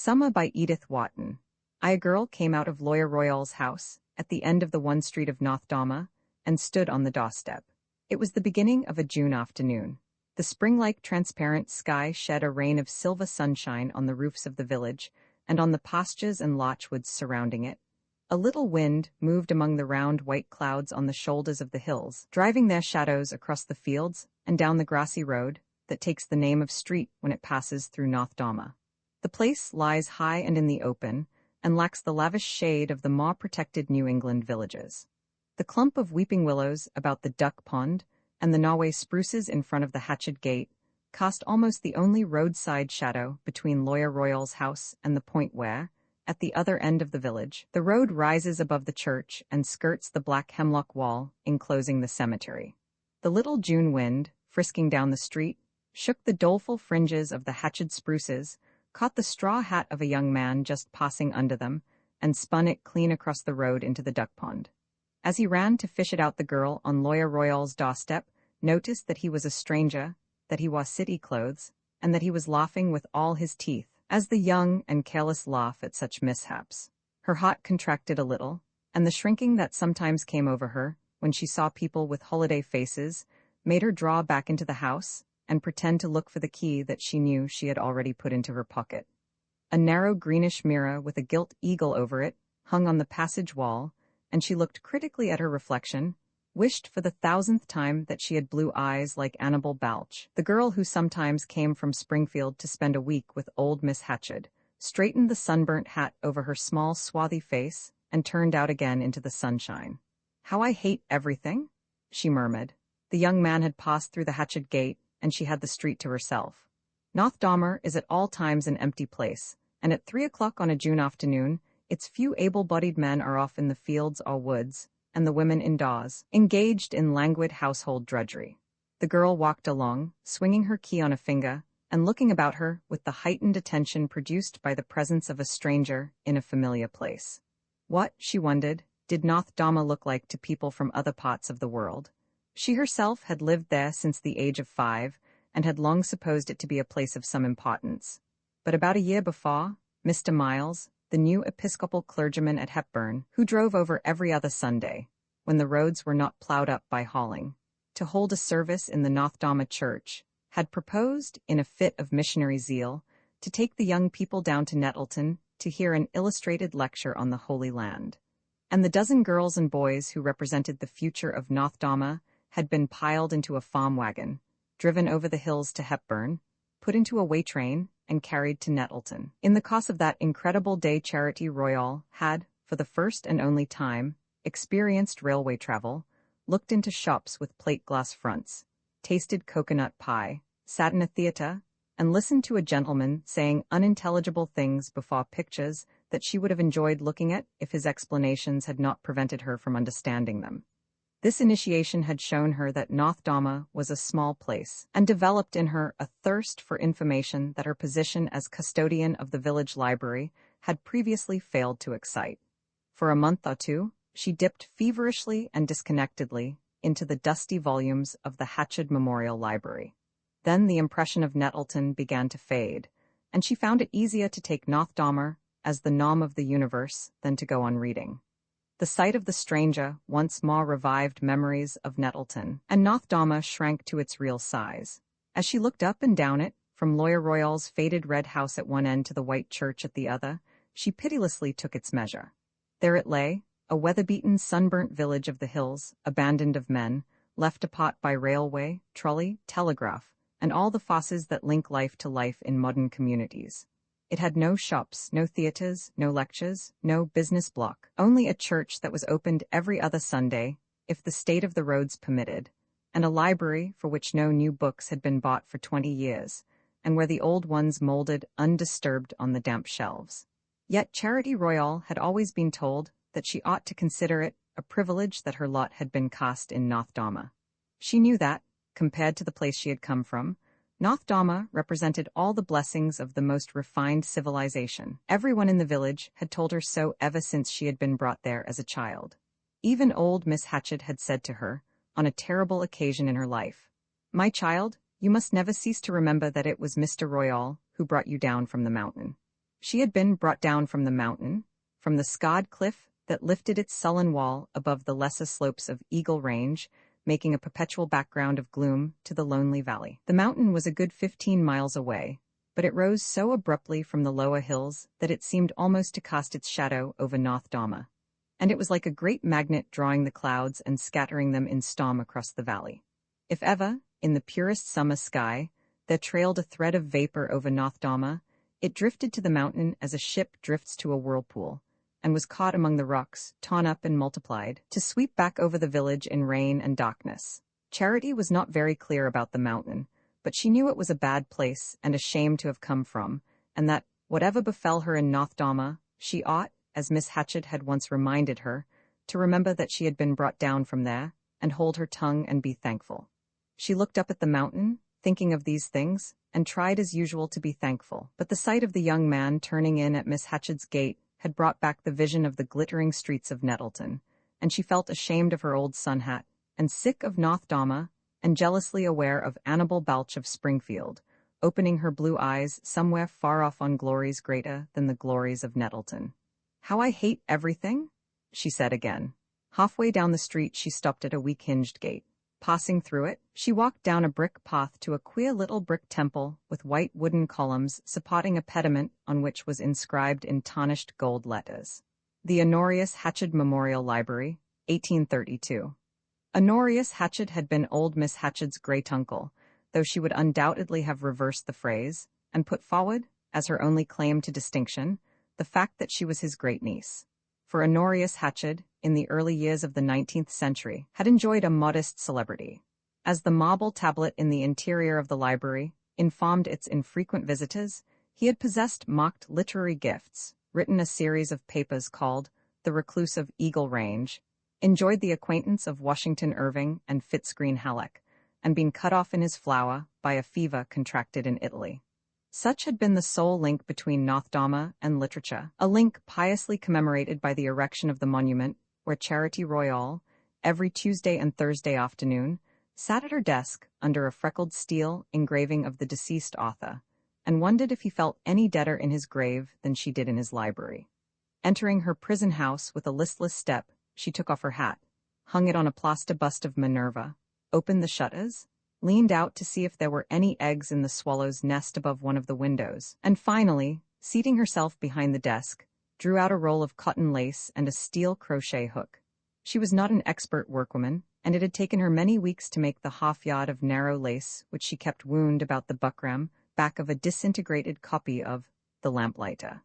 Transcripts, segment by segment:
Summer by Edith Wharton. A girl came out of Lawyer Royal's house, at the end of the one street of North Dharma, and stood on the doorstep. It was the beginning of a June afternoon. The spring-like transparent sky shed a rain of silver sunshine on the roofs of the village, and on the pastures and larchwoods surrounding it. A little wind moved among the round white clouds on the shoulders of the hills, driving their shadows across the fields and down the grassy road that takes the name of street when it passes through North Dharma. The place lies high and in the open, and lacks the lavish shade of the more protected New England villages. The clump of weeping willows about the duck pond and the Norway spruces in front of the hatched gate cast almost the only roadside shadow between Lawyer Royal's house and the point where, at the other end of the village, the road rises above the church and skirts the black hemlock wall enclosing the cemetery. The little June wind, frisking down the street, shook the doleful fringes of the hatched spruces, caught the straw hat of a young man just passing under them, and spun it clean across the road into the duck pond. As he ran to fish it out, the girl on Lawyer Royal's doorstep noticed that he was a stranger, that he wore city clothes, and that he was laughing with all his teeth, as the young and careless laugh at such mishaps. Her heart contracted a little, and the shrinking that sometimes came over her when she saw people with holiday faces made her draw back into the house and pretend to look for the key that she knew she had already put into her pocket. A narrow greenish mirror with a gilt eagle over it hung on the passage wall, and she looked critically at her reflection, wished for the 1000th time that she had blue eyes like Annabel Balch, the girl who sometimes came from Springfield to spend a week with old Miss Hatched, straightened the sunburnt hat over her small swarthy face, and turned out again into the sunshine. "How I hate everything," she murmured. The young man had passed through the hatched gate, and she had the street to herself. North Dharma is at all times an empty place, and at 3 o'clock on a June afternoon, its few able-bodied men are off in the fields or woods, and the women indoors, engaged in languid household drudgery. The girl walked along, swinging her key on a finger, and looking about her with the heightened attention produced by the presence of a stranger in a familiar place. What, she wondered, did North Dharma look like to people from other parts of the world? She herself had lived there since the age of 5, and had long supposed it to be a place of some importance. But about a year before, Mr. Miles, the new Episcopal clergyman at Hepburn, who drove over every other Sunday, when the roads were not plowed up by hauling, to hold a service in the North Dharma church, had proposed, in a fit of missionary zeal, to take the young people down to Nettleton to hear an illustrated lecture on the Holy Land. And the dozen girls and boys who represented the future of North Dharma had been piled into a farm wagon, driven over the hills to Hepburn, put into a way train, and carried to Nettleton. In the course of that incredible day, Charity Royal had, for the first and only time, experienced railway travel, looked into shops with plate-glass fronts, tasted coconut pie, sat in a theater, and listened to a gentleman saying unintelligible things before pictures that she would have enjoyed looking at if his explanations had not prevented her from understanding them. This initiation had shown her that North Dharma was a small place, and developed in her a thirst for information that her position as custodian of the village library had previously failed to excite. For a month or two, she dipped feverishly and disconnectedly into the dusty volumes of the Hatched Memorial Library. Then the impression of Nettleton began to fade, and she found it easier to take North Dharma as the nom of the universe than to go on reading. The sight of the stranger once more revived memories of Nettleton, and North Dharma shrank to its real size. As she looked up and down it, from Lawyer Royal's faded red house at one end to the white church at the other, she pitilessly took its measure. There it lay, a weather-beaten, sunburnt village of the hills, abandoned of men, left apart by railway, trolley, telegraph, and all the fosses that link life to life in modern communities. It had no shops, no theaters, no lectures, no business block, only a church that was opened every other Sunday, if the state of the roads permitted, and a library for which no new books had been bought for 20 years, and where the old ones molded undisturbed on the damp shelves. Yet Charity Royal had always been told that she ought to consider it a privilege that her lot had been cast in North Dharma. She knew that, compared to the place she had come from, North Dharma represented all the blessings of the most refined civilization. Everyone in the village had told her so ever since she had been brought there as a child. Even old Miss Hatched had said to her, on a terrible occasion in her life, "My child, you must never cease to remember that it was Mr. Royal who brought you down from the mountain." She had been brought down from the mountain, from the Scod cliff that lifted its sullen wall above the lesser slopes of Eagle Range, making a perpetual background of gloom to the lonely valley. The mountain was a good 15 miles away, but it rose so abruptly from the lower hills that it seemed almost to cast its shadow over North Dama. And it was like a great magnet drawing the clouds and scattering them in storm across the valley. If ever, in the purest summer sky, there trailed a thread of vapor over North Dama, it drifted to the mountain as a ship drifts to a whirlpool, and was caught among the rocks, torn up and multiplied, to sweep back over the village in rain and darkness. Charity was not very clear about the mountain, but she knew it was a bad place and a shame to have come from, and that, whatever befell her in North Dama, she ought, as Miss Hatchet had once reminded her, to remember that she had been brought down from there, and hold her tongue and be thankful. She looked up at the mountain, thinking of these things, and tried as usual to be thankful, but the sight of the young man turning in at Miss Hatchet's gate had brought back the vision of the glittering streets of Nettleton, and she felt ashamed of her old sun hat, and sick of North Dama, and jealously aware of Annabel Balch of Springfield, opening her blue eyes somewhere far off on glories greater than the glories of Nettleton. "How I hate everything," she said again. Halfway down the street she stopped at a weak-hinged gate. Passing through it, she walked down a brick path to a queer little brick temple with white wooden columns supporting a pediment on which was inscribed in tarnished gold letters, "The Honorius Hatchet Memorial Library, 1832. Honorius Hatchet had been old Miss Hatchet's great-uncle, though she would undoubtedly have reversed the phrase, and put forward, as her only claim to distinction, the fact that she was his great-niece. For Honorius Hatchet, in the early years of the 19th century, had enjoyed a modest celebrity. As the marble tablet in the interior of the library informed its infrequent visitors, he had possessed marked literary gifts, written a series of papers called The Recluse of Eagle Range, enjoyed the acquaintance of Washington Irving and Fitzgreen Halleck, and been cut off in his flower by a fever contracted in Italy. Such had been the sole link between North Dama and literature, a link piously commemorated by the erection of the monument, where Charity Royale, every Tuesday and Thursday afternoon, sat at her desk under a freckled steel engraving of the deceased author, and wondered if he felt any deader in his grave than she did in his library. Entering her prison house with a listless step, she took off her hat, hung it on a plaster bust of Minerva, opened the shutters, leaned out to see if there were any eggs in the swallow's nest above one of the windows, and finally, seating herself behind the desk, drew out a roll of cotton lace and a steel crochet hook. She was not an expert workwoman, and it had taken her many weeks to make the half-yard of narrow lace which she kept wound about the buckram back of a disintegrated copy of The Lamplighter.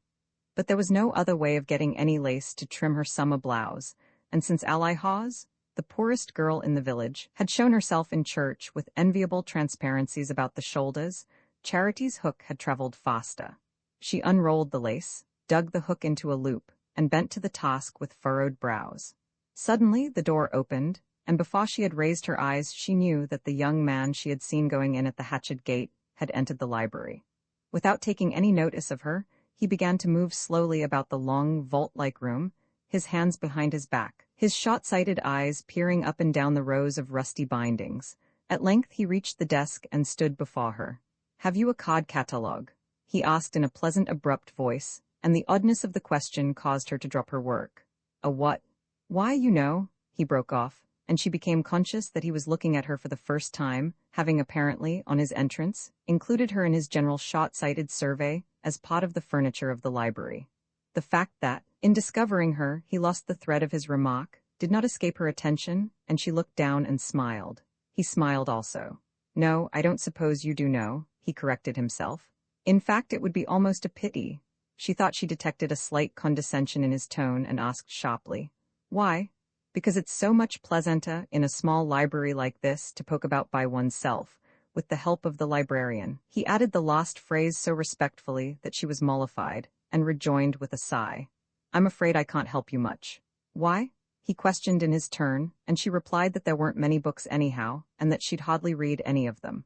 But there was no other way of getting any lace to trim her summer blouse, and since Ally Hawes, the poorest girl in the village, had shown herself in church with enviable transparencies about the shoulders, Charity's hook had traveled faster. She unrolled the lace, dug the hook into a loop, and bent to the task with furrowed brows. Suddenly the door opened, and before she had raised her eyes she knew that the young man she had seen going in at the Hatchet gate had entered the library. Without taking any notice of her, he began to move slowly about the long, vault-like room, his hands behind his back, his short-sighted eyes peering up and down the rows of rusty bindings. At length he reached the desk and stood before her. "Have you a card catalogue?" he asked in a pleasant, abrupt voice, and the oddness of the question caused her to drop her work. "A what?" "Why, you know," he broke off, and she became conscious that he was looking at her for the first time, having apparently, on his entrance, included her in his general short-sighted survey as part of the furniture of the library. The fact that, in discovering her, he lost the thread of his remark, did not escape her attention, and she looked down and smiled. He smiled also. "No, I don't suppose you do know," he corrected himself. In fact, it would be almost a pity. She thought she detected a slight condescension in his tone and asked sharply, "Why?" "Because it's so much pleasanter in a small library like this to poke about by oneself, with the help of the librarian." He added the last phrase so respectfully that she was mollified, and rejoined with a sigh, "I'm afraid I can't help you much." "Why?" he questioned in his turn, and she replied that there weren't many books anyhow, and that she'd hardly read any of them.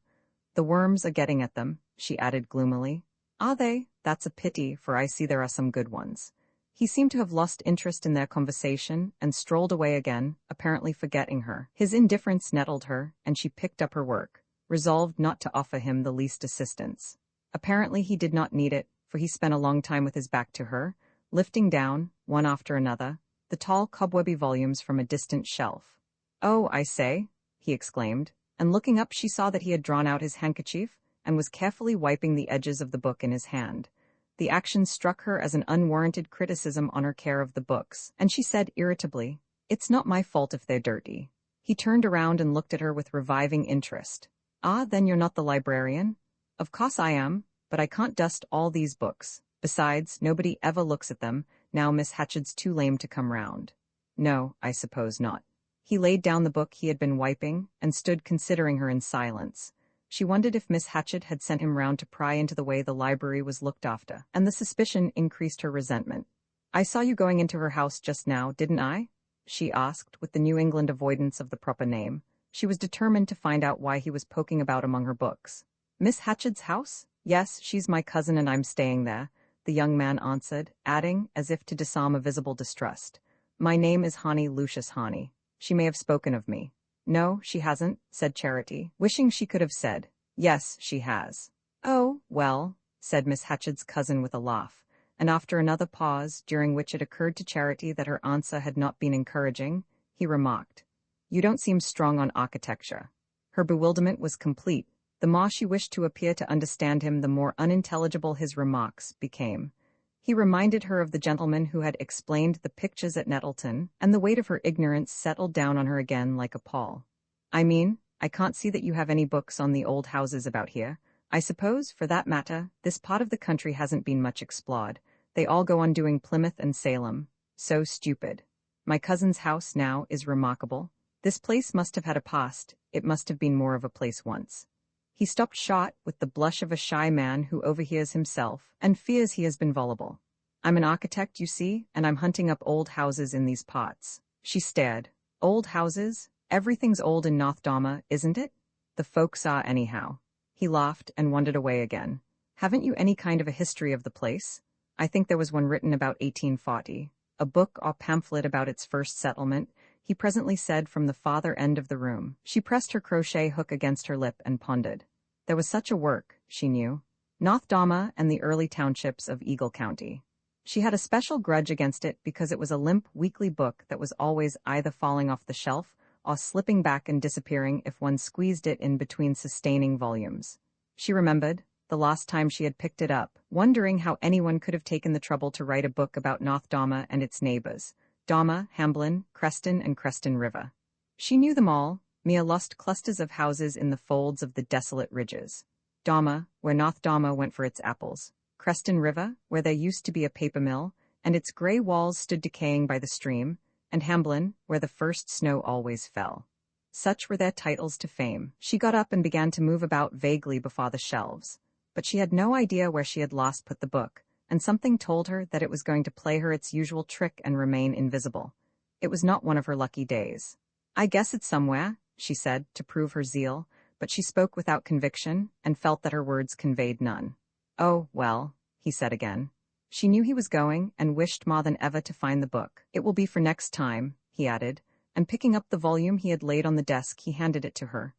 "The worms are getting at them," she added gloomily. "Are they? That's a pity, for I see there are some good ones." He seemed to have lost interest in their conversation and strolled away again, apparently forgetting her. His indifference nettled her, and she picked up her work, resolved not to offer him the least assistance. Apparently he did not need it, for he spent a long time with his back to her, lifting down, one after another, the tall cobwebby volumes from a distant shelf. "Oh, I say," he exclaimed, and looking up she saw that he had drawn out his handkerchief and was carefully wiping the edges of the book in his hand. The action struck her as an unwarranted criticism on her care of the books, and she said irritably, "It's not my fault if they're dirty." He turned around and looked at her with reviving interest. "Ah, then you're not the librarian?" "Of course I am, but I can't dust all these books. Besides, nobody ever looks at them, now Miss Hatchard's too lame to come round." "No, I suppose not." He laid down the book he had been wiping and stood considering her in silence. She wondered if Miss Hatchard had sent him round to pry into the way the library was looked after, and the suspicion increased her resentment. "I saw you going into her house just now, didn't I?" she asked, with the New England avoidance of the proper name. She was determined to find out why he was poking about among her books. "Miss Hatchard's house? Yes, she's my cousin and I'm staying there," the young man answered, adding, as if to disarm a visible distrust, "My name is Hani Lucius Hani. She may have spoken of me." "No, she hasn't," said Charity, wishing she could have said, "Yes, she has." "Oh, well," said Miss Hatchard's cousin with a laugh, and after another pause, during which it occurred to Charity that her answer had not been encouraging, he remarked, "You don't seem strong on architecture." Her bewilderment was complete. The more she wished to appear to understand him, the more unintelligible his remarks became. He reminded her of the gentleman who had explained the pictures at Nettleton, and the weight of her ignorance settled down on her again like a pall. "I mean, I can't see that you have any books on the old houses about here. I suppose, for that matter, this part of the country hasn't been much explored. They all go on doing Plymouth and Salem. So stupid. My cousin's house now is remarkable. This place must have had a past, it must have been more of a place once." He stopped short with the blush of a shy man who overhears himself and fears he has been voluble. "I'm an architect, you see, and I'm hunting up old houses in these parts." She stared. "Old houses? Everything's old in North Dama, isn't it?" "The folks are, anyhow." He laughed and wandered away again. "Haven't you any kind of a history of the place?" "I think there was one written about 1840. A book or pamphlet about its first settlement," he presently said from the farther end of the room. She pressed her crochet hook against her lip and pondered. There was such a work, she knew. North Dama and the early townships of Eagle County. She had a special grudge against it because it was a limp, weekly book that was always either falling off the shelf or slipping back and disappearing if one squeezed it in between sustaining volumes. She remembered, the last time she had picked it up, wondering how anyone could have taken the trouble to write a book about North Dama and its neighbors, Dama, Hamblin, Creston, and Creston River. She knew them all, mere lost clusters of houses in the folds of the desolate ridges. Dama, where North Dama went for its apples. Creston River, where there used to be a paper mill, and its gray walls stood decaying by the stream, and Hamblin, where the first snow always fell. Such were their titles to fame. She got up and began to move about vaguely before the shelves, but she had no idea where she had last put the book, and something told her that it was going to play her its usual trick and remain invisible. It was not one of her lucky days. "I guess it's somewhere," she said, to prove her zeal, but she spoke without conviction, and felt that her words conveyed none. "Oh, well," he said again. She knew he was going, and wished more than ever to find the book. "It will be for next time," he added, and picking up the volume he had laid on the desk he handed it to her.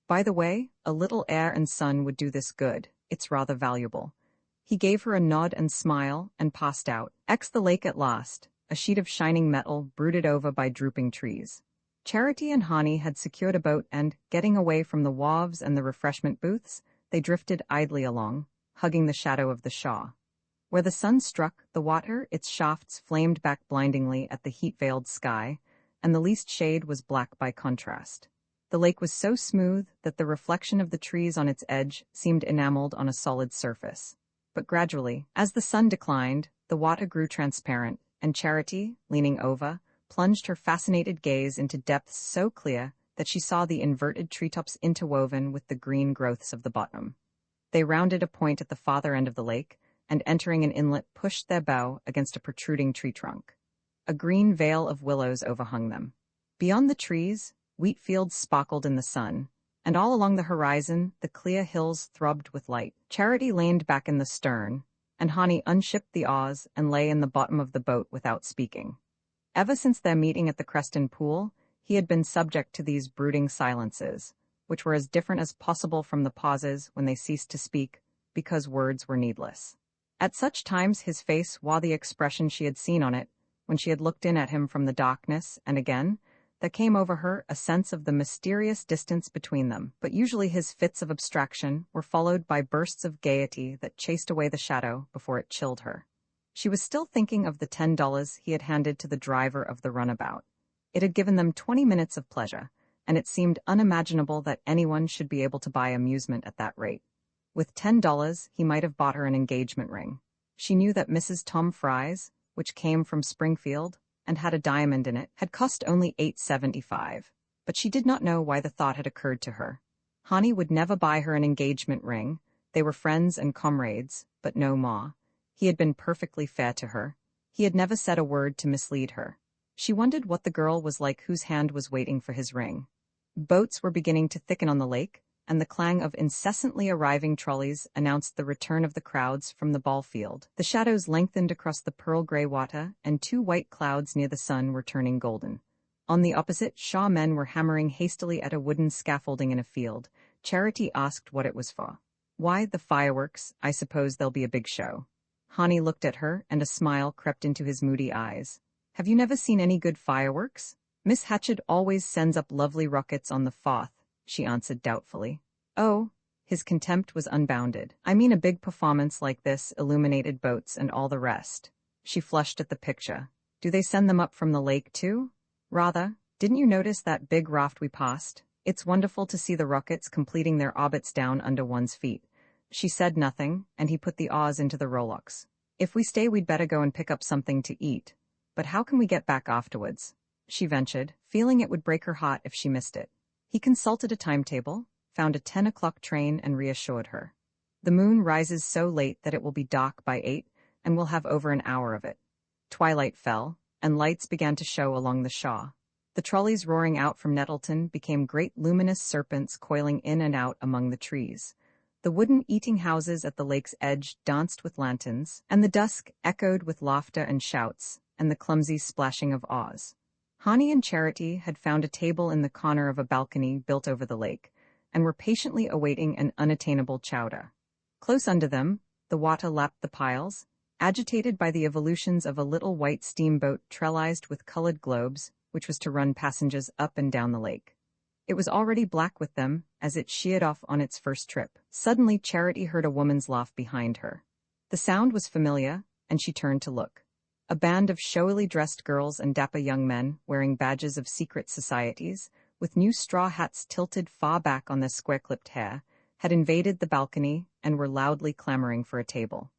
"By the way, a little air and sun would do this good. It's rather valuable." He gave her a nod and smile, and passed out. The lake at last, a sheet of shining metal brooded over by drooping trees. Charity and Hani had secured a boat and, getting away from the wharves and the refreshment booths, they drifted idly along, hugging the shadow of the Shaw. Where the sun struck the water, its shafts flamed back blindingly at the heat-veiled sky, and the least shade was black by contrast. The lake was so smooth that the reflection of the trees on its edge seemed enameled on a solid surface. But gradually, as the sun declined, the water grew transparent, and Charity, leaning over, plunged her fascinated gaze into depths so clear that she saw the inverted treetops interwoven with the green growths of the bottom. They rounded a point at the farther end of the lake, and entering an inlet pushed their bow against a protruding tree trunk. A green veil of willows overhung them. Beyond the trees, wheat fields sparkled in the sun, and all along the horizon the clear hills throbbed with light. Charity leaned back in the stern, and Hani unshipped the oars and lay in the bottom of the boat without speaking. Ever since their meeting at the Creston pool, he had been subject to these brooding silences, which were as different as possible from the pauses when they ceased to speak, because words were needless. At such times his face wore the expression she had seen on it, when she had looked in at him from the darkness, and again, there came over her a sense of the mysterious distance between them, but usually his fits of abstraction were followed by bursts of gaiety that chased away the shadow before it chilled her. She was still thinking of the $10 he had handed to the driver of the runabout. It had given them 20 minutes of pleasure, and it seemed unimaginable that anyone should be able to buy amusement at that rate. With $10, he might have bought her an engagement ring. She knew that Mrs. Tom Fry's, which came from Springfield, and had a diamond in it, had cost only $8.75, but she did not know why the thought had occurred to her. Hani would never buy her an engagement ring. They were friends and comrades, but no more. He had been perfectly fair to her. He had never said a word to mislead her. She wondered what the girl was like whose hand was waiting for his ring. Boats were beginning to thicken on the lake, and the clang of incessantly arriving trolleys announced the return of the crowds from the ball field. The shadows lengthened across the pearl-gray water, and 2 white clouds near the sun were turning golden. On the opposite, Shaw men were hammering hastily at a wooden scaffolding in a field. Charity asked what it was for. "Why, the fireworks. I suppose there'll be a big show." Hani looked at her, and a smile crept into his moody eyes. "Have you never seen any good fireworks?" "Miss Hatchett always sends up lovely rockets on the 4th, she answered doubtfully. "Oh," his contempt was unbounded. "I mean a big performance like this, illuminated boats and all the rest." She flushed at the picture. "Do they send them up from the lake too?" "Rather. Didn't you notice that big raft we passed? It's wonderful to see the rockets completing their orbits down under one's feet." She said nothing, and he put the oars into the rowlocks. "If we stay, we'd better go and pick up something to eat. But how can we get back afterwards?" she ventured, feeling it would break her heart if she missed it. He consulted a timetable, found a 10 o'clock train, and reassured her. "The moon rises so late that it will be dark by 8, and we'll have over an hour of it." Twilight fell, and lights began to show along the shore. The trolleys roaring out from Nettleton became great luminous serpents coiling in and out among the trees. The wooden eating houses at the lake's edge danced with lanterns, and the dusk echoed with laughter and shouts, and the clumsy splashing of oars. Hani and Charity had found a table in the corner of a balcony built over the lake, and were patiently awaiting an unattainable chowder. Close under them, the water lapped the piles, agitated by the evolutions of a little white steamboat trellised with colored globes, which was to run passengers up and down the lake. It was already black with them, as it sheered off on its first trip. Suddenly Charity heard a woman's laugh behind her. The sound was familiar, and she turned to look. A band of showily dressed girls and dapper young men, wearing badges of secret societies, with new straw hats tilted far back on their square-clipped hair, had invaded the balcony and were loudly clamoring for a table.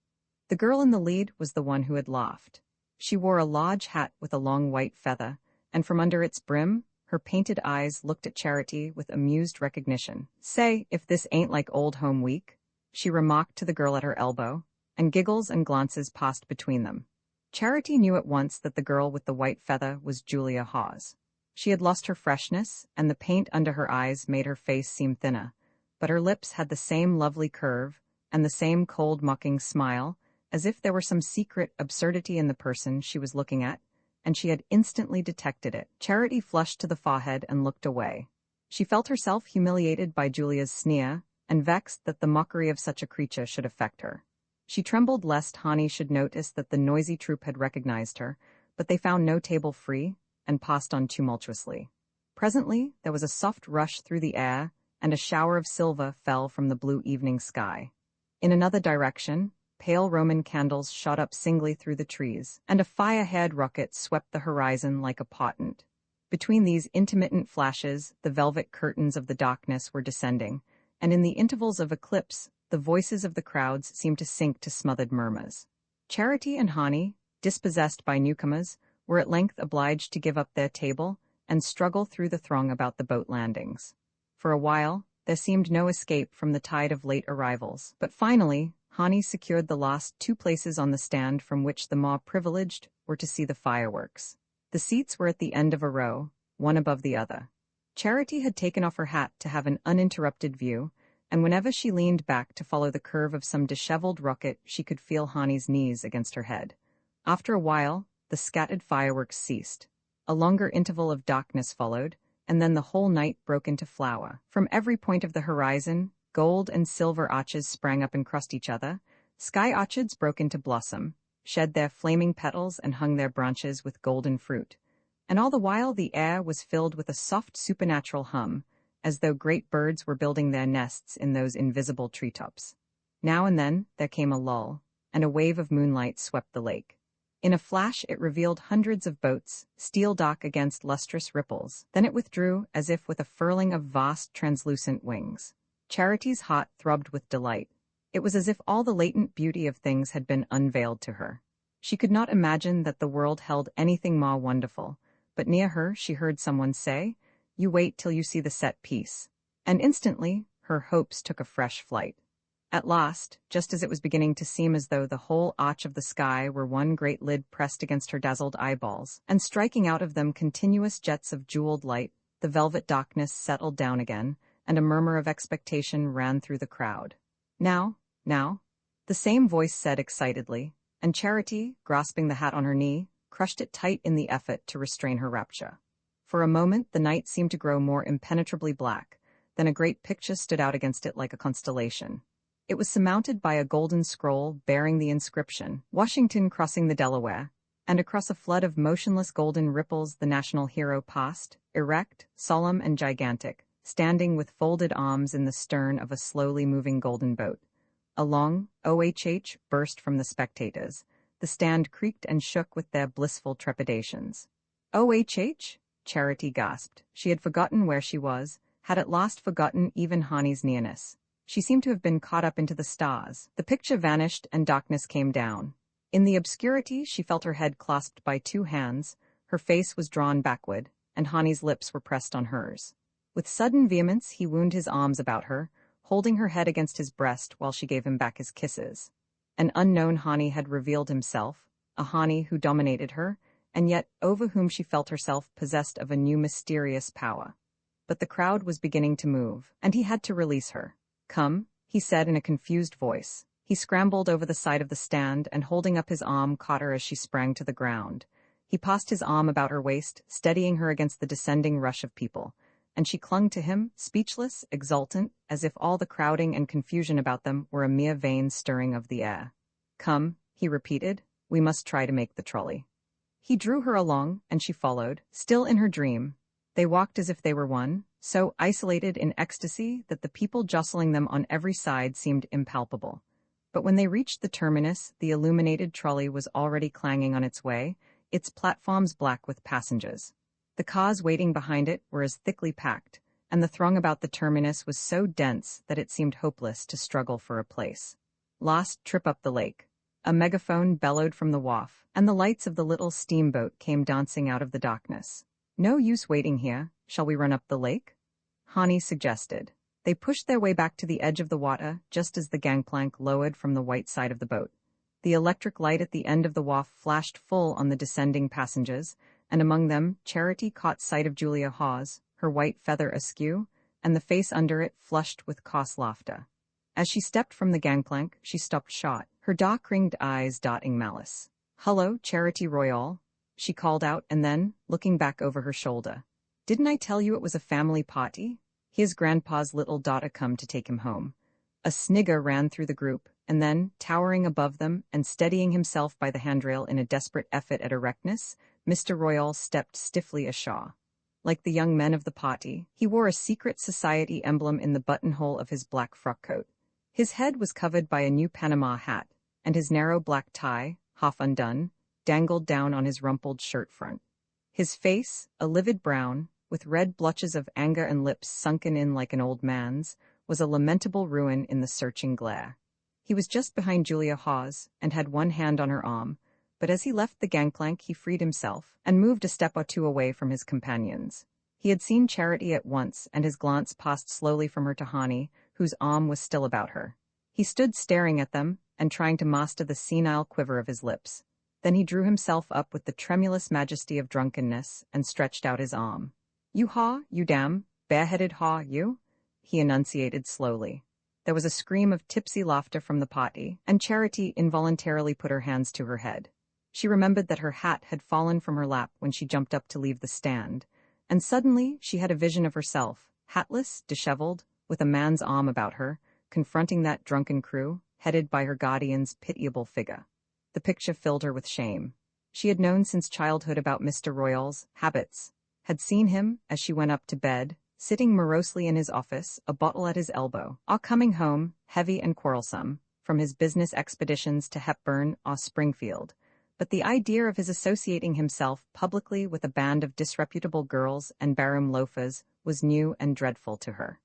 The girl in the lead was the one who had laughed. She wore a large hat with a long white feather, and from under its brim, her painted eyes looked at Charity with amused recognition. "Say, if this ain't like Old Home Week," she remarked to the girl at her elbow, and giggles and glances passed between them. Charity knew at once that the girl with the white feather was Julia Hawes. She had lost her freshness, and the paint under her eyes made her face seem thinner, but her lips had the same lovely curve, and the same cold mocking smile, as if there were some secret absurdity in the person she was looking at, and she had instantly detected it. Charity flushed to the forehead and looked away. She felt herself humiliated by Julia's sneer, and vexed that the mockery of such a creature should affect her. She trembled lest Hani should notice that the noisy troupe had recognized her, but they found no table free, and passed on tumultuously. Presently there was a soft rush through the air, and a shower of silver fell from the blue evening sky. In another direction, pale Roman candles shot up singly through the trees, and a fire-haired rocket swept the horizon like a portent. Between these intermittent flashes, the velvet curtains of the darkness were descending, and in the intervals of eclipse, the voices of the crowds seemed to sink to smothered murmurs. Charity and Hani, dispossessed by newcomers, were at length obliged to give up their table and struggle through the throng about the boat landings. For a while, there seemed no escape from the tide of late arrivals, but finally, Hani secured the last 2 places on the stand from which the more privileged were to see the fireworks. The seats were at the end of a row, one above the other. Charity had taken off her hat to have an uninterrupted view, and whenever she leaned back to follow the curve of some disheveled rocket, she could feel Hani's knees against her head. After a while, the scattered fireworks ceased. A longer interval of darkness followed, and then the whole night broke into flower. From every point of the horizon, gold and silver arches sprang up and crossed each other, Sky orchids broke into blossom, shed their flaming petals and hung their branches with golden fruit. And all the while the air was filled with a soft supernatural hum, as though great birds were building their nests in those invisible treetops. Now and then there came a lull, and a wave of moonlight swept the lake. In a flash it revealed hundreds of boats, steel dark against lustrous ripples. Then it withdrew, as if with a furling of vast translucent wings. Charity's heart throbbed with delight. It was as if all the latent beauty of things had been unveiled to her. She could not imagine that the world held anything more wonderful, but near her she heard someone say, "You wait till you see the set piece." And instantly her hopes took a fresh flight. At last, just as it was beginning to seem as though the whole arch of the sky were one great lid pressed against her dazzled eyeballs, and striking out of them continuous jets of jeweled light, the velvet darkness settled down again, and a murmur of expectation ran through the crowd. "Now, now," the same voice said excitedly, and Charity, grasping the hat on her knee, crushed it tight in the effort to restrain her rapture. For a moment the night seemed to grow more impenetrably black, then a great picture stood out against it like a constellation. It was surmounted by a golden scroll bearing the inscription, "Washington crossing the Delaware," and across a flood of motionless golden ripples the national hero passed, erect, solemn and gigantic, standing with folded arms in the stern of a slowly moving golden boat. A long "OHH" burst from the spectators. The stand creaked and shook with their blissful trepidations. "OHH?" Charity gasped. She had forgotten where she was, had at last forgotten even Hani's nearness. She seemed to have been caught up into the stars. The picture vanished and darkness came down. In the obscurity she felt her head clasped by two hands, her face was drawn backward, and Hani's lips were pressed on hers. With sudden vehemence he wound his arms about her, holding her head against his breast while she gave him back his kisses. An unknown Hani had revealed himself, a Hani who dominated her, and yet over whom she felt herself possessed of a new mysterious power. But the crowd was beginning to move, and he had to release her. "Come," he said in a confused voice. He scrambled over the side of the stand and holding up his arm caught her as she sprang to the ground. He passed his arm about her waist, steadying her against the descending rush of people, and she clung to him, speechless, exultant, as if all the crowding and confusion about them were a mere vain stirring of the air. "Come," he repeated, "we must try to make the trolley." He drew her along, and she followed, still in her dream. They walked as if they were one, so isolated in ecstasy that the people jostling them on every side seemed impalpable. But when they reached the terminus, the illuminated trolley was already clanging on its way, its platforms black with passengers. The cars waiting behind it were as thickly packed, and the throng about the terminus was so dense that it seemed hopeless to struggle for a place. Last trip up the lake. A megaphone bellowed from the wharf, and the lights of the little steamboat came dancing out of the darkness. "No use waiting here. Shall we run up the lake?" Hani suggested. They pushed their way back to the edge of the water just as the gangplank lowered from the white side of the boat. The electric light at the end of the wharf flashed full on the descending passengers, and among them Charity caught sight of Julia Hawes, her white feather askew, and the face under it flushed with coarse laughter. As she stepped from the gangplank, she stopped short, her dark-ringed eyes dotting malice. "Hello, Charity Royale," she called out, and then, looking back over her shoulder, "Didn't I tell you it was a family party? His grandpa's little daughter come to take him home." A snigger ran through the group, and then, towering above them and steadying himself by the handrail in a desperate effort at erectness, Mr. Royal stepped stiffly ashore. Like the young men of the party, he wore a secret society emblem in the buttonhole of his black frock coat. His head was covered by a new Panama hat, and his narrow black tie, half undone, dangled down on his rumpled shirt front. His face, a livid brown, with red blotches of anger and lips sunken in like an old man's, was a lamentable ruin in the searching glare. He was just behind Julia Hawes, and had one hand on her arm, but as he left the gangplank he freed himself, and moved a step or two away from his companions. He had seen Charity at once, and his glance passed slowly from her to Hani, whose arm was still about her. He stood staring at them, and trying to master the senile quiver of his lips. Then he drew himself up with the tremulous majesty of drunkenness, and stretched out his arm. "You haw, you damn, bareheaded haw, you," he enunciated slowly. There was a scream of tipsy laughter from the party, and Charity involuntarily put her hands to her head. She remembered that her hat had fallen from her lap when she jumped up to leave the stand, and suddenly she had a vision of herself, hatless, disheveled, with a man's arm about her, confronting that drunken crew, headed by her guardian's pitiable figure. The picture filled her with shame. She had known since childhood about Mr. Royal's habits, had seen him, as she went up to bed, sitting morosely in his office, a bottle at his elbow, or coming home, heavy and quarrelsome, from his business expeditions to Hepburn or Springfield. But the idea of his associating himself publicly with a band of disreputable girls and barroom loafers was new and dreadful to her.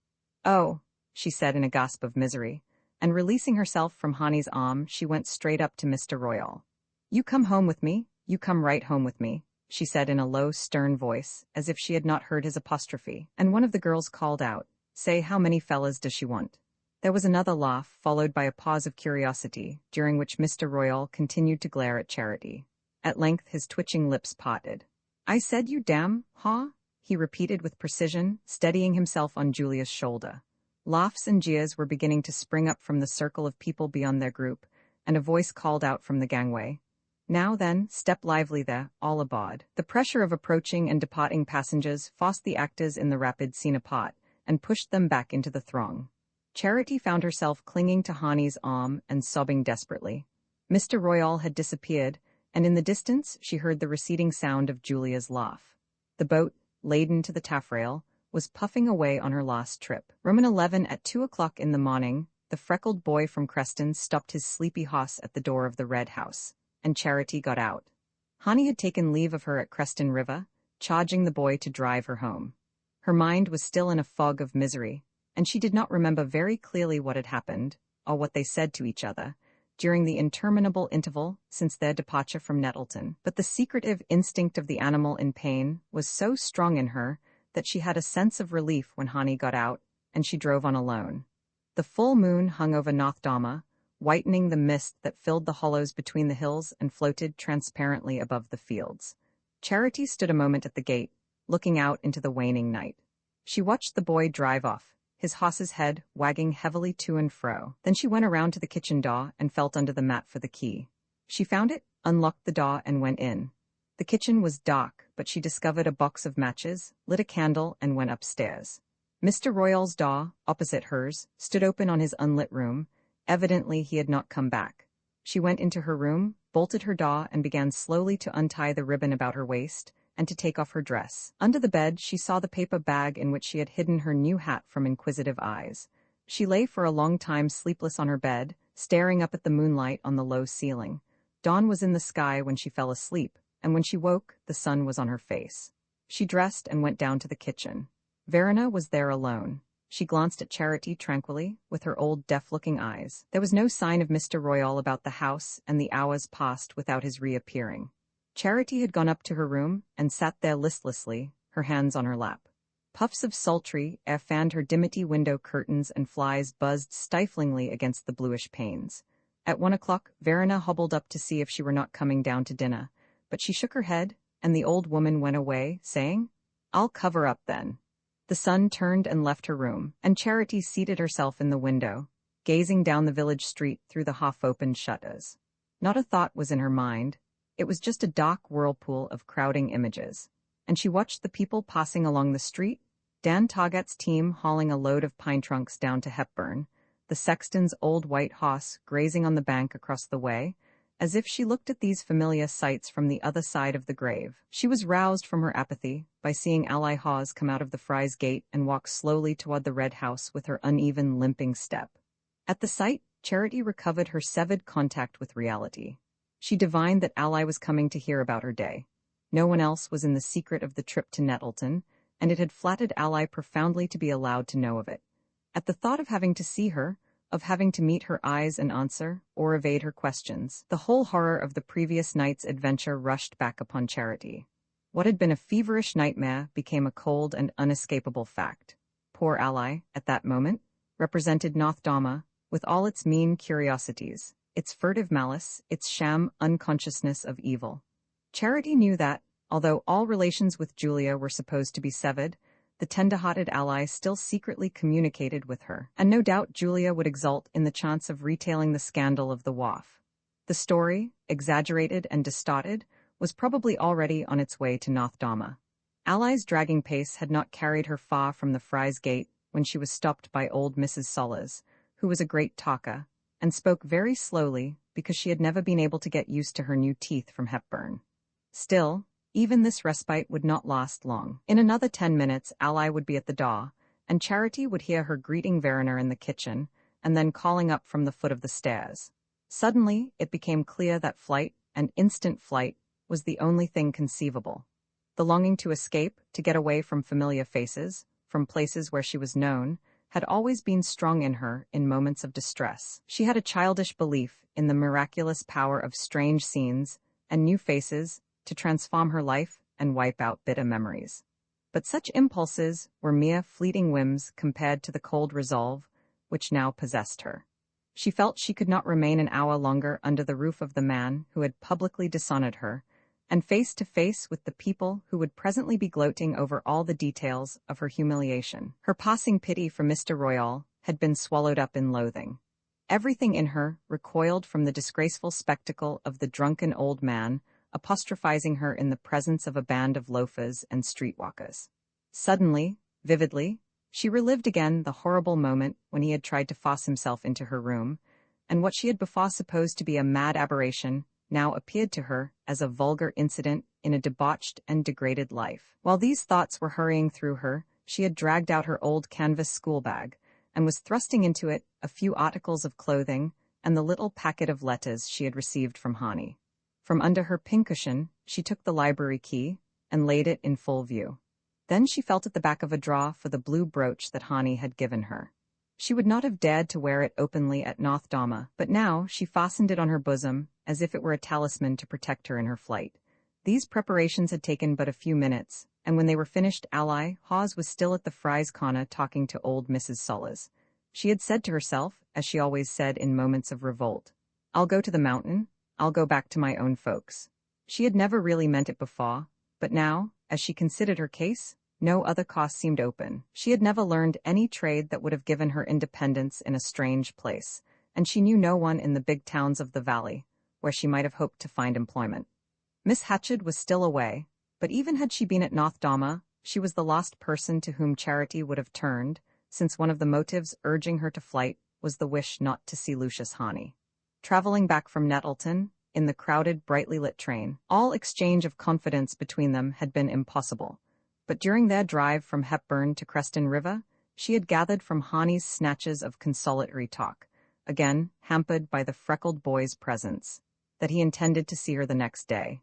"Oh," she said in a gasp of misery, and releasing herself from Hani's arm, she went straight up to Mr. Royal. "You come home with me, you come right home with me," she said in a low, stern voice, as if she had not heard his apostrophe, and one of the girls called out, "Say, how many fellas does she want?" There was another laugh, followed by a pause of curiosity, during which Mr. Royal continued to glare at Charity. At length his twitching lips parted. "I said you damn, huh?" he repeated with precision, steadying himself on Julia's shoulder. Laughs and jeers were beginning to spring up from the circle of people beyond their group, and a voice called out from the gangway, "Now then, step lively there, all aboard." The pressure of approaching and departing passengers forced the actors in the rapid scene apart, and pushed them back into the throng. Charity found herself clinging to Hani's arm and sobbing desperately. Mr. Royal had disappeared, and in the distance she heard the receding sound of Julia's laugh. The boat, laden to the taffrail, was puffing away on her last trip. Roman 11 at 2 o'clock in the morning, the freckled boy from Creston stopped his sleepy horse at the door of the Red House, and Charity got out. Hani had taken leave of her at Creston River, charging the boy to drive her home. Her mind was still in a fog of misery, and she did not remember very clearly what had happened, or what they said to each other, during the interminable interval since their departure from Nettleton. But the secretive instinct of the animal in pain was so strong in her that she had a sense of relief when Hani got out, and she drove on alone. The full moon hung over North Dama, whitening the mist that filled the hollows between the hills and floated transparently above the fields. Charity stood a moment at the gate, looking out into the waning night. She watched the boy drive off, his horse's head wagging heavily to and fro. Then she went around to the kitchen door and felt under the mat for the key. She found it, unlocked the door, and went in. The kitchen was dark, but she discovered a box of matches, lit a candle, and went upstairs. Mr. Royal's door, opposite hers, stood open on his unlit room. Evidently he had not come back. She went into her room, bolted her door, and began slowly to untie the ribbon about her waist, and to take off her dress. Under the bed she saw the paper bag in which she had hidden her new hat from inquisitive eyes. She lay for a long time sleepless on her bed, staring up at the moonlight on the low ceiling. Dawn was in the sky when she fell asleep, and when she woke, the sun was on her face. She dressed and went down to the kitchen. Verena was there alone. She glanced at Charity tranquilly, with her old deaf-looking eyes. There was no sign of Mr. Royal about the house, and the hours passed without his reappearing. Charity had gone up to her room and sat there listlessly, her hands on her lap. Puffs of sultry air fanned her dimity window curtains and flies buzzed stiflingly against the bluish panes. At 1 o'clock, Verena hobbled up to see if she were not coming down to dinner, but she shook her head, and the old woman went away, saying, "I'll cover up then." The sun turned and left her room, and Charity seated herself in the window, gazing down the village street through the half-opened shutters. Not a thought was in her mind. It was just a dark whirlpool of crowding images, and she watched the people passing along the street, Dan Toggett's team hauling a load of pine trunks down to Hepburn, the sexton's old white horse grazing on the bank across the way. As if she looked at these familiar sights from the other side of the grave, she was roused from her apathy by seeing Ally Hawes come out of the Fry's gate and walk slowly toward the Red House with her uneven, limping step. At the sight, Charity recovered her severed contact with reality. She divined that Ally was coming to hear about her day. No one else was in the secret of the trip to Nettleton, and it had flattered Ally profoundly to be allowed to know of it. At the thought of having to see her, of having to meet her eyes and answer, or evade her questions, the whole horror of the previous night's adventure rushed back upon Charity. What had been a feverish nightmare became a cold and unescapable fact. Poor Ally, at that moment, represented North Dama, with all its mean curiosities, its furtive malice, its sham unconsciousness of evil. Charity knew that, although all relations with Julia were supposed to be severed, the tender-hearted Ally still secretly communicated with her, and no doubt Julia would exult in the chance of retailing the scandal of the wharf. The story, exaggerated and distorted, was probably already on its way to North Dama. Ally's dragging pace had not carried her far from the Fry's gate when she was stopped by old Mrs. Sollers, who was a great talker, and spoke very slowly because she had never been able to get used to her new teeth from Hepburn. Still, even this respite would not last long. In another 10 minutes, Ally would be at the door, and Charity would hear her greeting Verena in the kitchen, and then calling up from the foot of the stairs. Suddenly, it became clear that flight, and instant flight, was the only thing conceivable. The longing to escape, to get away from familiar faces, from places where she was known, had always been strong in her in moments of distress. She had a childish belief in the miraculous power of strange scenes and new faces to transform her life and wipe out bitter memories. But such impulses were mere fleeting whims compared to the cold resolve which now possessed her. She felt she could not remain an hour longer under the roof of the man who had publicly dishonored her, and face to face with the people who would presently be gloating over all the details of her humiliation. Her passing pity for Mr. Royal had been swallowed up in loathing. Everything in her recoiled from the disgraceful spectacle of the drunken old man apostrophizing her in the presence of a band of loafers and streetwalkers. Suddenly, vividly, she relived again the horrible moment when he had tried to force himself into her room, and what she had before supposed to be a mad aberration now appeared to her as a vulgar incident in a debauched and degraded life. While these thoughts were hurrying through her, she had dragged out her old canvas school bag, and was thrusting into it a few articles of clothing and the little packet of letters she had received from Hani. From under her pincushion, she took the library key and laid it in full view. Then she felt at the back of a drawer for the blue brooch that Hani had given her. She would not have dared to wear it openly at North Dama, but now she fastened it on her bosom as if it were a talisman to protect her in her flight. These preparations had taken but a few minutes, and when they were finished, Ally Hawes was still at the Fry's corner talking to old Mrs. Sollers. She had said to herself, as she always said in moments of revolt, "I'll go to the mountain, I'll go back to my own folks." She had never really meant it before, but now, as she considered her case, no other course seemed open. She had never learned any trade that would have given her independence in a strange place, and she knew no one in the big towns of the valley, where she might have hoped to find employment. Miss Hatchett was still away, but even had she been at North Dama, she was the last person to whom Charity would have turned, since one of the motives urging her to flight was the wish not to see Lucius Hani. Traveling back from Nettleton, in the crowded, brightly lit train, all exchange of confidence between them had been impossible. But during their drive from Hepburn to Creston River, she had gathered from Hani's snatches of consolatory talk, again hampered by the freckled boy's presence, that he intended to see her the next day.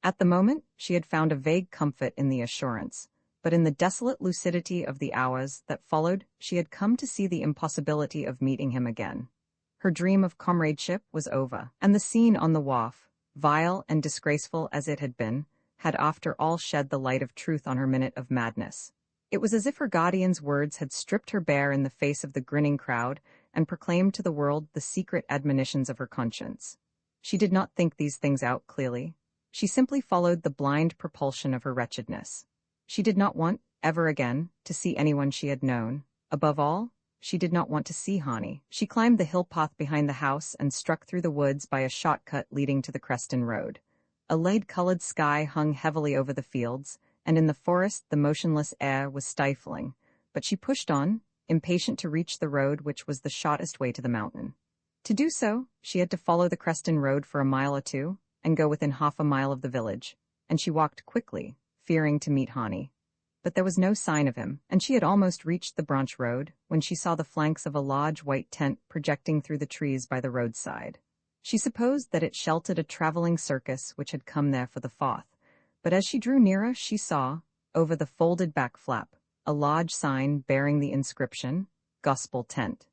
At the moment, she had found a vague comfort in the assurance, but in the desolate lucidity of the hours that followed, she had come to see the impossibility of meeting him again. Her dream of comradeship was over, and the scene on the wharf, vile and disgraceful as it had been, had after all shed the light of truth on her minute of madness. It was as if her guardian's words had stripped her bare in the face of the grinning crowd and proclaimed to the world the secret admonitions of her conscience. She did not think these things out clearly. She simply followed the blind propulsion of her wretchedness. She did not want, ever again, to see anyone she had known. Above all, she did not want to see Hani. She climbed the hill path behind the house and struck through the woods by a shortcut leading to the Creston Road. A lead-colored sky hung heavily over the fields, and in the forest the motionless air was stifling, but she pushed on, impatient to reach the road which was the shortest way to the mountain. To do so, she had to follow the Creston Road for a mile or two, and go within half a mile of the village, and she walked quickly, fearing to meet Hani. But there was no sign of him, and she had almost reached the branch road when she saw the flanks of a large white tent projecting through the trees by the roadside. She supposed that it sheltered a traveling circus which had come there for the Fourth, but as she drew nearer she saw, over the folded back flap, a large sign bearing the inscription, "Gospel Tent."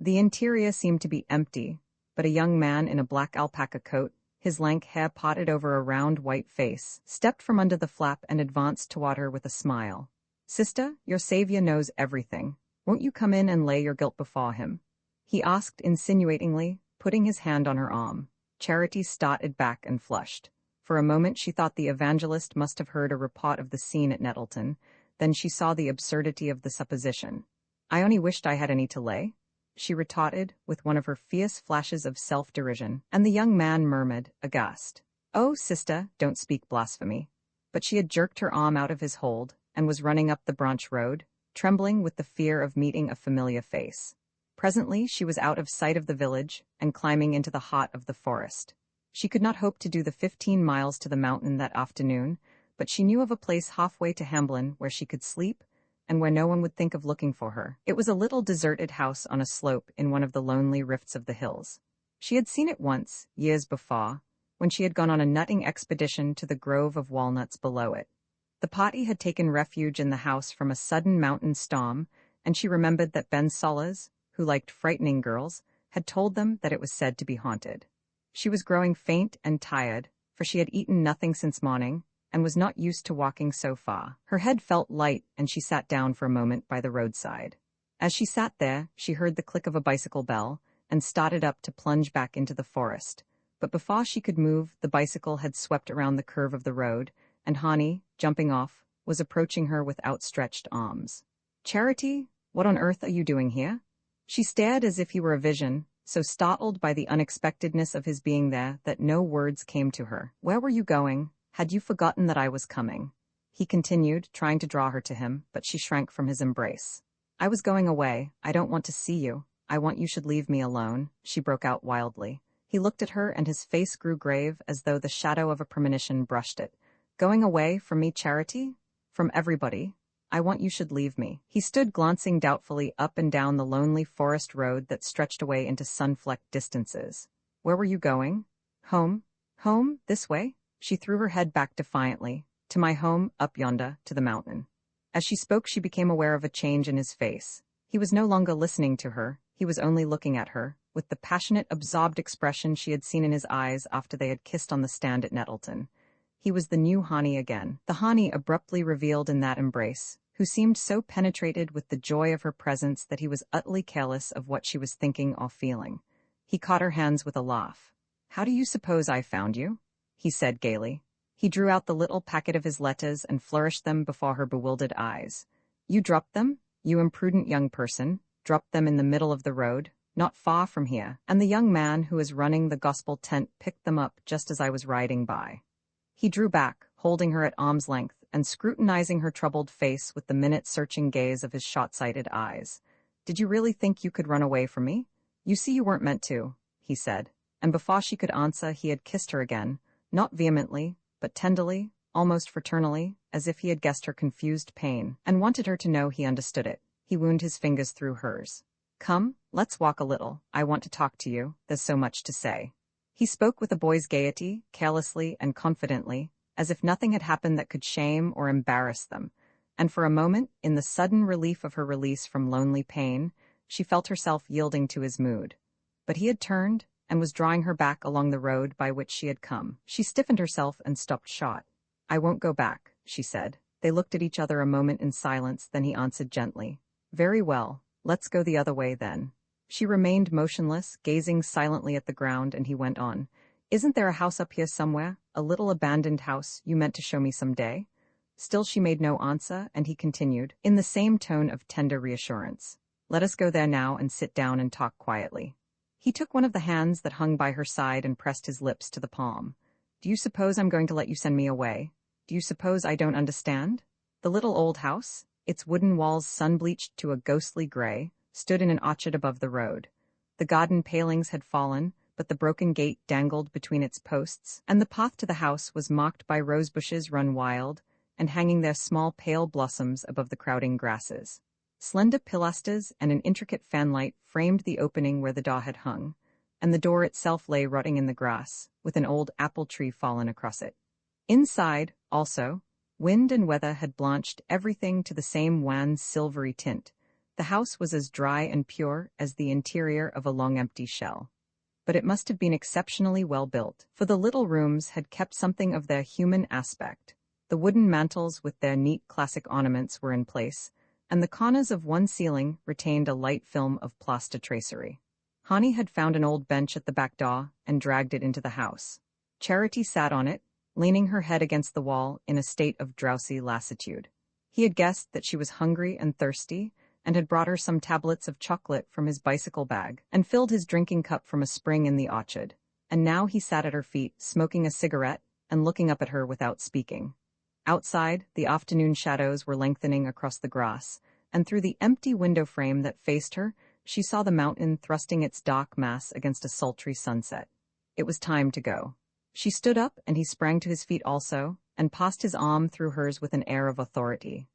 The interior seemed to be empty, but a young man in a black alpaca coat, his lank hair potted over a round white face, stepped from under the flap and advanced toward her with a smile. "Sister, your Savior knows everything. Won't you come in and lay your guilt before him?" he asked insinuatingly, putting his hand on her arm. Charity started back and flushed. For a moment she thought the evangelist must have heard a report of the scene at Nettleton, then she saw the absurdity of the supposition. "I only wished I had any to lay," she retorted with one of her fierce flashes of self-derision, and the young man murmured, aghast, "Oh, sister, don't speak blasphemy." But she had jerked her arm out of his hold, and was running up the branch road, trembling with the fear of meeting a familiar face. Presently she was out of sight of the village and climbing into the heart of the forest. She could not hope to do the 15 miles to the mountain that afternoon, but she knew of a place halfway to Hamblin where she could sleep and where no one would think of looking for her. It was a little deserted house on a slope in one of the lonely rifts of the hills. She had seen it once, years before, when she had gone on a nutting expedition to the grove of walnuts below it. The party had taken refuge in the house from a sudden mountain storm, and she remembered that Ben Sollers, who liked frightening girls, had told them that it was said to be haunted. She was growing faint and tired, for she had eaten nothing since morning, and was not used to walking so far. Her head felt light, and she sat down for a moment by the roadside. As she sat there, she heard the click of a bicycle bell, and started up to plunge back into the forest. But before she could move, the bicycle had swept around the curve of the road, and Hani, jumping off, was approaching her with outstretched arms. "Charity, what on earth are you doing here?" She stared as if he were a vision, so startled by the unexpectedness of his being there that no words came to her. "Where were you going? Had you forgotten that I was coming?" He continued, trying to draw her to him, but she shrank from his embrace. "I was going away. I don't want to see you. I want you should leave me alone," she broke out wildly. He looked at her and his face grew grave as though the shadow of a premonition brushed it. "Going away from me, Charity? From everybody? I want you should leave me." He stood glancing doubtfully up and down the lonely forest road that stretched away into sun-flecked distances. "Where were you going?" "Home. Home? This way?" She threw her head back defiantly. "To my home, up yonder, to the mountain." As she spoke, she became aware of a change in his face. He was no longer listening to her, he was only looking at her, with the passionate, absorbed expression she had seen in his eyes after they had kissed on the stand at Nettleton. He was the new Hani again, the Hani abruptly revealed in that embrace, who seemed so penetrated with the joy of her presence that he was utterly careless of what she was thinking or feeling. He caught her hands with a laugh. "How do you suppose I found you?" he said gaily. He drew out the little packet of his letters and flourished them before her bewildered eyes. "You dropped them, you imprudent young person, dropped them in the middle of the road, not far from here, and the young man who is running the gospel tent picked them up just as I was riding by." He drew back, holding her at arm's length, and scrutinizing her troubled face with the minute-searching gaze of his short-sighted eyes. "Did you really think you could run away from me? You see you weren't meant to," he said, and before she could answer he had kissed her again, not vehemently, but tenderly, almost fraternally, as if he had guessed her confused pain, and wanted her to know he understood it. He wound his fingers through hers. "Come, let's walk a little. I want to talk to you. There's so much to say." He spoke with a boy's gaiety, carelessly and confidently, as if nothing had happened that could shame or embarrass them, and for a moment, in the sudden relief of her release from lonely pain, she felt herself yielding to his mood. But he had turned, and was drawing her back along the road by which she had come. She stiffened herself and stopped short. "I won't go back," she said. They looked at each other a moment in silence, then he answered gently. "Very well, let's go the other way then." She remained motionless, gazing silently at the ground, and he went on. "Isn't there a house up here somewhere, a little abandoned house you meant to show me some day?" Still she made no answer, and he continued, in the same tone of tender reassurance. "Let us go there now and sit down and talk quietly." He took one of the hands that hung by her side and pressed his lips to the palm. "Do you suppose I'm going to let you send me away? Do you suppose I don't understand?" The little old house, its wooden walls sun-bleached to a ghostly gray, stood in an orchard above the road. The garden palings had fallen, but the broken gate dangled between its posts, and the path to the house was marked by rosebushes run wild, and hanging their small pale blossoms above the crowding grasses. Slender pilasters and an intricate fanlight framed the opening where the door had hung, and the door itself lay rotting in the grass, with an old apple tree fallen across it. Inside, also, wind and weather had blanched everything to the same wan silvery tint. The house was as dry and pure as the interior of a long empty shell. But it must have been exceptionally well built, for the little rooms had kept something of their human aspect. The wooden mantels with their neat classic ornaments were in place, and the corners of one ceiling retained a light film of plaster tracery. Hani had found an old bench at the back door and dragged it into the house. Charity sat on it, leaning her head against the wall in a state of drowsy lassitude. He had guessed that she was hungry and thirsty, and had brought her some tablets of chocolate from his bicycle bag, and filled his drinking cup from a spring in the orchard. And now he sat at her feet, smoking a cigarette, and looking up at her without speaking. Outside, the afternoon shadows were lengthening across the grass, and through the empty window frame that faced her, she saw the mountain thrusting its dark mass against a sultry sunset. It was time to go. She stood up, and he sprang to his feet also, and passed his arm through hers with an air of authority.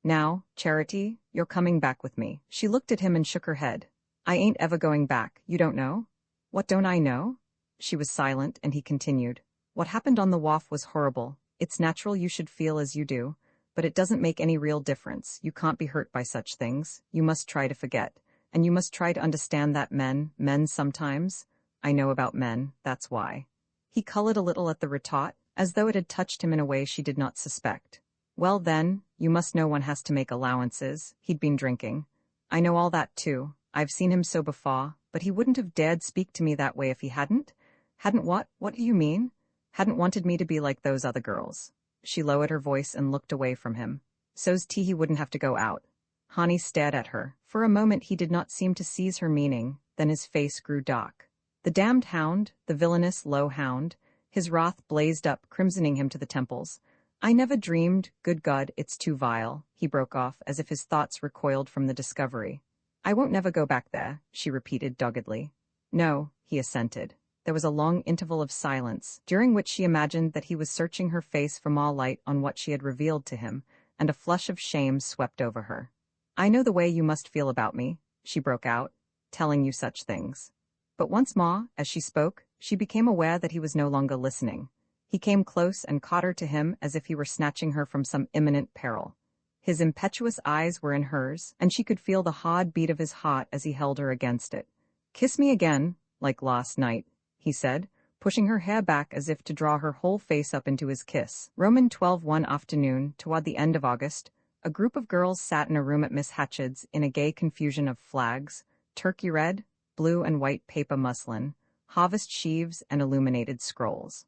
"Now, Charity, you're coming back with me." She looked at him and shook her head. "I ain't ever going back, you don't know?" "What don't I know?" She was silent, and he continued. "What happened on the wharf was horrible. It's natural you should feel as you do, but it doesn't make any real difference. You can't be hurt by such things. You must try to forget. And you must try to understand that men sometimes. I know about men, that's why." He colored a little at the retort, as though it had touched him in a way she did not suspect. "Well then, you must know one has to make allowances. He'd been drinking. I know all that too. I've seen him so before, but he wouldn't have dared speak to me that way if he hadn't." "Hadn't what? What do you mean?" "Hadn't wanted me to be like those other girls." She lowered her voice and looked away from him. "So's he wouldn't have to go out." Hani stared at her. For a moment he did not seem to seize her meaning, then his face grew dark. The damned hound, the villainous low hound, his wrath blazed up, crimsoning him to the temples. "I never dreamed, good God, it's too vile," he broke off, as if his thoughts recoiled from the discovery. "I won't never go back there," she repeated doggedly. "No," he assented. There was a long interval of silence, during which she imagined that he was searching her face for more light on what she had revealed to him, and a flush of shame swept over her. "I know the way you must feel about me," she broke out, "telling you such things." But once more, as she spoke, she became aware that he was no longer listening. He came close and caught her to him as if he were snatching her from some imminent peril. His impetuous eyes were in hers, and she could feel the hard beat of his heart as he held her against it. "Kiss me again, like last night," he said, pushing her hair back as if to draw her whole face up into his kiss. Roman 12. One afternoon, toward the end of August, a group of girls sat in a room at Miss Hatched's in a gay confusion of flags, turkey red, blue and white paper muslin, harvest sheaves, and illuminated scrolls.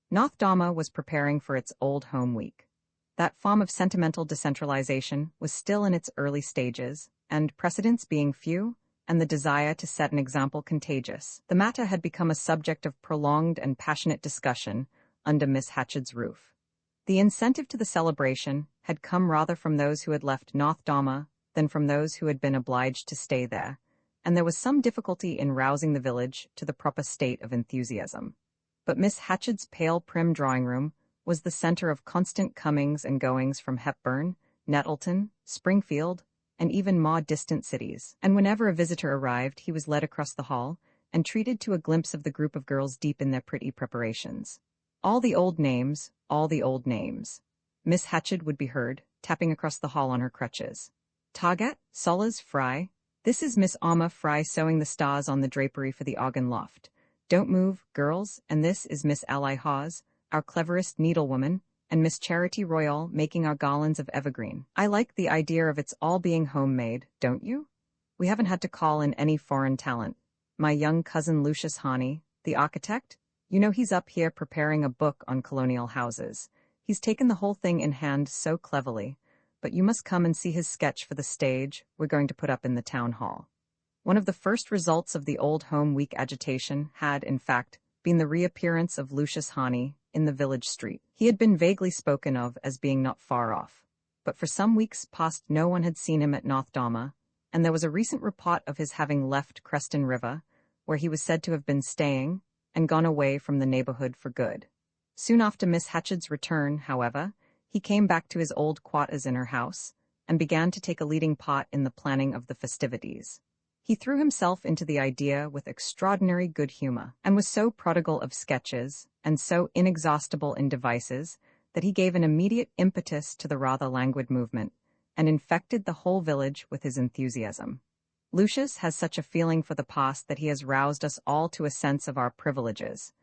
North Dama was preparing for its Old Home Week. That form of sentimental decentralization was still in its early stages, and precedents being few, and the desire to set an example contagious, the matter had become a subject of prolonged and passionate discussion under Miss Hatched's roof. The incentive to the celebration had come rather from those who had left North Dama than from those who had been obliged to stay there, and there was some difficulty in rousing the village to the proper state of enthusiasm. But Miss Hatched's pale prim drawing-room was the center of constant comings and goings from Hepburn, Nettleton, Springfield, and even more distant cities, and whenever a visitor arrived he was led across the hall and treated to a glimpse of the group of girls deep in their pretty preparations. All the old names, all the old names. Miss Hatched would be heard, tapping across the hall on her crutches. "Target, Solas, Fry. This is Miss Alma Fry sewing the stars on the drapery for the organ loft. Don't move, girls, and this is Miss Ally Hawes, our cleverest needlewoman, and Miss Charity Royal making our garlands of evergreen. I like the idea of its all being homemade, don't you? We haven't had to call in any foreign talent. My young cousin Lucius Hani, the architect, you know he's up here preparing a book on colonial houses. He's taken the whole thing in hand so cleverly, but you must come and see his sketch for the stage we're going to put up in the town hall." One of the first results of the Old Home Week agitation had, in fact, been the reappearance of Lucius Hani in the village street. He had been vaguely spoken of as being not far off, but for some weeks past no one had seen him at North Dama, and there was a recent report of his having left Creston River, where he was said to have been staying, and gone away from the neighborhood for good. Soon after Miss Hatched's return, however, he came back to his old quarters in her house, and began to take a leading part in the planning of the festivities. He threw himself into the idea with extraordinary good humor, and was so prodigal of sketches, and so inexhaustible in devices, that he gave an immediate impetus to the rather languid movement, and infected the whole village with his enthusiasm. Lucius has such a feeling for the past that he has roused us all to a sense of our privileges.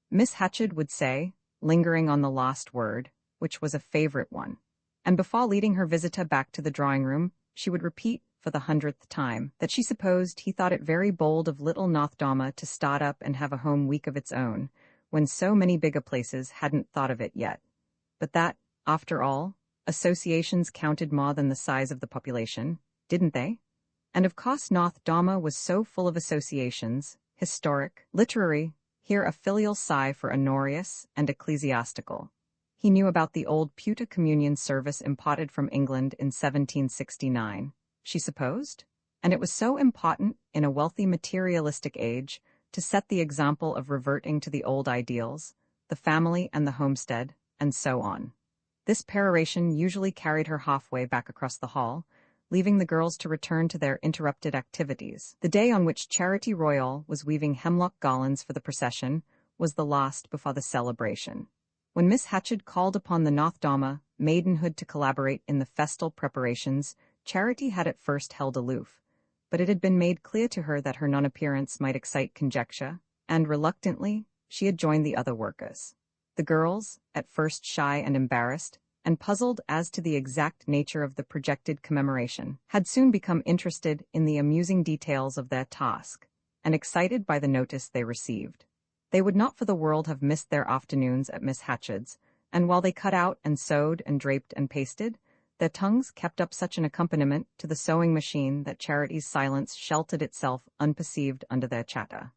Miss Hatched would say, lingering on the last word, which was a favorite one. And before leading her visitor back to the drawing-room, she would repeat, for the 100th time, that she supposed he thought it very bold of little North Dama to start up and have a home week of its own, when so many bigger places hadn't thought of it yet. But that, after all, associations counted more than the size of the population, didn't they? And of course North Dama was so full of associations, historic, literary, here a filial sigh for Honorius, and ecclesiastical. He knew about the old Pewter Communion service imported from England in 1769, she supposed? And it was so important in a wealthy materialistic age to set the example of reverting to the old ideals, the family and the homestead, and so on. This peroration usually carried her halfway back across the hall, leaving the girls to return to their interrupted activities. The day on which Charity Royal was weaving hemlock garlands for the procession was the last before the celebration. When Miss Hatchett called upon the North Dama maidenhood to collaborate in the festal preparations, Charity had at first held aloof, but it had been made clear to her that her non-appearance might excite conjecture, and reluctantly, she had joined the other workers. The girls, at first shy and embarrassed, and puzzled as to the exact nature of the projected commemoration, had soon become interested in the amusing details of their task, and excited by the notice they received. They would not for the world have missed their afternoons at Miss Hatchett's, and while they cut out and sewed and draped and pasted, their tongues kept up such an accompaniment to the sewing machine that Charity's silence sheltered itself unperceived under their chatter.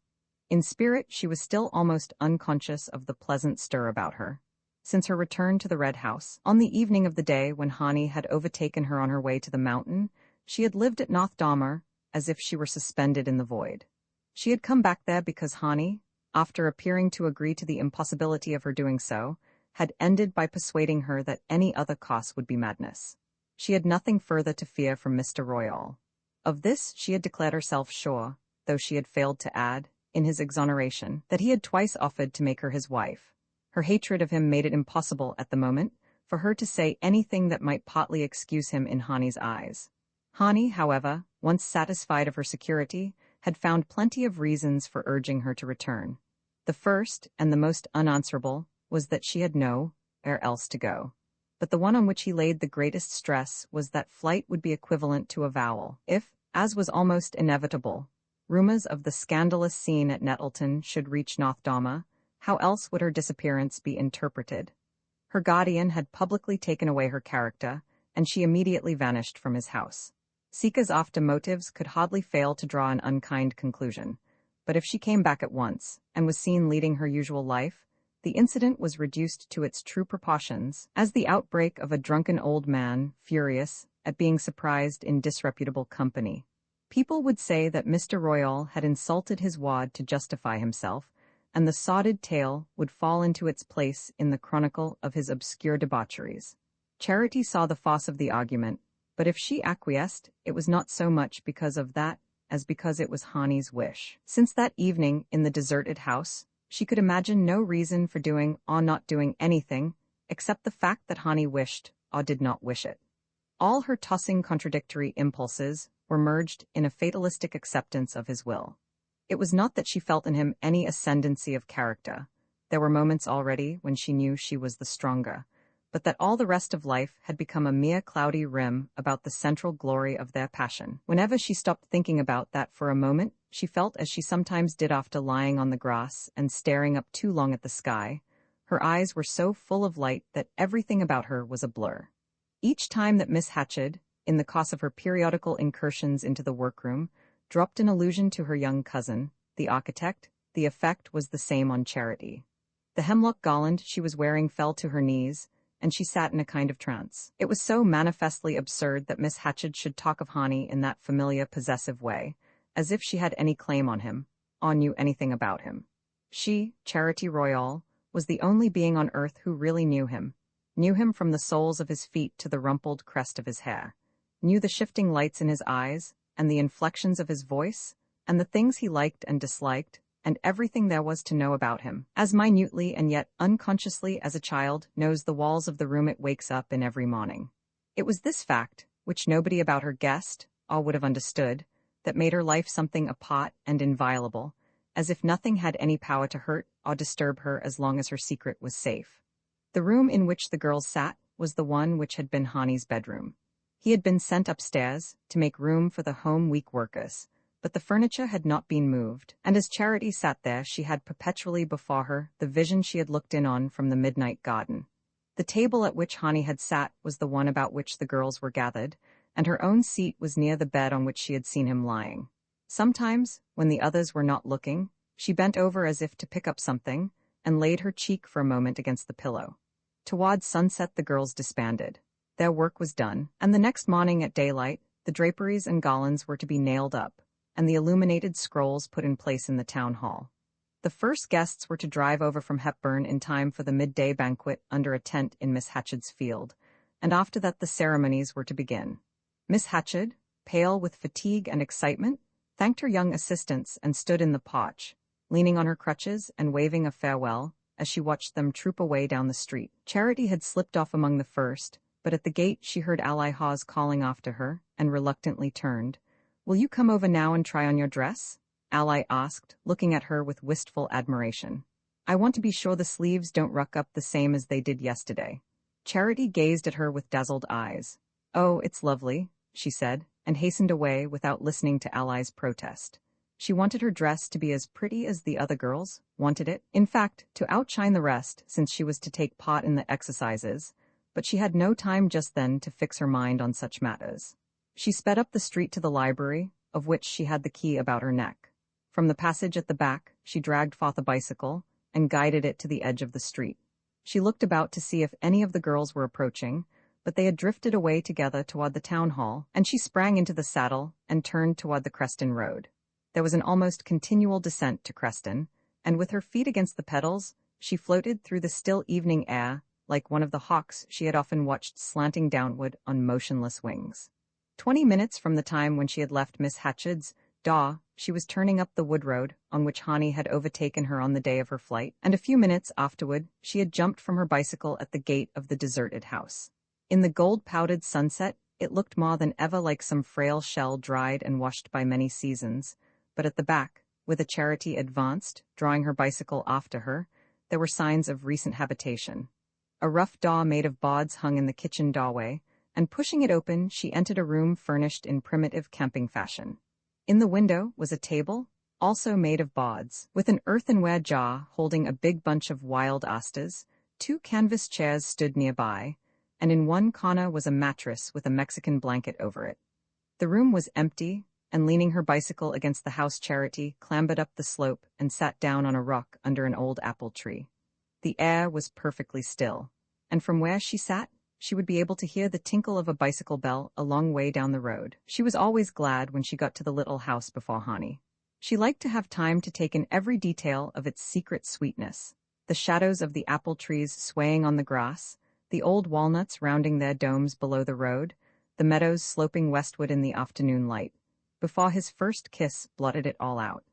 In spirit, she was still almost unconscious of the pleasant stir about her. Since her return to the Red House, on the evening of the day when Hani had overtaken her on her way to the mountain, she had lived at North Dahmer as if she were suspended in the void. She had come back there because Hani, after appearing to agree to the impossibility of her doing so, had ended by persuading her that any other course would be madness. She had nothing further to fear from Mr. Royal. Of this she had declared herself sure, though she had failed to add, in his exoneration, that he had twice offered to make her his wife. Her hatred of him made it impossible at the moment for her to say anything that might partly excuse him in Hani's eyes. Hani, however, once satisfied of her security, had found plenty of reasons for urging her to return. The first, and the most unanswerable, was that she had nowhere else to go. But the one on which he laid the greatest stress was that flight would be equivalent to avowal, if, as was almost inevitable, rumors of the scandalous scene at Nettleton should reach North Dahmer. How else would her disappearance be interpreted? Her guardian had publicly taken away her character, and she immediately vanished from his house. Seekers after motives could hardly fail to draw an unkind conclusion, but if she came back at once, and was seen leading her usual life, the incident was reduced to its true proportions, as the outbreak of a drunken old man, furious at being surprised in disreputable company. People would say that Mr. Royal had insulted his ward to justify himself, and the sordid tale would fall into its place in the chronicle of his obscure debaucheries. Charity saw the force of the argument, but if she acquiesced, it was not so much because of that as because it was Hani's wish. Since that evening in the deserted house, she could imagine no reason for doing or not doing anything, except the fact that Hani wished or did not wish it. All her tossing contradictory impulses were merged in a fatalistic acceptance of his will. It was not that she felt in him any ascendancy of character. There were moments already when she knew she was the stronger, but that all the rest of life had become a mere cloudy rim about the central glory of their passion. Whenever she stopped thinking about that for a moment, she felt as she sometimes did after lying on the grass and staring up too long at the sky. Her eyes were so full of light that everything about her was a blur. Each time that Miss Hatchett, in the course of her periodical incursions into the workroom, dropped an allusion to her young cousin, the architect, the effect was the same on Charity. The hemlock garland she was wearing fell to her knees, and she sat in a kind of trance. It was so manifestly absurd that Miss Hatchett should talk of Hani in that familiar possessive way, as if she had any claim on him, or knew anything about him. She, Charity Royal, was the only being on earth who really knew him from the soles of his feet to the rumpled crest of his hair, knew the shifting lights in his eyes, and the inflections of his voice, and the things he liked and disliked, and everything there was to know about him, as minutely and yet unconsciously as a child knows the walls of the room it wakes up in every morning. It was this fact, which nobody about her guessed, or would have understood, that made her life something apart and inviolable, as if nothing had any power to hurt or disturb her as long as her secret was safe. The room in which the girls sat was the one which had been Hani's bedroom. He had been sent upstairs to make room for the home week workers, but the furniture had not been moved, and as Charity sat there she had perpetually before her the vision she had looked in on from the midnight garden. The table at which Hani had sat was the one about which the girls were gathered, and her own seat was near the bed on which she had seen him lying. Sometimes, when the others were not looking, she bent over as if to pick up something, and laid her cheek for a moment against the pillow. Towards sunset the girls disbanded. Their work was done, and the next morning at daylight, the draperies and garlands were to be nailed up, and the illuminated scrolls put in place in the town hall. The first guests were to drive over from Hepburn in time for the midday banquet under a tent in Miss Hatchard's field, and after that the ceremonies were to begin. Miss Hatchard, pale with fatigue and excitement, thanked her young assistants and stood in the porch, leaning on her crutches and waving a farewell as she watched them troop away down the street. Charity had slipped off among the first, but at the gate she heard Ally Hawes calling after her and reluctantly turned. "Will you come over now and try on your dress?" Ally asked, looking at her with wistful admiration. "I want to be sure the sleeves don't ruck up the same as they did yesterday." Charity gazed at her with dazzled eyes. "Oh, it's lovely," she said, and hastened away without listening to Ally's protest. She wanted her dress to be as pretty as the other girls, wanted it, in fact, to outshine the rest since she was to take part in the exercises, but she had no time just then to fix her mind on such matters. She sped up the street to the library, of which she had the key about her neck. From the passage at the back, she dragged forth a bicycle and guided it to the edge of the street. She looked about to see if any of the girls were approaching, but they had drifted away together toward the town hall, and she sprang into the saddle and turned toward the Creston Road. There was an almost continual descent to Creston, and with her feet against the pedals, she floated through the still evening air like one of the hawks she had often watched slanting downward on motionless wings. 20 minutes from the time when she had left Miss Hatchard's door, she was turning up the wood road on which Hani had overtaken her on the day of her flight, and a few minutes afterward she had jumped from her bicycle at the gate of the deserted house. In the gold-powdered sunset, it looked more than ever like some frail shell dried and washed by many seasons, but at the back, whither Charity advanced, drawing her bicycle after her, there were signs of recent habitation. A rough door made of boards hung in the kitchen doorway, and pushing it open, she entered a room furnished in primitive camping fashion. In the window was a table, also made of boards, with an earthenware jar holding a big bunch of wild asters. 2 canvas chairs stood nearby, and in one corner was a mattress with a Mexican blanket over it. The room was empty, and leaning her bicycle against the house, Charity clambered up the slope and sat down on a rock under an old apple tree. The air was perfectly still, and from where she sat, she would be able to hear the tinkle of a bicycle bell a long way down the road. She was always glad when she got to the little house before Hani. She liked to have time to take in every detail of its secret sweetness, the shadows of the apple trees swaying on the grass, the old walnuts rounding their domes below the road, the meadows sloping westward in the afternoon light, before his first kiss blotted it all out.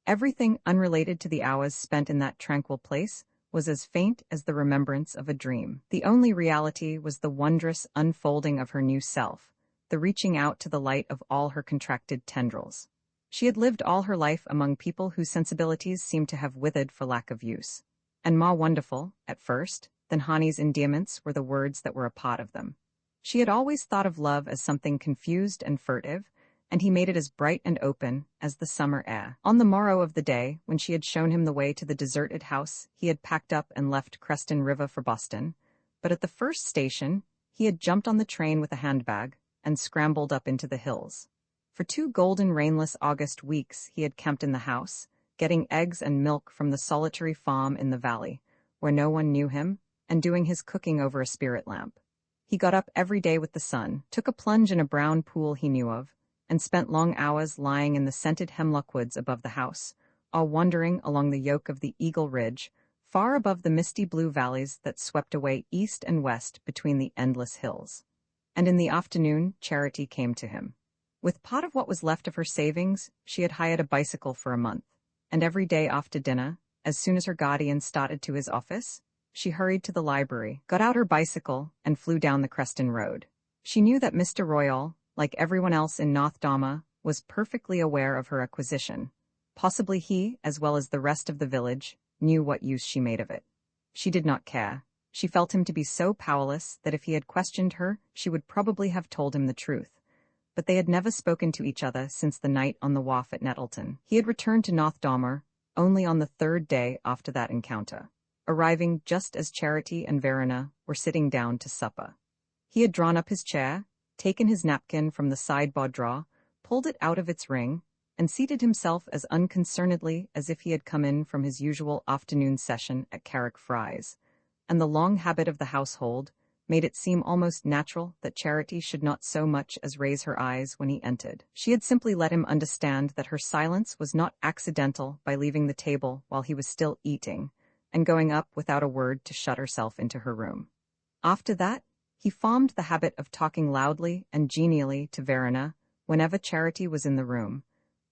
Everything unrelated to the hours spent in that tranquil place was as faint as the remembrance of a dream. The only reality was the wondrous unfolding of her new self, the reaching out to the light of all her contracted tendrils. She had lived all her life among people whose sensibilities seemed to have withered for lack of use. And more wonderful, at first, than Hani's endearments were the words that were a part of them. She had always thought of love as something confused and furtive, and he made it as bright and open as the summer air. On the morrow of the day, when she had shown him the way to the deserted house, he had packed up and left Creston River for Boston, but at the first station, he had jumped on the train with a handbag and scrambled up into the hills. For 2 golden rainless August weeks he had camped in the house, getting eggs and milk from the solitary farm in the valley, where no one knew him, and doing his cooking over a spirit lamp. He got up every day with the sun, took a plunge in a brown pool he knew of, and spent long hours lying in the scented hemlock woods above the house, or wandering along the yoke of the Eagle Ridge, far above the misty blue valleys that swept away east and west between the endless hills. And in the afternoon, Charity came to him. With part of what was left of her savings, she had hired a bicycle for a month, and every day after dinner, as soon as her guardian started to his office, she hurried to the library, got out her bicycle, and flew down the Creston Road. She knew that Mr. Royal, like everyone else in North Dama, was perfectly aware of her acquisition. Possibly he, as well as the rest of the village, knew what use she made of it. She did not care. She felt him to be so powerless that if he had questioned her, she would probably have told him the truth. But they had never spoken to each other since the night on the wharf at Nettleton. He had returned to North Dama only on the 3rd day after that encounter, arriving just as Charity and Verena were sitting down to supper. He had drawn up his chair, taken his napkin from the sideboard drawer, pulled it out of its ring, and seated himself as unconcernedly as if he had come in from his usual afternoon session at Carrick Fry's. And the long habit of the household, made it seem almost natural that Charity should not so much as raise her eyes when he entered. She had simply let him understand that her silence was not accidental by leaving the table while he was still eating, and going up without a word to shut herself into her room. After that, he formed the habit of talking loudly and genially to Verena whenever Charity was in the room,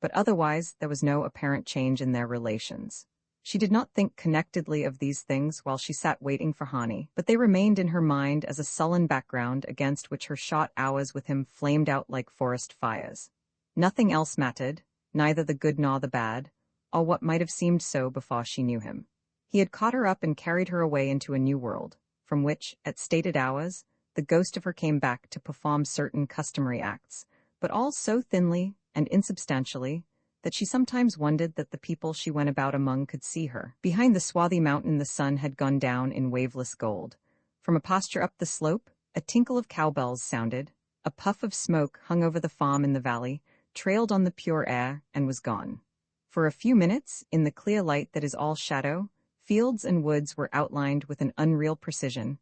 but otherwise there was no apparent change in their relations. She did not think connectedly of these things while she sat waiting for Hani, but they remained in her mind as a sullen background against which her short hours with him flamed out like forest fires. Nothing else mattered, neither the good nor the bad, or what might have seemed so before she knew him. He had caught her up and carried her away into a new world, from which, at stated hours, the ghost of her came back to perform certain customary acts, but all so thinly and insubstantially that she sometimes wondered that the people she went about among could see her. Behind the swarthy mountain the sun had gone down in waveless gold. From a pasture up the slope, a tinkle of cowbells sounded, a puff of smoke hung over the farm in the valley, trailed on the pure air, and was gone. For a few minutes, in the clear light that is all shadow, fields and woods were outlined with an unreal precision.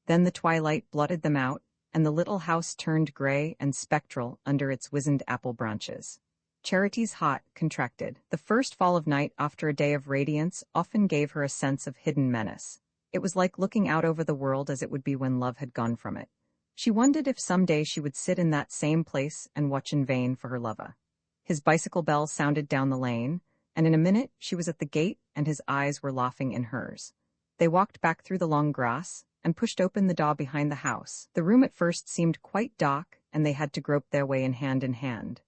Then the twilight blotted them out, and the little house turned gray and spectral under its wizened apple branches. Charity's heart contracted. The first fall of night after a day of radiance often gave her a sense of hidden menace. It was like looking out over the world as it would be when love had gone from it. She wondered if someday she would sit in that same place and watch in vain for her lover. His bicycle bell sounded down the lane, and in a minute she was at the gate and his eyes were laughing in hers. They walked back through the long grass and pushed open the door behind the house. The room at first seemed quite dark, and they had to grope their way in hand.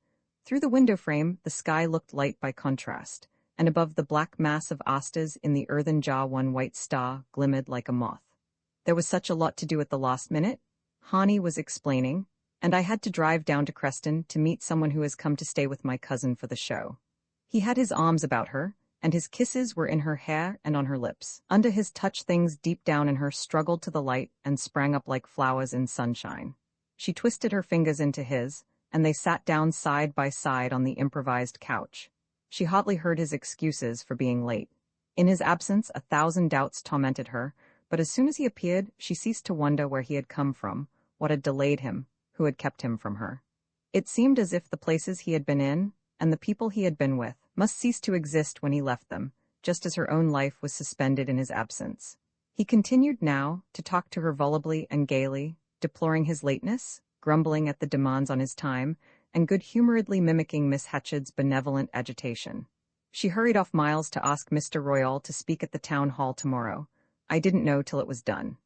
Through the window frame, the sky looked light by contrast, and above the black mass of asters in the earthen jar one white star glimmered like a moth. There was such a lot to do at the last minute, Hani was explaining, and I had to drive down to Creston to meet someone who has come to stay with my cousin for the show. He had his arms about her, and his kisses were in her hair and on her lips. Under his touch things deep down in her struggled to the light and sprang up like flowers in sunshine. She twisted her fingers into his, and they sat down side by side on the improvised couch. She hotly heard his excuses for being late. In his absence 1,000 doubts tormented her, but as soon as he appeared, she ceased to wonder where he had come from, what had delayed him, who had kept him from her. It seemed as if the places he had been in, and the people he had been with, must cease to exist when he left them, just as her own life was suspended in his absence. He continued now to talk to her volubly and gaily, deploring his lateness, grumbling at the demands on his time, and good-humoredly mimicking Miss Hatchard's benevolent agitation. She hurried off miles to ask Mr. Royal to speak at the town hall tomorrow. I didn't know till it was done.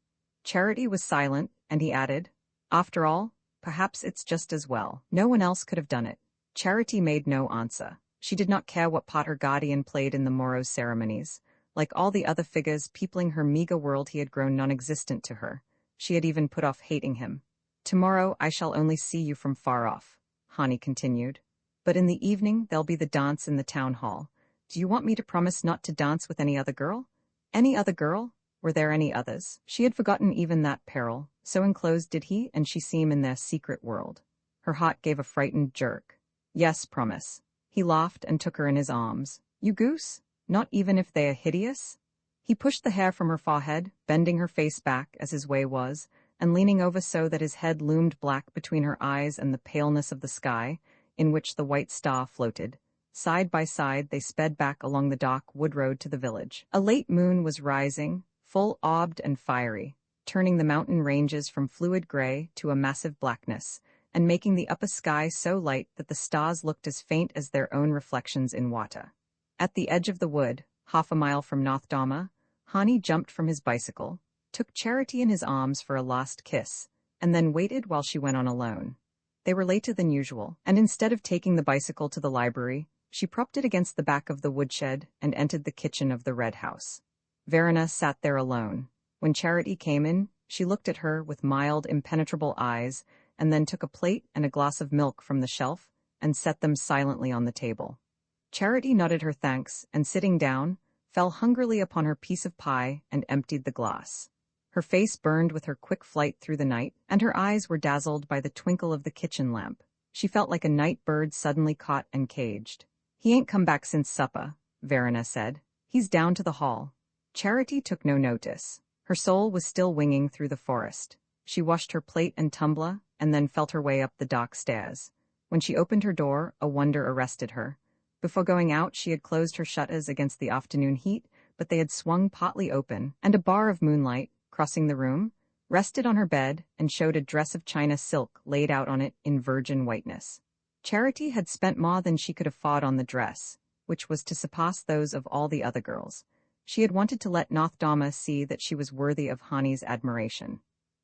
Charity was silent, and he added, "After all, perhaps it's just as well. No one else could have done it." Charity made no answer. She did not care what part her guardian played in the morrow's ceremonies. Like all the other figures peopling her meager world, he had grown non-existent to her. She had even put off hating him. "Tomorrow I shall only see you from far off," Hani continued. "But in the evening there'll be the dance in the town hall. Do you want me to promise not to dance with any other girl?" Any other girl? Were there any others? She had forgotten even that peril, so enclosed did he and she seem in their secret world. Her heart gave a frightened jerk. "Yes, promise." He laughed and took her in his arms. "You goose? Not even if they are hideous?" He pushed the hair from her forehead, bending her face back, as his way was, and leaning over so that his head loomed black between her eyes and the paleness of the sky, in which the white star floated. Side by side they sped back along the dark wood road to the village. A late moon was rising, full-orbed and fiery, turning the mountain ranges from fluid gray to a massive blackness, and making the upper sky so light that the stars looked as faint as their own reflections in water. At the edge of the wood, half a mile from North Dama, Hani jumped from his bicycle, took Charity in his arms for a last kiss, and then waited while she went on alone. They were later than usual, and instead of taking the bicycle to the library, she propped it against the back of the woodshed and entered the kitchen of the Red House. Verena sat there alone. When Charity came in, she looked at her with mild, impenetrable eyes, and then took a plate and a glass of milk from the shelf and set them silently on the table. Charity nodded her thanks, and sitting down, fell hungrily upon her piece of pie and emptied the glass. Her face burned with her quick flight through the night, and her eyes were dazzled by the twinkle of the kitchen lamp. She felt like a night bird suddenly caught and caged. "He ain't come back since supper," Verena said. "He's down to the hall." Charity took no notice. Her soul was still winging through the forest. She washed her plate and tumbler, and then felt her way up the dark stairs. When she opened her door, a wonder arrested her. Before going out, she had closed her shutters against the afternoon heat, but they had swung partly open, and a bar of moonlight, crossing the room, rested on her bed and showed a dress of China silk laid out on it in virgin whiteness. Charity had spent more than she could afford on the dress, which was to surpass those of all the other girls. She had wanted to let Nothdama see that she was worthy of Hani's admiration.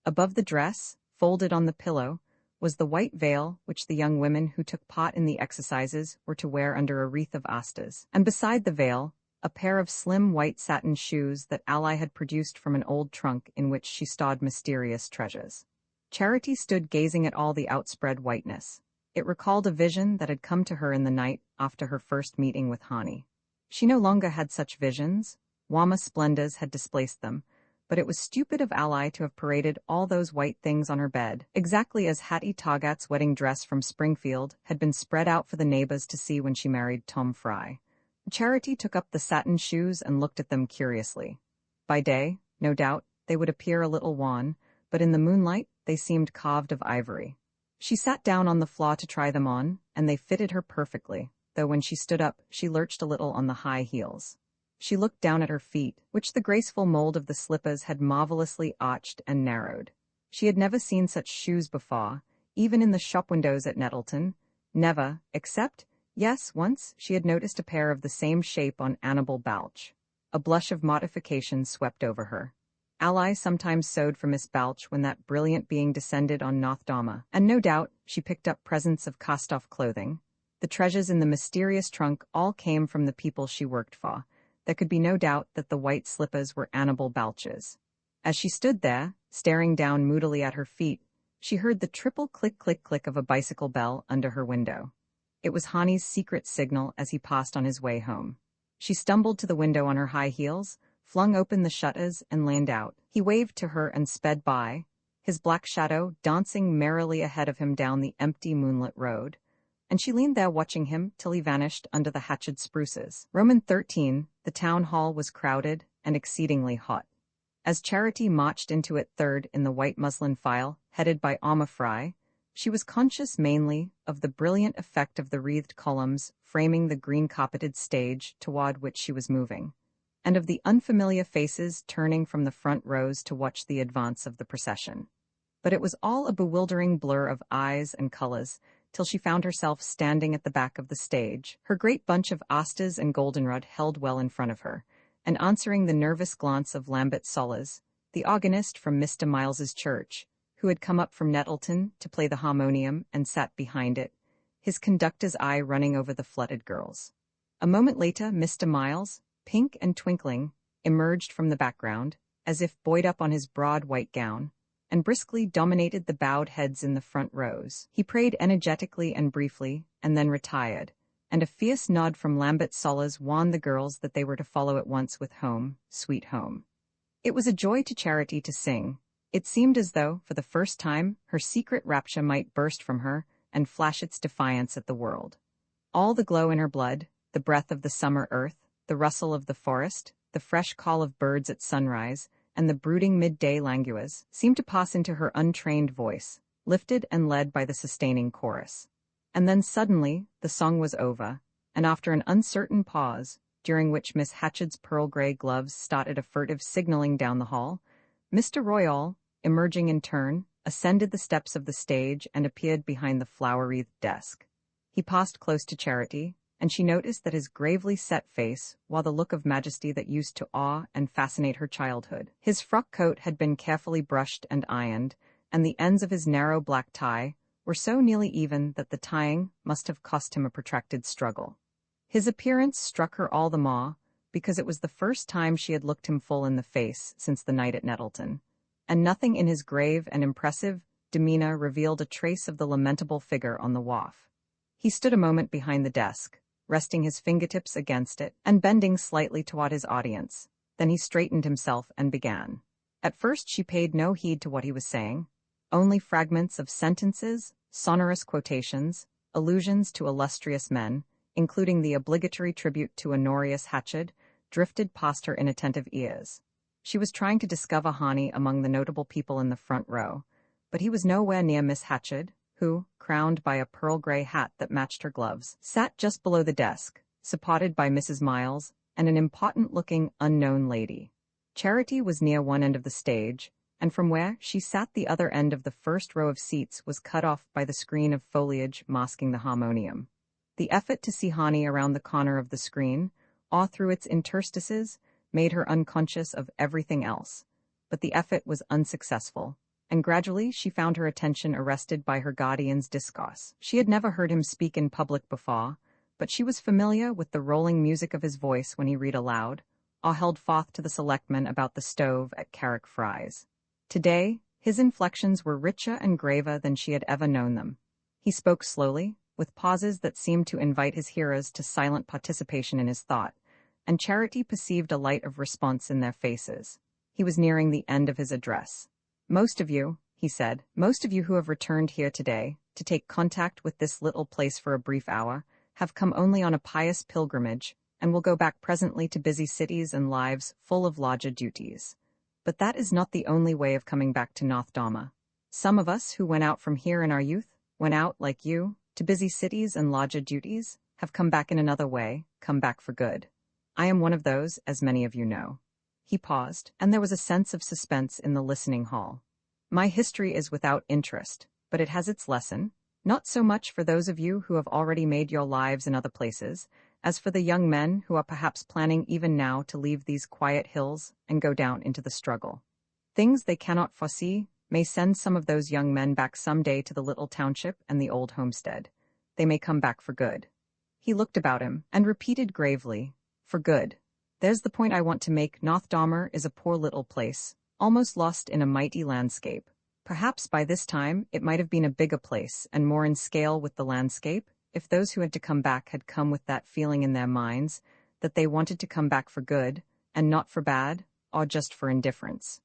Above the dress, folded on the pillow, was the white veil which the young women who took part in the exercises were to wear under a wreath of asters, and beside the veil, a pair of slim white satin shoes that Ally had produced from an old trunk in which she stored mysterious treasures. Charity stood gazing at all the outspread whiteness. It recalled a vision that had come to her in the night after her first meeting with Hani. She no longer had such visions. Wama splendors had displaced them, but it was stupid of Ally to have paraded all those white things on her bed, exactly as Hattie Targat's wedding dress from Springfield had been spread out for the neighbors to see when she married Tom Fry. Charity took up the satin shoes and looked at them curiously. By day, no doubt, they would appear a little wan, but in the moonlight they seemed carved of ivory. She sat down on the floor to try them on, and they fitted her perfectly, though when she stood up she lurched a little on the high heels. She looked down at her feet, which the graceful mold of the slippers had marvelously arched and narrowed. She had never seen such shoes before, even in the shop windows at Nettleton. Never, except, yes, once, she had noticed a pair of the same shape on Annabel Balch. A blush of mortification swept over her. Ally sometimes sewed for Miss Balch when that brilliant being descended on Nothdama, and no doubt she picked up presents of cast-off clothing. The treasures in the mysterious trunk all came from the people she worked for. There could be no doubt that the white slippers were Annabel Balch's. As she stood there, staring down moodily at her feet, she heard the triple click-click-click of a bicycle bell under her window. It was Hani's secret signal as he passed on his way home. She stumbled to the window on her high heels, flung open the shutters, and leaned out. He waved to her and sped by, his black shadow dancing merrily ahead of him down the empty moonlit road, and she leaned there watching him till he vanished under the hatched spruces. Roman 13, the town hall was crowded and exceedingly hot. As Charity marched into it third in the white muslin file, headed by Amma Fry, she was conscious mainly of the brilliant effect of the wreathed columns framing the green-carpeted stage toward which she was moving, and of the unfamiliar faces turning from the front rows to watch the advance of the procession. But it was all a bewildering blur of eyes and colors, till she found herself standing at the back of the stage, her great bunch of asters and goldenrod held well in front of her, and answering the nervous glance of Lambert Solas, the organist from Mr. Miles's church, who had come up from Nettleton to play the harmonium and sat behind it, his conductor's eye running over the flooded girls. A moment later, Mr. Miles, pink and twinkling, emerged from the background, as if buoyed up on his broad white gown, and briskly dominated the bowed heads in the front rows. He prayed energetically and briefly, and then retired, and a fierce nod from Lambert Solas warned the girls that they were to follow at once with Home, Sweet Home. It was a joy to Charity to sing. It seemed as though, for the first time, her secret rapture might burst from her and flash its defiance at the world. All the glow in her blood, the breath of the summer earth, the rustle of the forest, the fresh call of birds at sunrise, and the brooding midday languors seemed to pass into her untrained voice, lifted and led by the sustaining chorus. And then suddenly the song was over, and after an uncertain pause, during which Miss Hatched's pearl-gray gloves started a furtive signaling down the hall, Mr. Royal, emerging in turn, ascended the steps of the stage and appeared behind the flower-wreathed desk. He passed close to Charity, and she noticed that his gravely set face wore the look of majesty that used to awe and fascinate her childhood. His frock coat had been carefully brushed and ironed, and the ends of his narrow black tie were so nearly even that the tying must have cost him a protracted struggle. His appearance struck her all the more, because it was the first time she had looked him full in the face since the night at Nettleton, and nothing in his grave and impressive demeanor revealed a trace of the lamentable figure on the wharf. He stood a moment behind the desk, resting his fingertips against it and bending slightly toward his audience. Then he straightened himself and began. At first she paid no heed to what he was saying. Only fragments of sentences, sonorous quotations, allusions to illustrious men, including the obligatory tribute to Honorius Hatched, drifted past her inattentive ears. She was trying to discover Hani among the notable people in the front row, But he was nowhere near Miss Hatchard, who, crowned by a pearl-gray hat that matched her gloves, sat just below the desk, supported by Mrs. Miles and an important-looking unknown lady. Charity was near one end of the stage, and from where she sat the other end of the first row of seats was cut off by the screen of foliage masking the harmonium. The effort to see Hani around the corner of the screen, or through its interstices, made her unconscious of everything else. But the effort was unsuccessful, and gradually she found her attention arrested by her guardian's discourse. She had never heard him speak in public before, but she was familiar with the rolling music of his voice when he read aloud, or held forth to the selectmen about the stove at Carrick Fries. Today, his inflections were richer and graver than she had ever known them. He spoke slowly, with pauses that seemed to invite his hearers to silent participation in his thought, and Charity perceived a light of response in their faces. He was nearing the end of his address. "Most of you," he said, "most of you who have returned here today, to take contact with this little place for a brief hour, have come only on a pious pilgrimage, and will go back presently to busy cities and lives full of larger duties. But that is not the only way of coming back to North Dharma. Some of us who went out from here in our youth, went out, like you, to busy cities and larger duties, have come back in another way, come back for good. I am one of those, as many of you know." He paused, and there was a sense of suspense in the listening hall. "My history is without interest, but it has its lesson, not so much for those of you who have already made your lives in other places, as for the young men who are perhaps planning even now to leave these quiet hills and go down into the struggle. Things they cannot foresee may send some of those young men back someday to the little township and the old homestead. They may come back for good." He looked about him and repeated gravely, "For good. There's the point I want to make. North Dharma is a poor little place, almost lost in a mighty landscape. Perhaps by this time it might have been a bigger place and more in scale with the landscape, if those who had to come back had come with that feeling in their minds that they wanted to come back for good, and not for bad, or just for indifference.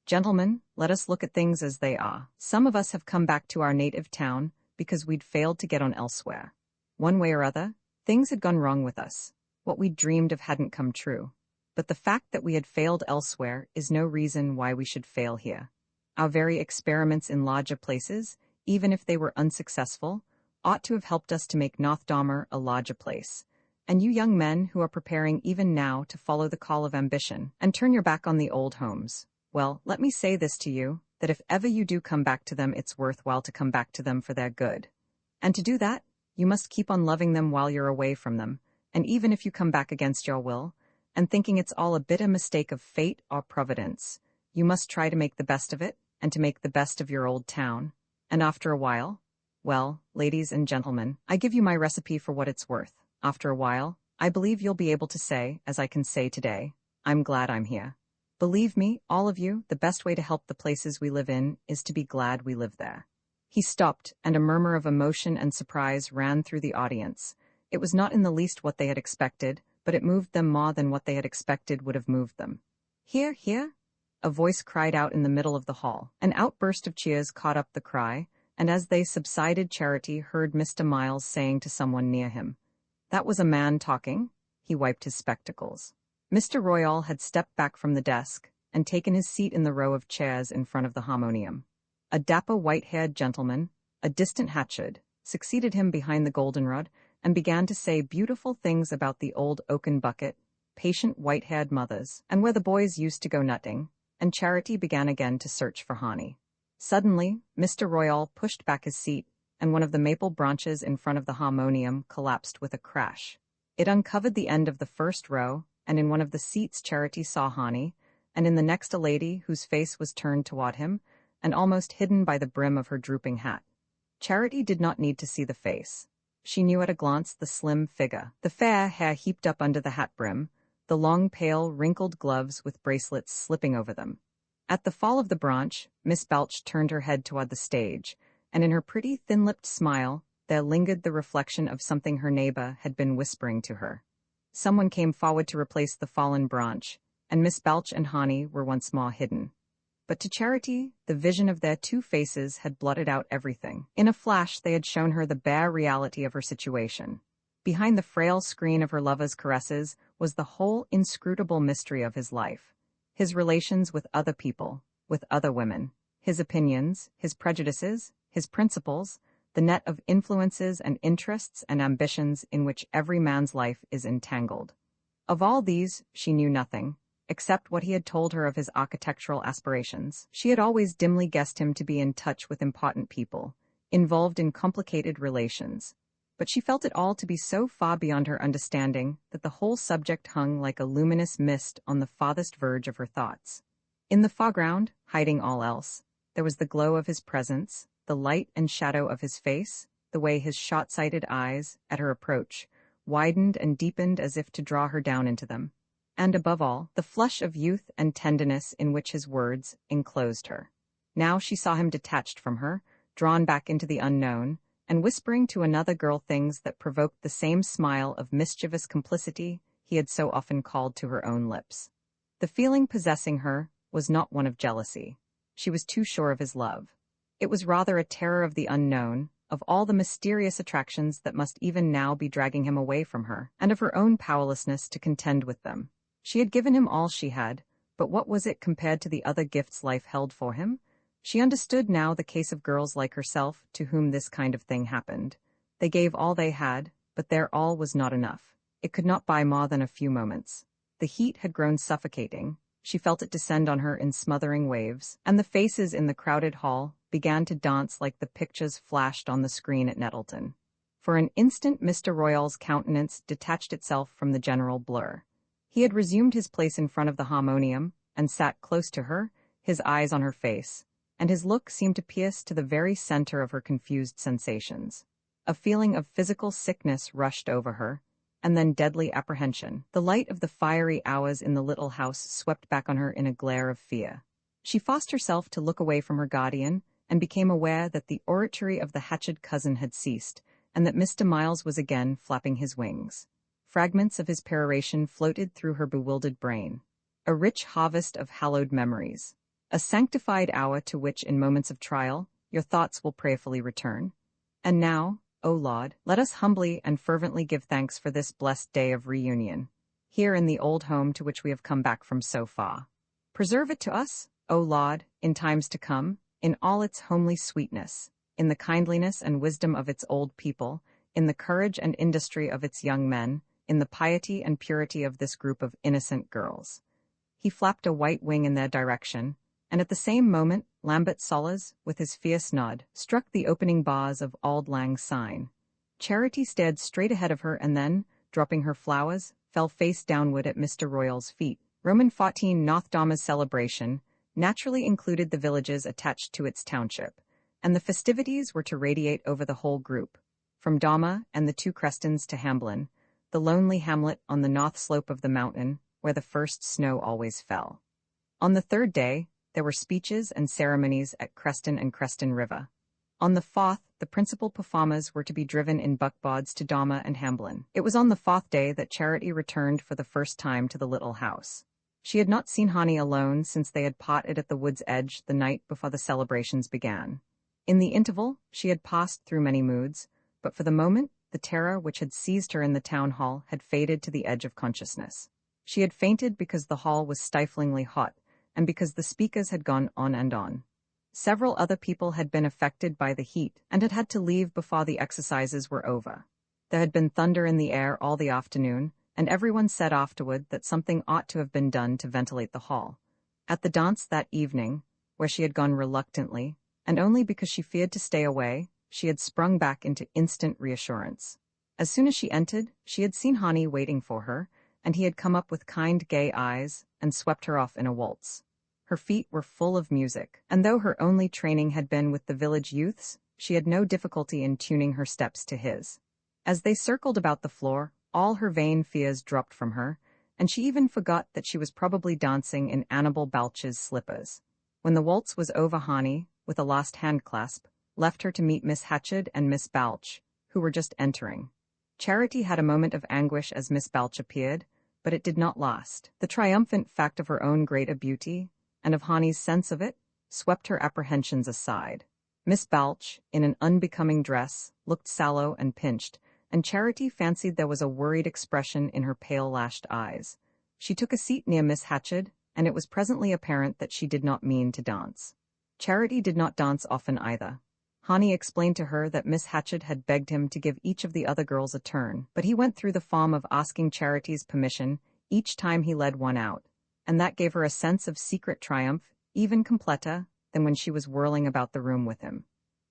Gentlemen, let us look at things as they are. Some of us have come back to our native town because we'd failed to get on elsewhere. One way or other, things had gone wrong with us. What we dreamed of hadn't come true. But the fact that we had failed elsewhere is no reason why we should fail here. Our very experiments in larger places, even if they were unsuccessful, ought to have helped us to make North Dharma a larger place. And you young men who are preparing even now to follow the call of ambition and turn your back on the old homes, well, let me say this to you, that if ever you do come back to them, it's worthwhile to come back to them for their good. And to do that, you must keep on loving them while you're away from them, and even if you come back against your will, and thinking it's all a bit a mistake of fate or providence, you must try to make the best of it, and to make the best of your old town. And after a while, well, ladies and gentlemen, I give you my recipe for what it's worth. After a while, I believe you'll be able to say, as I can say today, I'm glad I'm here. Believe me, all of you, the best way to help the places we live in is to be glad we live there." He stopped, and a murmur of emotion and surprise ran through the audience. It was not in the least what they had expected, but it moved them more than what they had expected would have moved them. "Hear, hear!" A voice cried out in the middle of the hall. An outburst of cheers caught up the cry, and as they subsided, Charity heard Mr. Miles saying to someone near him, "That was a man talking?" He wiped his spectacles. Mr. Royal had stepped back from the desk and taken his seat in the row of chairs in front of the harmonium. A dapper white-haired gentleman, a distant Hatchard, succeeded him behind the goldenrod and began to say beautiful things about the old oaken bucket, patient white-haired mothers, and where the boys used to go nutting, and Charity began again to search for Hani. Suddenly, Mr. Royal pushed back his seat, and one of the maple branches in front of the harmonium collapsed with a crash. It uncovered the end of the first row, and in one of the seats Charity saw Hani, and in the next a lady whose face was turned toward him, and almost hidden by the brim of her drooping hat. Charity did not need to see the face. She knew at a glance the slim figure, the fair hair heaped up under the hat brim, the long, pale, wrinkled gloves with bracelets slipping over them. At the fall of the branch, Miss Balch turned her head toward the stage, and in her pretty, thin-lipped smile, there lingered the reflection of something her neighbor had been whispering to her. Someone came forward to replace the fallen branch, and Miss Balch and Hani were once more hidden. But to Charity, the vision of their two faces had blotted out everything. In a flash, they had shown her the bare reality of her situation. Behind the frail screen of her lover's caresses was the whole inscrutable mystery of his life. His relations with other people, with other women, his opinions, his prejudices, his principles, the net of influences and interests and ambitions in which every man's life is entangled. Of all these, she knew nothing, except what he had told her of his architectural aspirations. She had always dimly guessed him to be in touch with important people, involved in complicated relations, but she felt it all to be so far beyond her understanding that the whole subject hung like a luminous mist on the farthest verge of her thoughts. In the foreground, hiding all else, there was the glow of his presence, the light and shadow of his face, the way his short-sighted eyes, at her approach, widened and deepened as if to draw her down into them, and above all, the flush of youth and tenderness in which his words enclosed her. Now she saw him detached from her, drawn back into the unknown, and whispering to another girl things that provoked the same smile of mischievous complicity he had so often called to her own lips. The feeling possessing her was not one of jealousy. She was too sure of his love. It was rather a terror of the unknown, of all the mysterious attractions that must even now be dragging him away from her, and of her own powerlessness to contend with them. She had given him all she had, but what was it compared to the other gifts life held for him? She understood now the case of girls like herself to whom this kind of thing happened. They gave all they had, but their all was not enough. It could not buy more than a few moments. The heat had grown suffocating. She felt it descend on her in smothering waves, and the faces in the crowded hall began to dance like the pictures flashed on the screen at Nettleton. For an instant Mr. Royal's countenance detached itself from the general blur. He had resumed his place in front of the harmonium, and sat close to her, his eyes on her face, and his look seemed to pierce to the very center of her confused sensations. A feeling of physical sickness rushed over her, and then deadly apprehension. The light of the fiery hours in the little house swept back on her in a glare of fear. She forced herself to look away from her guardian, and became aware that the oratory of the hatched cousin had ceased, and that Mr. Miles was again flapping his wings. Fragments of his peroration floated through her bewildered brain. A rich harvest of hallowed memories. A sanctified hour to which, in moments of trial, your thoughts will prayerfully return. And now, O Lord, let us humbly and fervently give thanks for this blessed day of reunion, here in the old home to which we have come back from so far. Preserve it to us, O Lord, in times to come, in all its homely sweetness, in the kindliness and wisdom of its old people, in the courage and industry of its young men, in the piety and purity of this group of innocent girls. He flapped a white wing in their direction, and at the same moment Lambert Solers, with his fierce nod, struck the opening bars of Auld Lang Syne. Charity stared straight ahead of her and then, dropping her flowers, fell face downward at Mr. Royal's feet. Roman 14 North Dama's celebration naturally included the villages attached to its township, and the festivities were to radiate over the whole group, from Dama and the two Crestons to Hamblin, the lonely hamlet on the north slope of the mountain, where the first snow always fell. On the third day, there were speeches and ceremonies at Creston and Creston River. On the fourth, the principal performers were to be driven in buckboards to Dama and Hamblin. It was on the fourth day that Charity returned for the first time to the little house. She had not seen Honey alone since they had parted at the wood's edge the night before the celebrations began. In the interval, she had passed through many moods, but for the moment, the terror which had seized her in the town hall had faded to the edge of consciousness. She had fainted because the hall was stiflingly hot, and because the speakers had gone on and on. Several other people had been affected by the heat and had had to leave before the exercises were over. There had been thunder in the air all the afternoon, and everyone said afterward that something ought to have been done to ventilate the hall. At the dance that evening, where she had gone reluctantly, and only because she feared to stay away, she had sprung back into instant reassurance. As soon as she entered, she had seen Hani waiting for her, and he had come up with kind gay eyes and swept her off in a waltz. Her feet were full of music, and though her only training had been with the village youths, she had no difficulty in tuning her steps to his. As they circled about the floor, all her vain fears dropped from her, and she even forgot that she was probably dancing in Annabel Balch's slippers. When the waltz was over, Hani, with a last hand-clasp, left her to meet Miss Hatchard and Miss Balch, who were just entering. Charity had a moment of anguish as Miss Balch appeared, but it did not last. The triumphant fact of her own greater beauty, and of Hani's sense of it, swept her apprehensions aside. Miss Balch, in an unbecoming dress, looked sallow and pinched, and Charity fancied there was a worried expression in her pale-lashed eyes. She took a seat near Miss Hatchard, and it was presently apparent that she did not mean to dance. Charity did not dance often either. Hani explained to her that Miss Hatchet had begged him to give each of the other girls a turn, but he went through the form of asking Charity's permission each time he led one out, and that gave her a sense of secret triumph, even completer than when she was whirling about the room with him.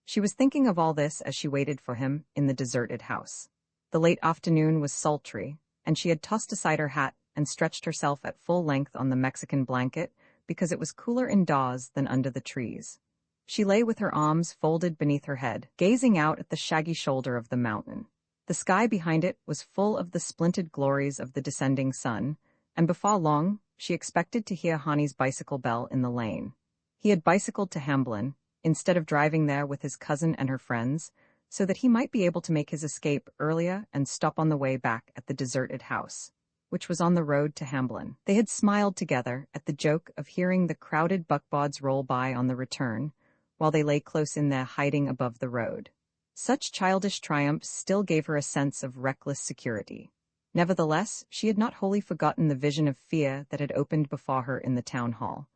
She was thinking of all this as she waited for him in the deserted house. The late afternoon was sultry, and she had tossed aside her hat and stretched herself at full length on the Mexican blanket because it was cooler indoors than under the trees. She lay with her arms folded beneath her head, gazing out at the shaggy shoulder of the mountain. The sky behind it was full of the splintered glories of the descending sun, and before long, she expected to hear Hani's bicycle bell in the lane. He had bicycled to Hamblin, instead of driving there with his cousin and her friends, so that he might be able to make his escape earlier and stop on the way back at the deserted house, which was on the road to Hamblin. They had smiled together at the joke of hearing the crowded buckboards roll by on the return, while they lay close in there hiding above the road. Such childish triumphs still gave her a sense of reckless security. Nevertheless, she had not wholly forgotten the vision of fear that had opened before her in the town hall.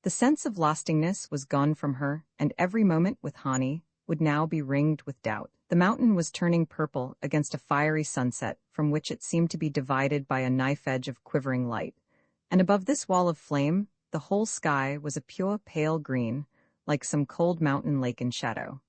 The sense of lastingness was gone from her, and every moment with Hani would now be ringed with doubt. The mountain was turning purple against a fiery sunset from which it seemed to be divided by a knife edge of quivering light, and above this wall of flame, the whole sky was a pure pale green, like some cold mountain lake in shadow.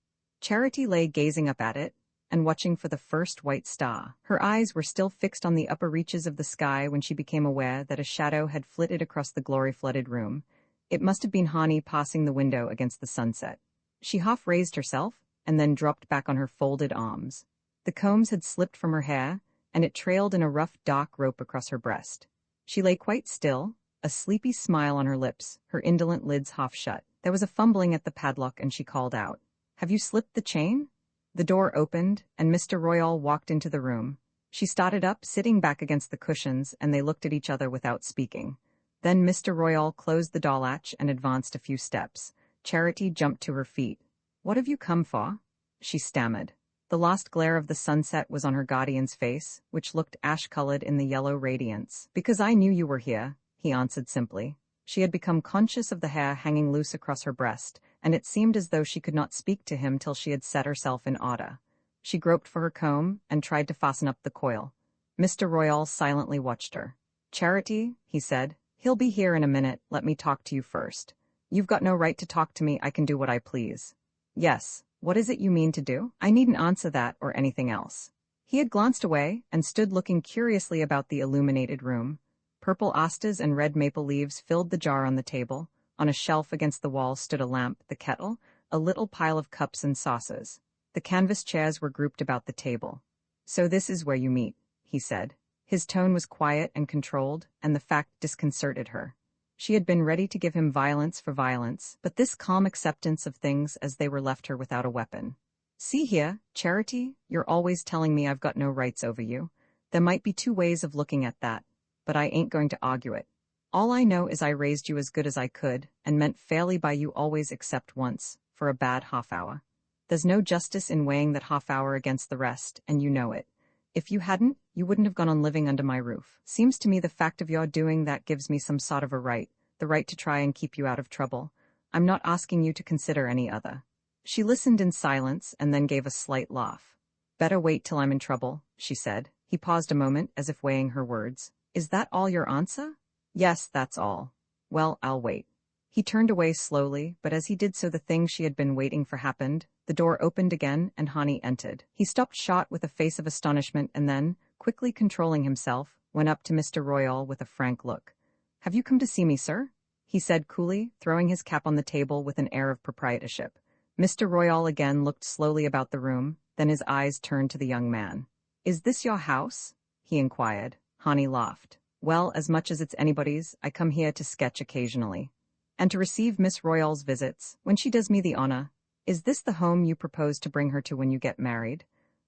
Charity lay gazing up at it, and watching for the first white star. Her eyes were still fixed on the upper reaches of the sky when she became aware that a shadow had flitted across the glory-flooded room. It must have been Hani passing the window against the sunset. She half raised herself, and then dropped back on her folded arms. The combs had slipped from her hair, and it trailed in a rough dark rope across her breast. She lay quite still, a sleepy smile on her lips, her indolent lids half shut. There was a fumbling at the padlock, and she called out, "Have you slipped the chain?" The door opened, and Mr. Royal walked into the room. She started up, sitting back against the cushions, and they looked at each other without speaking. Then Mr. Royal closed the door latch and advanced a few steps. Charity jumped to her feet. "What have you come for?" she stammered. The last glare of the sunset was on her guardian's face, which looked ash-colored in the yellow radiance. "Because I knew you were here," he answered simply. She had become conscious of the hair hanging loose across her breast, and it seemed as though she could not speak to him till she had set herself in order. She groped for her comb and tried to fasten up the coil. Mr. Royal silently watched her. "Charity," he said, "he'll be here in a minute. Let me talk to you first." "You've got no right to talk to me. I can do what I please." "Yes. What is it you mean to do?" "I needn't answer that or anything else." He had glanced away and stood looking curiously about the illuminated room. Purple asters and red maple leaves filled the jar on the table. On a shelf against the wall stood a lamp, the kettle, a little pile of cups and saucers. The canvas chairs were grouped about the table. "So this is where you meet," he said. His tone was quiet and controlled, and the fact disconcerted her. She had been ready to give him violence for violence, but this calm acceptance of things as they were left her without a weapon. "See here, Charity, you're always telling me I've got no rights over you. There might be two ways of looking at that, but I ain't going to argue it. All I know is I raised you as good as I could, and meant fairly by you always except once, for a bad half-hour. There's no justice in weighing that half-hour against the rest, and you know it. If you hadn't, you wouldn't have gone on living under my roof. Seems to me the fact of your doing that gives me some sort of a right, the right to try and keep you out of trouble. I'm not asking you to consider any other." She listened in silence and then gave a slight laugh. "Better wait till I'm in trouble," she said. He paused a moment as if weighing her words. "Is that all your answer?" "Yes, that's all." "Well, I'll wait." He turned away slowly, but as he did so the thing she had been waiting for happened. The door opened again and Hani entered. He stopped short with a face of astonishment and then, quickly controlling himself, went up to Mr. Royal with a frank look. "Have you come to see me, sir?" he said coolly, throwing his cap on the table with an air of proprietorship. Mr. Royal again looked slowly about the room, then his eyes turned to the young man. "Is this your house?" he inquired. Hani laughed. "Well, as much as it's anybody's, I come here to sketch occasionally. And to receive Miss Royal's visits, when she does me the honor. Is this the home you propose to bring her to when you get married?"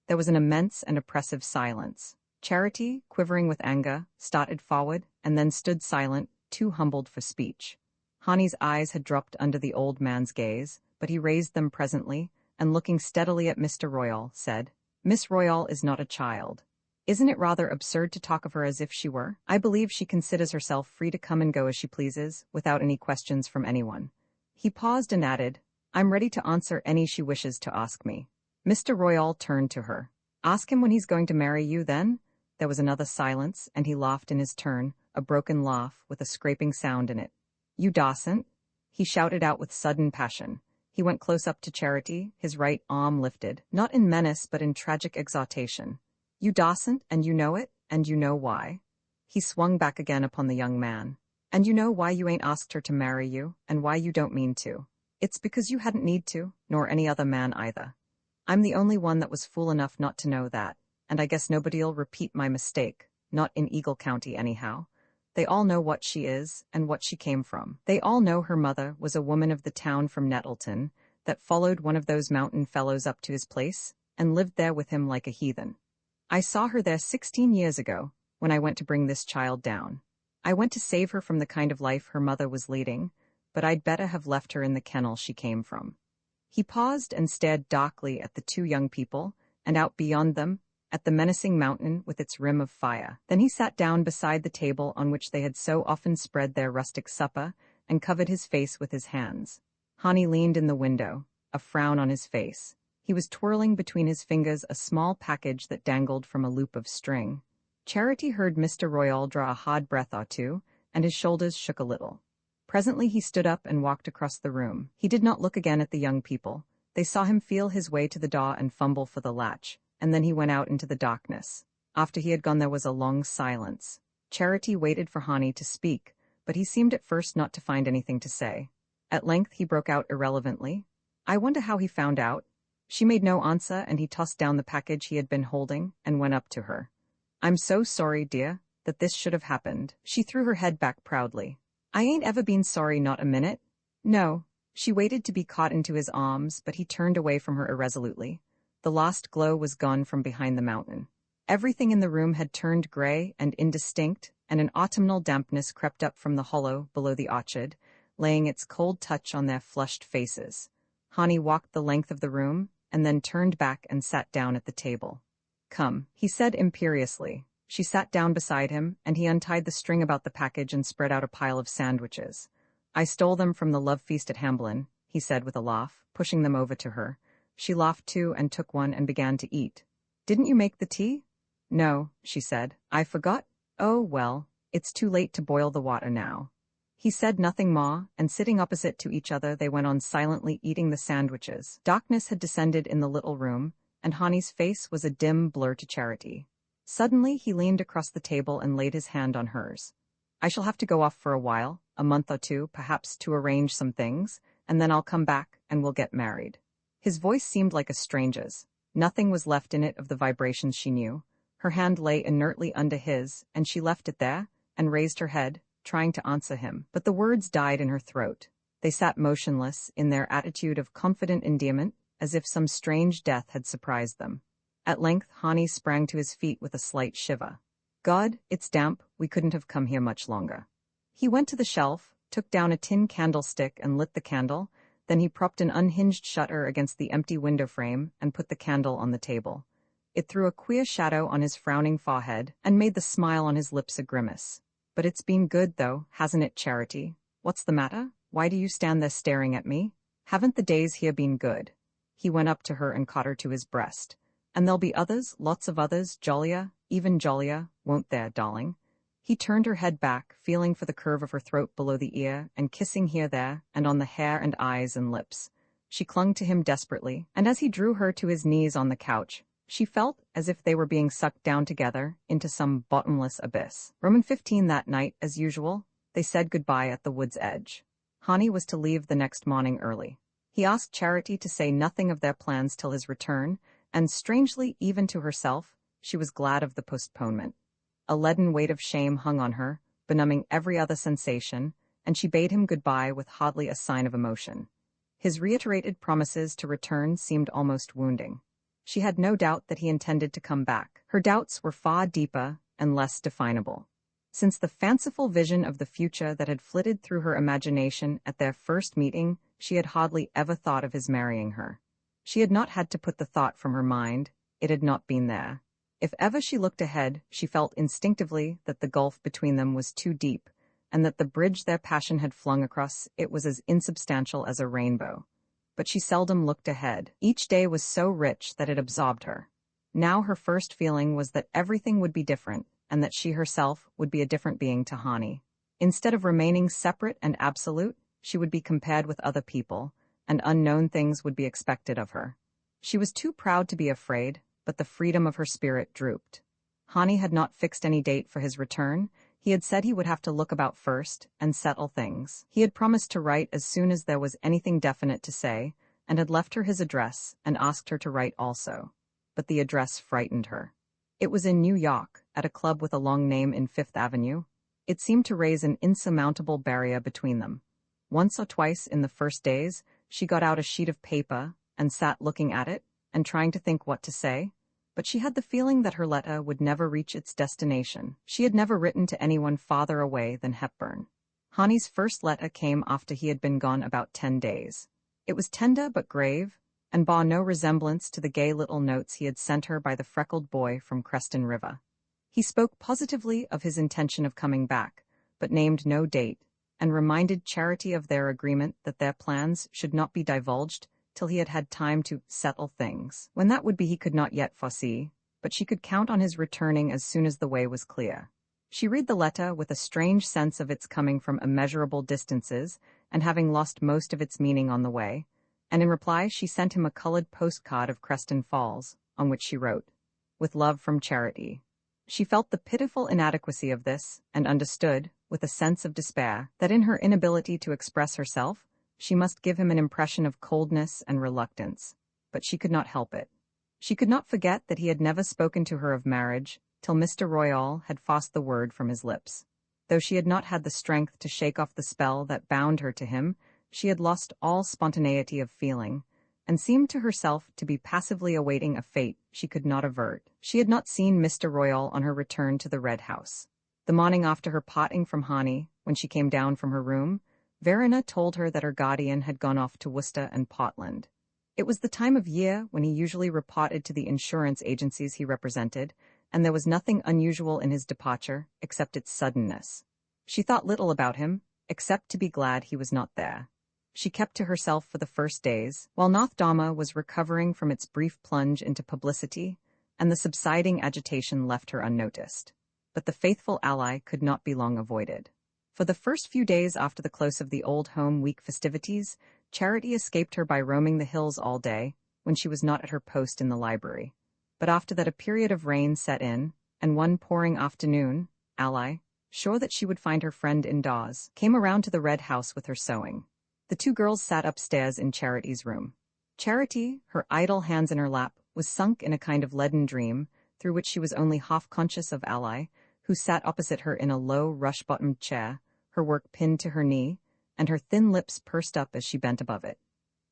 There was an immense and oppressive silence. Charity, quivering with anger, started forward, and then stood silent, too humbled for speech. Hani's eyes had dropped under the old man's gaze, but he raised them presently, and looking steadily at Mr. Royal, said, "Miss Royal is not a child. Isn't it rather absurd to talk of her as if she were? I believe she considers herself free to come and go as she pleases, without any questions from anyone." He paused and added, I'm ready to answer any she wishes to ask me. Mr. Royal turned to her. Ask him when he's going to marry you, then? There was another silence, and he laughed in his turn, a broken laugh with a scraping sound in it. You dasn't? He shouted out with sudden passion. He went close up to Charity, his right arm lifted, not in menace but in tragic exaltation. You dasn't, and you know it, and you know why. He swung back again upon the young man. And you know why you ain't asked her to marry you, and why you don't mean to. It's because you hadn't need to, nor any other man either. I'm the only one that was fool enough not to know that, and I guess nobody'll repeat my mistake, not in Eagle County anyhow. They all know what she is, and what she came from. They all know her mother was a woman of the town from Nettleton, that followed one of those mountain fellows up to his place, and lived there with him like a heathen. I saw her there 16 years ago, when I went to bring this child down. I went to save her from the kind of life her mother was leading, but I'd better have left her in the kennel she came from. He paused and stared darkly at the two young people, and out beyond them, at the menacing mountain with its rim of fire. Then he sat down beside the table on which they had so often spread their rustic supper, and covered his face with his hands. Hani leaned in the window, a frown on his face. He was twirling between his fingers a small package that dangled from a loop of string. Charity heard Mr. Royal draw a hard breath or two, and his shoulders shook a little. Presently he stood up and walked across the room. He did not look again at the young people. They saw him feel his way to the door and fumble for the latch, and then he went out into the darkness. After he had gone there was a long silence. Charity waited for Hani to speak, but he seemed at first not to find anything to say. At length he broke out irrelevantly. I wonder how he found out. She made no answer, and he tossed down the package he had been holding and went up to her. I'm so sorry, dear, that this should have happened. She threw her head back proudly. I ain't ever been sorry, not a minute. No. She waited to be caught into his arms, but he turned away from her irresolutely. The last glow was gone from behind the mountain. Everything in the room had turned gray and indistinct, and an autumnal dampness crept up from the hollow below the orchard, laying its cold touch on their flushed faces. Hani walked the length of the room, and then turned back and sat down at the table. Come, he said imperiously. She sat down beside him, and he untied the string about the package and spread out a pile of sandwiches. I stole them from the love feast at Hamblin, he said with a laugh, pushing them over to her. She laughed too and took one and began to eat. Didn't you make the tea? No, she said. I forgot. Oh, well, it's too late to boil the water now. He said nothing more, and sitting opposite to each other they went on silently eating the sandwiches. Darkness had descended in the little room, and Hani's face was a dim blur to Charity. Suddenly he leaned across the table and laid his hand on hers. I shall have to go off for a while, a month or two, perhaps, to arrange some things, and then I'll come back and we'll get married. His voice seemed like a stranger's. Nothing was left in it of the vibrations she knew. Her hand lay inertly under his, and she left it there, and raised her head, trying to answer him, but the words died in her throat. They sat motionless, in their attitude of confident endearment, as if some strange death had surprised them. At length Hani sprang to his feet with a slight shiver. God, it's damp, we couldn't have come here much longer. He went to the shelf, took down a tin candlestick and lit the candle, then he propped an unhinged shutter against the empty window frame and put the candle on the table. It threw a queer shadow on his frowning forehead and made the smile on his lips a grimace. But it's been good, though, hasn't it, Charity? What's the matter? Why do you stand there staring at me? Haven't the days here been good? He went up to her and caught her to his breast. And there'll be others, lots of others, jollier, even jollier, won't there, darling? He turned her head back, feeling for the curve of her throat below the ear, and kissing here, there, and on the hair and eyes and lips. She clung to him desperately, and as he drew her to his knees on the couch, she felt as if they were being sucked down together into some bottomless abyss. Roman 15 that night, as usual, they said goodbye at the wood's edge. Hani was to leave the next morning early. He asked Charity to say nothing of their plans till his return, and strangely, even to herself, she was glad of the postponement. A leaden weight of shame hung on her, benumbing every other sensation, and she bade him goodbye with hardly a sign of emotion. His reiterated promises to return seemed almost wounding. She had no doubt that he intended to come back. Her doubts were far deeper and less definable. Since the fanciful vision of the future that had flitted through her imagination at their first meeting, she had hardly ever thought of his marrying her. She had not had to put the thought from her mind, it had not been there. If ever she looked ahead, she felt instinctively that the gulf between them was too deep, and that the bridge their passion had flung across it was as insubstantial as a rainbow. but she seldom looked ahead. Each day was so rich that it absorbed her. Now her first feeling was that everything would be different, and that she herself would be a different being to Hani. Instead of remaining separate and absolute, she would be compared with other people, and unknown things would be expected of her. She was too proud to be afraid, but the freedom of her spirit drooped. Hani had not fixed any date for his return. He had said he would have to look about first and settle things. He had promised to write as soon as there was anything definite to say, and had left her his address and asked her to write also. But the address frightened her. It was in New York, at a club with a long name in Fifth Avenue. It seemed to raise an insurmountable barrier between them. Once or twice in the first days, she got out a sheet of paper and sat looking at it and trying to think what to say, but she had the feeling that her letter would never reach its destination. She had never written to anyone farther away than Hepburn. Hani's first letter came after he had been gone about 10 days. It was tender but grave, and bore no resemblance to the gay little notes he had sent her by the freckled boy from Creston River. He spoke positively of his intention of coming back, but named no date, and reminded Charity of their agreement that their plans should not be divulged till he had had time to settle things. When that would be he could not yet foresee, but she could count on his returning as soon as the way was clear. She read the letter with a strange sense of its coming from immeasurable distances and having lost most of its meaning on the way, and in reply she sent him a colored postcard of Creston Falls, on which she wrote, "With love from Charity." She felt the pitiful inadequacy of this, and understood, with a sense of despair, that in her inability to express herself, she must give him an impression of coldness and reluctance, but she could not help it. She could not forget that he had never spoken to her of marriage, till Mr. Royal had forced the word from his lips. Though she had not had the strength to shake off the spell that bound her to him, she had lost all spontaneity of feeling, and seemed to herself to be passively awaiting a fate she could not avert. She had not seen Mr. Royal on her return to the Red House. The morning after her parting from Hani, when she came down from her room, Verena told her that her guardian had gone off to Worcester and Portland. It was the time of year when he usually reported to the insurance agencies he represented, and there was nothing unusual in his departure except its suddenness. She thought little about him, except to be glad he was not there. She kept to herself for the first days, while North Dama was recovering from its brief plunge into publicity, and the subsiding agitation left her unnoticed. But the faithful ally could not be long avoided. For the first few days after the close of the Old Home Week festivities, Charity escaped her by roaming the hills all day, when she was not at her post in the library. But after that a period of rain set in, and one pouring afternoon, Ally, sure that she would find her friend indoors, came around to the Red House with her sewing. The two girls sat upstairs in Charity's room. Charity, her idle hands in her lap, was sunk in a kind of leaden dream, through which she was only half conscious of Ally, who sat opposite her in a low, rush-bottomed chair, her work pinned to her knee, and her thin lips pursed up as she bent above it.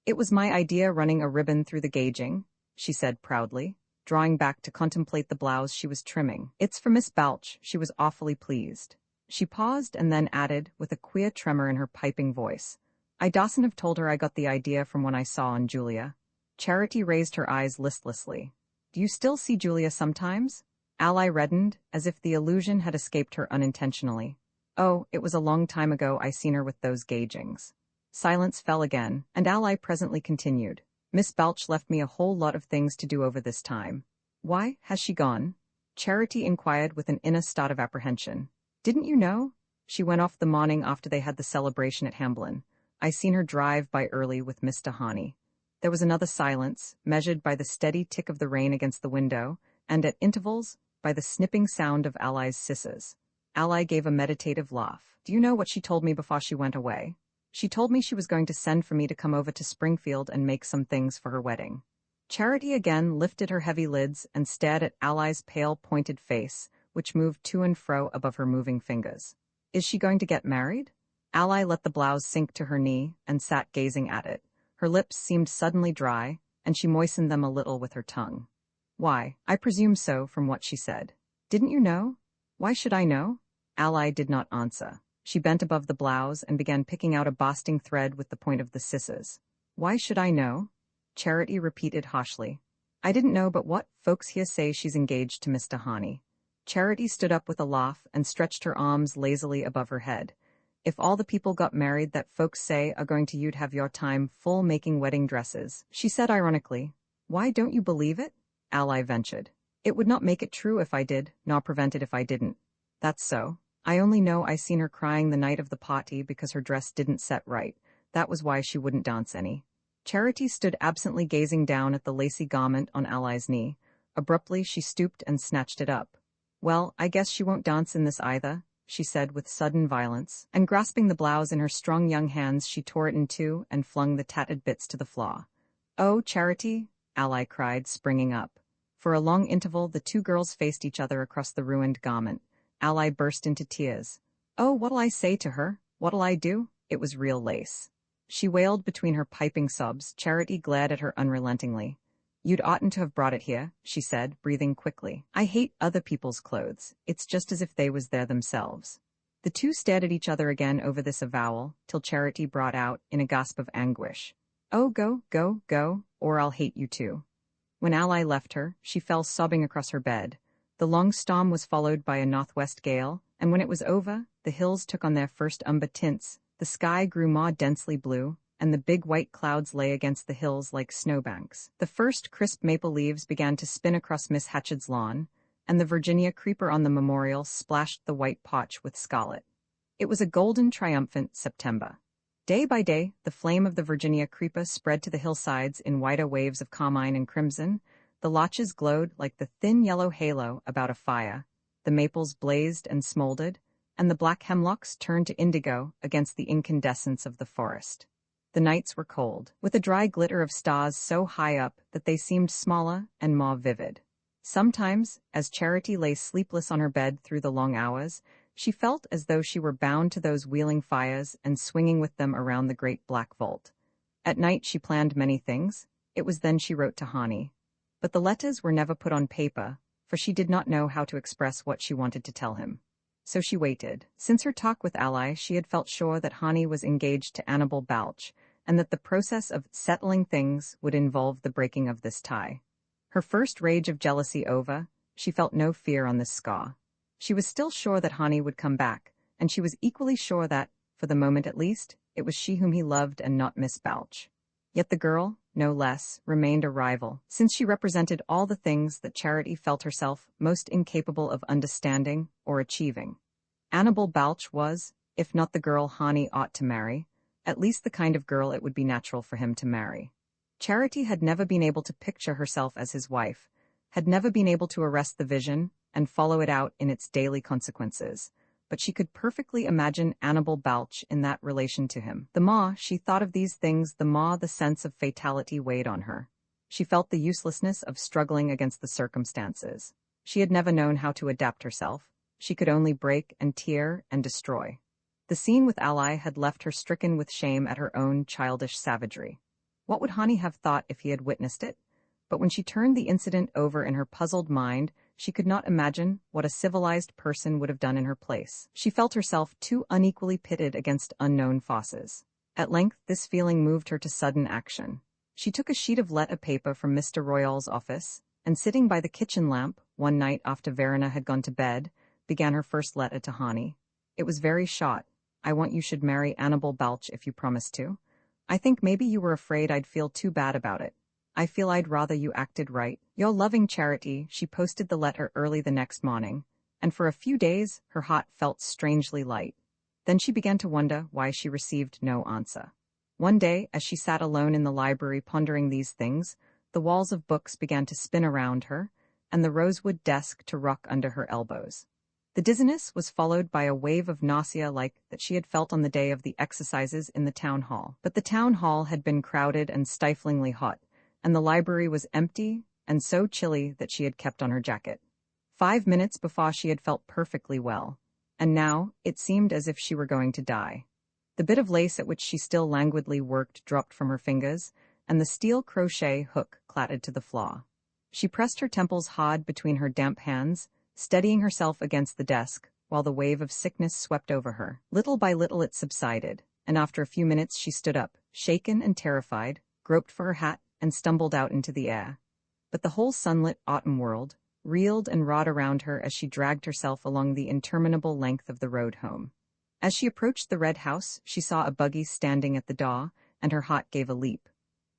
"It was my idea running a ribbon through the gauging," she said proudly, drawing back to contemplate the blouse she was trimming. "It's for Miss Balch." She was awfully pleased. She paused and then added, with a queer tremor in her piping voice, "I dasn't have told her I got the idea from what I saw on Julia." Charity raised her eyes listlessly. "Do you still see Julia sometimes?" Ally reddened, as if the allusion had escaped her unintentionally. "Oh, it was a long time ago I seen her with those gaugings." Silence fell again, and Ally presently continued. "Miss Balch left me a whole lot of things to do over this time." "Why, has she gone?" Charity inquired with an inner start of apprehension. "Didn't you know? She went off the morning after they had the celebration at Hamblin. I seen her drive by early with Mr. Hani." There was another silence, measured by the steady tick of the rain against the window, and at intervals, by the snipping sound of Ally's scissors. Ally gave a meditative laugh. "Do you know what she told me before she went away? She told me she was going to send for me to come over to Springfield and make some things for her wedding." Charity again lifted her heavy lids and stared at Ally's pale, pointed face, which moved to and fro above her moving fingers. "Is she going to get married?" Ally let the blouse sink to her knee and sat gazing at it. Her lips seemed suddenly dry, and she moistened them a little with her tongue. "Why, I presume so from what she said." "Didn't you know?" "Why should I know?" Ally did not answer. She bent above the blouse and began picking out a basting thread with the point of the scissors. "Why should I know?" Charity repeated harshly. "I didn't know but what folks here say she's engaged to Mr. Hani." Charity stood up with a laugh and stretched her arms lazily above her head. If all the people got married that folks say are going to, you'd have your time full making wedding dresses, she said ironically. Why don't you believe it? Ally ventured. It would not make it true if I did, nor prevent it if I didn't. That's so. I only know I seen her crying the night of the party because her dress didn't set right. That was why she wouldn't dance any. Charity stood absently gazing down at the lacy garment on Ally's knee. Abruptly she stooped and snatched it up. Well, I guess she won't dance in this either, she said with sudden violence, and grasping the blouse in her strong young hands she tore it in two and flung the tattered bits to the floor. Oh, Charity, Ally cried, springing up. For a long interval the two girls faced each other across the ruined garment. Ally burst into tears. Oh, what'll I say to her? What'll I do? It was real lace. She wailed between her piping sobs. Charity glared at her unrelentingly. You'd oughtn't to have brought it here, she said, breathing quickly. I hate other people's clothes. It's just as if they was there themselves. The two stared at each other again over this avowal, till Charity brought out, in a gasp of anguish, Oh, go, go, go, or I'll hate you too. When Ally left her, she fell sobbing across her bed. The long storm was followed by a northwest gale, and when it was over, the hills took on their first umber tints, the sky grew more densely blue, and the big white clouds lay against the hills like snowbanks. The first crisp maple leaves began to spin across Miss Hatchard's lawn, and the Virginia creeper on the memorial splashed the white potch with scarlet. It was a golden, triumphant September. Day by day, the flame of the Virginia creeper spread to the hillsides in wider waves of carmine and crimson. The larches glowed like the thin yellow halo about a fire, the maples blazed and smoldered, and the black hemlocks turned to indigo against the incandescence of the forest. The nights were cold, with a dry glitter of stars so high up that they seemed smaller and more vivid. Sometimes, as Charity lay sleepless on her bed through the long hours, she felt as though she were bound to those wheeling fires and swinging with them around the great black vault. At night she planned many things. It was then she wrote to Hani. But the letters were never put on paper, for she did not know how to express what she wanted to tell him. So she waited. Since her talk with Ally, she had felt sure that Hani was engaged to Annabel Balch, and that the process of settling things would involve the breaking of this tie. Her first rage of jealousy over, she felt no fear on this score. She was still sure that Hani would come back, and she was equally sure that, for the moment at least, it was she whom he loved and not Miss Balch. Yet the girl, no less, remained a rival, since she represented all the things that Charity felt herself most incapable of understanding or achieving. Annabel Balch was, if not the girl Hani ought to marry, at least the kind of girl it would be natural for him to marry. Charity had never been able to picture herself as his wife, had never been able to arrest the vision and follow it out in its daily consequences, but she could perfectly imagine Annabel Balch in that relation to him. The more she thought of these things, the more the sense of fatality weighed on her. She felt the uselessness of struggling against the circumstances. She had never known how to adapt herself. She could only break and tear and destroy. The scene with Ally had left her stricken with shame at her own childish savagery. What would Hani have thought if he had witnessed it? But when she turned the incident over in her puzzled mind, she could not imagine what a civilized person would have done in her place. She felt herself too unequally pitted against unknown forces. At length, this feeling moved her to sudden action. She took a sheet of letter paper from Mr. Royal's office, and sitting by the kitchen lamp, one night after Verena had gone to bed, began her first letter to Hani. It was very short. I want you should marry Annabel Balch if you promise to. I think maybe you were afraid I'd feel too bad about it. I feel I'd rather you acted right. Your loving Charity. She posted the letter early the next morning, and for a few days her heart felt strangely light. Then she began to wonder why she received no answer. One day, as she sat alone in the library pondering these things, the walls of books began to spin around her, and the rosewood desk to rock under her elbows. The dizziness was followed by a wave of nausea like that she had felt on the day of the exercises in the town hall. But the town hall had been crowded and stiflingly hot, and the library was empty and so chilly that she had kept on her jacket. 5 minutes before she had felt perfectly well, and now it seemed as if she were going to die. The bit of lace at which she still languidly worked dropped from her fingers, and the steel crochet hook clattered to the floor. She pressed her temples hard between her damp hands, steadying herself against the desk, while the wave of sickness swept over her. Little by little it subsided, and after a few minutes she stood up, shaken and terrified, groped for her hat, and stumbled out into the air. But the whole sunlit autumn world reeled and wrought around her as she dragged herself along the interminable length of the road home. As she approached the red house, she saw a buggy standing at the door, and her heart gave a leap.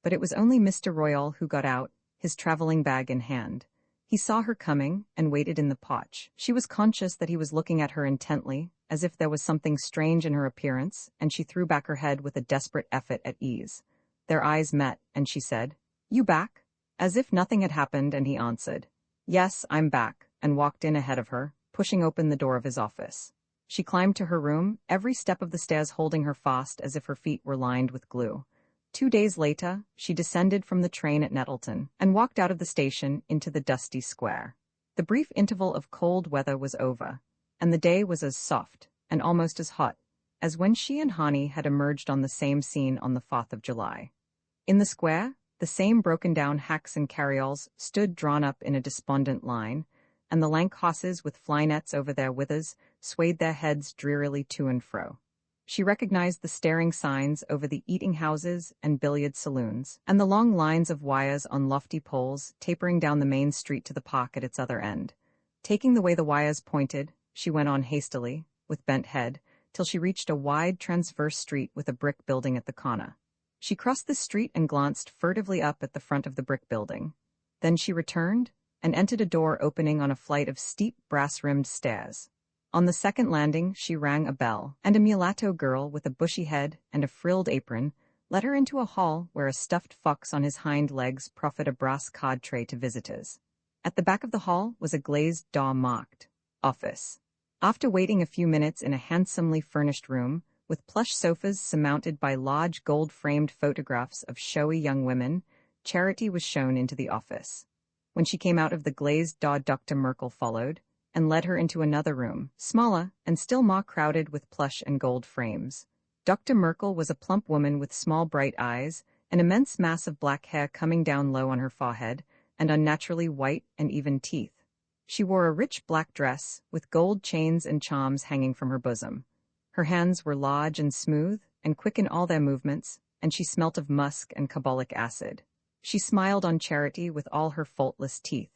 But it was only Mr. Royal who got out, his traveling bag in hand. He saw her coming and waited in the porch. She was conscious that he was looking at her intently, as if there was something strange in her appearance, and she threw back her head with a desperate effort at ease. Their eyes met, and she said, "You back?" As if nothing had happened, and he answered, "Yes, I'm back," and walked in ahead of her, pushing open the door of his office. She climbed to her room, every step of the stairs holding her fast as if her feet were lined with glue. 2 days later, she descended from the train at Nettleton and walked out of the station into the dusty square. The brief interval of cold weather was over, and the day was as soft, and almost as hot, as when she and Hani had emerged on the same scene on the 4th of July. In the square, the same broken-down hacks and carryalls stood drawn up in a despondent line, and the lank horses with flynets over their withers swayed their heads drearily to and fro. She recognized the staring signs over the eating houses and billiard saloons, and the long lines of wires on lofty poles tapering down the main street to the park at its other end. Taking the way the wires pointed, she went on hastily, with bent head, till she reached a wide transverse street with a brick building at the corner. She crossed the street and glanced furtively up at the front of the brick building. Then she returned and entered a door opening on a flight of steep brass-rimmed stairs. On the second landing she rang a bell, and a mulatto girl with a bushy head and a frilled apron led her into a hall where a stuffed fox on his hind legs proffered a brass card tray to visitors. At the back of the hall was a glazed door marked "Office." After waiting a few minutes in a handsomely furnished room, with plush sofas surmounted by large gold-framed photographs of showy young women, Charity was shown into the office. When she came out of the glazed door, Dr. Merkel followed, and led her into another room, smaller and still more crowded with plush and gold frames. Dr. Merkel was a plump woman with small bright eyes, an immense mass of black hair coming down low on her forehead, and unnaturally white and even teeth. She wore a rich black dress, with gold chains and charms hanging from her bosom. Her hands were large and smooth, and quick in all their movements, and she smelt of musk and carbolic acid. She smiled on Charity with all her faultless teeth.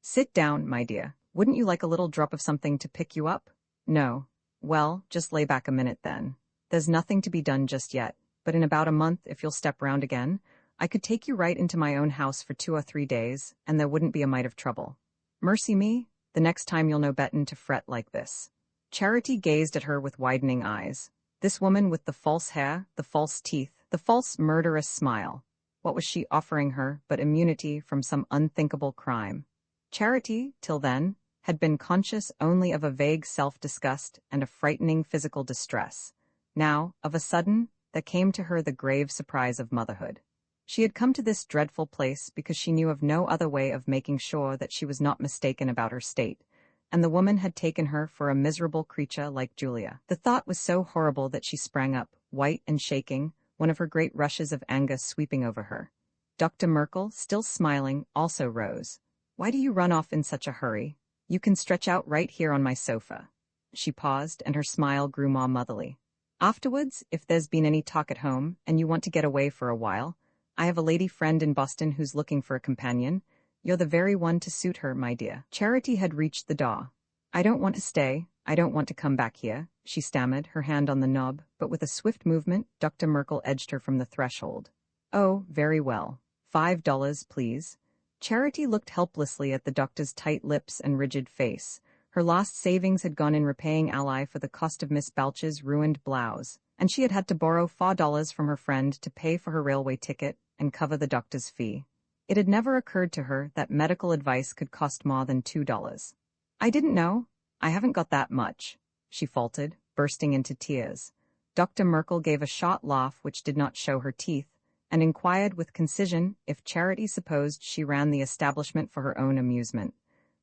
"Sit down, my dear. Wouldn't you like a little drop of something to pick you up?" "No." "Well, just lay back a minute then. There's nothing to be done just yet, but in about a month, if you'll step round again, I could take you right into my own house for 2 or 3 days, and there wouldn't be a mite of trouble. Mercy me, the next time you'll know bettin' to fret like this." Charity gazed at her with widening eyes. This woman with the false hair, the false teeth, the false murderous smile. What was she offering her but immunity from some unthinkable crime? Charity, till then, had been conscious only of a vague self-disgust and a frightening physical distress. Now, of a sudden, there came to her the grave surprise of motherhood. She had come to this dreadful place because she knew of no other way of making sure that she was not mistaken about her state, and the woman had taken her for a miserable creature like Julia. The thought was so horrible that she sprang up, white and shaking, one of her great rushes of anger sweeping over her. Dr. Merkel, still smiling, also rose. "Why do you run off in such a hurry? You can stretch out right here on my sofa." She paused, and her smile grew more motherly. "Afterwards, if there's been any talk at home, and you want to get away for a while, I have a lady friend in Boston who's looking for a companion. You're the very one to suit her, my dear." Charity had reached the door. "I don't want to stay. I don't want to come back here," she stammered, her hand on the knob, but with a swift movement, Dr. Merkel edged her from the threshold. "Oh, very well. $5, please." Charity looked helplessly at the doctor's tight lips and rigid face. Her lost savings had gone in repaying Ally for the cost of Miss Balch's ruined blouse, and she had had to borrow $4 from her friend to pay for her railway ticket and cover the doctor's fee. It had never occurred to her that medical advice could cost more than $2. "I didn't know. I haven't got that much," she faltered, bursting into tears. Dr. Merkel gave a short laugh which did not show her teeth, and inquired with concision if Charity supposed she ran the establishment for her own amusement.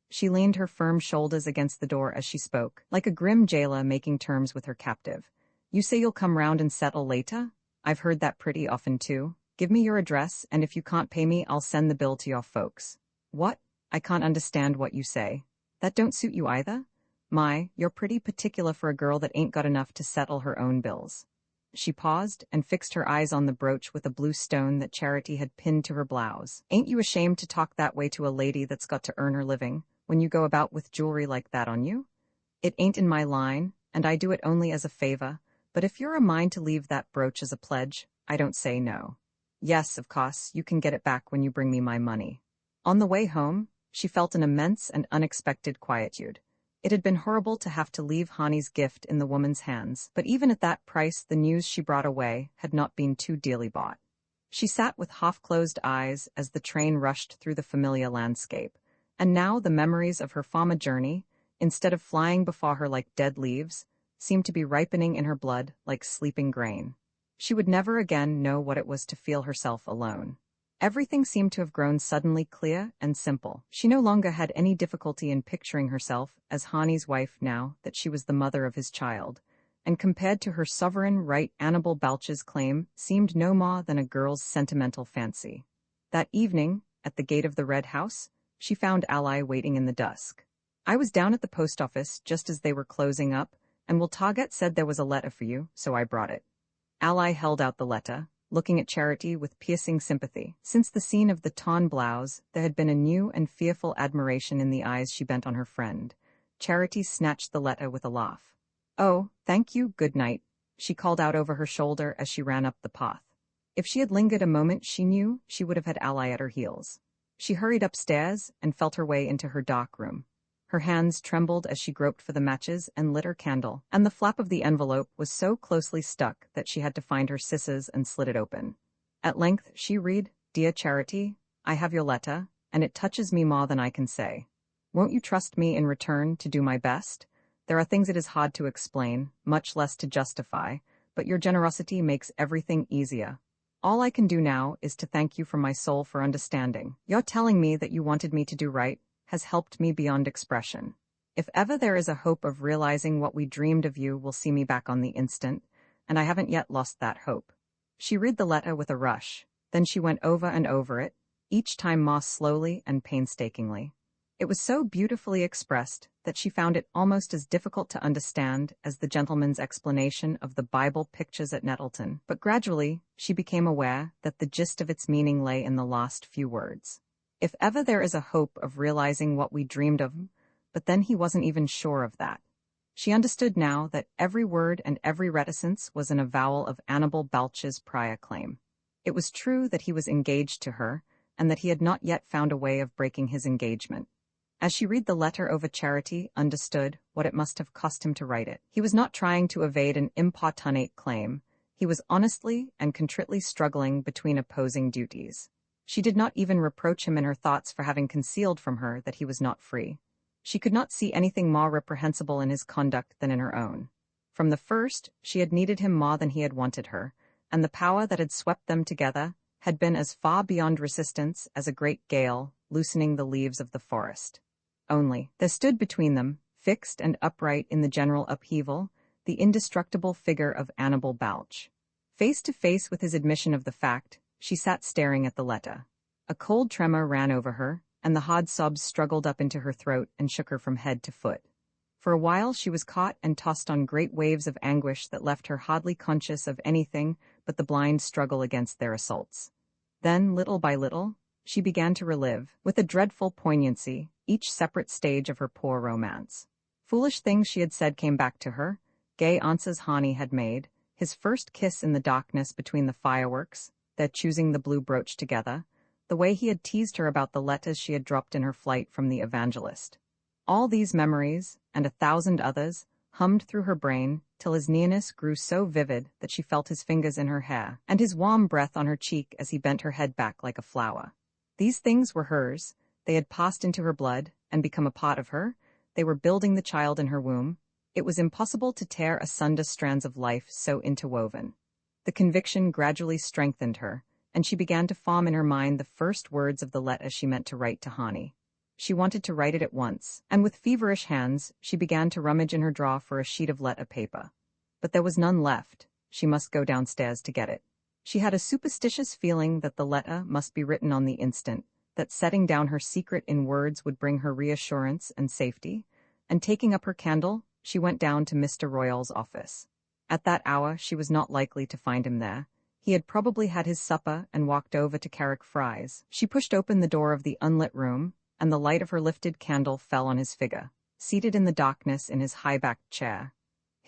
She leaned her firm shoulders against the door as she spoke, like a grim jailer making terms with her captive. "You say you'll come round and settle later? I've heard that pretty often too. Give me your address, and if you can't pay me, I'll send the bill to your folks." "What? I can't understand what you say. That don't suit you either? My, you're pretty particular for a girl that ain't got enough to settle her own bills." She paused and fixed her eyes on the brooch with a blue stone that Charity had pinned to her blouse. "Ain't you ashamed to talk that way to a lady that's got to earn her living, when you go about with jewelry like that on you?" "It ain't in my line, and I do it only as a favor, but if you're a mind to leave that brooch as a pledge, I don't say no. Yes, of course, you can get it back when you bring me my money. On the way home, she felt an immense and unexpected quietude. It had been horrible to have to leave Hani's gift in the woman's hands, but even at that price the news she brought away had not been too dearly bought. She sat with half-closed eyes as the train rushed through the familiar landscape, and now the memories of her former journey, instead of flying before her like dead leaves, seemed to be ripening in her blood like sleeping grain. She would never again know what it was to feel herself alone. Everything seemed to have grown suddenly clear and simple. She no longer had any difficulty in picturing herself as Hani's wife now that she was the mother of his child, and compared to her sovereign right Annabel Balch's claim seemed no more than a girl's sentimental fancy. That evening, at the gate of the Red House, she found Ally waiting in the dusk. I was down at the post office just as they were closing up, and Target said there was a letter for you, so I brought it. Ally held out the letter, looking at Charity with piercing sympathy. Since the scene of the torn blouse, there had been a new and fearful admiration in the eyes she bent on her friend. Charity snatched the letter with a laugh. "Oh, thank you, good night," she called out over her shoulder as she ran up the path. If she had lingered a moment, she knew she would have had Ally at her heels. She hurried upstairs and felt her way into her dark room. Her hands trembled as she groped for the matches and lit her candle, and the flap of the envelope was so closely stuck that she had to find her scissors and slit it open. At length she read, "Dear Charity, I have your letter, and it touches me more than I can say. Won't you trust me in return to do my best? There are things it is hard to explain, much less to justify, but your generosity makes everything easier. All I can do now is to thank you from my soul for understanding. Your telling me that you wanted me to do right has helped me beyond expression. If ever there is a hope of realizing what we dreamed of, you will see me back on the instant, and I haven't yet lost that hope." She read the letter with a rush, then she went over and over it, each time more slowly and painstakingly. It was so beautifully expressed that she found it almost as difficult to understand as the gentleman's explanation of the Bible pictures at Nettleton, but gradually she became aware that the gist of its meaning lay in the last few words. If ever there is a hope of realizing what we dreamed of, but then he wasn't even sure of that. She understood now that every word and every reticence was an avowal of Annabel Balch's prior claim. It was true that he was engaged to her, and that he had not yet found a way of breaking his engagement. As she read the letter over, Charity understood what it must have cost him to write it. He was not trying to evade an importunate claim. He was honestly and contritely struggling between opposing duties. She did not even reproach him in her thoughts for having concealed from her that he was not free. She could not see anything more reprehensible in his conduct than in her own. From the first, she had needed him more than he had wanted her, and the power that had swept them together had been as far beyond resistance as a great gale loosening the leaves of the forest. Only, there stood between them, fixed and upright in the general upheaval, the indestructible figure of Annabel Balch. Face to face with his admission of the fact, she sat staring at the letter. A cold tremor ran over her, and the hard sobs struggled up into her throat and shook her from head to foot. For a while she was caught and tossed on great waves of anguish that left her hardly conscious of anything but the blind struggle against their assaults. Then, little by little, she began to relive, with a dreadful poignancy, each separate stage of her poor romance. Foolish things she had said came back to her, gay answers Hani had made, his first kiss in the darkness between the fireworks, their choosing the blue brooch together, the way he had teased her about the letters she had dropped in her flight from the evangelist. All these memories, and 1,000 others, hummed through her brain till his nearness grew so vivid that she felt his fingers in her hair, and his warm breath on her cheek as he bent her head back like a flower. These things were hers. They had passed into her blood and become a part of her. They were building the child in her womb. It was impossible to tear asunder strands of life so interwoven. The conviction gradually strengthened her, and she began to form in her mind the first words of the letter she meant to write to Hani. She wanted to write it at once, and with feverish hands she began to rummage in her drawer for a sheet of letter paper. But there was none left. She must go downstairs to get it. She had a superstitious feeling that the letter must be written on the instant, that setting down her secret in words would bring her reassurance and safety, and taking up her candle, she went down to Mr. Royal's office. At that hour she was not likely to find him there. He had probably had his supper and walked over to Carrick Fry's. She pushed open the door of the unlit room, and the light of her lifted candle fell on his figure, seated in the darkness in his high-backed chair.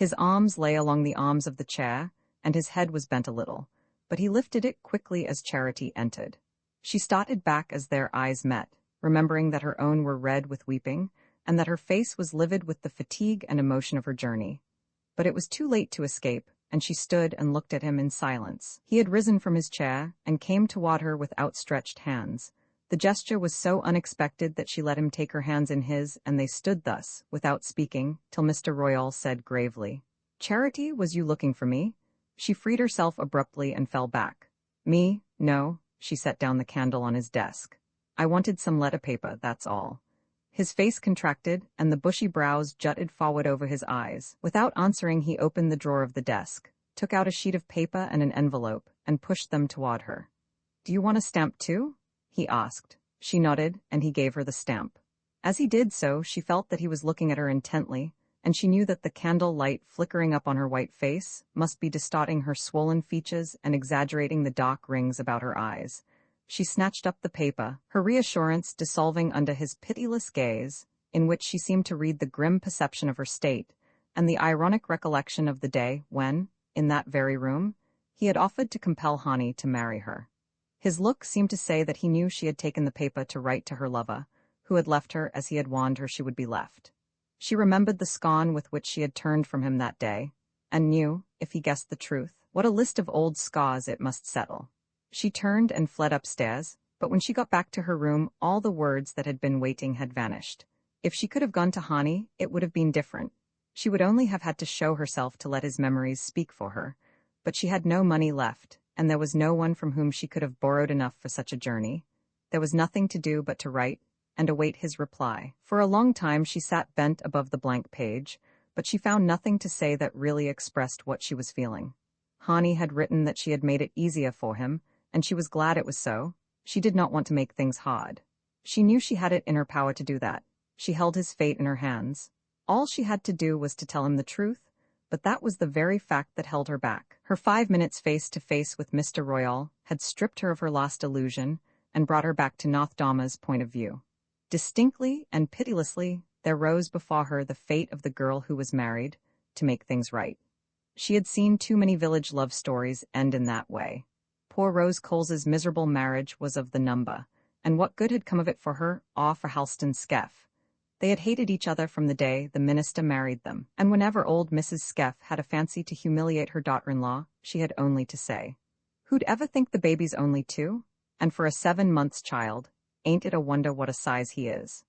His arms lay along the arms of the chair, and his head was bent a little, but he lifted it quickly as Charity entered. She started back as their eyes met, remembering that her own were red with weeping, and that her face was livid with the fatigue and emotion of her journey. But it was too late to escape, and she stood and looked at him in silence. He had risen from his chair and came toward her with outstretched hands. The gesture was so unexpected that she let him take her hands in his, and they stood thus, without speaking, till Mr. Royal said gravely, "Charity, was you looking for me?" She freed herself abruptly and fell back. "Me? No." She set down the candle on his desk. "I wanted some letter paper, that's all." His face contracted, and the bushy brows jutted forward over his eyes. Without answering, he opened the drawer of the desk, took out a sheet of paper and an envelope, and pushed them toward her. "Do you want a stamp too?" he asked. She nodded, and he gave her the stamp. As he did so, she felt that he was looking at her intently, and she knew that the candle light flickering up on her white face must be distorting her swollen features and exaggerating the dark rings about her eyes. She snatched up the paper, her reassurance dissolving under his pitiless gaze, in which she seemed to read the grim perception of her state, and the ironic recollection of the day when, in that very room, he had offered to compel Hani to marry her. His look seemed to say that he knew she had taken the paper to write to her lover, who had left her as he had warned her she would be left. She remembered the scorn with which she had turned from him that day, and knew, if he guessed the truth, what a list of old scars it must settle. She turned and fled upstairs, but when she got back to her room, all the words that had been waiting had vanished. If she could have gone to Hani, it would have been different. She would only have had to show herself to let his memories speak for her. But she had no money left, and there was no one from whom she could have borrowed enough for such a journey. There was nothing to do but to write and await his reply. For a long time she sat bent above the blank page, but she found nothing to say that really expressed what she was feeling. Hani had written that she had made it easier for him, and she was glad it was so. She did not want to make things hard. She knew she had it in her power to do that. She held his fate in her hands. All she had to do was to tell him the truth, but that was the very fact that held her back. Her 5 minutes face-to-face with Mr. Royal had stripped her of her lost illusion and brought her back to Nothdama's point of view. Distinctly and pitilessly, there rose before her the fate of the girl who was married, to make things right. She had seen too many village love stories end in that way. Poor Rose Coles's miserable marriage was of the number, and what good had come of it for her or for Halston Skeff? They had hated each other from the day the minister married them, and whenever old Mrs. Skeff had a fancy to humiliate her daughter-in-law, she had only to say, "Who'd ever think the baby's only 2? And for a 7 months child, ain't it a wonder what a size he is?"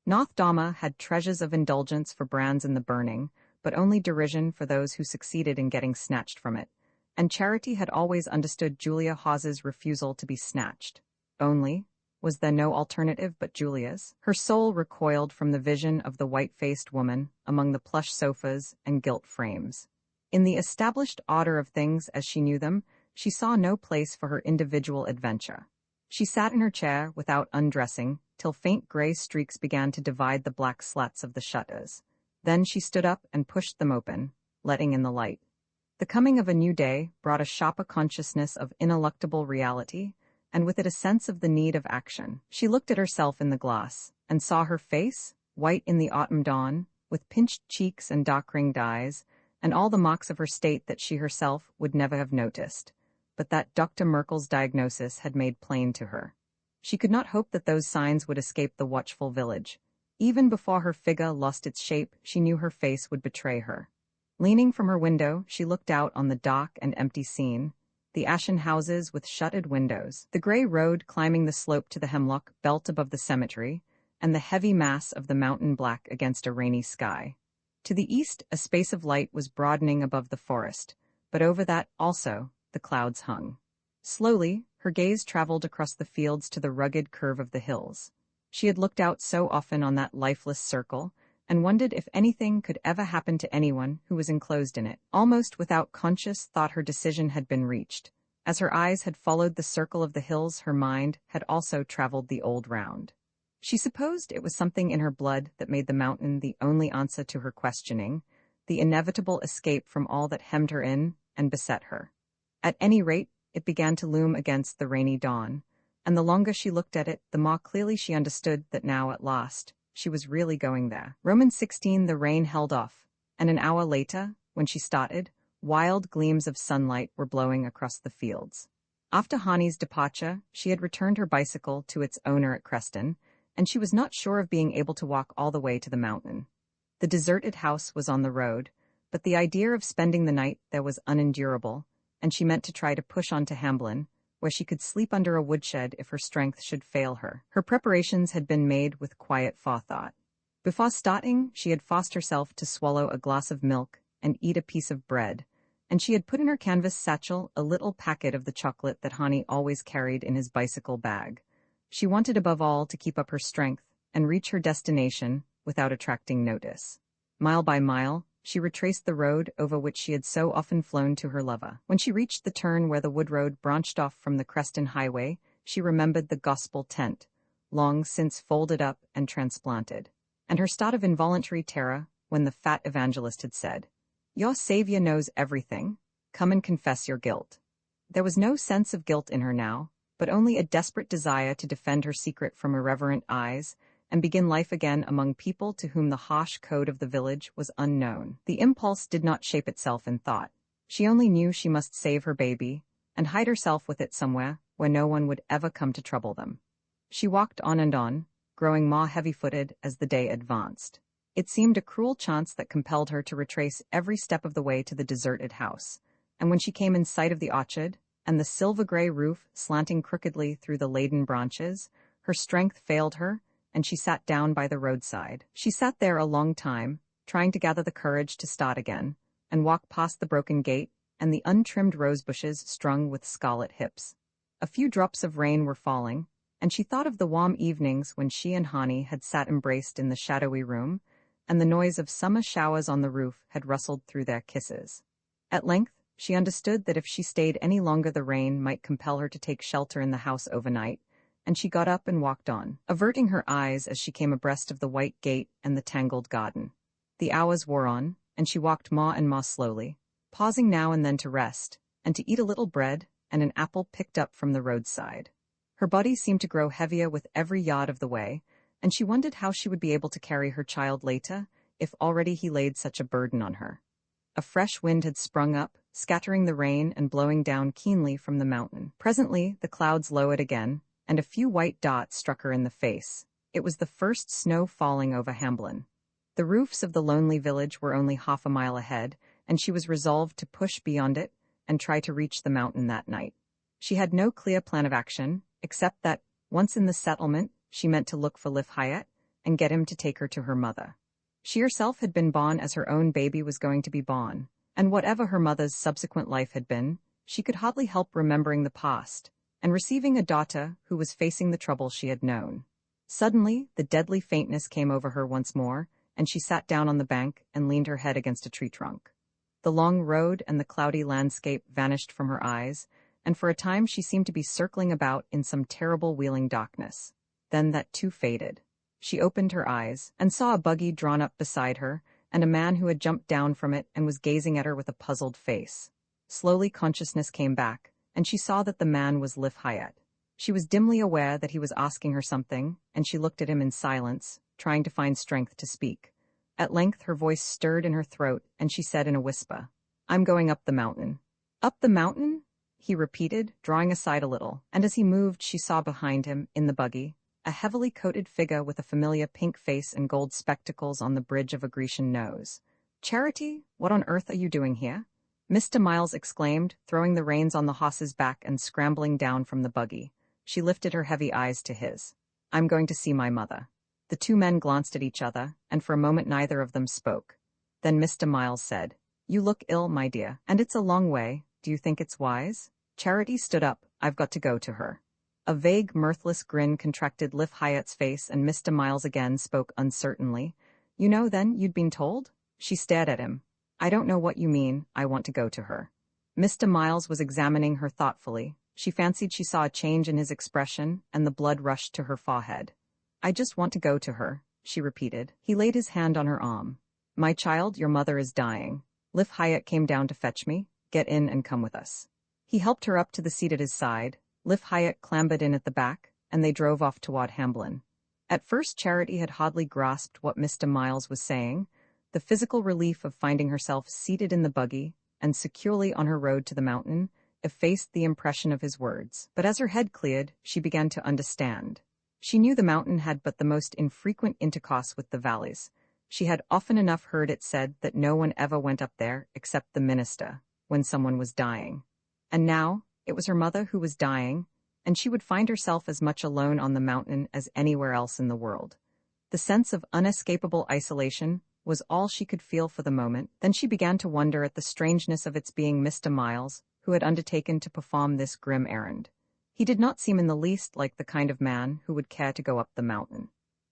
Nothdama had treasures of indulgence for brands in the burning, but only derision for those who succeeded in getting snatched from it. And Charity had always understood Julia Hawes's refusal to be snatched. Only, was there no alternative but Julia's? Her soul recoiled from the vision of the white-faced woman among the plush sofas and gilt frames. In the established order of things as she knew them, she saw no place for her individual adventure. She sat in her chair without undressing till faint gray streaks began to divide the black slats of the shutters. Then she stood up and pushed them open, letting in the light. The coming of a new day brought a sharper consciousness of ineluctable reality, and with it a sense of the need of action. She looked at herself in the glass, and saw her face, white in the autumn dawn, with pinched cheeks and dark-ringed eyes, and all the marks of her state that she herself would never have noticed, but that Dr. Merkel's diagnosis had made plain to her. She could not hope that those signs would escape the watchful village. Even before her figure lost its shape, she knew her face would betray her. Leaning from her window, she looked out on the dark and empty scene, the ashen houses with shuttered windows, the gray road climbing the slope to the hemlock belt above the cemetery, and the heavy mass of the mountain black against a rainy sky. To the east, a space of light was broadening above the forest, but over that, also, the clouds hung. Slowly, her gaze traveled across the fields to the rugged curve of the hills. She had looked out so often on that lifeless circle, and wondered if anything could ever happen to anyone who was enclosed in it. Almost without conscious thought her decision had been reached. As her eyes had followed the circle of the hills, her mind had also traveled the old round. She supposed it was something in her blood that made the mountain the only answer to her questioning, the inevitable escape from all that hemmed her in and beset her. At any rate, it began to loom against the rainy dawn, and the longer she looked at it, the more clearly she understood that now at last, she was really going there. Romans 16. The rain held off, and an hour later, when she started, wild gleams of sunlight were blowing across the fields. After Hani's departure, she had returned her bicycle to its owner at Creston, and she was not sure of being able to walk all the way to the mountain. The deserted house was on the road, but the idea of spending the night there was unendurable, and she meant to try to push on to Hamblin, where she could sleep under a woodshed if her strength should fail her. Her preparations had been made with quiet forethought. Before starting, she had forced herself to swallow a glass of milk and eat a piece of bread, and she had put in her canvas satchel a little packet of the chocolate that Hani always carried in his bicycle bag. She wanted above all to keep up her strength and reach her destination without attracting notice. Mile by mile, she retraced the road over which she had so often flown to her lover. When she reached the turn where the wood road branched off from the Creston Highway, she remembered the gospel tent, long since folded up and transplanted, and her start of involuntary terror when the fat evangelist had said, "Your Savior knows everything. Come and confess your guilt." There was no sense of guilt in her now, but only a desperate desire to defend her secret from irreverent eyes and begin life again among people to whom the harsh code of the village was unknown. The impulse did not shape itself in thought. She only knew she must save her baby and hide herself with it somewhere where no one would ever come to trouble them. She walked on and on, growing more heavy-footed as the day advanced. It seemed a cruel chance that compelled her to retrace every step of the way to the deserted house, and when she came in sight of the orchard, and the silver-gray roof slanting crookedly through the laden branches, her strength failed her, and she sat down by the roadside. She sat there a long time, trying to gather the courage to start again, and walk past the broken gate and the untrimmed rose bushes strung with scarlet hips. A few drops of rain were falling, and she thought of the warm evenings when she and Hani had sat embraced in the shadowy room, and the noise of summer showers on the roof had rustled through their kisses. At length, she understood that if she stayed any longer the rain might compel her to take shelter in the house overnight, and she got up and walked on, averting her eyes as she came abreast of the white gate and the tangled garden. The hours wore on, and she walked more and more slowly, pausing now and then to rest, and to eat a little bread and an apple picked up from the roadside. Her body seemed to grow heavier with every yard of the way, and she wondered how she would be able to carry her child later, if already he laid such a burden on her. A fresh wind had sprung up, scattering the rain and blowing down keenly from the mountain. Presently, the clouds lowered again, and a few white dots struck her in the face. It was the first snow falling over Hamblin. The roofs of the lonely village were only half a mile ahead, and she was resolved to push beyond it and try to reach the mountain that night. She had no clear plan of action, except that, once in the settlement, she meant to look for Lif Hyatt and get him to take her to her mother. She herself had been born as her own baby was going to be born, and whatever her mother's subsequent life had been, she could hardly help remembering the past, and receiving a daughter who was facing the trouble she had known. Suddenly, the deadly faintness came over her once more, and she sat down on the bank and leaned her head against a tree trunk. The long road and the cloudy landscape vanished from her eyes, and for a time she seemed to be circling about in some terrible wheeling darkness. Then that too faded. She opened her eyes, and saw a buggy drawn up beside her, and a man who had jumped down from it and was gazing at her with a puzzled face. Slowly consciousness came back, and she saw that the man was Lif Hyatt. She was dimly aware that he was asking her something, and she looked at him in silence, trying to find strength to speak. At length her voice stirred in her throat, and she said in a whisper, "I'm going up the mountain." "Up the mountain?" he repeated, drawing aside a little, and as he moved she saw behind him, in the buggy, a heavily coated figure with a familiar pink face and gold spectacles on the bridge of a Grecian nose. "Charity, what on earth are you doing here?" Mr. Miles exclaimed, throwing the reins on the horse's back and scrambling down from the buggy. She lifted her heavy eyes to his. "I'm going to see my mother." The two men glanced at each other, and for a moment neither of them spoke. Then Mr. Miles said, "You look ill, my dear, and it's a long way. Do you think it's wise?" Charity stood up. "I've got to go to her." A vague, mirthless grin contracted Lif Hyatt's face, and Mr. Miles again spoke uncertainly. "You know, then, you'd been told?" She stared at him. "I don't know what you mean. I want to go to her." Mr. Miles was examining her thoughtfully. She fancied she saw a change in his expression, and the blood rushed to her forehead. "I just want to go to her," she repeated. He laid his hand on her arm. "My child, your mother is dying. Lif Hyatt came down to fetch me. Get in and come with us." He helped her up to the seat at his side. Lif Hyatt clambered in at the back, and they drove off toward Hamblin. At first Charity had hardly grasped what Mr. Miles was saying, The physical relief of finding herself seated in the buggy and securely on her road to the mountain effaced the impression of his words. But as her head cleared, she began to understand. She knew the mountain had but the most infrequent intercourse with the valleys. She had often enough heard it said that no one ever went up there except the minister, when someone was dying. And now, it was her mother who was dying, and she would find herself as much alone on the mountain as anywhere else in the world. The sense of unescapable isolation was all she could feel for the moment. Then she began to wonder at the strangeness of its being Mr. Miles, who had undertaken to perform this grim errand. He did not seem in the least like the kind of man who would care to go up the mountain.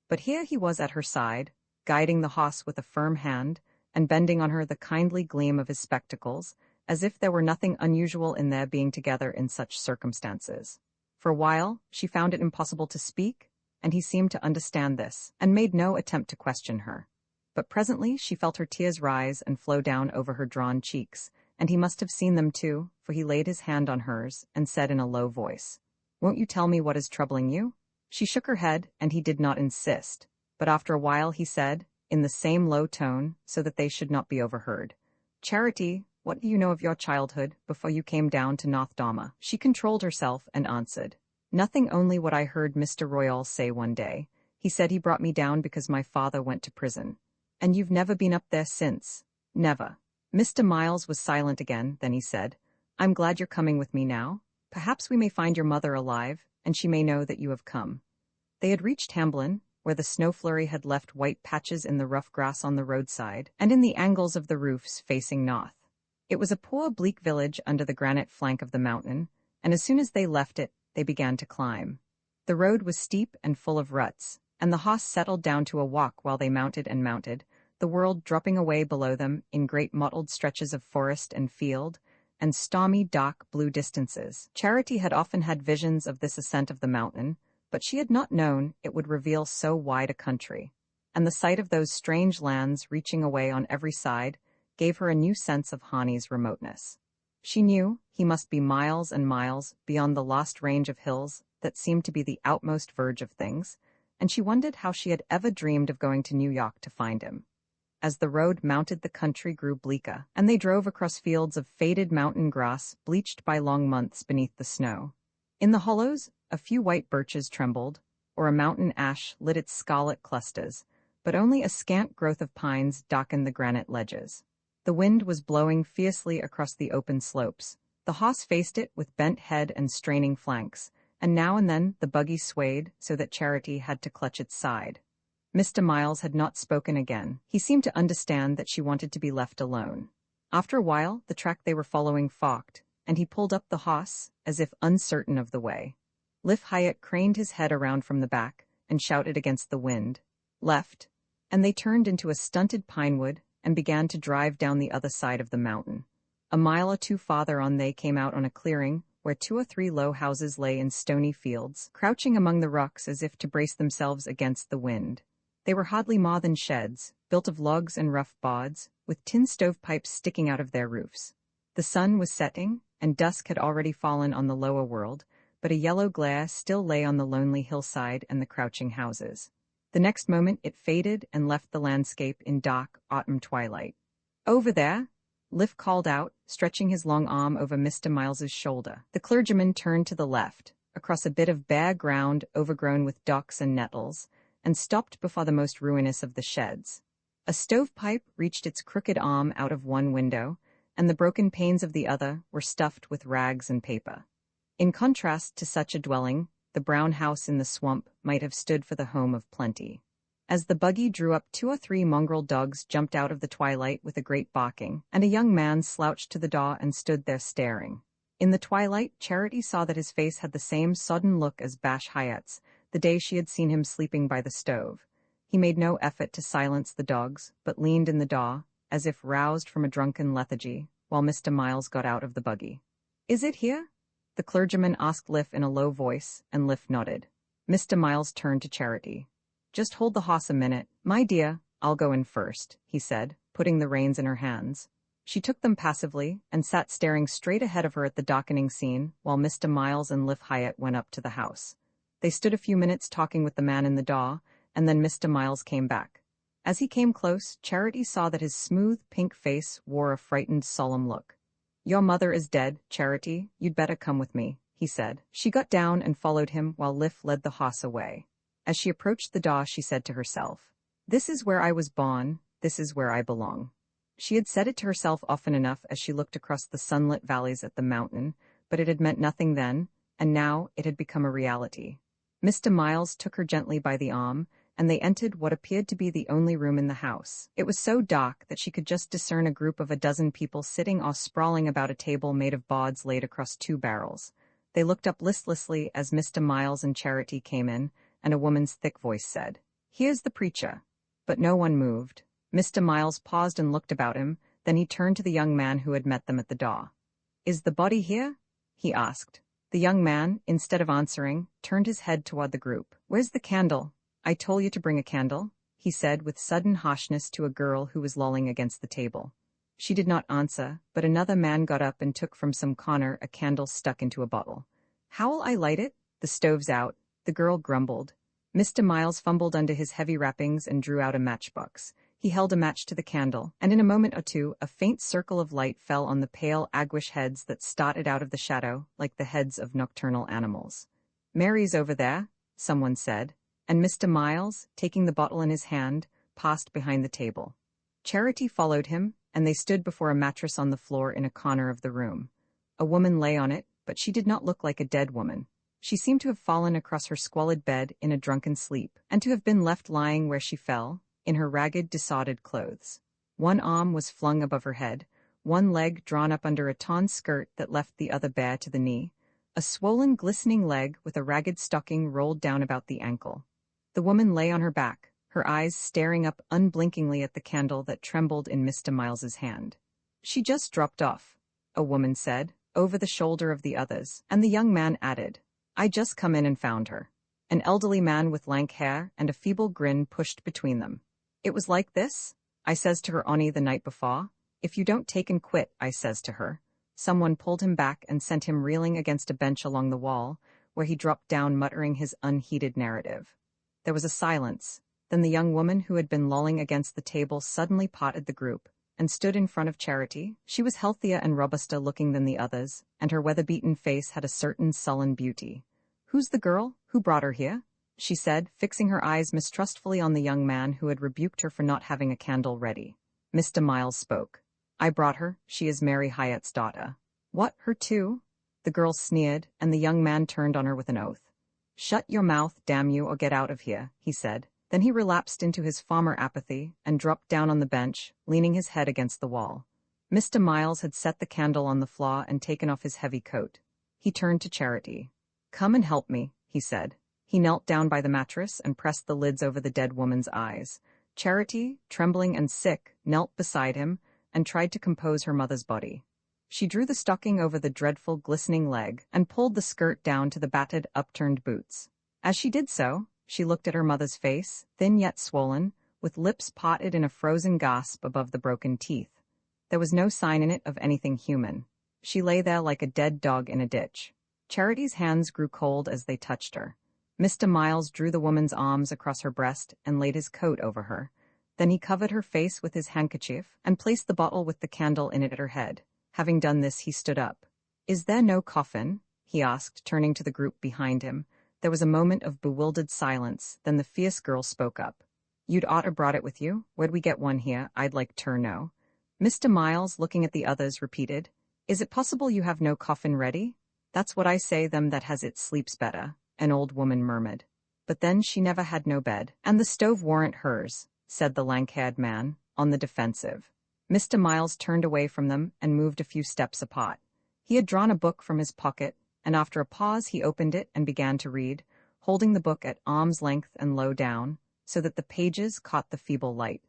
But here he was at her side, guiding the horse with a firm hand, and bending on her the kindly gleam of his spectacles, as if there were nothing unusual in their being together in such circumstances. For a while, she found it impossible to speak, and he seemed to understand this, and made no attempt to question her. But presently she felt her tears rise and flow down over her drawn cheeks, and he must have seen them too, for he laid his hand on hers and said in a low voice, "Won't you tell me what is troubling you?" She shook her head, and he did not insist, but after a while he said, in the same low tone, so that they should not be overheard, "Charity, what do you know of your childhood before you came down to North Dama?" She controlled herself and answered, "Nothing, only what I heard Mr. Royal say one day. He said he brought me down because my father went to prison. And you've never been up there since?" "Never." Mr. Miles was silent again, then he said, "I'm glad you're coming with me now. Perhaps we may find your mother alive, and she may know that you have come." They had reached Hamblin, where the snow flurry had left white patches in the rough grass on the roadside, and in the angles of the roofs facing north. It was a poor, bleak village under the granite flank of the mountain, and as soon as they left it, they began to climb. The road was steep and full of ruts, and the horse settled down to a walk while they mounted and mounted, the world dropping away below them in great mottled stretches of forest and field, and stormy, dark blue distances. Charity had often had visions of this ascent of the mountain, but she had not known it would reveal so wide a country, and the sight of those strange lands reaching away on every side gave her a new sense of Hani's remoteness. She knew he must be miles and miles beyond the lost range of hills that seemed to be the outmost verge of things, and she wondered how she had ever dreamed of going to New York to find him. As the road mounted, the country grew bleaker, and they drove across fields of faded mountain grass bleached by long months beneath the snow. In the hollows, a few white birches trembled, or a mountain ash lit its scarlet clusters, but only a scant growth of pines darkened the granite ledges. The wind was blowing fiercely across the open slopes. The horse faced it with bent head and straining flanks, and now and then the buggy swayed so that Charity had to clutch its side. Mr. Miles had not spoken again. He seemed to understand that she wanted to be left alone. After a while, the track they were following forked, and he pulled up the horse, as if uncertain of the way. Liff Hyatt craned his head around from the back and shouted against the wind, "Left," and they turned into a stunted pinewood and began to drive down the other side of the mountain. A mile or two farther on they came out on a clearing where 2 or 3 low houses lay in stony fields, crouching among the rocks as if to brace themselves against the wind. They were hardly more than sheds, built of logs and rough boards, with tin stovepipes sticking out of their roofs. The sun was setting, and dusk had already fallen on the lower world, but a yellow glare still lay on the lonely hillside and the crouching houses. The next moment it faded and left the landscape in dark autumn twilight. "Over there," Liff called out, stretching his long arm over Mr. Miles's shoulder. The clergyman turned to the left, across a bit of bare ground overgrown with docks and nettles, and stopped before the most ruinous of the sheds. A stovepipe reached its crooked arm out of one window, and the broken panes of the other were stuffed with rags and paper. In contrast to such a dwelling, the brown house in the swamp might have stood for the home of plenty. As the buggy drew up, 2 or 3 mongrel dogs jumped out of the twilight with a great barking, and a young man slouched to the door and stood there staring. In the twilight, Charity saw that his face had the same sodden look as Bash Hyatt's, the day she had seen him sleeping by the stove. He made no effort to silence the dogs, but leaned in the door, as if roused from a drunken lethargy, while Mr. Miles got out of the buggy. "Is it here?" the clergyman asked Liff in a low voice, and Liff nodded. Mr. Miles turned to Charity. "Just hold the horse a minute, my dear, I'll go in first," he said, putting the reins in her hands. She took them passively, and sat staring straight ahead of her at the darkening scene, while Mr. Miles and Liff Hyatt went up to the house. They stood a few minutes talking with the man in the door, and then Mr. Miles came back. As he came close, Charity saw that his smooth, pink face wore a frightened, solemn look. "Your mother is dead, Charity, you'd better come with me," he said. She got down and followed him while Liff led the horse away. As she approached the door, she said to herself, "This is where I was born, this is where I belong." She had said it to herself often enough as she looked across the sunlit valleys at the mountain, but it had meant nothing then, and now it had become a reality. Mr. Miles took her gently by the arm, and they entered what appeared to be the only room in the house. It was so dark that she could just discern a group of a dozen people sitting or sprawling about a table made of boards laid across two barrels. They looked up listlessly as Mr. Miles and Charity came in, and a woman's thick voice said, "Here's the preacher." But no one moved. Mr. Miles paused and looked about him, then he turned to the young man who had met them at the door. "Is the body here?" he asked. The young man, instead of answering, turned his head toward the group. "Where's the candle? I told you to bring a candle," he said with sudden harshness to a girl who was lolling against the table. She did not answer, but another man got up and took from some corner a candle stuck into a bottle. "How'll I light it? The stove's out," the girl grumbled. Mr. Miles fumbled under his heavy wrappings and drew out a matchbox. He held a match to the candle, and in a moment or two a faint circle of light fell on the pale, aguish heads that started out of the shadow like the heads of nocturnal animals. "Mary's over there," someone said, and Mr. Miles, taking the bottle in his hand, passed behind the table. Charity followed him, and they stood before a mattress on the floor in a corner of the room. A woman lay on it, but she did not look like a dead woman. She seemed to have fallen across her squalid bed in a drunken sleep, and to have been left lying where she fell, in her ragged, disordered clothes. One arm was flung above her head, one leg drawn up under a torn skirt that left the other bare to the knee, a swollen, glistening leg with a ragged stocking rolled down about the ankle. The woman lay on her back, her eyes staring up unblinkingly at the candle that trembled in Mr. Miles's hand. "She just dropped off," a woman said, over the shoulder of the others, and the young man added, "I just come in and found her." An elderly man with lank hair and a feeble grin pushed between them. "It was like this? I says to her Oni the night before, 'If you don't take and quit,' I says to her." Someone pulled him back and sent him reeling against a bench along the wall, where he dropped down muttering his unheeded narrative. There was a silence. Then the young woman who had been lolling against the table suddenly parted the group and stood in front of Charity. She was healthier and robuster looking than the others, and her weather-beaten face had a certain sullen beauty. "Who's the girl? Who brought her here?" she said, fixing her eyes mistrustfully on the young man who had rebuked her for not having a candle ready. Mr. Miles spoke. "I brought her. She is Mary Hyatt's daughter." "What, her too?" The girl sneered, and the young man turned on her with an oath. "Shut your mouth, damn you, or get out of here," he said. Then he relapsed into his former apathy and dropped down on the bench, leaning his head against the wall. Mr. Miles had set the candle on the floor and taken off his heavy coat. He turned to Charity. "Come and help me," he said. He knelt down by the mattress and pressed the lids over the dead woman's eyes. Charity, trembling and sick, knelt beside him and tried to compose her mother's body. She drew the stocking over the dreadful, glistening leg and pulled the skirt down to the battered, upturned boots. As she did so, she looked at her mother's face, thin yet swollen, with lips parted in a frozen gasp above the broken teeth. There was no sign in it of anything human. She lay there like a dead dog in a ditch. Charity's hands grew cold as they touched her. Mr. Miles drew the woman's arms across her breast and laid his coat over her. Then he covered her face with his handkerchief and placed the bottle with the candle in it at her head. Having done this, he stood up. "Is there no coffin?" he asked, turning to the group behind him. There was a moment of bewildered silence, then the fierce girl spoke up. "You'd oughter brought it with you. Where'd we get one here, I'd like ter know?" Mr. Miles, looking at the others, repeated, "Is it possible you have no coffin ready?" "That's what I say, them that has it sleeps better," an old woman murmured. "But then she never had no bed, and the stove warn't hers," said the lank-haired man, on the defensive. Mr. Miles turned away from them and moved a few steps apart. He had drawn a book from his pocket, and after a pause he opened it and began to read, holding the book at arm's length and low down, so that the pages caught the feeble light.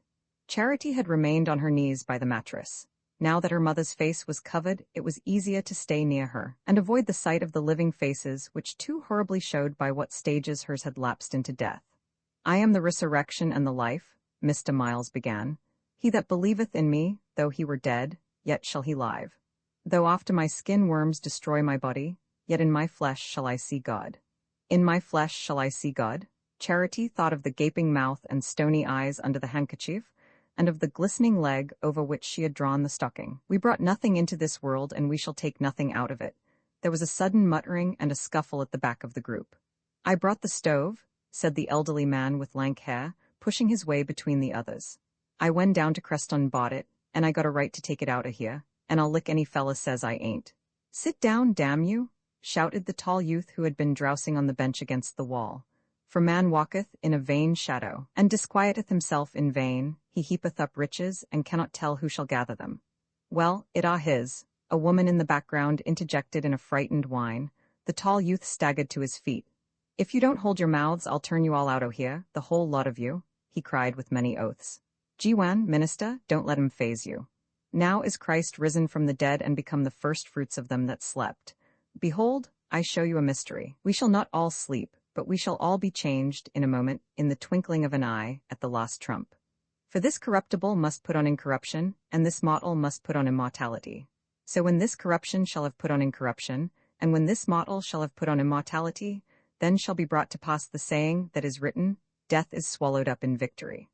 Charity had remained on her knees by the mattress. Now that her mother's face was covered, it was easier to stay near her and avoid the sight of the living faces which too horribly showed by what stages hers had lapsed into death. "I am the resurrection and the life," Mr. Miles began. "He that believeth in me, though he were dead, yet shall he live. Though after my skin worms destroy my body, yet in my flesh shall I see God. In my flesh shall I see God?" Charity thought of the gaping mouth and stony eyes under the handkerchief, and of the glistening leg over which she had drawn the stocking. "We brought nothing into this world, and we shall take nothing out of it." There was a sudden muttering and a scuffle at the back of the group. "I brought the stove," said the elderly man with lank hair, pushing his way between the others. "I went down to Creston and bought it, and I got a right to take it out of here, and I'll lick any fella says I ain't." "Sit down, damn you," shouted the tall youth who had been drowsing on the bench against the wall. "For man walketh in a vain shadow, and disquieteth himself in vain, he heapeth up riches, and cannot tell who shall gather them." "Well, it are his," a woman in the background interjected in a frightened whine. The tall youth staggered to his feet. "If you don't hold your mouths, I'll turn you all out o' here, the whole lot of you," he cried with many oaths. "Gwan, minister, don't let him faze you. Now is Christ risen from the dead and become the first fruits of them that slept. Behold, I show you a mystery. We shall not all sleep, but we shall all be changed in a moment, in the twinkling of an eye, at the last trump. For this corruptible must put on incorruption, and this mortal must put on immortality. So when this corruption shall have put on incorruption, and when this mortal shall have put on immortality, then shall be brought to pass the saying that is written, Death is swallowed up in victory."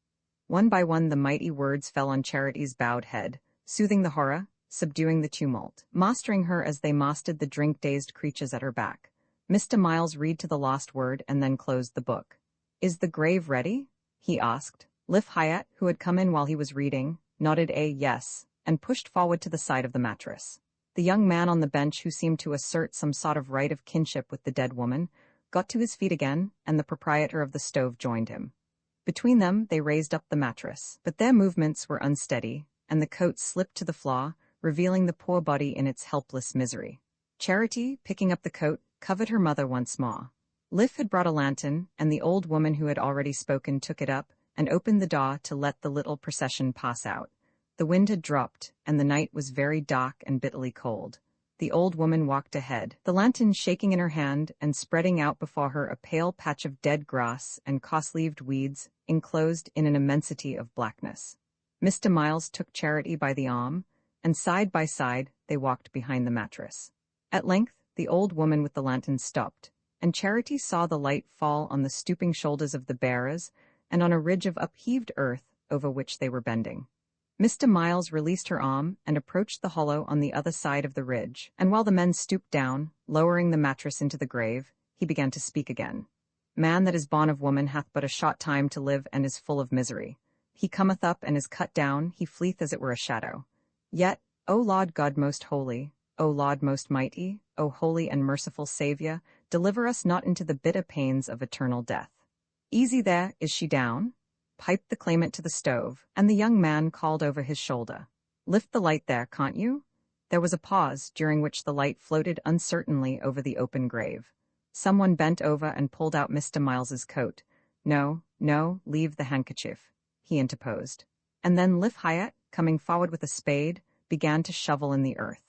One by one the mighty words fell on Charity's bowed head, soothing the horror, subduing the tumult, mastering her as they mastered the drink-dazed creatures at her back. Mr. Miles read to the last word and then closed the book. "Is the grave ready?" he asked. Liv Hyatt, who had come in while he was reading, nodded a yes, and pushed forward to the side of the mattress. The young man on the bench, who seemed to assert some sort of right of kinship with the dead woman, got to his feet again, and the proprietor of the stove joined him. Between them they raised up the mattress, but their movements were unsteady, and the coat slipped to the floor, revealing the poor body in its helpless misery. Charity, picking up the coat, covered her mother once more. Liv had brought a lantern, and the old woman who had already spoken took it up and opened the door to let the little procession pass out. The wind had dropped, and the night was very dark and bitterly cold. The old woman walked ahead, the lantern shaking in her hand and spreading out before her a pale patch of dead grass and coarse-leaved weeds enclosed in an immensity of blackness. Mr. Miles took Charity by the arm, and side by side they walked behind the mattress. At length the old woman with the lantern stopped, and Charity saw the light fall on the stooping shoulders of the bearers and on a ridge of upheaved earth over which they were bending. Mr. Miles released her arm and approached the hollow on the other side of the ridge, and while the men stooped down, lowering the mattress into the grave, he began to speak again. "Man that is born of woman hath but a short time to live and is full of misery. He cometh up and is cut down, he fleeth as it were a shadow. Yet, O Lord God most holy, O Lord most mighty, O holy and merciful Saviour, deliver us not into the bitter pains of eternal death." "Easy there, is she down?" piped the claimant to the stove, and the young man called over his shoulder. "Lift the light there, can't you?" There was a pause, during which the light floated uncertainly over the open grave. Someone bent over and pulled out Mr. Miles's coat. "No, no, leave the handkerchief," he interposed. And then Liv Hyatt, coming forward with a spade, began to shovel in the earth.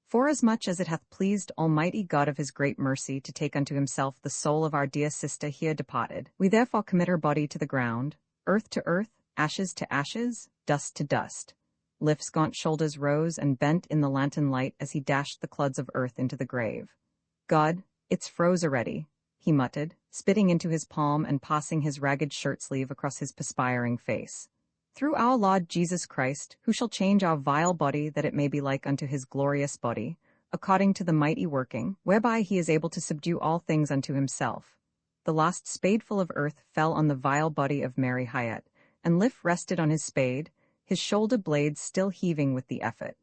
"Forasmuch as it hath pleased Almighty God of his great mercy to take unto himself the soul of our dear sister here departed, we therefore commit her body to the ground, earth to earth, ashes to ashes, dust to dust." Liv's gaunt shoulders rose and bent in the lantern light as he dashed the clods of earth into the grave. "God, it's froze already," he muttered, spitting into his palm and passing his ragged shirt-sleeve across his perspiring face. "Through our Lord Jesus Christ, who shall change our vile body that it may be like unto his glorious body, according to the mighty working, whereby he is able to subdue all things unto himself." The last spadeful of earth fell on the vile body of Mary Hyatt, and Liv rested on his spade, his shoulder blades still heaving with the effort.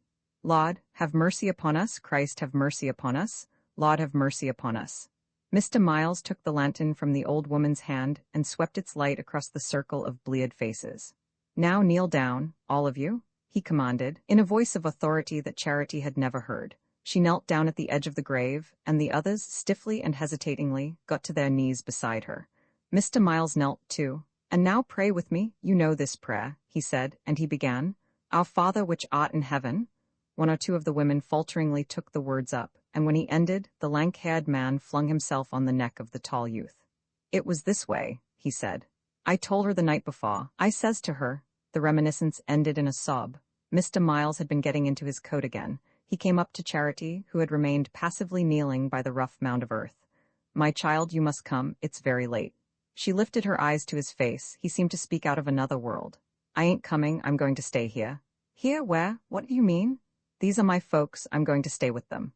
"Lord, have mercy upon us, Christ, have mercy upon us, Lord, have mercy upon us." Mr. Miles took the lantern from the old woman's hand and swept its light across the circle of bleared faces. "Now kneel down, all of you," he commanded, in a voice of authority that Charity had never heard. She knelt down at the edge of the grave, and the others, stiffly and hesitatingly, got to their knees beside her. Mr. Miles knelt, too. "And now pray with me, you know this prayer," he said, and he began, "Our Father which art in heaven." One or two of the women falteringly took the words up, and when he ended, the lank-haired man flung himself on the neck of the tall youth. "It was this way," he said. "I told her the night before. I says to her—" The reminiscence ended in a sob. Mr. Miles had been getting into his coat again. He came up to Charity, who had remained passively kneeling by the rough mound of earth. "My child, you must come, it's very late." She lifted her eyes to his face. He seemed to speak out of another world. I ain't coming, I'm going to stay here. Here, where? What do you mean? These are my folks, I'm going to stay with them.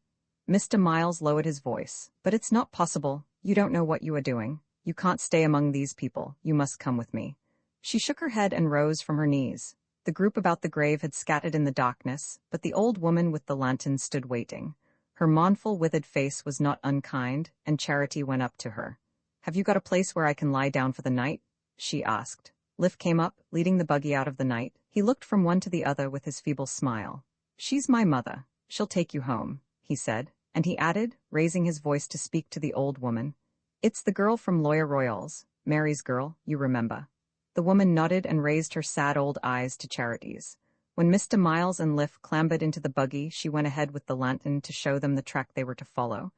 Mr. Miles lowered his voice. But it's not possible. You don't know what you are doing. You can't stay among these people. You must come with me. She shook her head and rose from her knees. The group about the grave had scattered in the darkness, but the old woman with the lantern stood waiting. Her mournful, withered face was not unkind, and Charity went up to her. Have you got a place where I can lie down for the night? She asked. Liv came up, leading the buggy out of the night. He looked from one to the other with his feeble smile. She's my mother. She'll take you home, he said, and he added, raising his voice to speak to the old woman. It's the girl from Lawyer Royals, Mary's girl, you remember. The woman nodded and raised her sad old eyes to Charity's. When Mr. Miles and Liv clambered into the buggy, she went ahead with the lantern to show them the track they were to follow.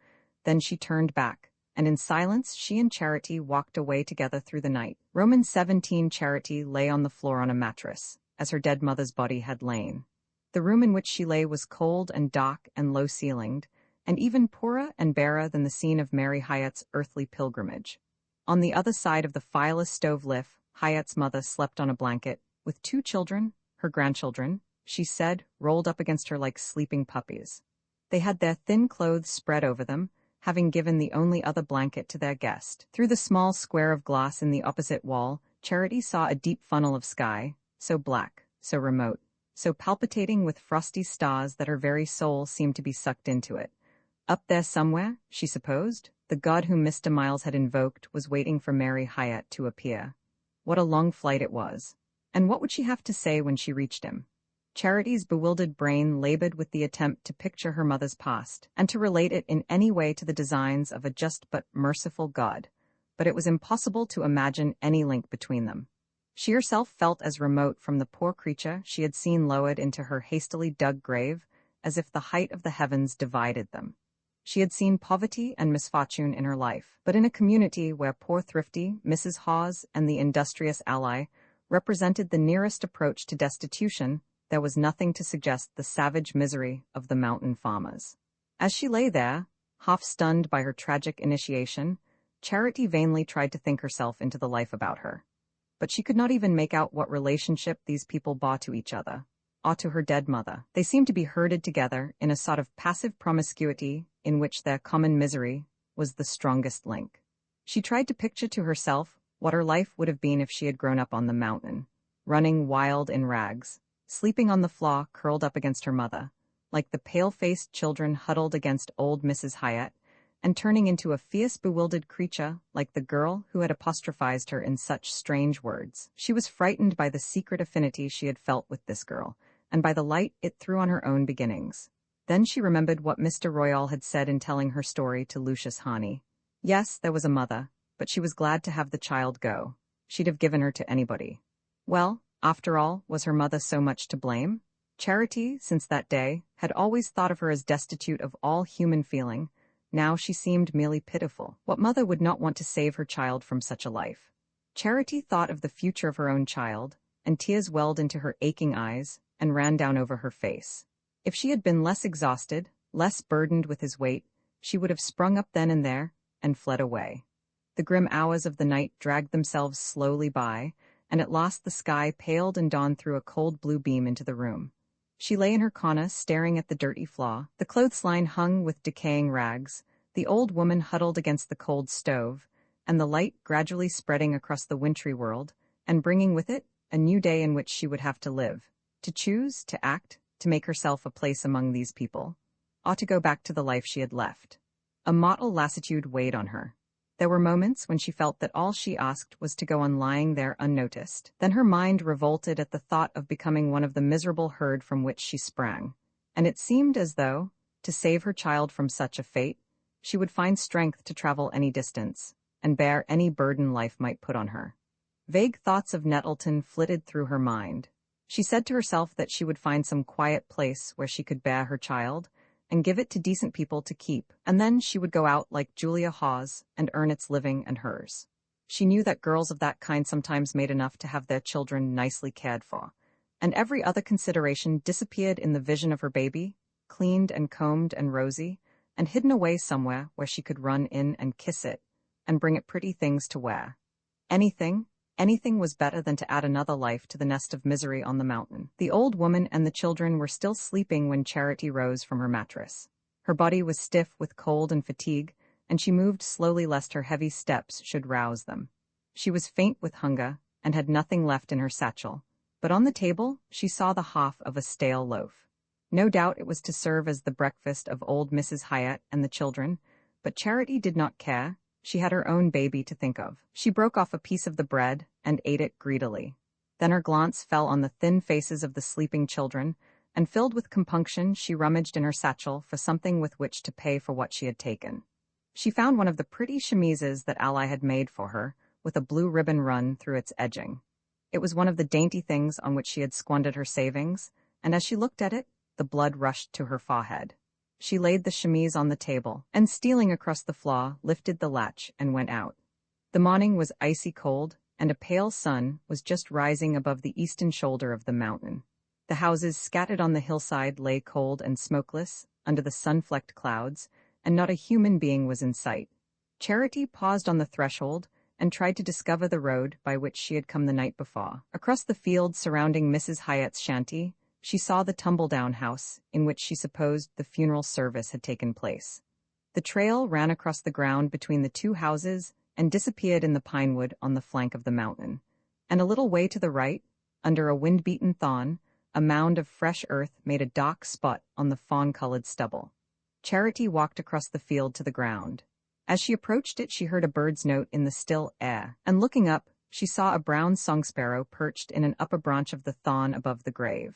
Then she turned back, and in silence she and Charity walked away together through the night. Romans 17. Charity lay on the floor on a mattress, as her dead mother's body had lain. The room in which she lay was cold and dark and low-ceilinged, and even poorer and barer than the scene of Mary Hyatt's earthly pilgrimage. On the other side of the fireless stove Liv, Hyatt's mother slept on a blanket, with 2 children, her grandchildren, she said, rolled up against her like sleeping puppies. They had their thin clothes spread over them, having given the only other blanket to their guest. Through the small square of glass in the opposite wall, Charity saw a deep funnel of sky, so black, so remote, so palpitating with frosty stars that her very soul seemed to be sucked into it. Up there somewhere, she supposed, the god whom Mr. Miles had invoked was waiting for Mary Hyatt to appear. What a long flight it was. And what would she have to say when she reached him? Charity's bewildered brain labored with the attempt to picture her mother's past, and to relate it in any way to the designs of a just but merciful God, but it was impossible to imagine any link between them. She herself felt as remote from the poor creature she had seen lowered into her hastily dug grave as if the height of the heavens divided them. She had seen poverty and misfortune in her life, but in a community where poor thrifty Mrs. Hawes and the industrious ally represented the nearest approach to destitution, there was nothing to suggest the savage misery of the mountain farmers. As she lay there, half-stunned by her tragic initiation, Charity vainly tried to think herself into the life about her. But she could not even make out what relationship these people bore to each other, or to her dead mother. They seemed to be herded together in a sort of passive promiscuity in which their common misery was the strongest link. She tried to picture to herself what her life would have been if she had grown up on the mountain, running wild in rags, sleeping on the floor curled up against her mother, like the pale-faced children huddled against old Mrs. Hyatt, and turning into a fierce, bewildered creature like the girl who had apostrophized her in such strange words. She was frightened by the secret affinity she had felt with this girl, and by the light it threw on her own beginnings. Then she remembered what Mr. Royal had said in telling her story to Lucius Harney. Yes, there was a mother, but she was glad to have the child go. She'd have given her to anybody. Well, after all, was her mother so much to blame? Charity, since that day, had always thought of her as destitute of all human feeling. Now she seemed merely pitiful. What mother would not want to save her child from such a life? Charity thought of the future of her own child, and tears welled into her aching eyes and ran down over her face. If she had been less exhausted, less burdened with his weight, she would have sprung up then and there and fled away. The grim hours of the night dragged themselves slowly by, and at last the sky paled and dawn threw a cold blue beam into the room. She lay in her corner staring at the dirty floor, the clothesline hung with decaying rags, the old woman huddled against the cold stove, and the light gradually spreading across the wintry world, and bringing with it a new day in which she would have to live, to choose, to act, to make herself a place among these people, or to go back to the life she had left. A mortal lassitude weighed on her. There were moments when she felt that all she asked was to go on lying there unnoticed. Then her mind revolted at the thought of becoming one of the miserable herd from which she sprang, and it seemed as though, to save her child from such a fate, she would find strength to travel any distance, and bear any burden life might put on her. Vague thoughts of Nettleton flitted through her mind. She said to herself that she would find some quiet place where she could bear her child, and give it to decent people to keep, and then she would go out like Julia Hawes and earn its living and hers. She knew that girls of that kind sometimes made enough to have their children nicely cared for, and every other consideration disappeared in the vision of her baby, cleaned and combed and rosy, and hidden away somewhere where she could run in and kiss it, and bring it pretty things to wear. Anything, anything was better than to add another life to the nest of misery on the mountain. The old woman and the children were still sleeping when Charity rose from her mattress. Her body was stiff with cold and fatigue, and she moved slowly lest her heavy steps should rouse them. She was faint with hunger, and had nothing left in her satchel, but on the table she saw the half of a stale loaf. No doubt it was to serve as the breakfast of old Mrs. Hyatt and the children, but Charity did not care. She had her own baby to think of. She broke off a piece of the bread and ate it greedily. Then her glance fell on the thin faces of the sleeping children, and filled with compunction she rummaged in her satchel for something with which to pay for what she had taken. She found one of the pretty chemises that Ally had made for her, with a blue ribbon run through its edging. It was one of the dainty things on which she had squandered her savings, and as she looked at it, the blood rushed to her forehead. She laid the chemise on the table, and stealing across the floor, lifted the latch and went out. The morning was icy cold, and a pale sun was just rising above the eastern shoulder of the mountain. The houses scattered on the hillside lay cold and smokeless, under the sun-flecked clouds, and not a human being was in sight. Charity paused on the threshold, and tried to discover the road by which she had come the night before. Across the field surrounding Mrs. Hyatt's shanty, she saw the tumble-down house, in which she supposed the funeral service had taken place. The trail ran across the ground between the two houses and disappeared in the pinewood on the flank of the mountain. And a little way to the right, under a wind-beaten thorn, a mound of fresh earth made a dark spot on the fawn-colored stubble. Charity walked across the field to the ground. As she approached it, she heard a bird's note in the still air, and looking up, she saw a brown song sparrow perched in an upper branch of the thorn above the grave.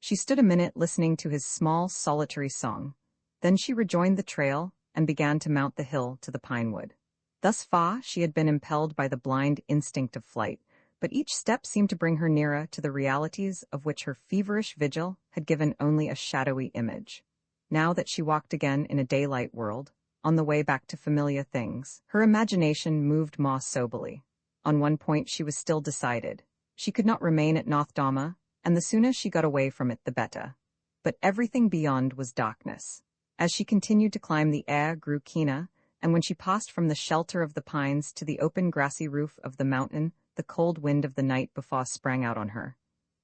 She stood a minute listening to his small, solitary song. Then she rejoined the trail and began to mount the hill to the pinewood. Thus far, she had been impelled by the blind instinct of flight, but each step seemed to bring her nearer to the realities of which her feverish vigil had given only a shadowy image. Now that she walked again in a daylight world, on the way back to familiar things, her imagination moved more soberly. On one point she was still decided. She could not remain at North Dharma, and the sooner she got away from it the better. But everything beyond was darkness. As she continued to climb, the air grew keener, and when she passed from the shelter of the pines to the open grassy roof of the mountain, the cold wind of the night before sprang out on her.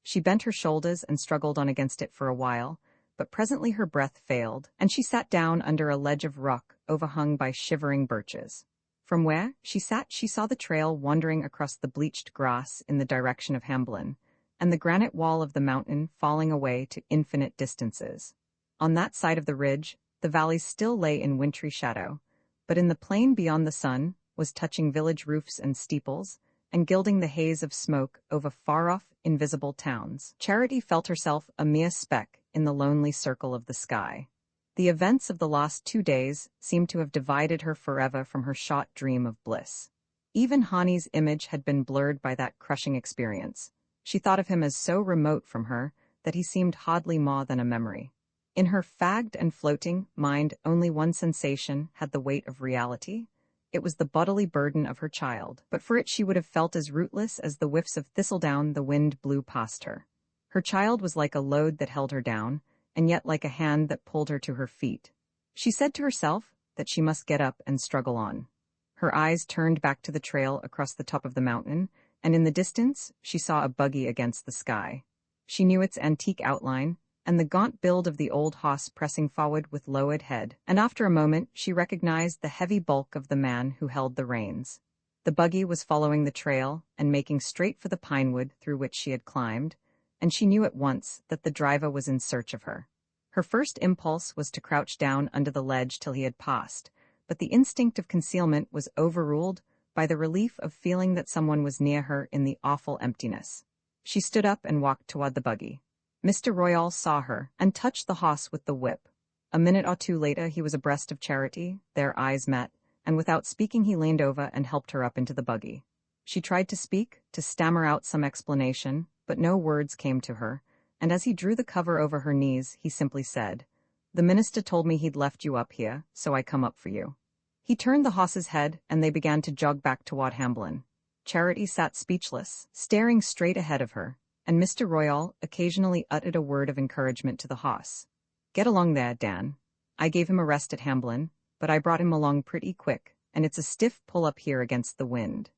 She bent her shoulders and struggled on against it for a while, but presently her breath failed, and she sat down under a ledge of rock overhung by shivering birches. From where she sat, she saw the trail wandering across the bleached grass in the direction of Hamblin, and the granite wall of the mountain falling away to infinite distances. On that side of the ridge, the valleys still lay in wintry shadow, but in the plain beyond the sun was touching village roofs and steeples, and gilding the haze of smoke over far-off, invisible towns. Charity felt herself a mere speck in the lonely circle of the sky. The events of the last 2 days seemed to have divided her forever from her short dream of bliss. Even Hani's image had been blurred by that crushing experience. She thought of him as so remote from her that he seemed hardly more than a memory. In her fagged and floating mind, only one sensation had the weight of reality. It was the bodily burden of her child, but for it she would have felt as rootless as the whiffs of thistledown the wind blew past her. Her child was like a load that held her down, and yet like a hand that pulled her to her feet. She said to herself that she must get up and struggle on. Her eyes turned back to the trail across the top of the mountain, and in the distance she saw a buggy against the sky. She knew its antique outline, and the gaunt build of the old horse pressing forward with lowered head, and after a moment she recognized the heavy bulk of the man who held the reins. The buggy was following the trail and making straight for the pinewood through which she had climbed, and she knew at once that the driver was in search of her. Her first impulse was to crouch down under the ledge till he had passed, but the instinct of concealment was overruled by the relief of feeling that someone was near her in the awful emptiness. She stood up and walked toward the buggy. Mr. Royal saw her and touched the horse with the whip. A minute or two later he was abreast of Charity, their eyes met, and without speaking he leaned over and helped her up into the buggy. She tried to speak, to stammer out some explanation, but no words came to her, and as he drew the cover over her knees, he simply said, "The minister told me he'd left you up here, so I come up for you." He turned the horse's head, and they began to jog back toward Hamblin. Charity sat speechless, staring straight ahead of her, and Mr. Royal occasionally uttered a word of encouragement to the horse. "Get along there, Dan. I gave him a rest at Hamblin, but I brought him along pretty quick, and it's a stiff pull up here against the wind."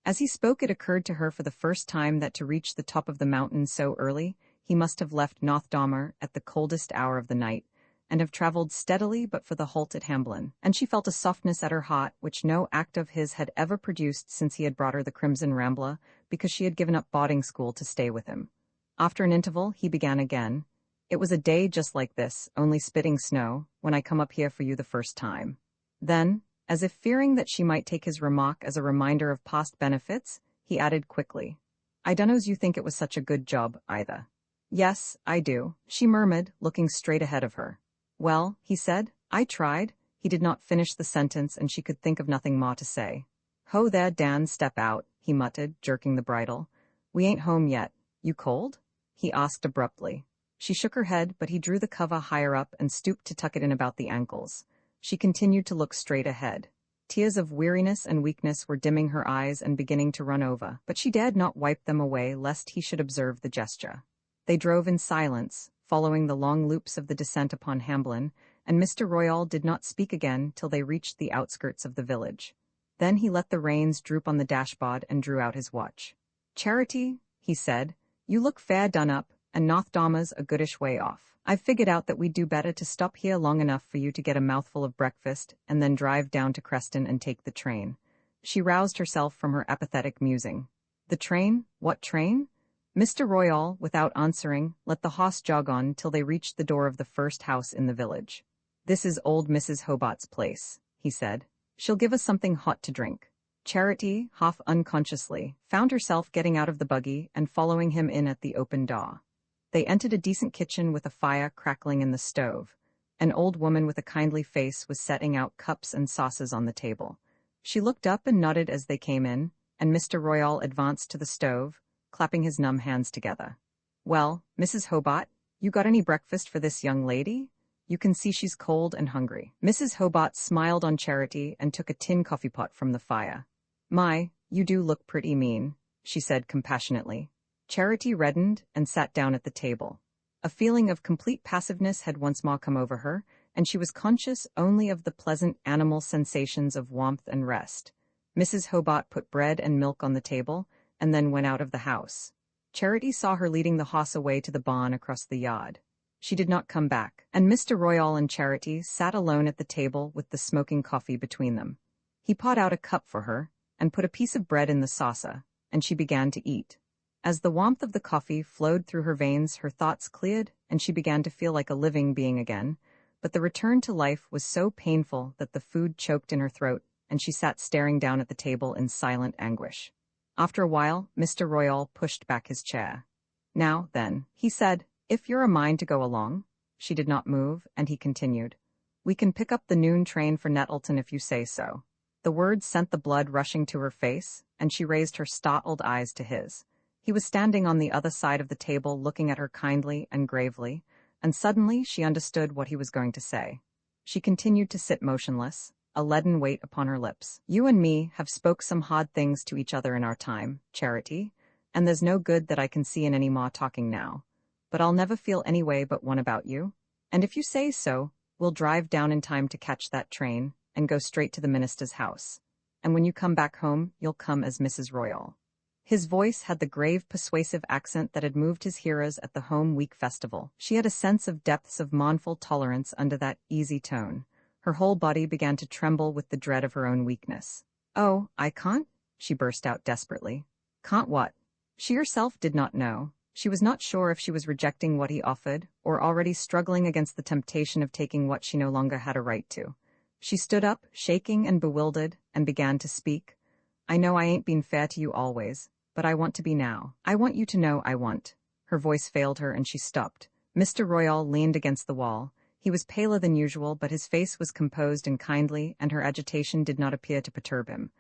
As he spoke, it occurred to her for the first time that to reach the top of the mountain so early, he must have left Nothdammer at the coldest hour of the night, and have travelled steadily but for the halt at Hamblin, and she felt a softness at her heart which no act of his had ever produced since he had brought her the Crimson Rambler, because she had given up boarding school to stay with him. After an interval, he began again. It was a day just like this, only spitting snow, when I come up here for you the first time. Then, as if fearing that she might take his remark as a reminder of past benefits, he added quickly, I dunno's you think it was such a good job, either. Yes, I do, she murmured, looking straight ahead of her. Well, he said, I tried. He did not finish the sentence, and she could think of nothing more to say. Ho there, Dan, step out, he muttered, jerking the bridle. We ain't home yet. You cold? He asked abruptly. She shook her head, but he drew the cover higher up and stooped to tuck it in about the ankles. She continued to look straight ahead. Tears of weariness and weakness were dimming her eyes and beginning to run over, but she dared not wipe them away lest he should observe the gesture. They drove in silence, following the long loops of the descent upon Hamblin, and Mr. Royal did not speak again till they reached the outskirts of the village. Then he let the reins droop on the dashboard and drew out his watch. Charity, he said, you look fair done up, and Nothdammer's a goodish way off. I've figured out that we'd do better to stop here long enough for you to get a mouthful of breakfast and then drive down to Creston and take the train. She roused herself from her apathetic musing. The train? What train? Mr. Royal, without answering, let the horse jog on till they reached the door of the first house in the village. This is old Mrs. Hobart's place, he said. She'll give us something hot to drink. Charity, half unconsciously, found herself getting out of the buggy and following him in at the open door. They entered a decent kitchen with a fire crackling in the stove. An old woman with a kindly face was setting out cups and saucers on the table. She looked up and nodded as they came in, and Mr. Royal advanced to the stove, clapping his numb hands together. Well, Mrs. Hobart, you got any breakfast for this young lady? You can see she's cold and hungry. Mrs. Hobart smiled on Charity and took a tin coffee pot from the fire. My, you do look pretty mean, she said compassionately. Charity reddened and sat down at the table. A feeling of complete passiveness had once more come over her, and she was conscious only of the pleasant animal sensations of warmth and rest. Mrs. Hobart put bread and milk on the table, and then went out of the house. Charity saw her leading the horse away to the barn across the yard. She did not come back, and Mr. Royal and Charity sat alone at the table with the smoking coffee between them. He poured out a cup for her, and put a piece of bread in the saucer, and she began to eat. As the warmth of the coffee flowed through her veins, her thoughts cleared, and she began to feel like a living being again, but the return to life was so painful that the food choked in her throat, and she sat staring down at the table in silent anguish. After a while, Mr. Royal pushed back his chair. Now, then, he said, if you're a mind to go along. She did not move, and he continued, we can pick up the noon train for Nettleton if you say so. The words sent the blood rushing to her face, and she raised her startled eyes to his. He was standing on the other side of the table looking at her kindly and gravely, and suddenly she understood what he was going to say. She continued to sit motionless, a leaden weight upon her lips. You and me have spoke some hard things to each other in our time, Charity, and there's no good that I can see in any more talking now. But I'll never feel any way but one about you, and if you say so, we'll drive down in time to catch that train and go straight to the minister's house. And when you come back home, you'll come as Mrs. Royal. His voice had the grave, persuasive accent that had moved his hearers at the Home Week festival. She had a sense of depths of mournful tolerance under that easy tone. Her whole body began to tremble with the dread of her own weakness. Oh, I can't? She burst out desperately. Can't what? She herself did not know. She was not sure if she was rejecting what he offered, or already struggling against the temptation of taking what she no longer had a right to. She stood up, shaking and bewildered, and began to speak. I know I ain't been fair to you always, but I want to be now. I want you to know I want. Her voice failed her and she stopped. Mr. Royal leaned against the wall. He was paler than usual, but his face was composed and kindly, and her agitation did not appear to perturb him.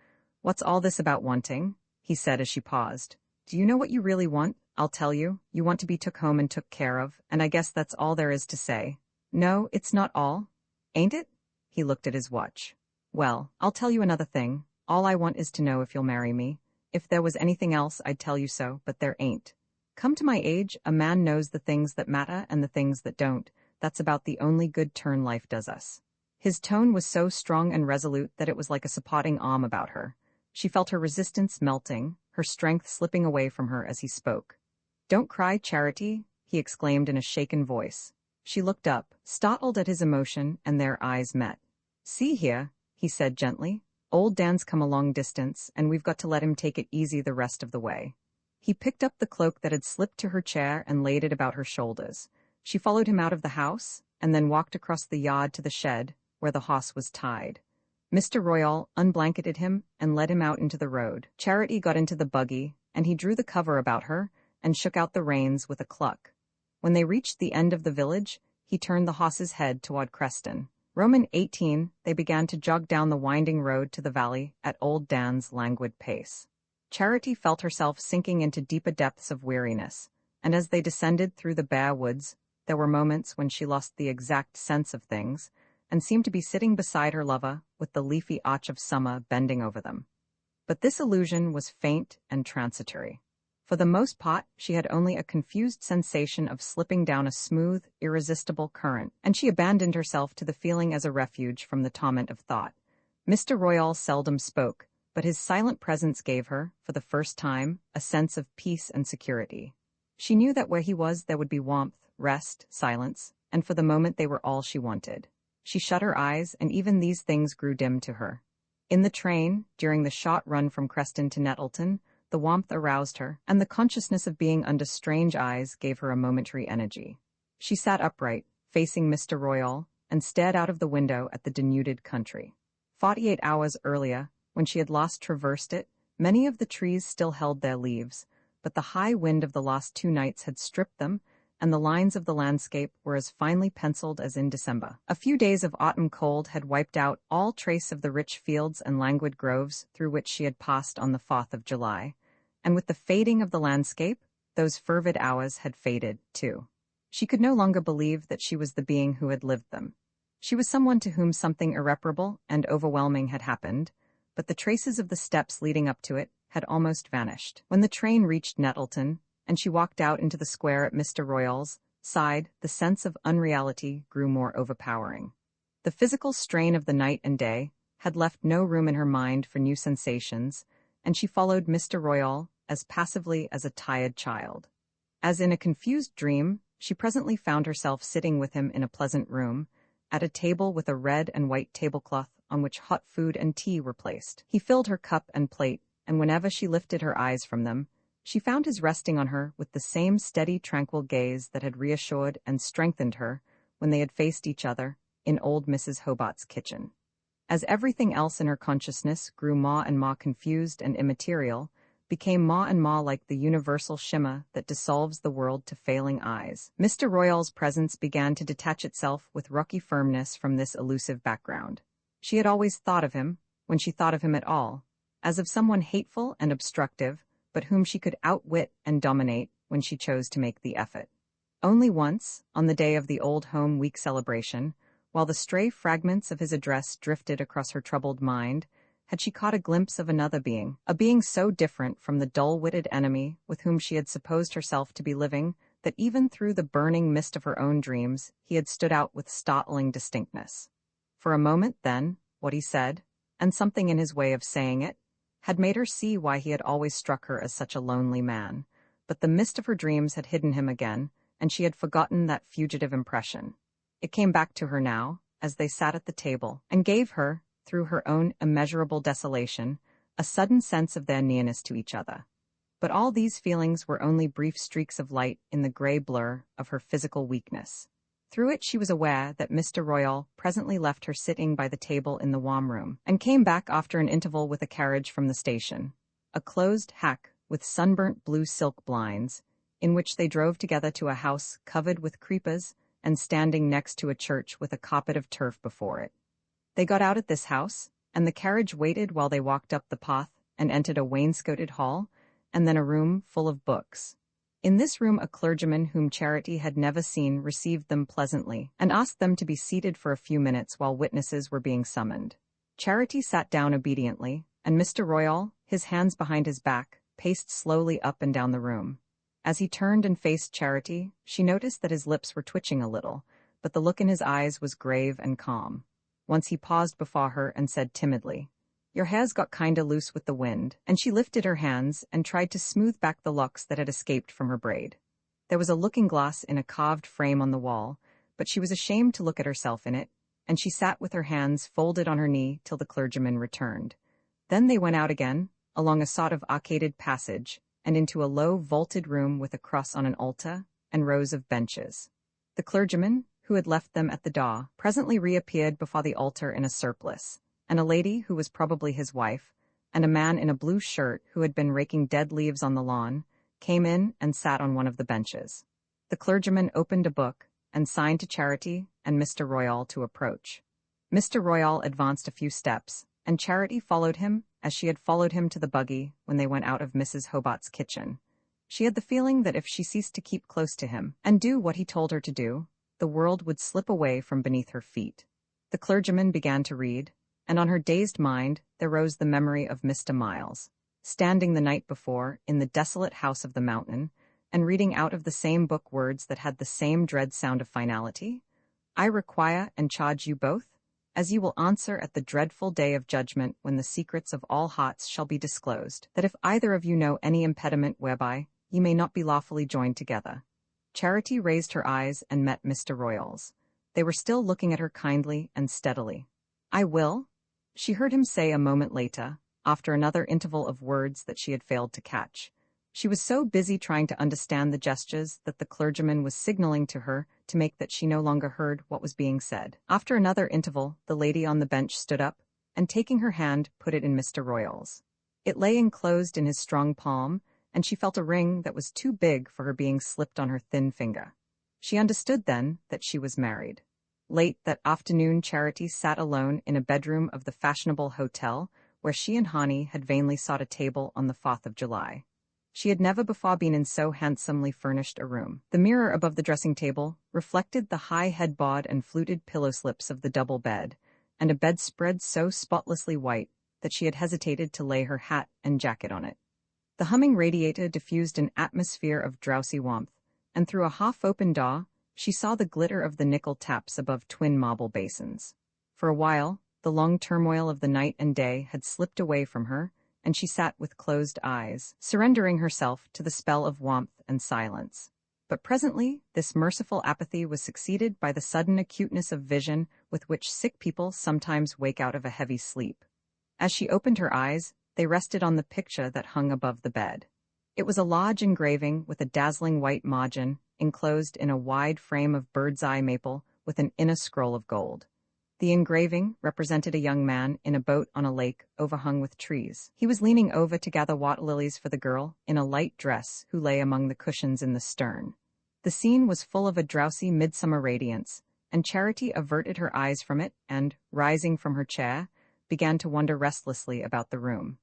What's all this about wanting? He said as she paused. Do you know what you really want? I'll tell you. You want to be took home and took care of, and I guess that's all there is to say. No, it's not all. Ain't it? He looked at his watch. Well, I'll tell you another thing. All I want is to know if you'll marry me. If there was anything else, I'd tell you so, but there ain't. Come to my age, a man knows the things that matter and the things that don't. That's about the only good turn life does us. His tone was so strong and resolute that it was like a supporting arm about her. She felt her resistance melting, her strength slipping away from her as he spoke. "Don't cry, Charity," he exclaimed in a shaken voice. She looked up, startled at his emotion, and their eyes met. "See here," he said gently. "Old Dan's come a long distance, and we've got to let him take it easy the rest of the way." He picked up the cloak that had slipped to her chair and laid it about her shoulders. She followed him out of the house, and then walked across the yard to the shed, where the horse was tied. Mr. Royal unblanketed him and led him out into the road. Charity got into the buggy, and he drew the cover about her and shook out the reins with a cluck. When they reached the end of the village, he turned the horse's head toward Creston. Roman 18, they began to jog down the winding road to the valley at Old Dan's languid pace. Charity felt herself sinking into deeper depths of weariness, and as they descended through the bare woods, there were moments when she lost the exact sense of things and seemed to be sitting beside her lover with the leafy arch of summer bending over them. But this illusion was faint and transitory. For the most part, she had only a confused sensation of slipping down a smooth, irresistible current, and she abandoned herself to the feeling as a refuge from the torment of thought. Mr. Royal seldom spoke, but his silent presence gave her, for the first time, a sense of peace and security. She knew that where he was there would be warmth, rest, silence, and for the moment they were all she wanted. She shut her eyes, and even these things grew dim to her. In the train, during the short run from Creston to Nettleton, the warmth aroused her, and the consciousness of being under strange eyes gave her a momentary energy. She sat upright, facing Mr. Royal, and stared out of the window at the denuded country. 48 hours earlier, when she had last traversed it, many of the trees still held their leaves, but the high wind of the last 2 nights had stripped them, and the lines of the landscape were as finely penciled as in December. A few days of autumn cold had wiped out all trace of the rich fields and languid groves through which she had passed on the 4th of July, and with the fading of the landscape, those fervid hours had faded, too. She could no longer believe that she was the being who had lived them. She was someone to whom something irreparable and overwhelming had happened, but the traces of the steps leading up to it had almost vanished. When the train reached Nettleton, and she walked out into the square at Mr. Royal's side, the sense of unreality grew more overpowering. The physical strain of the night and day had left no room in her mind for new sensations, and she followed Mr. Royal as passively as a tired child. As in a confused dream, she presently found herself sitting with him in a pleasant room, at a table with a red and white tablecloth on which hot food and tea were placed. He filled her cup and plate, and whenever she lifted her eyes from them, she found his resting on her with the same steady, tranquil gaze that had reassured and strengthened her when they had faced each other in old Mrs. Hobart's kitchen. As everything else in her consciousness grew more and more confused and immaterial, became more and more like the universal shimmer that dissolves the world to failing eyes, Mr. Royal's presence began to detach itself with rocky firmness from this elusive background. She had always thought of him, when she thought of him at all, as of someone hateful and obstructive, but whom she could outwit and dominate when she chose to make the effort. Only once, on the day of the Old Home Week celebration, while the stray fragments of his address drifted across her troubled mind, had she caught a glimpse of another being, a being so different from the dull-witted enemy with whom she had supposed herself to be living that even through the burning mist of her own dreams he had stood out with startling distinctness. For a moment, then, what he said, and something in his way of saying it, had made her see why he had always struck her as such a lonely man, but the mist of her dreams had hidden him again, and she had forgotten that fugitive impression. It came back to her now, as they sat at the table, and gave her, through her own immeasurable desolation, a sudden sense of their nearness to each other. But all these feelings were only brief streaks of light in the gray blur of her physical weakness. Through it she was aware that Mr. Royal presently left her sitting by the table in the warm room, and came back after an interval with a carriage from the station, a closed hack with sunburnt blue silk blinds, in which they drove together to a house covered with creepers and standing next to a church with a carpet of turf before it. They got out at this house, and the carriage waited while they walked up the path and entered a wainscoted hall, and then a room full of books. In this room a clergyman whom Charity had never seen received them pleasantly, and asked them to be seated for a few minutes while witnesses were being summoned. Charity sat down obediently, and Mr. Royal, his hands behind his back, paced slowly up and down the room. As he turned and faced Charity, she noticed that his lips were twitching a little, but the look in his eyes was grave and calm. Once he paused before her and said timidly, Your hair's got kinda loose with the wind, and she lifted her hands and tried to smooth back the locks that had escaped from her braid. There was a looking-glass in a carved frame on the wall, but she was ashamed to look at herself in it, and she sat with her hands folded on her knee till the clergyman returned. Then they went out again, along a sort of arcaded passage, and into a low vaulted room with a cross on an altar and rows of benches. The clergyman, who had left them at the door, presently reappeared before the altar in a surplice, and a lady who was probably his wife, and a man in a blue shirt who had been raking dead leaves on the lawn, came in and sat on one of the benches. The clergyman opened a book and signed to Charity and Mr. Royal to approach. Mr. Royal advanced a few steps, and Charity followed him as she had followed him to the buggy when they went out of Mrs. Hobart's kitchen. She had the feeling that if she ceased to keep close to him and do what he told her to do, the world would slip away from beneath her feet. The clergyman began to read, and on her dazed mind there rose the memory of Mr. Miles, standing the night before in the desolate house of the mountain, and reading out of the same book words that had the same dread sound of finality. I require and charge you both, as you will answer at the dreadful day of judgment when the secrets of all hearts shall be disclosed, that if either of you know any impediment whereby ye may not be lawfully joined together. Charity raised her eyes and met Mr. Royal's. They were still looking at her kindly and steadily. I will, she heard him say a moment later, after another interval of words that she had failed to catch. She was so busy trying to understand the gestures that the clergyman was signaling to her to make that she no longer heard what was being said. After another interval, the lady on the bench stood up, and taking her hand, put it in Mr. Royal's. It lay enclosed in his strong palm, and she felt a ring that was too big for her being slipped on her thin finger. She understood then that she was married. Late that afternoon, Charity sat alone in a bedroom of the fashionable hotel where she and Hani had vainly sought a table on the 4th of July. She had never before been in so handsomely furnished a room. The mirror above the dressing table reflected the high headboard and fluted pillow slips of the double bed, and a bedspread so spotlessly white that she had hesitated to lay her hat and jacket on it. The humming radiator diffused an atmosphere of drowsy warmth, and through a half-open door, she saw the glitter of the nickel taps above twin marble basins. For a while, the long turmoil of the night and day had slipped away from her, and she sat with closed eyes, surrendering herself to the spell of warmth and silence. But presently, this merciful apathy was succeeded by the sudden acuteness of vision with which sick people sometimes wake out of a heavy sleep. As she opened her eyes, they rested on the picture that hung above the bed. It was a large engraving with a dazzling white margin, enclosed in a wide frame of bird's-eye maple with an inner scroll of gold. The engraving represented a young man in a boat on a lake overhung with trees. He was leaning over to gather water lilies for the girl in a light dress who lay among the cushions in the stern. The scene was full of a drowsy midsummer radiance, and Charity averted her eyes from it and, rising from her chair, began to wander restlessly about the room.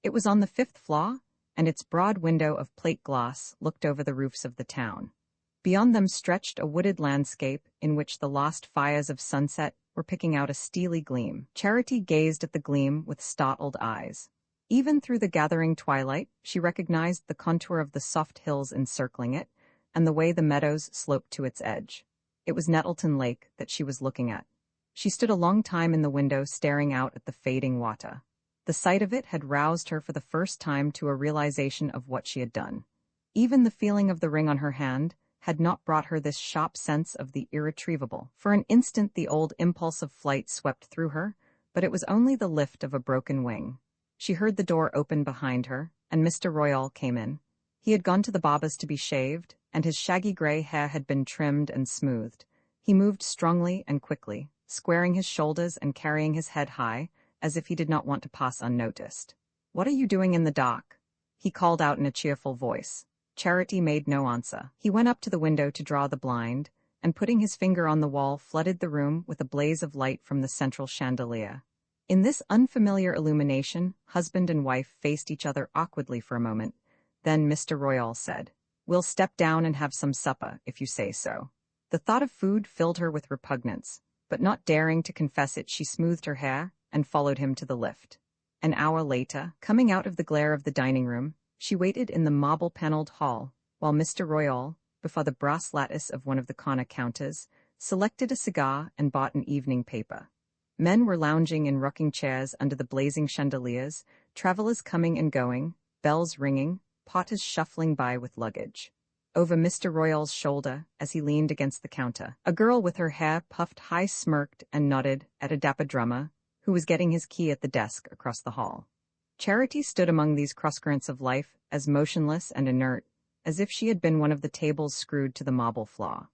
It was on the 5th floor, and its broad window of plate glass looked over the roofs of the town. Beyond them stretched a wooded landscape in which the lost fires of sunset were picking out a steely gleam. Charity gazed at the gleam with startled eyes. Even through the gathering twilight, she recognized the contour of the soft hills encircling it, and the way the meadows sloped to its edge. It was Nettleton Lake that she was looking at. She stood a long time in the window staring out at the fading water. The sight of it had roused her for the first time to a realization of what she had done. Even the feeling of the ring on her hand had not brought her this sharp sense of the irretrievable. For an instant the old impulse of flight swept through her, but it was only the lift of a broken wing. She heard the door open behind her, and Mr. Royal came in. He had gone to the barber's to be shaved, and his shaggy gray hair had been trimmed and smoothed. He moved strongly and quickly, squaring his shoulders and carrying his head high, as if he did not want to pass unnoticed. "What are you doing in the dark?" he called out in a cheerful voice. Charity made no answer. He went up to the window to draw the blind, and putting his finger on the wall flooded the room with a blaze of light from the central chandelier. In this unfamiliar illumination, husband and wife faced each other awkwardly for a moment. Then Mr. Royal said, "We'll step down and have some supper, if you say so." The thought of food filled her with repugnance, but not daring to confess it, she smoothed her hair and followed him to the lift. An hour later, coming out of the glare of the dining room, she waited in the marble-paneled hall, while Mr. Royal, before the brass lattice of one of the corner counters, selected a cigar and bought an evening paper. Men were lounging in rocking chairs under the blazing chandeliers, travelers coming and going, bells ringing, porters shuffling by with luggage. Over Mr. Royal's shoulder, as he leaned against the counter, a girl with her hair puffed high smirked and nodded at a dapper drummer, who was getting his key at the desk across the hall. Charity stood among these crosscurrents of life, as motionless and inert, as if she had been one of the tables screwed to the marble floor.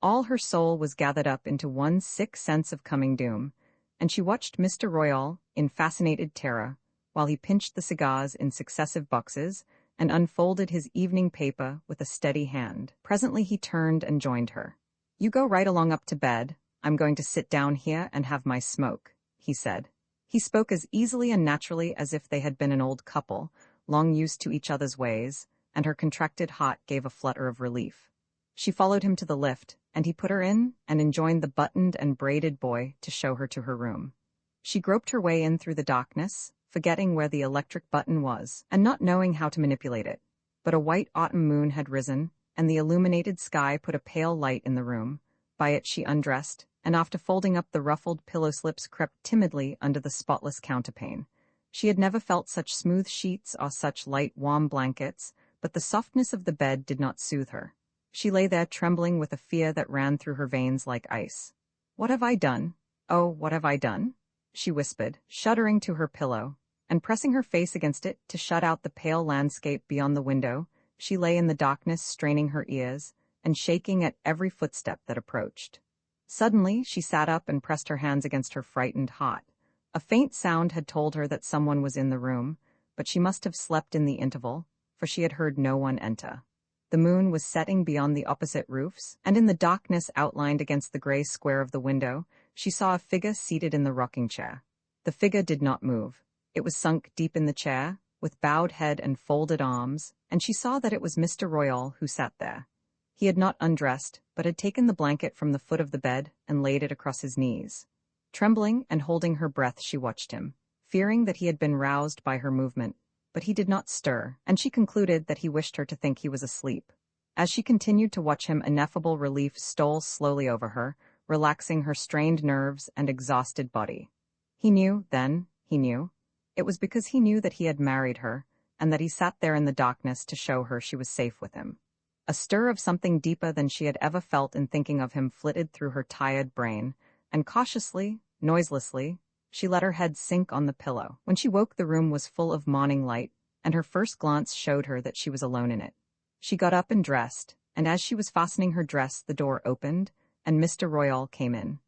All her soul was gathered up into one sick sense of coming doom, and she watched Mr. Royal in fascinated terror, while he pinched the cigars in successive boxes and unfolded his evening paper with a steady hand. Presently he turned and joined her. "You go right along up to bed. I'm going to sit down here and have my smoke," he said. He spoke as easily and naturally as if they had been an old couple, long used to each other's ways, and her contracted heart gave a flutter of relief. She followed him to the lift, and he put her in and enjoined the buttoned and braided boy to show her to her room. She groped her way in through the darkness, forgetting where the electric button was, and not knowing how to manipulate it. But a white autumn moon had risen, and the illuminated sky put a pale light in the room. By it she undressed, and after folding up the ruffled pillow slips crept timidly under the spotless counterpane. She had never felt such smooth sheets or such light, warm blankets, but the softness of the bed did not soothe her. She lay there trembling with a fear that ran through her veins like ice. "What have I done? Oh, what have I done?" she whispered, shuddering to her pillow, and pressing her face against it to shut out the pale landscape beyond the window. She lay in the darkness, straining her ears, and shaking at every footstep that approached. Suddenly she sat up and pressed her hands against her frightened heart. A faint sound had told her that someone was in the room, but she must have slept in the interval, for she had heard no one enter. The moon was setting beyond the opposite roofs, and in the darkness outlined against the gray square of the window, she saw a figure seated in the rocking chair. The figure did not move. It was sunk deep in the chair, with bowed head and folded arms, and she saw that it was Mr. Royal who sat there. He had not undressed, but had taken the blanket from the foot of the bed and laid it across his knees. Trembling and holding her breath, she watched him, fearing that he had been roused by her movement. But he did not stir, and she concluded that he wished her to think he was asleep. As she continued to watch him, ineffable relief stole slowly over her, relaxing her strained nerves and exhausted body. He knew, then, he knew. It was because he knew that he had married her, and that he sat there in the darkness to show her she was safe with him. A stir of something deeper than she had ever felt in thinking of him flitted through her tired brain, and cautiously, noiselessly, she let her head sink on the pillow. When she woke, the room was full of morning light, and her first glance showed her that she was alone in it. She got up and dressed, and as she was fastening her dress, the door opened, and Mr. Royal came in.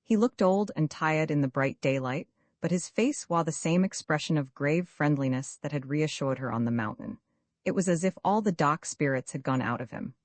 He looked old and tired in the bright daylight, but his face wore the same expression of grave friendliness that had reassured her on the mountain. It was as if all the dark spirits had gone out of him.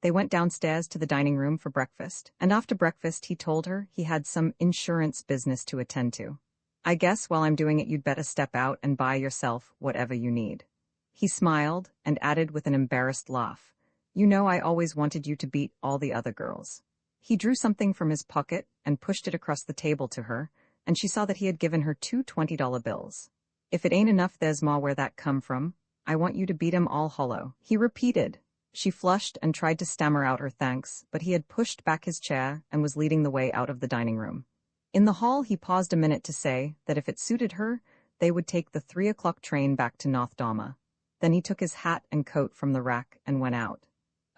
They went downstairs to the dining room for breakfast, and after breakfast he told her he had some insurance business to attend to. "I guess while I'm doing it you'd better step out and buy yourself whatever you need." He smiled and added with an embarrassed laugh, "You know I always wanted you to beat all the other girls." He drew something from his pocket and pushed it across the table to her, and she saw that he had given her 2 $20 bills. "If it ain't enough, there's more where that come from. I want you to beat 'em all hollow," he repeated. She flushed and tried to stammer out her thanks, but he had pushed back his chair and was leading the way out of the dining room. In the hall he paused a minute to say that if it suited her, they would take the 3 o'clock train back to North Dama. Then he took his hat and coat from the rack and went out.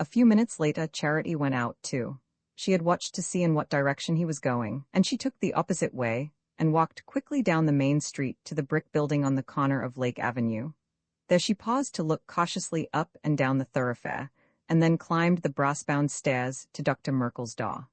A few minutes later, Charity went out too. She had watched to see in what direction he was going, and she took the opposite way and walked quickly down the main street to the brick building on the corner of Lake Avenue. There she paused to look cautiously up and down the thoroughfare, and then climbed the brass-bound stairs to Dr. Merkel's door.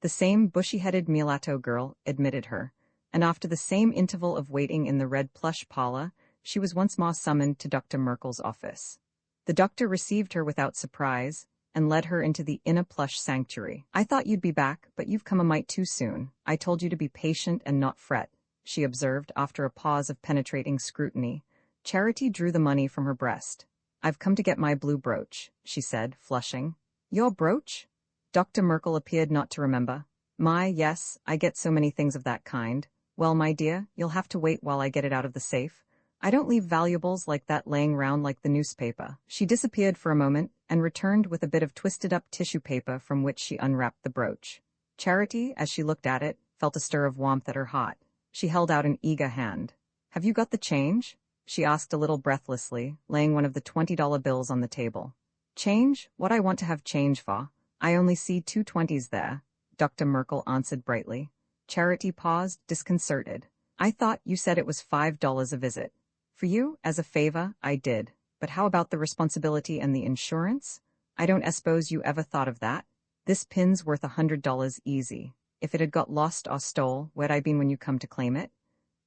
The same bushy-headed mulatto girl admitted her, and after the same interval of waiting in the red plush parlor, she was once more summoned to Dr. Merkel's office. The doctor received her without surprise and led her into the inner plush sanctuary. "I thought you'd be back, but you've come a mite too soon. I told you to be patient and not fret," she observed after a pause of penetrating scrutiny. Charity drew the money from her breast. "I've come to get my blue brooch," she said, flushing. "Your brooch?" Dr. Merkel appeared not to remember. "My, yes, I get so many things of that kind. Well, my dear, you'll have to wait while I get it out of the safe. I don't leave valuables like that laying round like the newspaper." She disappeared for a moment and returned with a bit of twisted-up tissue paper from which she unwrapped the brooch. Charity, as she looked at it, felt a stir of warmth at her heart. She held out an eager hand. "Have you got the change?" she asked a little breathlessly, laying one of the $20 bills on the table. "Change? What I want to have change for? I only see 2 20s there," Dr. Merkel answered brightly. Charity paused, disconcerted. "I thought you said it was $5 a visit." "For you, as a favor, I did. But how about the responsibility and the insurance? I don't suppose you ever thought of that? This pin's worth $100 easy. If it had got lost or stole, where'd I been when you come to claim it?"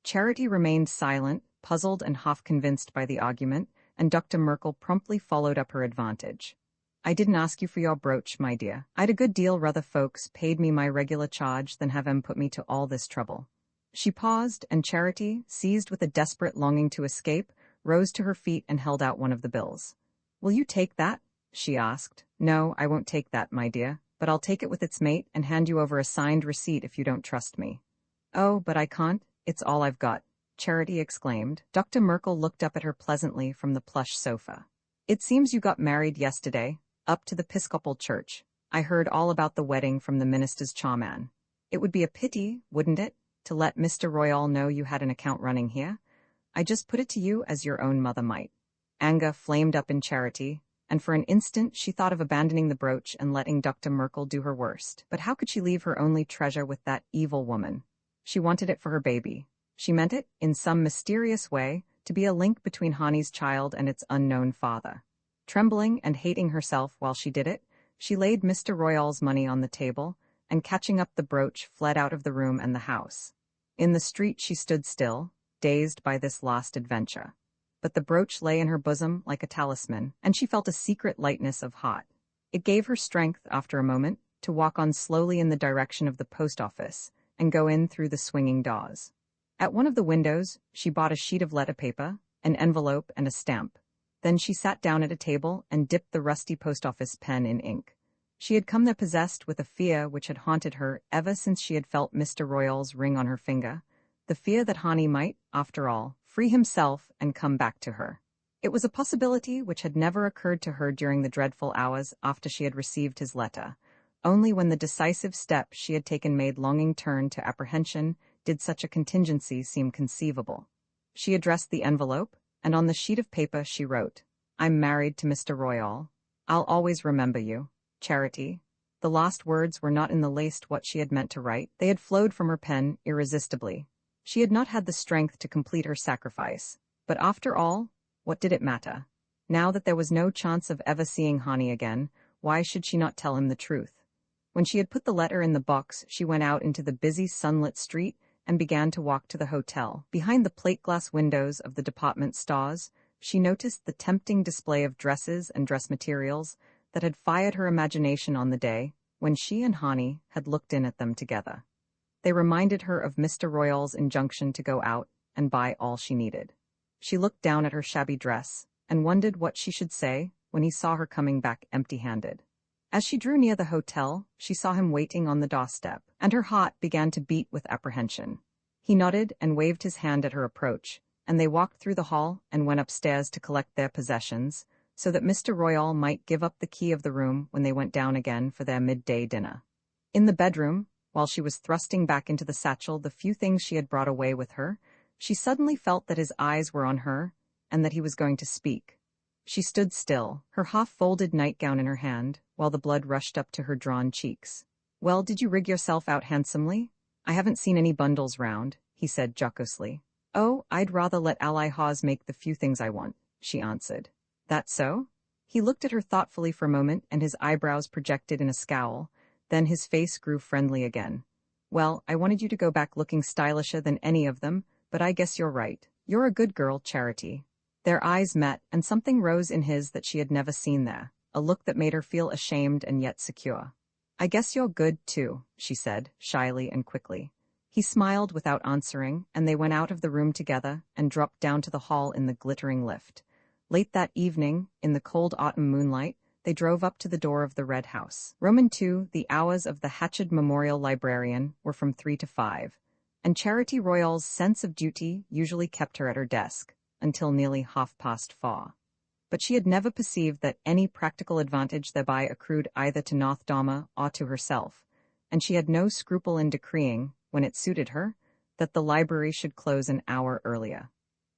Charity remained silent, puzzled and half-convinced by the argument, and Dr. Merkel promptly followed up her advantage. "I didn't ask you for your brooch, my dear. I'd a good deal rather folks paid me my regular charge than have 'em put me to all this trouble." She paused, and Charity, seized with a desperate longing to escape, rose to her feet and held out one of the bills. "Will you take that?" she asked. "No, I won't take that, my dear, but I'll take it with its mate and hand you over a signed receipt if you don't trust me." "Oh, but I can't. It's all I've got," Charity exclaimed. Dr. Merkel looked up at her pleasantly from the plush sofa. "It seems you got married yesterday, up to the Episcopal Church. I heard all about the wedding from the minister's charman. It would be a pity, wouldn't it, to let Mr. Royal know you had an account running here? I just put it to you as your own mother might." Anger flamed up in Charity, and for an instant she thought of abandoning the brooch and letting Dr. Merkel do her worst. But how could she leave her only treasure with that evil woman? She wanted it for her baby. She meant it, in some mysterious way, to be a link between Hani's child and its unknown father. Trembling and hating herself while she did it, she laid Mr. Royal's money on the table, and catching up the brooch fled out of the room and the house. In the street she stood still, dazed by this last adventure. But the brooch lay in her bosom like a talisman, and she felt a secret lightness of heart. It gave her strength, after a moment, to walk on slowly in the direction of the post office and go in through the swinging doors. At one of the windows, she bought a sheet of letter paper, an envelope, and a stamp. Then she sat down at a table and dipped the rusty post office pen in ink. She had come there possessed with a fear which had haunted her ever since she had felt Mr. Royal's ring on her finger, the fear that Hani might, after all, free himself and come back to her. It was a possibility which had never occurred to her during the dreadful hours after she had received his letter. Only when the decisive step she had taken made longing turn to apprehension did such a contingency seem conceivable. She addressed the envelope, and on the sheet of paper she wrote, "I'm married to Mr. Royal. I'll always remember you. Charity." The last words were not in the least what she had meant to write. They had flowed from her pen irresistibly. She had not had the strength to complete her sacrifice. But after all, what did it matter? Now that there was no chance of ever seeing Hani again, why should she not tell him the truth? When she had put the letter in the box, she went out into the busy sunlit street and began to walk to the hotel. Behind the plate-glass windows of the department stores, she noticed the tempting display of dresses and dress materials that had fired her imagination on the day when she and Hani had looked in at them together. They reminded her of Mr. Royal's injunction to go out and buy all she needed. She looked down at her shabby dress and wondered what she should say when he saw her coming back empty-handed. As she drew near the hotel, she saw him waiting on the doorstep, and her heart began to beat with apprehension. He nodded and waved his hand at her approach, and they walked through the hall and went upstairs to collect their possessions, so that Mr. Royal might give up the key of the room when they went down again for their midday dinner. In the bedroom, while she was thrusting back into the satchel the few things she had brought away with her, she suddenly felt that his eyes were on her and that he was going to speak. She stood still, her half-folded nightgown in her hand, while the blood rushed up to her drawn cheeks. "Well, did you rig yourself out handsomely? I haven't seen any bundles round," he said jocosely. "Oh, I'd rather let Ally Hawes make the few things I want," she answered. "That so?" He looked at her thoughtfully for a moment, and his eyebrows projected in a scowl. Then his face grew friendly again. "Well, I wanted you to go back looking stylisher than any of them, but I guess you're right. You're a good girl, Charity." Their eyes met, and something rose in his that she had never seen there, a look that made her feel ashamed and yet secure. "I guess you're good, too," she said, shyly and quickly. He smiled without answering, and they went out of the room together and dropped down to the hall in the glittering lift. Late that evening, in the cold autumn moonlight, they drove up to the door of the Red House. II, the hours of the Hatched Memorial Librarian were from 3 to 5, and Charity Royal's sense of duty usually kept her at her desk until nearly 4:30. But she had never perceived that any practical advantage thereby accrued either to North Dama or to herself, and she had no scruple in decreeing, when it suited her, that the library should close an hour earlier.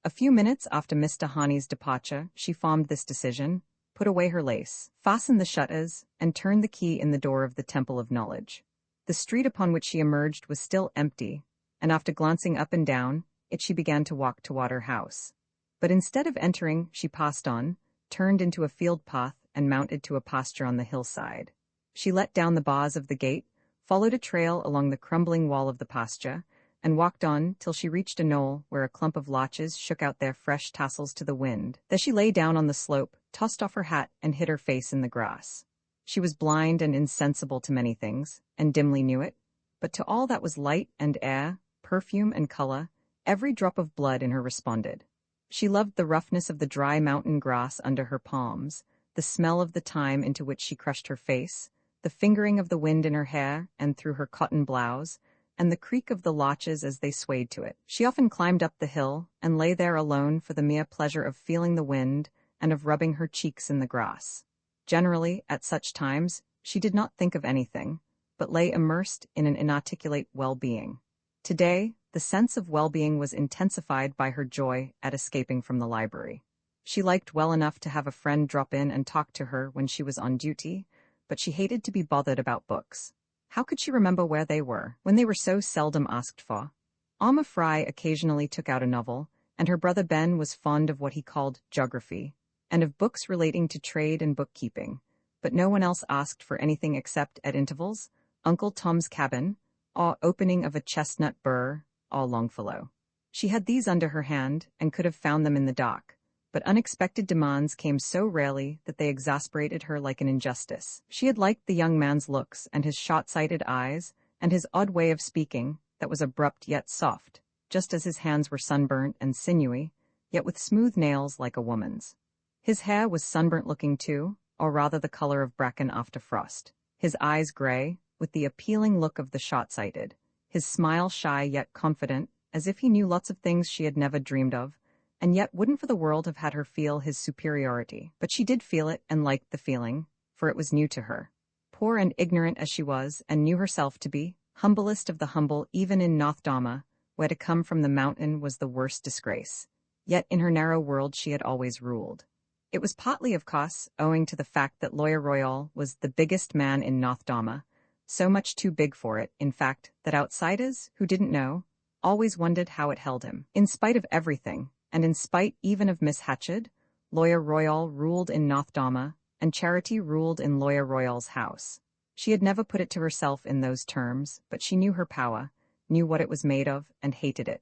A few minutes after Miss Tahani's departure, she formed this decision, put away her lace, fastened the shutters, and turned the key in the door of the Temple of Knowledge. The street upon which she emerged was still empty, and after glancing up and down it she began to walk toward her house. But instead of entering, she passed on, turned into a field path, and mounted to a pasture on the hillside. She let down the bars of the gate, followed a trail along the crumbling wall of the pasture, and walked on till she reached a knoll where a clump of larches shook out their fresh tassels to the wind. There she lay down on the slope, tossed off her hat, and hid her face in the grass. She was blind and insensible to many things, and dimly knew it, but to all that was light and air, perfume and color, every drop of blood in her responded. She loved the roughness of the dry mountain grass under her palms, the smell of the thyme into which she crushed her face, the fingering of the wind in her hair and through her cotton blouse, and the creak of the larches as they swayed to it. She often climbed up the hill and lay there alone for the mere pleasure of feeling the wind and of rubbing her cheeks in the grass. Generally, at such times, she did not think of anything, but lay immersed in an inarticulate well-being. Today, the sense of well-being was intensified by her joy at escaping from the library. She liked well enough to have a friend drop in and talk to her when she was on duty, but she hated to be bothered about books. How could she remember where they were, when they were so seldom asked for? Alma Fry occasionally took out a novel, and her brother Ben was fond of what he called geography, and of books relating to trade and bookkeeping, but no one else asked for anything except, at intervals, Uncle Tom's Cabin, or Opening of a Chestnut Burr, or Longfellow. She had these under her hand, and could have found them in the dark, but unexpected demands came so rarely that they exasperated her like an injustice. She had liked the young man's looks and his short-sighted eyes, and his odd way of speaking, that was abrupt yet soft, just as his hands were sunburnt and sinewy, yet with smooth nails like a woman's. His hair was sunburnt-looking too, or rather the color of bracken after frost. His eyes gray, with the appealing look of the short-sighted. His smile shy yet confident, as if he knew lots of things she had never dreamed of, and yet wouldn't for the world have had her feel his superiority. But she did feel it and liked the feeling, for it was new to her. Poor and ignorant as she was, and knew herself to be, humblest of the humble even in North Dama, where to come from the mountain was the worst disgrace. Yet in her narrow world she had always ruled. It was partly, of course, owing to the fact that Lawyer Royal was the biggest man in North Dama, so much too big for it, in fact, that outsiders, who didn't know, always wondered how it held him. In spite of everything, and in spite even of Miss Hatchard, Lawyer Royal ruled in North Dama, and Charity ruled in Lawyer Royal's house. She had never put it to herself in those terms, but she knew her power, knew what it was made of, and hated it.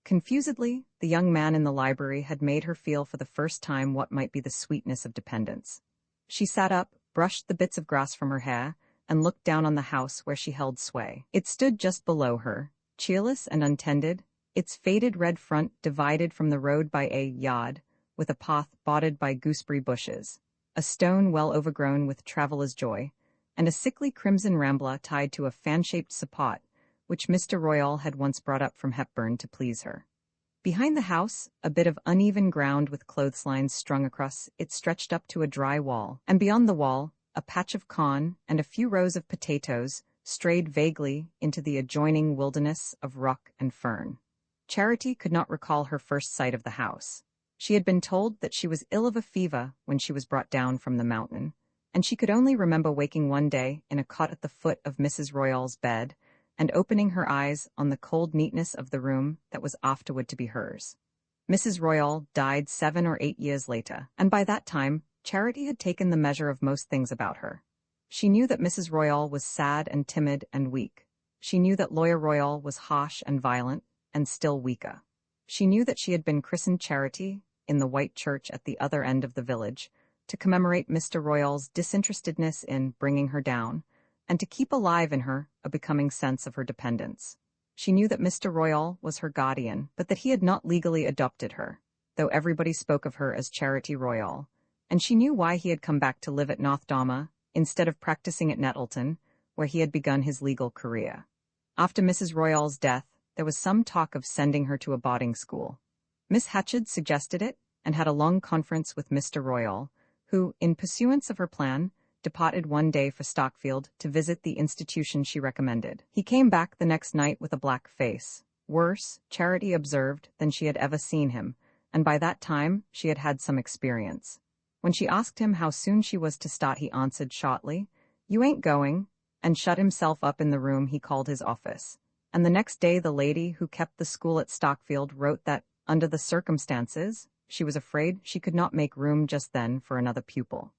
Confusedly, the young man in the library had made her feel for the first time what might be the sweetness of dependence. She sat up, brushed the bits of grass from her hair, and looked down on the house where she held sway. It stood just below her, cheerless and untended, its faded red front divided from the road by a yard, with a path bordered by gooseberry bushes, a stone well overgrown with traveller's joy, and a sickly crimson rambler tied to a fan-shaped support, which Mr. Royal had once brought up from Hepburn to please her. Behind the house, a bit of uneven ground with clotheslines strung across it stretched up to a dry wall, and beyond the wall, a patch of corn and a few rows of potatoes strayed vaguely into the adjoining wilderness of rock and fern. Charity could not recall her first sight of the house. She had been told that she was ill of a fever when she was brought down from the mountain, and she could only remember waking one day in a cot at the foot of Mrs. Royal's bed and opening her eyes on the cold neatness of the room that was afterward to be hers. Mrs. Royal died 7 or 8 years later, and by that time, Charity had taken the measure of most things about her. She knew that Mrs. Royal was sad and timid and weak. She knew that Lawyer Royal was harsh and violent, and still weaker. She knew that she had been christened Charity, in the white church at the other end of the village, to commemorate Mr. Royal's disinterestedness in bringing her down, and to keep alive in her a becoming sense of her dependence. She knew that Mr. Royal was her guardian, but that he had not legally adopted her, though everybody spoke of her as Charity Royal, and she knew why he had come back to live at North Dama instead of practicing at Nettleton, where he had begun his legal career. After Mrs. Royal's death, there was some talk of sending her to a boarding school. Miss Hatchard suggested it, and had a long conference with Mr. Royal, who, in pursuance of her plan, departed one day for Stockfield to visit the institution she recommended. He came back the next night with a black face, Worse, Charity observed, than she had ever seen him, and by that time she had had some experience. When she asked him how soon she was to start, he answered shortly, "You ain't going," and shut himself up in the room he called his office. And the next day the lady who kept the school at Stockfield wrote that, under the circumstances, she was afraid she could not make room just then for another pupil.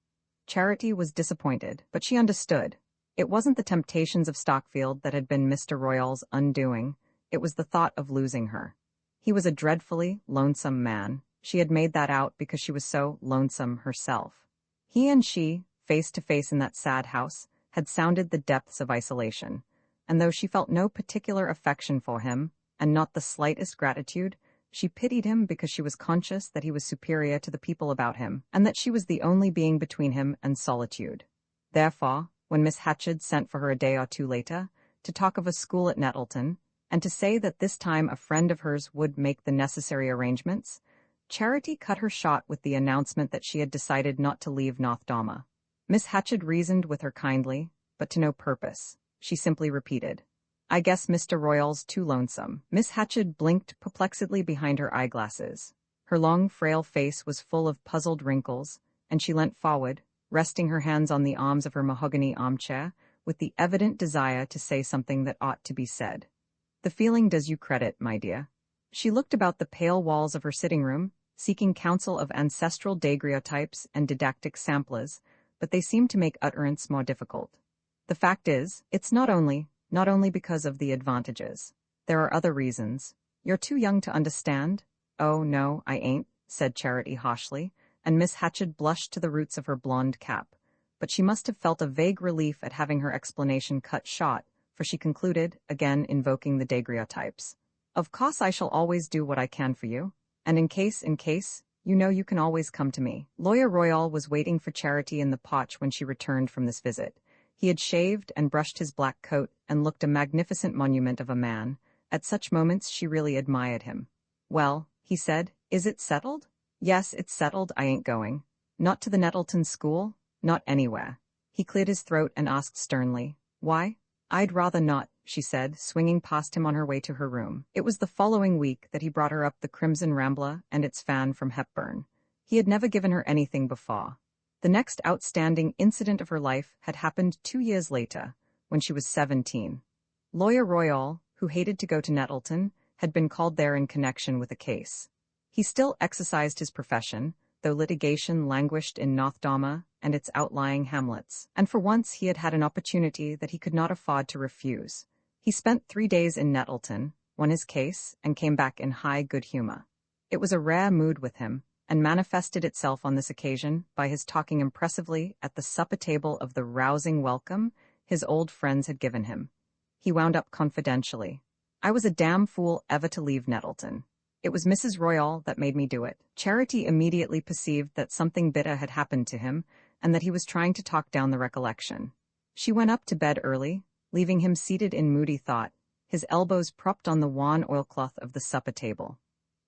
Charity was disappointed, but she understood. It wasn't the temptations of Stockfield that had been Mr. Royal's undoing, it was the thought of losing her. He was a dreadfully lonesome man. She had made that out because she was so lonesome herself. He and she, face to face in that sad house, had sounded the depths of isolation, and though she felt no particular affection for him, and not the slightest gratitude, she pitied him because she was conscious that he was superior to the people about him, and that she was the only being between him and solitude. Therefore, when Miss Hatchard sent for her a day or two later, to talk of a school at Nettleton, and to say that this time a friend of hers would make the necessary arrangements, Charity cut her short with the announcement that she had decided not to leave North Dama. Miss Hatchard reasoned with her kindly, but to no purpose. She simply repeated, "I guess Mr. Royal's too lonesome." Miss Hatchard blinked perplexedly behind her eyeglasses. Her long, frail face was full of puzzled wrinkles, and she leant forward, resting her hands on the arms of her mahogany armchair, with the evident desire to say something that ought to be said. "The feeling does you credit, my dear." She looked about the pale walls of her sitting room, seeking counsel of ancestral daguerreotypes and didactic samplers, but they seemed to make utterance more difficult. "The fact is, it's not only because of the advantages. There are other reasons. You're too young to understand." "Oh, no, I ain't," said Charity harshly, and Miss Hatchard blushed to the roots of her blonde cap, but she must have felt a vague relief at having her explanation cut short, for she concluded, again invoking the daguerreotypes. "Of course I shall always do what I can for you, and in case, you know you can always come to me." Lawyer Royal was waiting for Charity in the porch when she returned from this visit. He had shaved and brushed his black coat and looked a magnificent monument of a man. At such moments she really admired him. "Well," he said, "is it settled?" "Yes, it's settled. I ain't going. Not to the Nettleton school, not anywhere." He cleared his throat and asked sternly, "Why?" "I'd rather not," she said, swinging past him on her way to her room. It was the following week that he brought her up the Crimson Rambler and its fan from Hepburn. He had never given her anything before. The next outstanding incident of her life had happened 2 years later, when she was 17. Lawyer Royal, who hated to go to Nettleton, had been called there in connection with a case. He still exercised his profession, though litigation languished in North Dama and its outlying hamlets, and for once he had had an opportunity that he could not afford to refuse. He spent 3 days in Nettleton, won his case, and came back in high good humor. It was a rare mood with him, and manifested itself on this occasion by his talking impressively at the supper table of the rousing welcome his old friends had given him. He wound up confidentially, "I was a damn fool ever to leave Nettleton. It was Mrs. Royal that made me do it." Charity immediately perceived that something bitter had happened to him, and that he was trying to talk down the recollection. She went up to bed early, leaving him seated in moody thought, his elbows propped on the wan oilcloth of the supper table.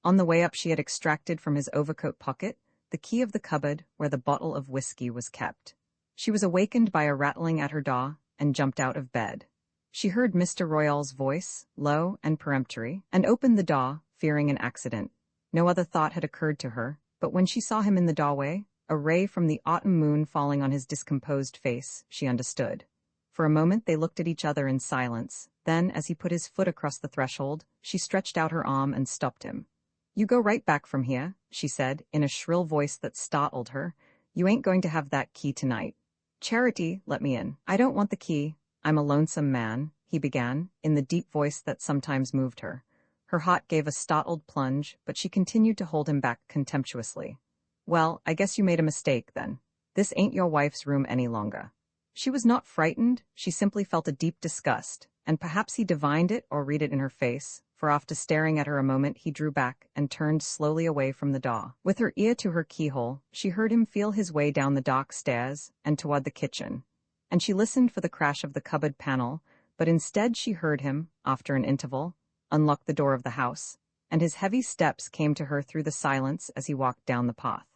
On the way up she had extracted from his overcoat pocket the key of the cupboard where the bottle of whiskey was kept. She was awakened by a rattling at her door, and jumped out of bed. She heard Mr. Royal's voice, low and peremptory, and opened the door, fearing an accident. No other thought had occurred to her, but when she saw him in the doorway, a ray from the autumn moon falling on his discomposed face, she understood. For a moment they looked at each other in silence, then, as he put his foot across the threshold, she stretched out her arm and stopped him. "You go right back from here," she said, in a shrill voice that startled her. "You ain't going to have that key tonight." "Charity, let me in." "I don't want the key. I'm a lonesome man," he began, in the deep voice that sometimes moved her. Her heart gave a startled plunge, but she continued to hold him back contemptuously. "Well, I guess you made a mistake, then. This ain't your wife's room any longer." She was not frightened, she simply felt a deep disgust, and perhaps he divined it or read it in her face, for after staring at her a moment he drew back and turned slowly away from the door. With her ear to her keyhole, she heard him feel his way down the dark stairs and toward the kitchen, and she listened for the crash of the cupboard panel, but instead she heard him, after an interval, unlock the door of the house, and his heavy steps came to her through the silence as he walked down the path.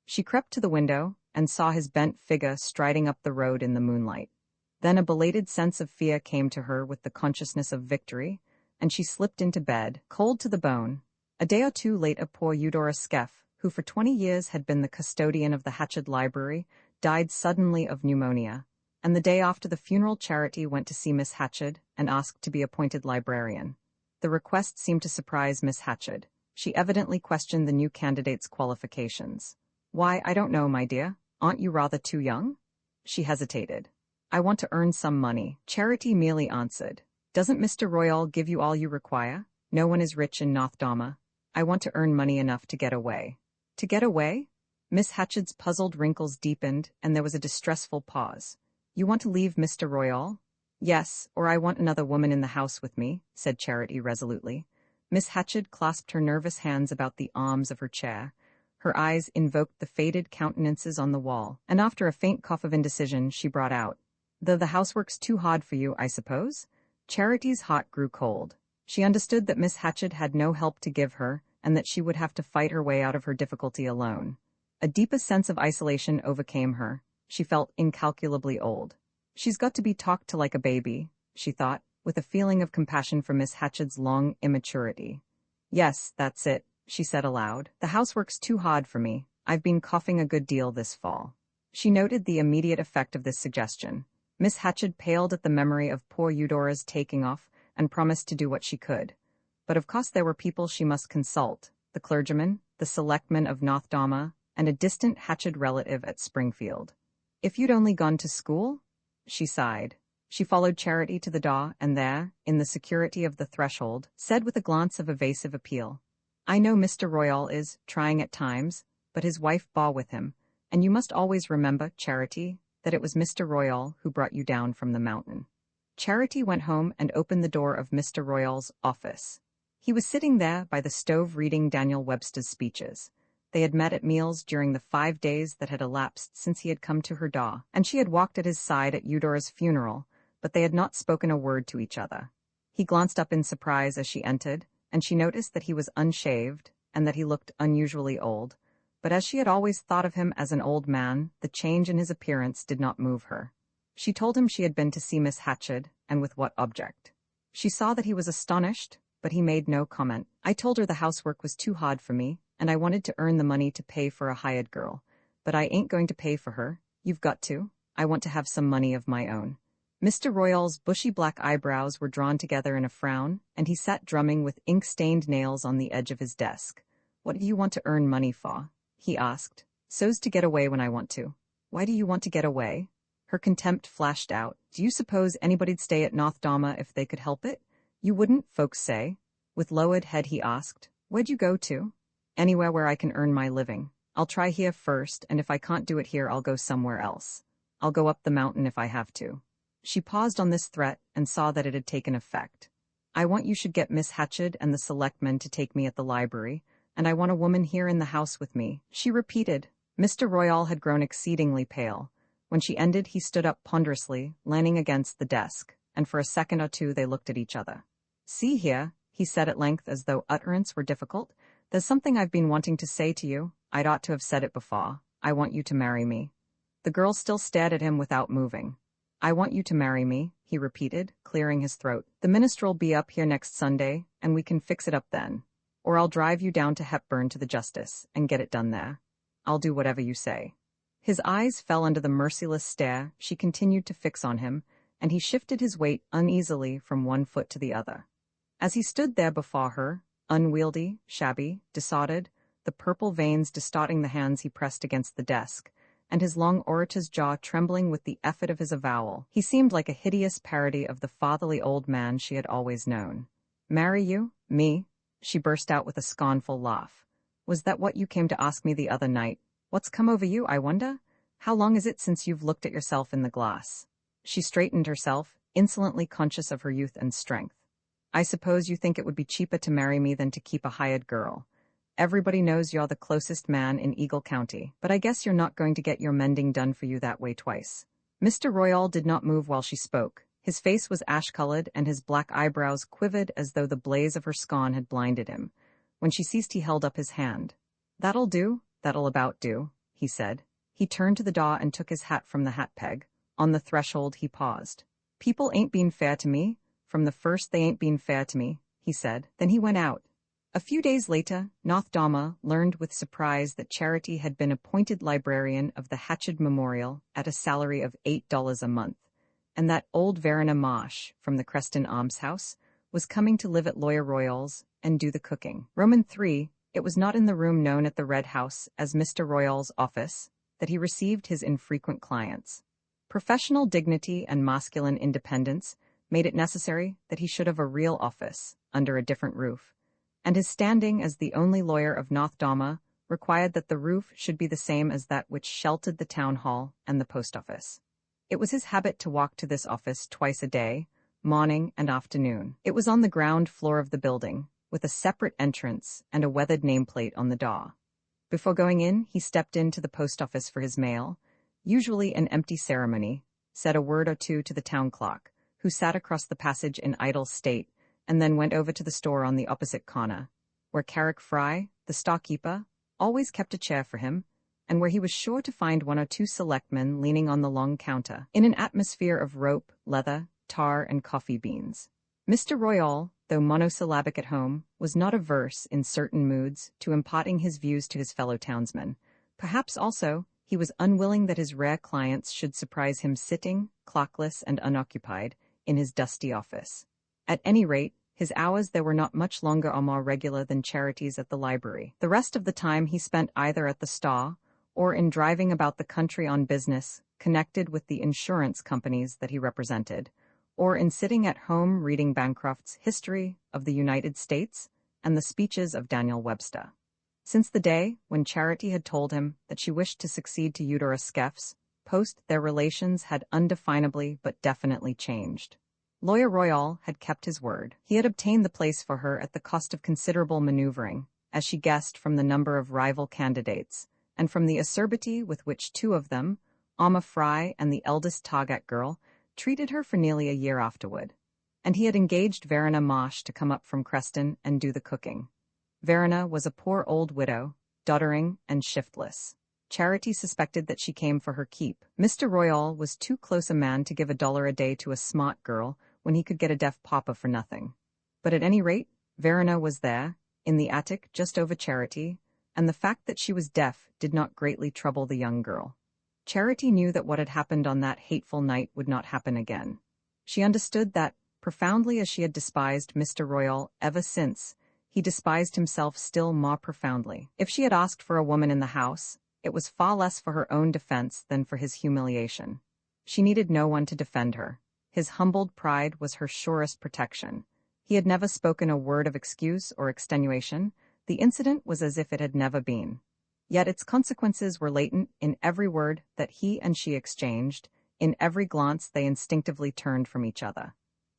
She crept to the window and saw his bent figure striding up the road in the moonlight. Then a belated sense of fear came to her with the consciousness of victory, and she slipped into bed, cold to the bone. A day or two later, poor Eudora Skeff, who for 20 years had been the custodian of the Hatched Library, died suddenly of pneumonia, and the day after the funeral, Charity went to see Miss Hatched and asked to be appointed librarian. The request seemed to surprise Miss Hatched. She evidently questioned the new candidate's qualifications. "Why, I don't know, my dear. Aren't you rather too young?" She hesitated. "I want to earn some money," Charity merely answered. "Doesn't Mr. Royal give you all you require? No one is rich in North Dama. I want to earn money enough to get away." "To get away?" Miss Hatched's puzzled wrinkles deepened, and there was a distressful pause. "You want to leave Mr. Royal?" "Yes, or I want another woman in the house with me," said Charity resolutely. Miss Hatched clasped her nervous hands about the arms of her chair. Her eyes invoked the faded countenances on the wall, and after a faint cough of indecision, she brought out, "Though the housework's too hard for you, I suppose?" Charity's heart grew cold. She understood that Miss Hatched had no help to give her, and that she would have to fight her way out of her difficulty alone. A deepest sense of isolation overcame her. She felt incalculably old. "She's got to be talked to like a baby," she thought, with a feeling of compassion for Miss Hatched's long immaturity. "Yes, that's it," she said aloud. "The housework's too hard for me. I've been coughing a good deal this fall." She noted the immediate effect of this suggestion. Miss Hatched paled at the memory of poor Eudora's taking off and promised to do what she could. But of course there were people she must consult, the clergyman, the selectman of North Dama, and a distant Hatched relative at Springfield. "If you'd only gone to school?" She sighed. She followed Charity to the door, and there, in the security of the threshold, said with a glance of evasive appeal, "I know Mr. Royal is trying at times, but his wife bore with him, and you must always remember, Charity, that it was Mr. Royal who brought you down from the mountain." Charity went home and opened the door of Mr. Royal's office. He was sitting there by the stove reading Daniel Webster's speeches. They had met at meals during the 5 days that had elapsed since he had come to her door, and she had walked at his side at Eudora's funeral, but they had not spoken a word to each other. He glanced up in surprise as she entered, and she noticed that he was unshaved and that he looked unusually old. But as she had always thought of him as an old man, the change in his appearance did not move her. She told him she had been to see Miss Hatched, and with what object. She saw that he was astonished, but he made no comment. "I told her the housework was too hard for me, and I wanted to earn the money to pay for a hired girl. But I ain't going to pay for her. You've got to. I want to have some money of my own." Mr. Royal's bushy black eyebrows were drawn together in a frown, and he sat drumming with ink-stained nails on the edge of his desk. "What do you want to earn money for?" he asked. "So's to get away when I want to." "Why do you want to get away?" Her contempt flashed out. "Do you suppose anybody'd stay at North Dama if they could help it? You wouldn't, folks say." With lowered head he asked, "Where'd you go to?" "Anywhere where I can earn my living. I'll try here first, and if I can't do it here, I'll go somewhere else. I'll go up the mountain if I have to." She paused on this threat and saw that it had taken effect. "I want you should get Miss Hatched and the selectmen to take me at the library, and I want a woman here in the house with me," she repeated. Mr. Royal had grown exceedingly pale. When she ended, he stood up ponderously, leaning against the desk, and for a second or two they looked at each other. "See here," he said at length as though utterance were difficult, "there's something I've been wanting to say to you. I'd ought to have said it before. I want you to marry me." The girl still stared at him without moving. "I want you to marry me," he repeated, clearing his throat. "The minister'll be up here next Sunday, and we can fix it up then. Or I'll drive you down to Hepburn to the justice, and get it done there. I'll do whatever you say." His eyes fell under the merciless stare she continued to fix on him, and he shifted his weight uneasily from one foot to the other. As he stood there before her, unwieldy, shabby, disordered, the purple veins distorting the hands he pressed against the desk, and his long orator's jaw trembling with the effort of his avowal, he seemed like a hideous parody of the fatherly old man she had always known. "Marry you? Me?" She burst out with a scornful laugh. "Was that what you came to ask me the other night? What's come over you, I wonder? How long is it since you've looked at yourself in the glass?" She straightened herself, insolently conscious of her youth and strength. "I suppose you think it would be cheaper to marry me than to keep a hired girl. Everybody knows you're the closest man in Eagle County, but I guess you're not going to get your mending done for you that way twice." Mr. Royal did not move while she spoke. His face was ash-colored, and his black eyebrows quivered as though the blaze of her scorn had blinded him. When she ceased, he held up his hand. "That'll do, that'll about do," he said. He turned to the door and took his hat from the hat peg. On the threshold he paused. "People ain't been fair to me. From the first they ain't been fair to me," he said. Then he went out. A few days later, Nothdama learned with surprise that Charity had been appointed librarian of the Hatched Memorial at a salary of $8 a month, and that old Verena Marsh from the Creston Almshouse was coming to live at Lawyer Royal's and do the cooking. Roman 3, it was not in the room known at the Red House as Mr. Royal's office that he received his infrequent clients. Professional dignity and masculine independence made it necessary that he should have a real office under a different roof, and his standing as the only lawyer of Nothdama required that the roof should be the same as that which sheltered the town hall and the post office. It was his habit to walk to this office twice a day, morning and afternoon. It was on the ground floor of the building, with a separate entrance and a weathered nameplate on the door. Before going in, he stepped into the post office for his mail, usually an empty ceremony, said a word or two to the town clerk, who sat across the passage in idle state, and then went over to the store on the opposite corner, where Carrick Fry, the storekeeper, always kept a chair for him, and where he was sure to find one or two selectmen leaning on the long counter, in an atmosphere of rope, leather, tar, and coffee beans. Mr. Royal, though monosyllabic at home, was not averse, in certain moods, to imparting his views to his fellow townsmen. Perhaps, also, he was unwilling that his rare clients should surprise him sitting, clockless and unoccupied, in his dusty office. At any rate, his hours there were not much longer or more regular than Charity's at the library. The rest of the time he spent either at the store or in driving about the country on business connected with the insurance companies that he represented, or in sitting at home reading Bancroft's History of the United States and the speeches of Daniel Webster. Since the day when Charity had told him that she wished to succeed to Eudora Skeff's post, their relations had undefinably but definitely changed. Lawyer Royal had kept his word. He had obtained the place for her at the cost of considerable maneuvering, as she guessed from the number of rival candidates, and from the acerbity with which two of them, Alma Fry and the eldest Target girl, treated her for nearly a year afterward. And he had engaged Verena Marsh to come up from Creston and do the cooking. Verena was a poor old widow, doddering and shiftless. Charity suspected that she came for her keep. Mr. Royal was too close a man to give $1 a day to a smart girl when he could get a deaf papa for nothing. But at any rate, Verena was there, in the attic just over Charity, and the fact that she was deaf did not greatly trouble the young girl. Charity knew that what had happened on that hateful night would not happen again. She understood that, profoundly as she had despised Mr. Royal ever since, he despised himself still more profoundly. If she had asked for a woman in the house, it was far less for her own defense than for his humiliation. She needed no one to defend her. His humbled pride was her surest protection. He had never spoken a word of excuse or extenuation. The incident was as if it had never been. Yet its consequences were latent in every word that he and she exchanged, in every glance they instinctively turned from each other.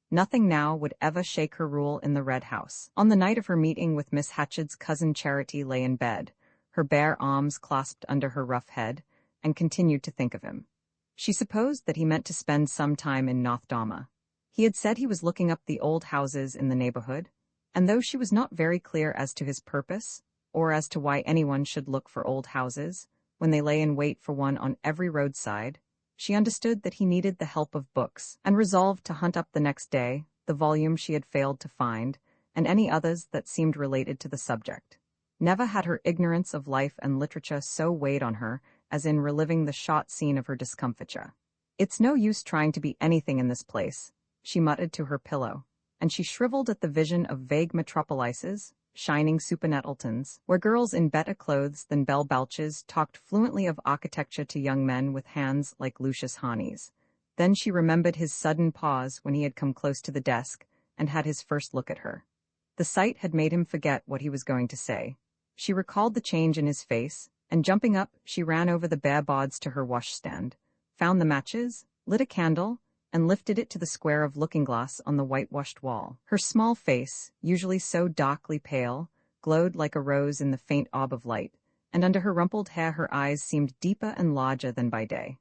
Nothing now would ever shake her rule in the Red House. On the night of her meeting with Miss Hatched's cousin Charity lay in bed, her bare arms clasped under her rough head, and continued to think of him. She supposed that he meant to spend some time in Nothdama. He had said he was looking up the old houses in the neighborhood, and though she was not very clear as to his purpose, or as to why anyone should look for old houses, when they lay in wait for one on every roadside, she understood that he needed the help of books, and resolved to hunt up the next day the volume she had failed to find, and any others that seemed related to the subject. Never had her ignorance of life and literature so weighed on her as in reliving the shot scene of her discomfiture. "It's no use trying to be anything in this place," she muttered to her pillow, and she shriveled at the vision of vague metropolises, shining Supernettletons, where girls in better clothes than Belle Balches talked fluently of architecture to young men with hands like Lucius Hani's. Then she remembered his sudden pause when he had come close to the desk and had his first look at her. The sight had made him forget what he was going to say. She recalled the change in his face, and jumping up, she ran over the bare boards to her washstand, found the matches, lit a candle, and lifted it to the square of looking-glass on the whitewashed wall. Her small face, usually so darkly pale, glowed like a rose in the faint orb of light, and under her rumpled hair her eyes seemed deeper and larger than by day.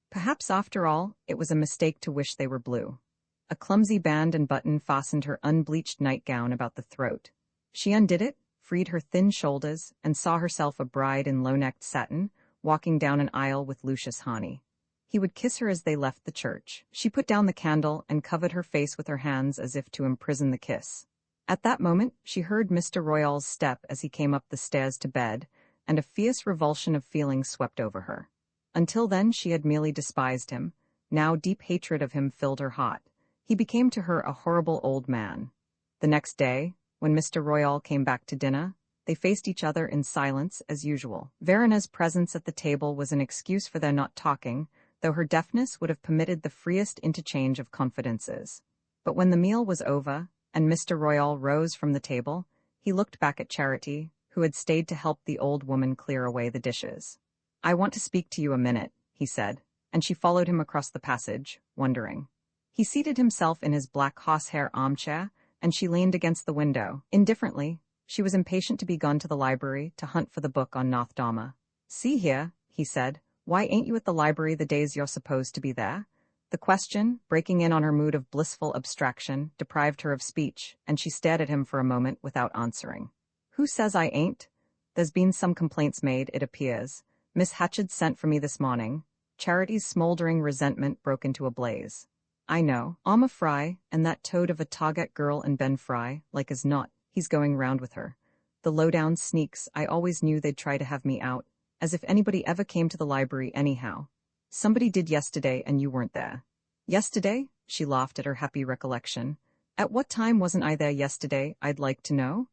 Perhaps, after all, it was a mistake to wish they were blue. A clumsy band and button fastened her unbleached nightgown about the throat. She undid it, freed her thin shoulders, and saw herself a bride in low-necked satin, walking down an aisle with Lucius Hani. He would kiss her as they left the church. She put down the candle and covered her face with her hands as if to imprison the kiss. At that moment, she heard Mr. Royal's step as he came up the stairs to bed, and a fierce revulsion of feeling swept over her. Until then she had merely despised him. Now deep hatred of him filled her heart. He became to her a horrible old man. The next day, when Mr. Royal came back to dinner, they faced each other in silence as usual. Verena's presence at the table was an excuse for their not talking, though her deafness would have permitted the freest interchange of confidences. But when the meal was over, and Mr. Royal rose from the table, he looked back at Charity, who had stayed to help the old woman clear away the dishes. "I want to speak to you a minute," he said, and she followed him across the passage, wondering. He seated himself in his black horsehair armchair, and she leaned against the window. Indifferently, she was impatient to be gone to the library to hunt for the book on North Dharma. "See here," he said, "why ain't you at the library the days you're supposed to be there?" The question, breaking in on her mood of blissful abstraction, deprived her of speech, and she stared at him for a moment without answering. "Who says I ain't? There's been some complaints made, it appears. Miss Hatchard sent for me this morning." Charity's smoldering resentment broke into a blaze. "I know. Alma Fry, and that toad of a Target girl and Ben Fry, like as not, he's going round with her. The low-down sneaks, I always knew they'd try to have me out, as if anybody ever came to the library anyhow. Somebody did yesterday and you weren't there." "Yesterday?" She laughed at her happy recollection. "At what time wasn't I there yesterday, I'd like to know?"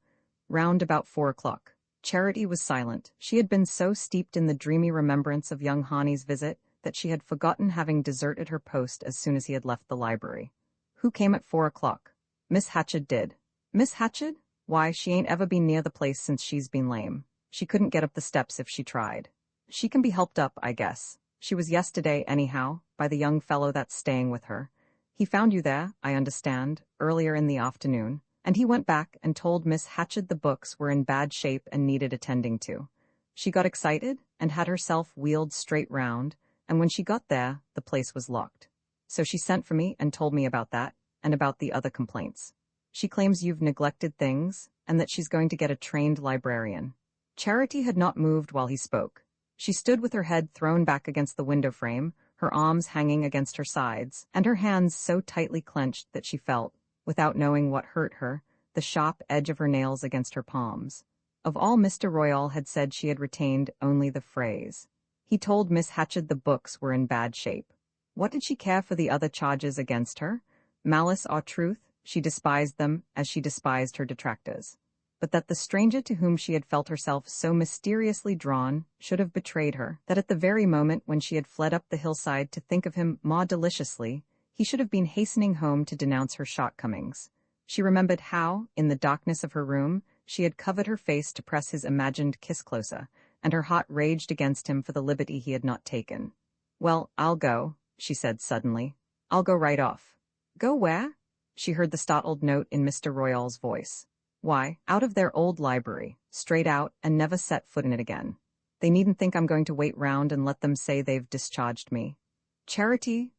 "Round about 4 o'clock. Charity was silent. She had been so steeped in the dreamy remembrance of young Harney's visit that she had forgotten having deserted her post as soon as he had left the library. "Who came at 4 o'clock? "Miss Hatchard did." "Miss Hatchard? Why, she ain't ever been near the place since she's been lame. She couldn't get up the steps if she tried." "She can be helped up, I guess. She was yesterday, anyhow, by the young fellow that's staying with her. He found you there, I understand, earlier in the afternoon, and he went back and told Miss Hatchard the books were in bad shape and needed attending to. She got excited and had herself wheeled straight round, and when she got there, the place was locked. So she sent for me and told me about that, and about the other complaints. She claims you've neglected things, and that she's going to get a trained librarian." Charity had not moved while he spoke. She stood with her head thrown back against the window frame, her arms hanging against her sides, and her hands so tightly clenched that she felt, without knowing what hurt her, the sharp edge of her nails against her palms. Of all Mr. Royal had said, she had retained only the phrase. He told Miss Hatchard the books were in bad shape. What did she care for the other charges against her? Malice or truth, she despised them as she despised her detractors. But that the stranger to whom she had felt herself so mysteriously drawn should have betrayed her, that at the very moment when she had fled up the hillside to think of him more deliciously, he should have been hastening home to denounce her shortcomings. She remembered how, in the darkness of her room, she had covered her face to press his imagined kiss closer, and her heart raged against him for the liberty he had not taken. "Well, I'll go," she said suddenly. "I'll go right off." "Go where?" She heard the startled note in Mr. Royal's voice. "Why, out of their old library, straight out, and never set foot in it again. They needn't think I'm going to wait round and let them say they've discharged me." Charity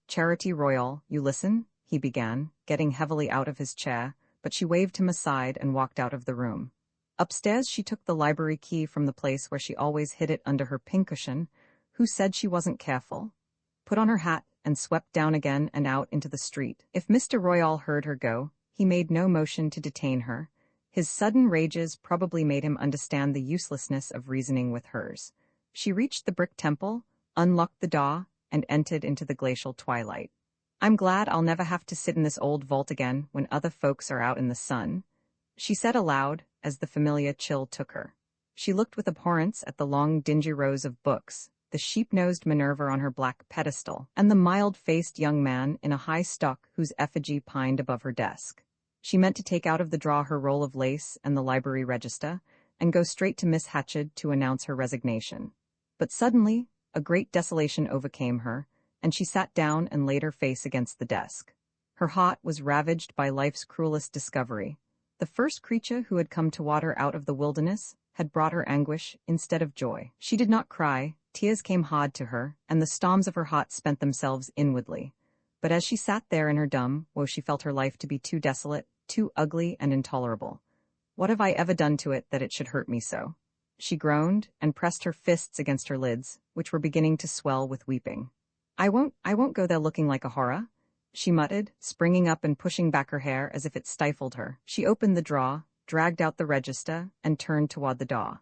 Royal, you listen," he began, getting heavily out of his chair, but she waved him aside and walked out of the room. Upstairs she took the library key from the place where she always hid it under her pincushion. Who said she wasn't careful? Put on her hat and swept down again and out into the street. If Mr. Royal heard her go, he made no motion to detain her. His sudden rages probably made him understand the uselessness of reasoning with hers. She reached the brick temple, unlocked the door, and entered into the glacial twilight. "I'm glad I'll never have to sit in this old vault again when other folks are out in the sun," she said aloud as the familiar chill took her. She looked with abhorrence at the long dingy rows of books, the sheep-nosed Minerva on her black pedestal, and the mild-faced young man in a high stock whose effigy pined above her desk. She meant to take out of the drawer her roll of lace and the library register, and go straight to Miss Hatchard to announce her resignation. But suddenly, a great desolation overcame her, and she sat down and laid her face against the desk. Her heart was ravaged by life's cruelest discovery. The first creature who had come to water out of the wilderness had brought her anguish instead of joy. She did not cry, tears came hard to her, and the storms of her heart spent themselves inwardly. But as she sat there in her dumb woe, she felt her life to be too desolate, too ugly and intolerable. "What have I ever done to it that it should hurt me so?" She groaned and pressed her fists against her lids, which were beginning to swell with weeping. I won't go there looking like a horror. she muttered, springing up and pushing back her hair as if it stifled her. She opened the drawer, dragged out the register, and turned toward the door.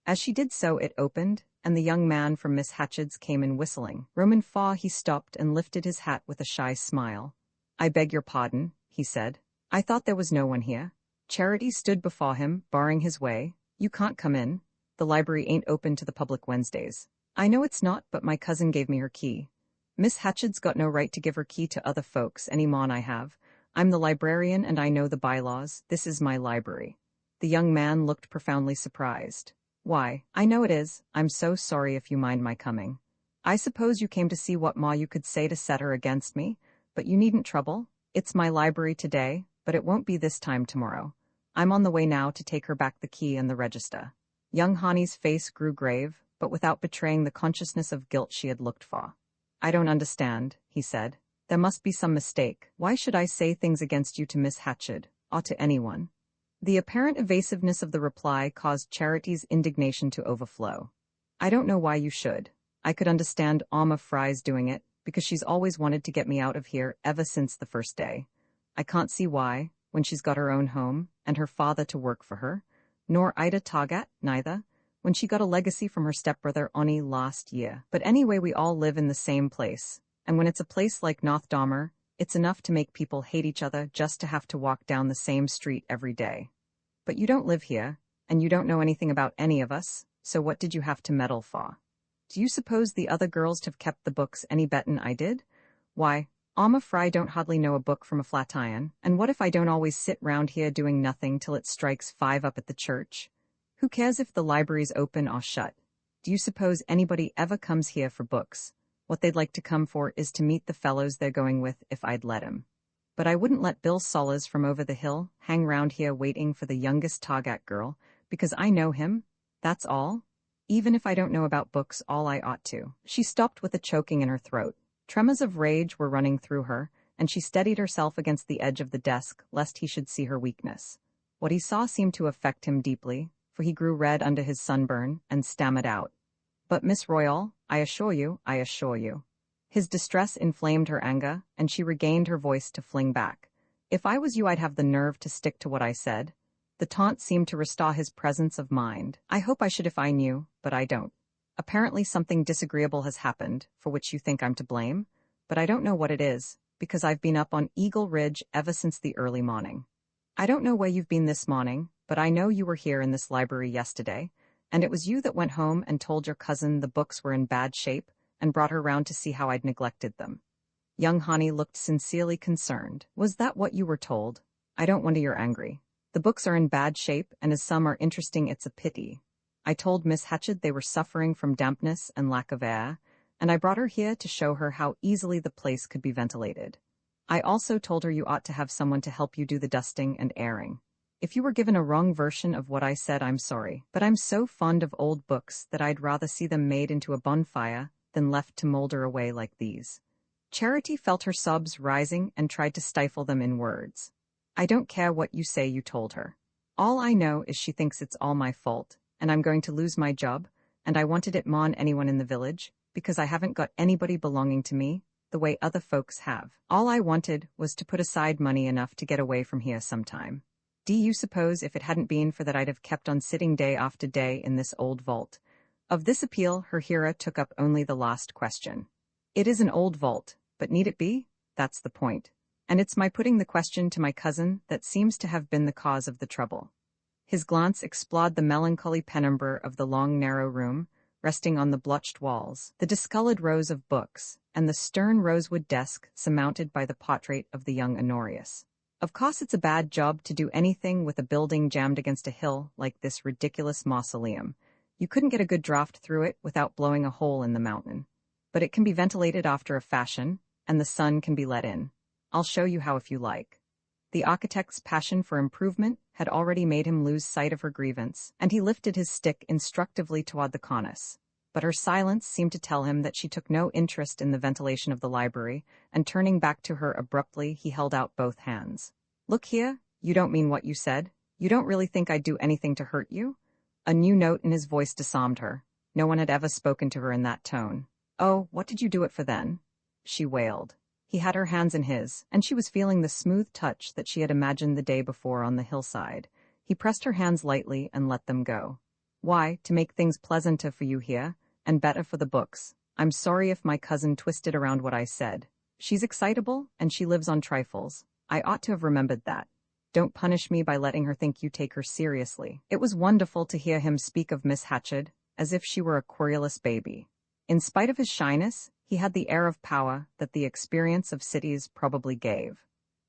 As she did so, it opened, and the young man from Miss Hatchard's came in whistling. Roman Faw, he stopped and lifted his hat with a shy smile. "I beg your pardon," he said. "I thought there was no one here." Charity stood before him, barring his way. "You can't come in. The library ain't open to the public Wednesdays." "I know it's not, but my cousin gave me her key." "Miss Hatchard's got no right to give her key to other folks any more'n I have. I'm the librarian and I know the bylaws. This is my library." The young man looked profoundly surprised. "Why, I know it is. I'm so sorry if you mind my coming. I suppose you came to see what more you could say to set her against me, but you needn't trouble. It's my library today, but it won't be this time tomorrow. I'm on the way now to take her back the key and the register." Young Hani's face grew grave, but without betraying the consciousness of guilt she had looked for. "I don't understand," he said. "There must be some mistake. Why should I say things against you to Miss Hatchard, or to anyone?" The apparent evasiveness of the reply caused Charity's indignation to overflow. "I don't know why you should. I could understand Alma Fry's doing it, because she's always wanted to get me out of here ever since the first day. I can't see why, when she's got her own home, and her father to work for her, nor Ida Targat, neither, when she got a legacy from her stepbrother only last year. But anyway, we all live in the same place, and when it's a place like North Dahmer, it's enough to make people hate each other just to have to walk down the same street every day. But you don't live here, and you don't know anything about any of us, so what did you have to meddle for? Do you suppose the other girls have kept the books any better'n I did? Why, Alma Fry don't hardly know a book from a flat iron, and what if I don't always sit round here doing nothing till it strikes 5 up at the church? Who cares if the library's open or shut? Do you suppose anybody ever comes here for books? What they'd like to come for is to meet the fellows they're going with if I'd let 'em. But I wouldn't let Bill Sollers from over the hill hang round here waiting for the youngest Targat girl, because I know him, that's all. Even if I don't know about books all I ought to." She stopped with a choking in her throat. Tremors of rage were running through her, and she steadied herself against the edge of the desk lest he should see her weakness. What he saw seemed to affect him deeply, for he grew red under his sunburn and stammered out. "But Miss Royal, I assure you. His distress inflamed her anger, and she regained her voice to fling back. "If I was you, I'd have the nerve to stick to what I said." The taunt seemed to restore his presence of mind. "I hope I should if I knew, but I don't. Apparently something disagreeable has happened, for which you think I'm to blame, but I don't know what it is, because I've been up on Eagle Ridge ever since the early morning. I don't know where you've been this morning, but I know you were here in this library yesterday, and it was you that went home and told your cousin the books were in bad shape, and brought her round to see how I'd neglected them." Young Hani looked sincerely concerned. "Was that what you were told? I don't wonder you're angry. The books are in bad shape, and as some are interesting, it's a pity. I told Miss Hatchard they were suffering from dampness and lack of air, and I brought her here to show her how easily the place could be ventilated. I also told her you ought to have someone to help you do the dusting and airing. If you were given a wrong version of what I said, I'm sorry, but I'm so fond of old books that I'd rather see them made into a bonfire than left to molder away like these." Charity felt her sobs rising and tried to stifle them in words. "I don't care what you say you told her. All I know is she thinks it's all my fault, and I'm going to lose my job, and I wanted it more'n anyone in the village, because I haven't got anybody belonging to me, the way other folks have. All I wanted was to put aside money enough to get away from here sometime. Do you suppose if it hadn't been for that I'd have kept on sitting day after day in this old vault?" Of this appeal, her hearer took up only the last question. "It is an old vault, but need it be? That's the point. And it's my putting the question to my cousin that seems to have been the cause of the trouble." His glance explored the melancholy penumbra of the long, narrow room, resting on the blotched walls, the discolored rows of books, and the stern rosewood desk surmounted by the portrait of the young Honorius. "Of course it's a bad job to do anything with a building jammed against a hill like this ridiculous mausoleum. You couldn't get a good draught through it without blowing a hole in the mountain. But it can be ventilated after a fashion, and the sun can be let in. I'll show you how if you like." The architect's passion for improvement had already made him lose sight of her grievance, and he lifted his stick instructively toward the cornice. But her silence seemed to tell him that she took no interest in the ventilation of the library, and turning back to her abruptly, he held out both hands. "Look here, you don't mean what you said? You don't really think I'd do anything to hurt you?" A new note in his voice disarmed her. No one had ever spoken to her in that tone. "Oh, what did you do it for then?" she wailed. He had her hands in his, and she was feeling the smooth touch that she had imagined the day before on the hillside. He pressed her hands lightly and let them go. Why, to make things pleasanter for you here, and better for the books. I'm sorry if my cousin twisted around what I said. She's excitable, and she lives on trifles. I ought to have remembered that. Don't punish me by letting her think you take her seriously. It was wonderful to hear him speak of Miss Hatchard, as if she were a querulous baby. In spite of his shyness, he had the air of power that the experience of cities probably gave.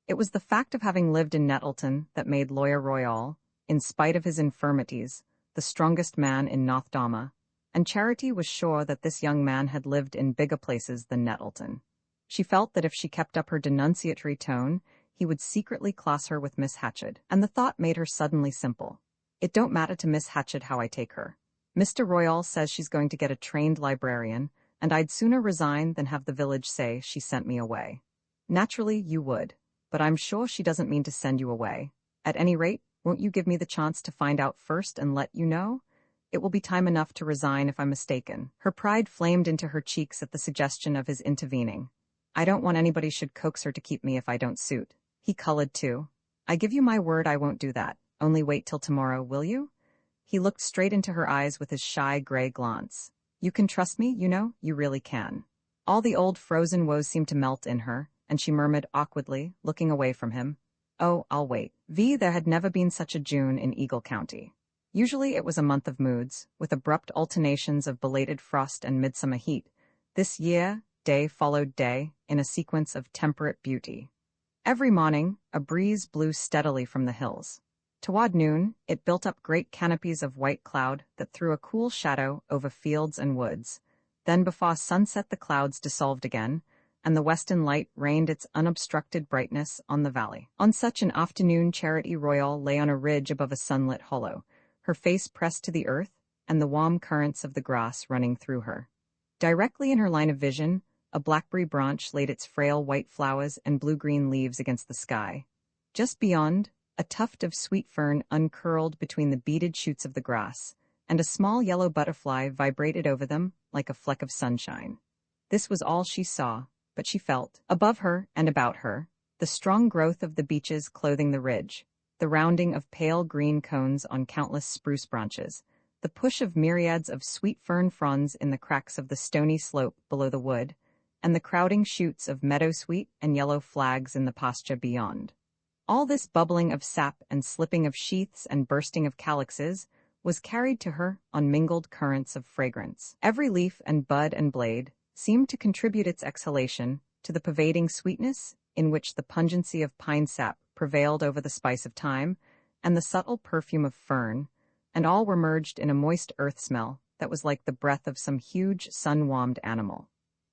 It was the fact of having lived in Nettleton that made Lawyer Royal, in spite of his infirmities, the strongest man in North Dama, and Charity was sure that this young man had lived in bigger places than Nettleton. She felt that if she kept up her denunciatory tone, he would secretly class her with Miss Hatchard, and the thought made her suddenly simple. It don't matter to Miss Hatchard how I take her. Mr. Royal says she's going to get a trained librarian, and I'd sooner resign than have the village say she sent me away. Naturally, you would, but I'm sure she doesn't mean to send you away. At any rate, won't you give me the chance to find out first and let you know? It will be time enough to resign if I'm mistaken. Her pride flamed into her cheeks at the suggestion of his intervening. I don't want anybody should coax her to keep me if I don't suit. He colored too. I give you my word I won't do that. Only wait till tomorrow, will you? He looked straight into her eyes with his shy gray glance. You can trust me, you know, you really can. All the old frozen woes seemed to melt in her, and she murmured awkwardly, looking away from him. Oh, I'll wait. There had never been such a June in Eagle County. Usually it was a month of moods, with abrupt alternations of belated frost and midsummer heat. This year, day followed day, in a sequence of temperate beauty. Every morning, a breeze blew steadily from the hills. Toward noon, it built up great canopies of white cloud that threw a cool shadow over fields and woods. Then before sunset the clouds dissolved again, and the western light rained its unobstructed brightness on the valley. On such an afternoon Charity Royal lay on a ridge above a sunlit hollow, her face pressed to the earth, and the warm currents of the grass running through her. Directly in her line of vision, a blackberry branch laid its frail white flowers and blue-green leaves against the sky. Just beyond, a tuft of sweet fern uncurled between the beaded shoots of the grass, and a small yellow butterfly vibrated over them like a fleck of sunshine. This was all she saw, but she felt, above her and about her, the strong growth of the beeches clothing the ridge, the rounding of pale green cones on countless spruce branches, the push of myriads of sweet fern fronds in the cracks of the stony slope below the wood, and the crowding shoots of meadowsweet and yellow flags in the pasture beyond. All this bubbling of sap and slipping of sheaths and bursting of calyxes was carried to her on mingled currents of fragrance. Every leaf and bud and blade seemed to contribute its exhalation to the pervading sweetness in which the pungency of pine sap prevailed over the spice of thyme and the subtle perfume of fern, and all were merged in a moist earth smell that was like the breath of some huge sun-warmed animal.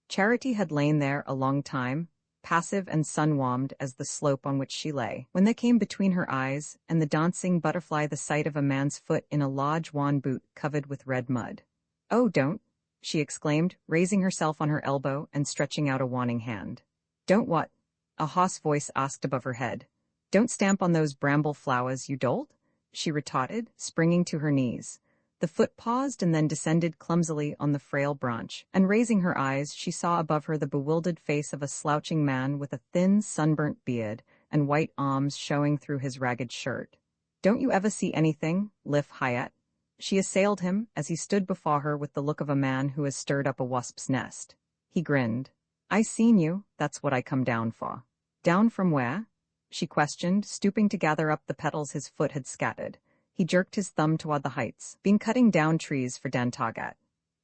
Charity had lain there a long time, passive and sun-warmed as the slope on which she lay, when there came between her eyes and the dancing butterfly the sight of a man's foot in a large wan boot covered with red mud. "Oh, don't," she exclaimed, raising herself on her elbow and stretching out a warning hand. "Don't what?" a hoarse voice asked above her head. "Don't stamp on those bramble flowers, you dolt," she retorted, springing to her knees. The foot paused and then descended clumsily on the frail branch, and raising her eyes, she saw above her the bewildered face of a slouching man with a thin, sunburnt beard and white arms showing through his ragged shirt. "Don't you ever see anything, Liff Hyatt?" She assailed him as he stood before her with the look of a man who has stirred up a wasp's nest. He grinned. "I seen you, that's what I come down for." "Down from where?" she questioned, stooping to gather up the petals his foot had scattered. He jerked his thumb toward the heights. "Been cutting down trees for Dantagat."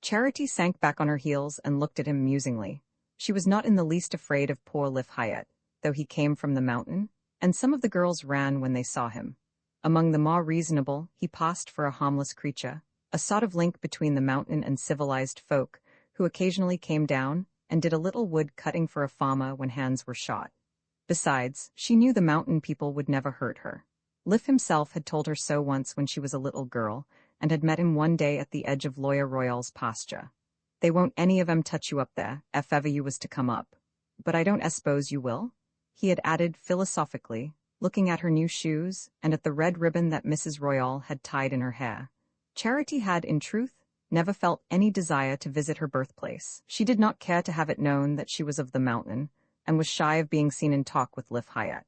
Charity sank back on her heels and looked at him musingly. She was not in the least afraid of poor Liff Hyatt, though he came from the mountain, and some of the girls ran when they saw him. Among the more reasonable, he passed for a harmless creature, a sort of link between the mountain and civilized folk, who occasionally came down and did a little wood cutting for a farmer when hands were shot. Besides, she knew the mountain people would never hurt her. Liff himself had told her so once when she was a little girl, and had met him one day at the edge of Lawyer Royal's pasture. "They won't any of 'em touch you up there, if ever you was to come up. But I don't s'pose you will?" he had added philosophically, looking at her new shoes and at the red ribbon that Mrs. Royal had tied in her hair. Charity had, in truth, never felt any desire to visit her birthplace. She did not care to have it known that she was of the mountain, and was shy of being seen in talk with Lif Hyatt.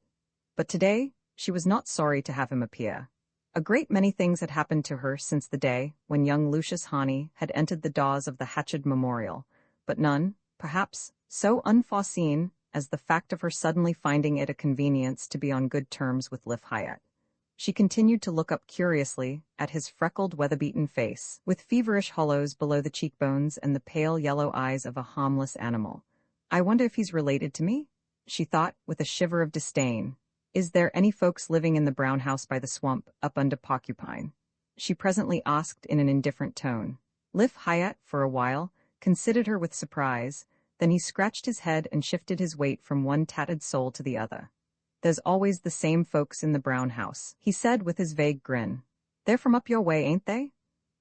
But today, she was not sorry to have him appear. A great many things had happened to her since the day when young Lucius Hani had entered the doors of the Hatchard Memorial, but none, perhaps, so unforeseen as the fact of her suddenly finding it a convenience to be on good terms with Lif Hyatt. She continued to look up curiously at his freckled, weather-beaten face, with feverish hollows below the cheekbones and the pale yellow eyes of a harmless animal. I wonder if he's related to me? She thought, with a shiver of disdain. Is there any folks living in the brown house by the swamp, up under Porcupine? She presently asked in an indifferent tone. Lif Hyatt, for a while, considered her with surprise, then he scratched his head and shifted his weight from one tattered sole to the other. There's always the same folks in the brown house, he said with his vague grin. They're from up your way, ain't they?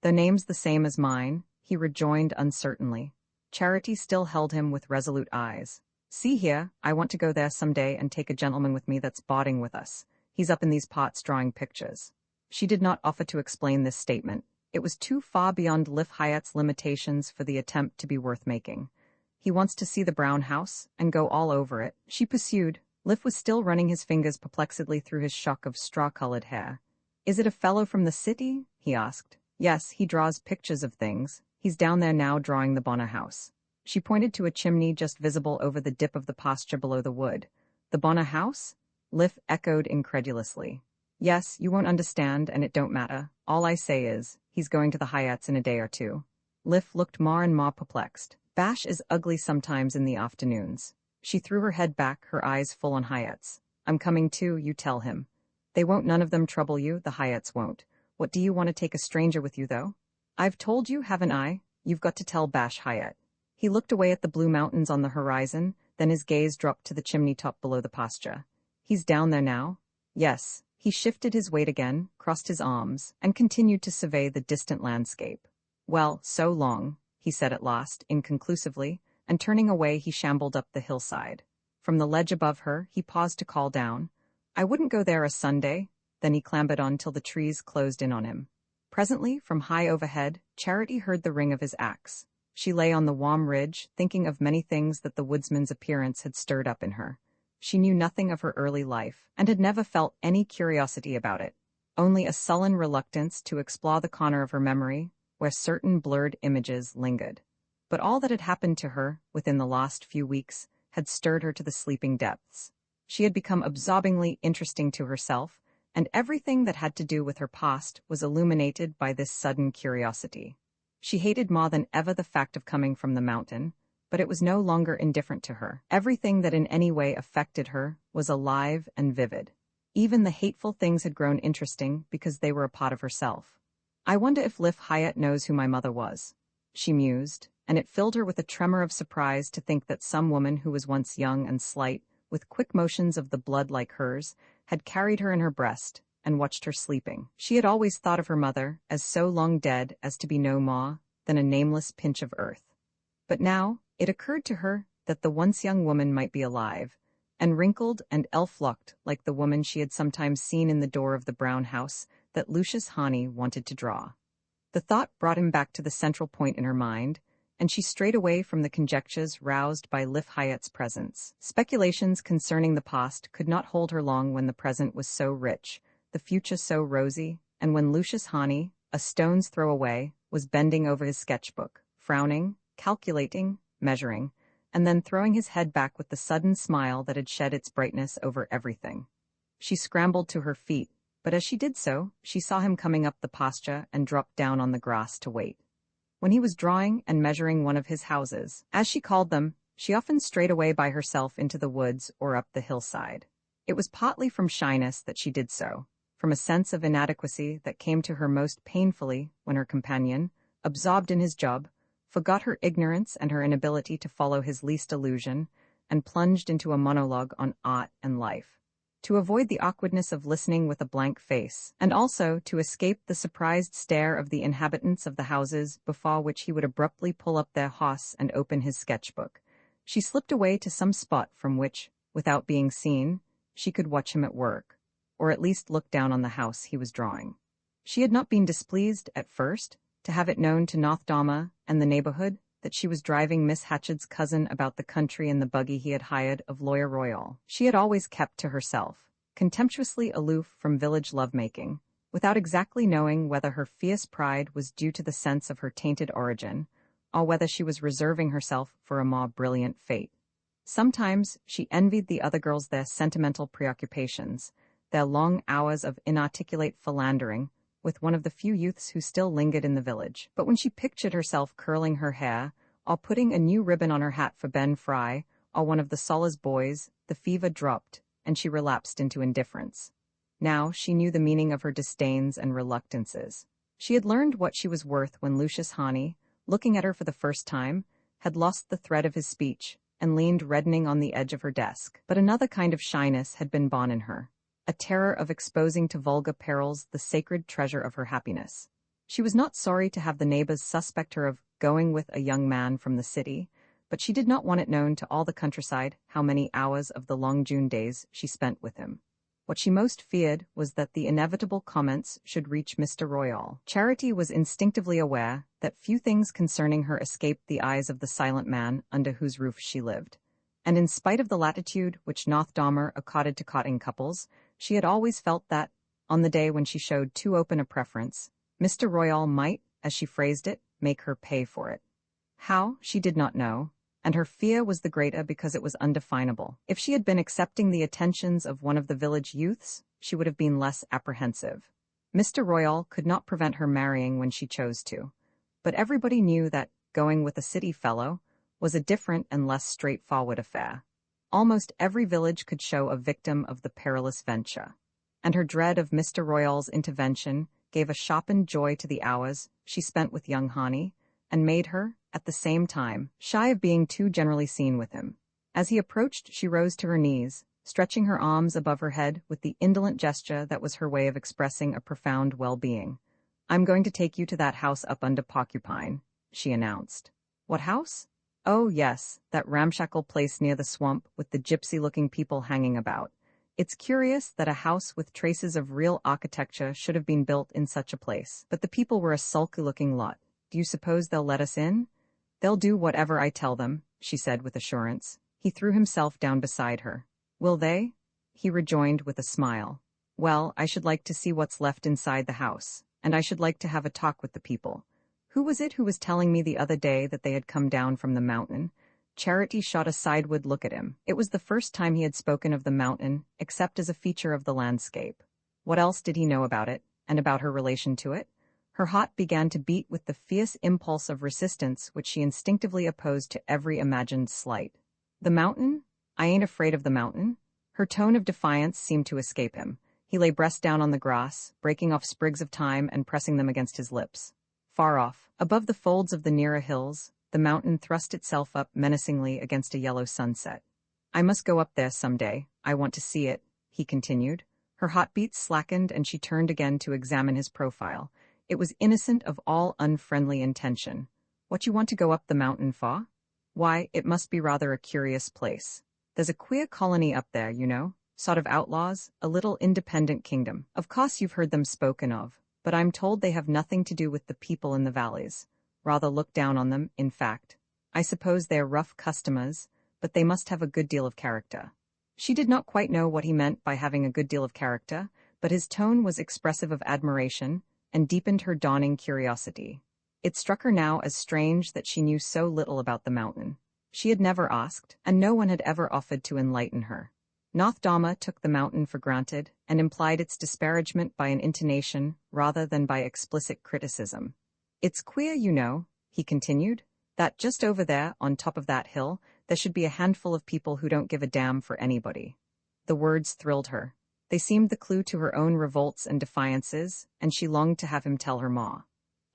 Their name's the same as mine, he rejoined uncertainly. Charity still held him with resolute eyes. See here, I want to go there someday and take a gentleman with me that's boarding with us. He's up in these parts drawing pictures. She did not offer to explain this statement. It was too far beyond Lif Hyatt's limitations for the attempt to be worth making. He wants to see the brown house and go all over it, she pursued. Lif was still running his fingers perplexedly through his shock of straw-colored hair. Is it a fellow from the city? He asked. Yes, he draws pictures of things. He's down there now drawing the Bonner house. She pointed to a chimney just visible over the dip of the pasture below the wood. The Bonner house? Lif echoed incredulously. Yes, you won't understand, and it don't matter. All I say is, he's going to the Hyatts in a day or two. Lif looked more and more perplexed. Bash is ugly sometimes in the afternoons. She threw her head back, her eyes full on Hyatts. I'm coming too, you tell him. They won't none of them trouble you, the Hyatts won't. What do you want to take a stranger with you, though? I've told you, haven't I? You've got to tell Bash Hyatt. He looked away at the blue mountains on the horizon, then his gaze dropped to the chimney top below the pasture. He's down there now? Yes. He shifted his weight again, crossed his arms, and continued to survey the distant landscape. Well, so long, he said at last, inconclusively, and turning away he shambled up the hillside. From the ledge above her, he paused to call down. I wouldn't go there a Sunday. Then he clambered on till the trees closed in on him. Presently, from high overhead, Charity heard the ring of his axe. She lay on the warm ridge, thinking of many things that the woodsman's appearance had stirred up in her. She knew nothing of her early life, and had never felt any curiosity about it, only a sullen reluctance to explore the corner of her memory, where certain blurred images lingered. But all that had happened to her, within the last few weeks, had stirred her to the sleeping depths. She had become absorbingly interesting to herself, and everything that had to do with her past was illuminated by this sudden curiosity. She hated more than ever the fact of coming from the mountain, but it was no longer indifferent to her. Everything that in any way affected her was alive and vivid. Even the hateful things had grown interesting because they were a part of herself. I wonder if Lif Hyatt knows who my mother was, she mused, and it filled her with a tremor of surprise to think that some woman who was once young and slight, with quick motions of the blood like hers, had carried her in her breast and watched her sleeping. She had always thought of her mother as so long dead as to be no more than a nameless pinch of earth. But now it occurred to her that the once young woman might be alive, and wrinkled and elf-locked like the woman she had sometimes seen in the door of the brown house that Lucius Hani wanted to draw. The thought brought him back to the central point in her mind, and she strayed away from the conjectures roused by Lif Hyatt's presence. Speculations concerning the past could not hold her long when the present was so rich, the future so rosy, and when Lucius Hani, a stone's throw away, was bending over his sketchbook, frowning, calculating, measuring, and then throwing his head back with the sudden smile that had shed its brightness over everything. She scrambled to her feet, but as she did so, she saw him coming up the pasture and dropped down on the grass to wait. When he was drawing and measuring one of his houses, as she called them, she often strayed away by herself into the woods or up the hillside. It was partly from shyness that she did so, from a sense of inadequacy that came to her most painfully when her companion, absorbed in his job, forgot her ignorance and her inability to follow his least allusion, and plunged into a monologue on art and life. To avoid the awkwardness of listening with a blank face, and also to escape the surprised stare of the inhabitants of the houses before which he would abruptly pull up their horse and open his sketchbook, she slipped away to some spot from which, without being seen, she could watch him at work, or at least look down on the house he was drawing. She had not been displeased, at first, to have it known to North Dharma and the neighborhood that she was driving Miss Hatchard's cousin about the country in the buggy he had hired of Lawyer Royal. She had always kept to herself, contemptuously aloof from village lovemaking, without exactly knowing whether her fierce pride was due to the sense of her tainted origin, or whether she was reserving herself for a more brilliant fate. Sometimes she envied the other girls their sentimental preoccupations, their long hours of inarticulate philandering with one of the few youths who still lingered in the village. But when she pictured herself curling her hair, or putting a new ribbon on her hat for Ben Fry, or one of the Solas boys, the fever dropped, and she relapsed into indifference. Now she knew the meaning of her disdains and reluctances. She had learned what she was worth when Lucius Hani, looking at her for the first time, had lost the thread of his speech and leaned reddening on the edge of her desk. But another kind of shyness had been born in her, a terror of exposing to vulgar perils the sacred treasure of her happiness. She was not sorry to have the neighbors suspect her of going with a young man from the city, but she did not want it known to all the countryside how many hours of the long June days she spent with him. What she most feared was that the inevitable comments should reach Mr. Royal. Charity was instinctively aware that few things concerning her escaped the eyes of the silent man under whose roof she lived, and in spite of the latitude which Nothdomer accorded to courting couples, she had always felt that, on the day when she showed too open a preference, Mr. Royal might, as she phrased it, make her pay for it. How, she did not know, and her fear was the greater because it was undefinable. If she had been accepting the attentions of one of the village youths, she would have been less apprehensive. Mr. Royal could not prevent her marrying when she chose to, but everybody knew that going with a city fellow was a different and less straightforward affair. Almost every village could show a victim of the perilous venture, and her dread of Mr. Royal's intervention gave a sharpened joy to the hours she spent with young Hani, and made her, at the same time, shy of being too generally seen with him. As he approached, she rose to her knees, stretching her arms above her head with the indolent gesture that was her way of expressing a profound well-being. "I'm going to take you to that house up under Porcupine," she announced. "What house?" "Oh, yes, that ramshackle place near the swamp with the gypsy-looking people hanging about. It's curious that a house with traces of real architecture should have been built in such a place. But the people were a sulky-looking lot. Do you suppose they'll let us in?" "They'll do whatever I tell them," she said with assurance. He threw himself down beside her. "Will they?" he rejoined with a smile. "Well, I should like to see what's left inside the house, and I should like to have a talk with the people. Who was it who was telling me the other day that they had come down from the mountain?" Charity shot a sideward look at him. It was the first time he had spoken of the mountain, except as a feature of the landscape. What else did he know about it, and about her relation to it? Her heart began to beat with the fierce impulse of resistance which she instinctively opposed to every imagined slight. "The mountain? I ain't afraid of the mountain." Her tone of defiance seemed to escape him. He lay breast down on the grass, breaking off sprigs of thyme and pressing them against his lips. Far off, above the folds of the nearer hills, the mountain thrust itself up menacingly against a yellow sunset. "I must go up there some day. I want to see it," he continued. Her heartbeats slackened and she turned again to examine his profile. It was innocent of all unfriendly intention. "What you want to go up the mountain for?" "Why, it must be rather a curious place. There's a queer colony up there, you know, sort of outlaws, a little independent kingdom. Of course you've heard them spoken of, but I'm told they have nothing to do with the people in the valleys. Rather look down on them, in fact. I suppose they're rough customers, but they must have a good deal of character." She did not quite know what he meant by having a good deal of character, but his tone was expressive of admiration, and deepened her dawning curiosity. It struck her now as strange that she knew so little about the mountain. She had never asked, and no one had ever offered to enlighten her. Nothdomer took the mountain for granted, and implied its disparagement by an intonation rather than by explicit criticism. "It's queer, you know," he continued, "that just over there, on top of that hill, there should be a handful of people who don't give a damn for anybody." The words thrilled her. They seemed the clue to her own revolts and defiances, and she longed to have him tell her more.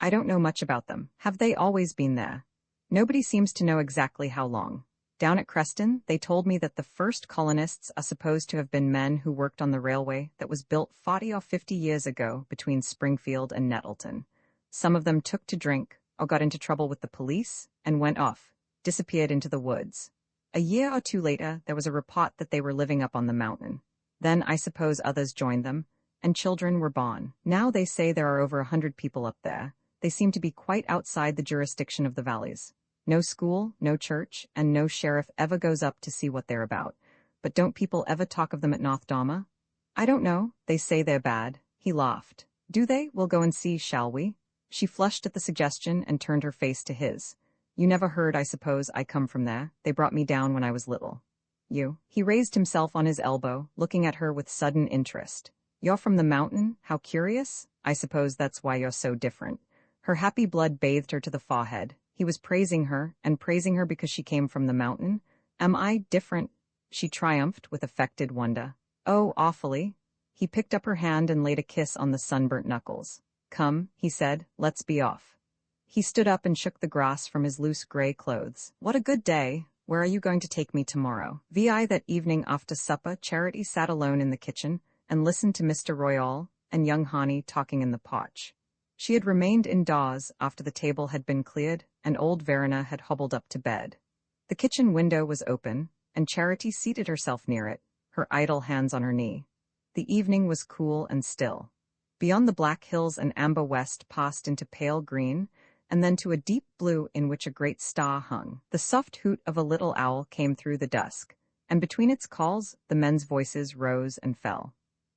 "I don't know much about them. Have they always been there?" "Nobody seems to know exactly how long. Down at Creston, they told me that the first colonists are supposed to have been men who worked on the railway that was built 40 or 50 years ago between Springfield and Nettleton. Some of them took to drink, or got into trouble with the police, and went off, disappeared into the woods. A year or two later, there was a report that they were living up on the mountain. Then I suppose others joined them, and children were born. Now they say there are over 100 people up there. They seem to be quite outside the jurisdiction of the valleys. No school, no church, and no sheriff ever goes up to see what they're about. But don't people ever talk of them at North Dama? I don't know, they say they're bad. He laughed. Do they? We'll go and see, shall we? She flushed at the suggestion and turned her face to his. You never heard, I suppose, I come from there. They brought me down when I was little. You? He raised himself on his elbow, looking at her with sudden interest. You're from the mountain? How curious. I suppose that's why you're so different. Her happy blood bathed her to the forehead. He was praising her because she came from the mountain. Am I different? She triumphed with affected wonder. Oh, awfully. He picked up her hand and laid a kiss on the sunburnt knuckles. Come, he said, let's be off. He stood up and shook the grass from his loose gray clothes. What a good day. Where are you going to take me tomorrow? That evening after supper, Charity sat alone in the kitchen and listened to Mr. Royal and young Hani talking in the porch. She had remained indoors after the table had been cleared and old Verena had hobbled up to bed. The kitchen window was open, and Charity seated herself near it, her idle hands on her knee. The evening was cool and still. Beyond the black hills an amber west passed into pale green, and then to a deep blue in which a great star hung. The soft hoot of a little owl came through the dusk, and between its calls the men's voices rose and fell.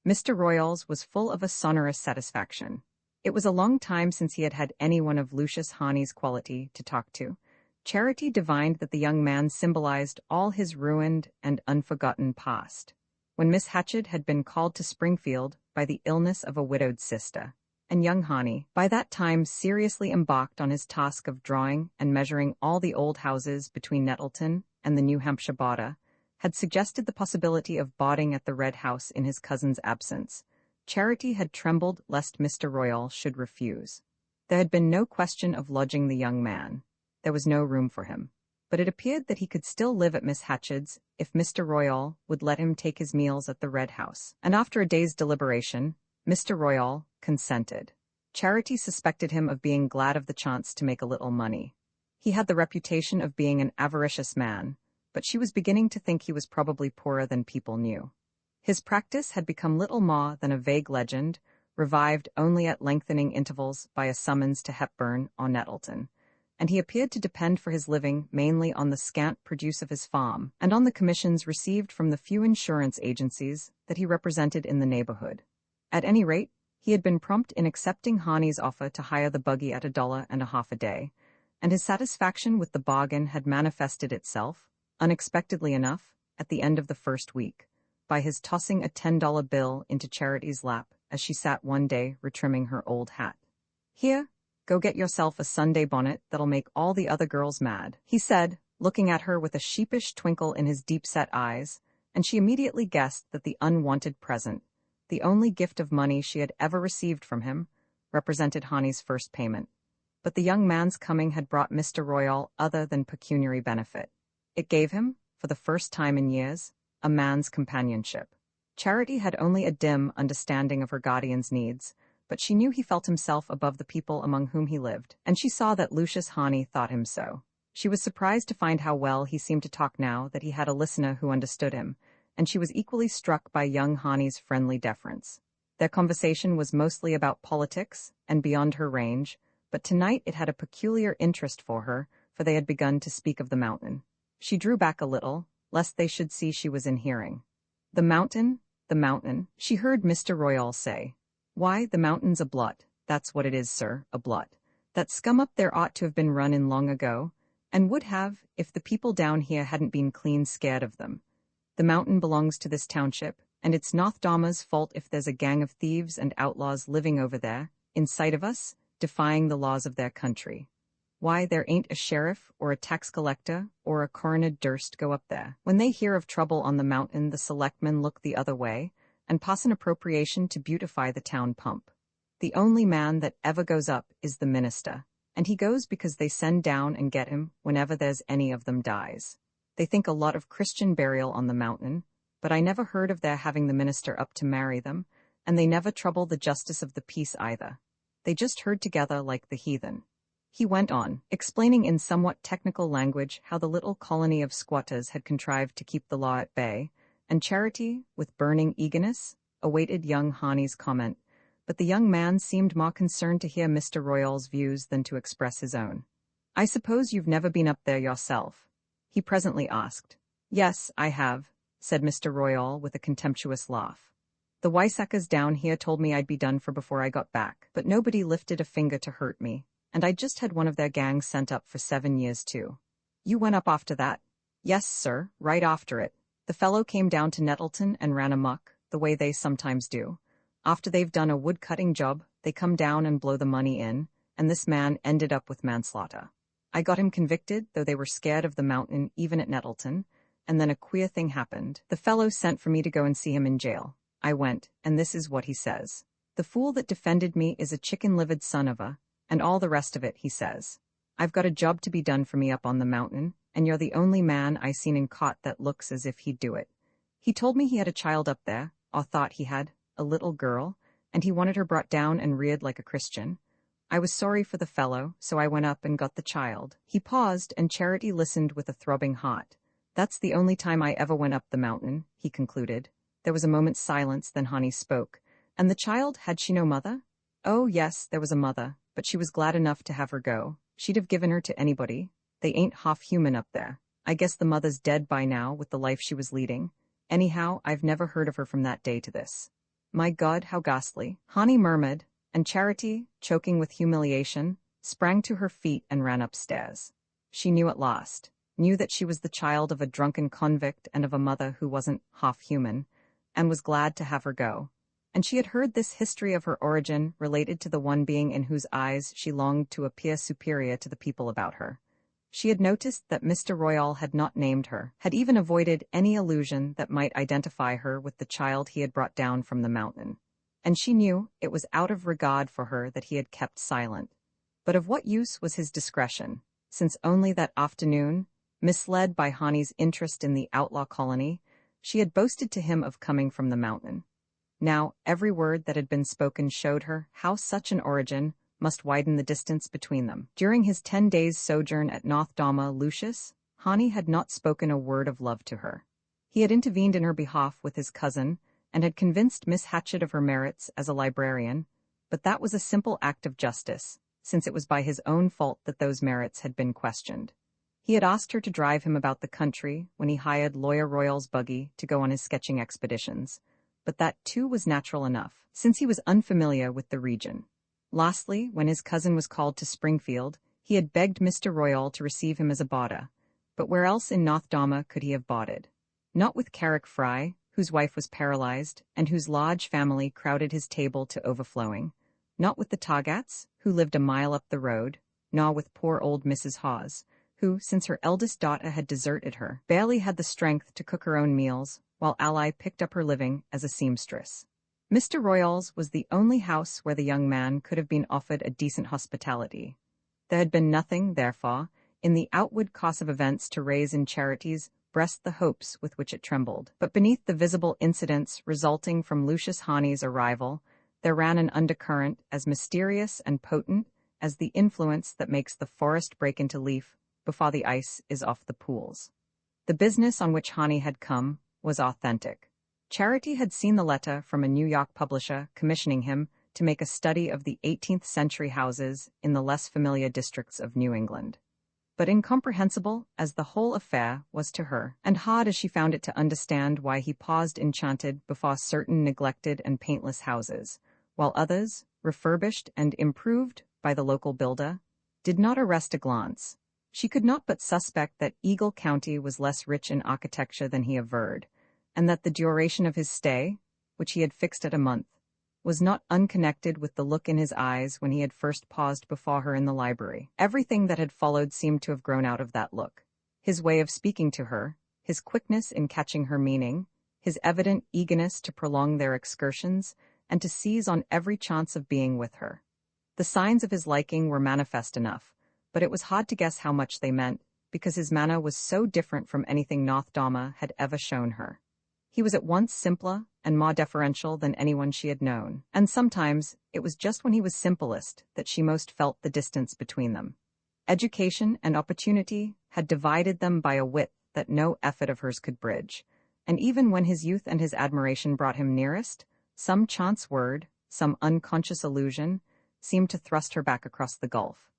Mr. Royals was full of a sonorous satisfaction. It was a long time since he had had anyone of Lucius Hani's quality to talk to. Charity divined that the young man symbolized all his ruined and unforgotten past. When Miss Hatchett had been called to Springfield by the illness of a widowed sister, and young Hani, by that time seriously embarked on his task of drawing and measuring all the old houses between Nettleton and the New Hampshire border, had suggested the possibility of boarding at the Red House in his cousin's absence. Charity had trembled lest Mr. Royal should refuse. There had been no question of lodging the young man. There was no room for him. But it appeared that he could still live at Miss Hatchett's if Mr. Royal would let him take his meals at the Red House. And after a day's deliberation, Mr. Royal consented. Charity suspected him of being glad of the chance to make a little money. He had the reputation of being an avaricious man, but she was beginning to think he was probably poorer than people knew. His practice had become little more than a vague legend, revived only at lengthening intervals by a summons to Hepburn or Nettleton, and he appeared to depend for his living mainly on the scant produce of his farm and on the commissions received from the few insurance agencies that he represented in the neighborhood. At any rate, he had been prompt in accepting Hani's offer to hire the buggy at $1.50 a day, and his satisfaction with the bargain had manifested itself, unexpectedly enough, at the end of the first week, by his tossing a $10 bill into Charity's lap as she sat one day retrimming her old hat. Here, go get yourself a Sunday bonnet that'll make all the other girls mad, he said, looking at her with a sheepish twinkle in his deep-set eyes, and she immediately guessed that the unwanted present, the only gift of money she had ever received from him, represented Hani's first payment. But the young man's coming had brought Mr. Royal other than pecuniary benefit. It gave him, for the first time in years, a man's companionship. Charity had only a dim understanding of her guardian's needs, but she knew he felt himself above the people among whom he lived, and she saw that Lucius Hani thought him so. She was surprised to find how well he seemed to talk now that he had a listener who understood him, and she was equally struck by young Hani's friendly deference. Their conversation was mostly about politics and beyond her range, but tonight it had a peculiar interest for her, for they had begun to speak of the mountain. She drew back a little, lest they should see she was in hearing. The mountain, she heard Mr. Royal say. Why, the mountain's a blot, that's what it is, sir, a blot. That scum up there ought to have been run in long ago, and would have, if the people down here hadn't been clean scared of them. The mountain belongs to this township, and it's North Dama's fault if there's a gang of thieves and outlaws living over there, in sight of us, defying the laws of their country. Why, there ain't a sheriff or a tax collector or a coroner durst go up there. When they hear of trouble on the mountain, the selectmen look the other way and pass an appropriation to beautify the town pump. The only man that ever goes up is the minister, and he goes because they send down and get him whenever there's any of them dies. They think a lot of Christian burial on the mountain, but I never heard of their having the minister up to marry them, and they never trouble the justice of the peace either. They just herd together like the heathen. He went on, explaining in somewhat technical language how the little colony of squatters had contrived to keep the law at bay, and Charity, with burning eagerness, awaited young Hani's comment, but the young man seemed more concerned to hear Mr. Royal's views than to express his own. I suppose you've never been up there yourself? He presently asked. Yes, I have, said Mr. Royal with a contemptuous laugh. The Wysackers down here told me I'd be done for before I got back, but nobody lifted a finger to hurt me, and I just had one of their gangs sent up for 7 years too. You went up after that? Yes, sir, right after it. The fellow came down to Nettleton and ran amok, the way they sometimes do. After they've done a wood-cutting job, they come down and blow the money in, and this man ended up with manslaughter. I got him convicted, though they were scared of the mountain even at Nettleton, and then a queer thing happened. The fellow sent for me to go and see him in jail. I went, and this is what he says. The fool that defended me is a chicken-livered son of a, and all the rest of it, he says. I've got a job to be done for me up on the mountain, and you're the only man I seen and caught that looks as if he'd do it. He told me he had a child up there, or thought he had, a little girl, and he wanted her brought down and reared like a Christian. I was sorry for the fellow, so I went up and got the child. He paused, and Charity listened with a throbbing heart. That's the only time I ever went up the mountain, he concluded. There was a moment's silence, then Honey spoke. And the child, had she no mother? Oh, yes, there was a mother, but she was glad enough to have her go. She'd have given her to anybody. They ain't half human up there. I guess the mother's dead by now with the life she was leading. Anyhow, I've never heard of her from that day to this. My God, how ghastly, Honey murmured, and Charity, choking with humiliation, sprang to her feet and ran upstairs. She knew at last, knew that she was the child of a drunken convict and of a mother who wasn't half human, and was glad to have her go. And she had heard this history of her origin related to the one being in whose eyes she longed to appear superior to the people about her. She had noticed that Mr. Royal had not named her, had even avoided any allusion that might identify her with the child he had brought down from the mountain. And she knew it was out of regard for her that he had kept silent. But of what use was his discretion, since only that afternoon, misled by Honey's interest in the outlaw colony, she had boasted to him of coming from the mountain. Now, every word that had been spoken showed her how such an origin must widen the distance between them. During his 10 days' sojourn at North Dama, Lucius, Honey had not spoken a word of love to her. He had intervened in her behalf with his cousin, and had convinced Miss Hatchett of her merits as a librarian, but that was a simple act of justice, since it was by his own fault that those merits had been questioned. He had asked her to drive him about the country when he hired Lawyer Royal's buggy to go on his sketching expeditions, but that too was natural enough, since he was unfamiliar with the region. Lastly, when his cousin was called to Springfield, he had begged Mr. Royal to receive him as a boarder, but where else in North Dama could he have boarded? Not with Carrick Fry, whose wife was paralyzed, and whose large family crowded his table to overflowing, not with the Toggats, who lived a mile up the road, nor with poor old Mrs. Hawes, who, since her eldest daughter had deserted her, barely had the strength to cook her own meals, while Ally picked up her living as a seamstress. Mr. Royal's was the only house where the young man could have been offered a decent hospitality. There had been nothing, therefore, in the outward course of events to raise in Charity's breast the hopes with which it trembled. But beneath the visible incidents resulting from Lucius Honey's arrival, there ran an undercurrent as mysterious and potent as the influence that makes the forest break into leaf before the ice is off the pools. The business on which Honey had come was authentic. Charity had seen the letter from a New York publisher commissioning him to make a study of the 18th-century houses in the less familiar districts of New England. But incomprehensible as the whole affair was to her, and hard as she found it to understand why he paused enchanted before certain neglected and paintless houses, while others, refurbished and improved by the local builder, did not arrest a glance, she could not but suspect that Eagle County was less rich in architecture than he averred, and that the duration of his stay, which he had fixed at a month, was not unconnected with the look in his eyes when he had first paused before her in the library. Everything that had followed seemed to have grown out of that look. His way of speaking to her, his quickness in catching her meaning, his evident eagerness to prolong their excursions, and to seize on every chance of being with her. The signs of his liking were manifest enough, but it was hard to guess how much they meant, because his manner was so different from anything North Dama had ever shown her. He was at once simpler and more deferential than anyone she had known, and sometimes it was just when he was simplest that she most felt the distance between them. Education and opportunity had divided them by a width that no effort of hers could bridge, and even when his youth and his admiration brought him nearest, some chance word, some unconscious allusion, seemed to thrust her back across the gulf.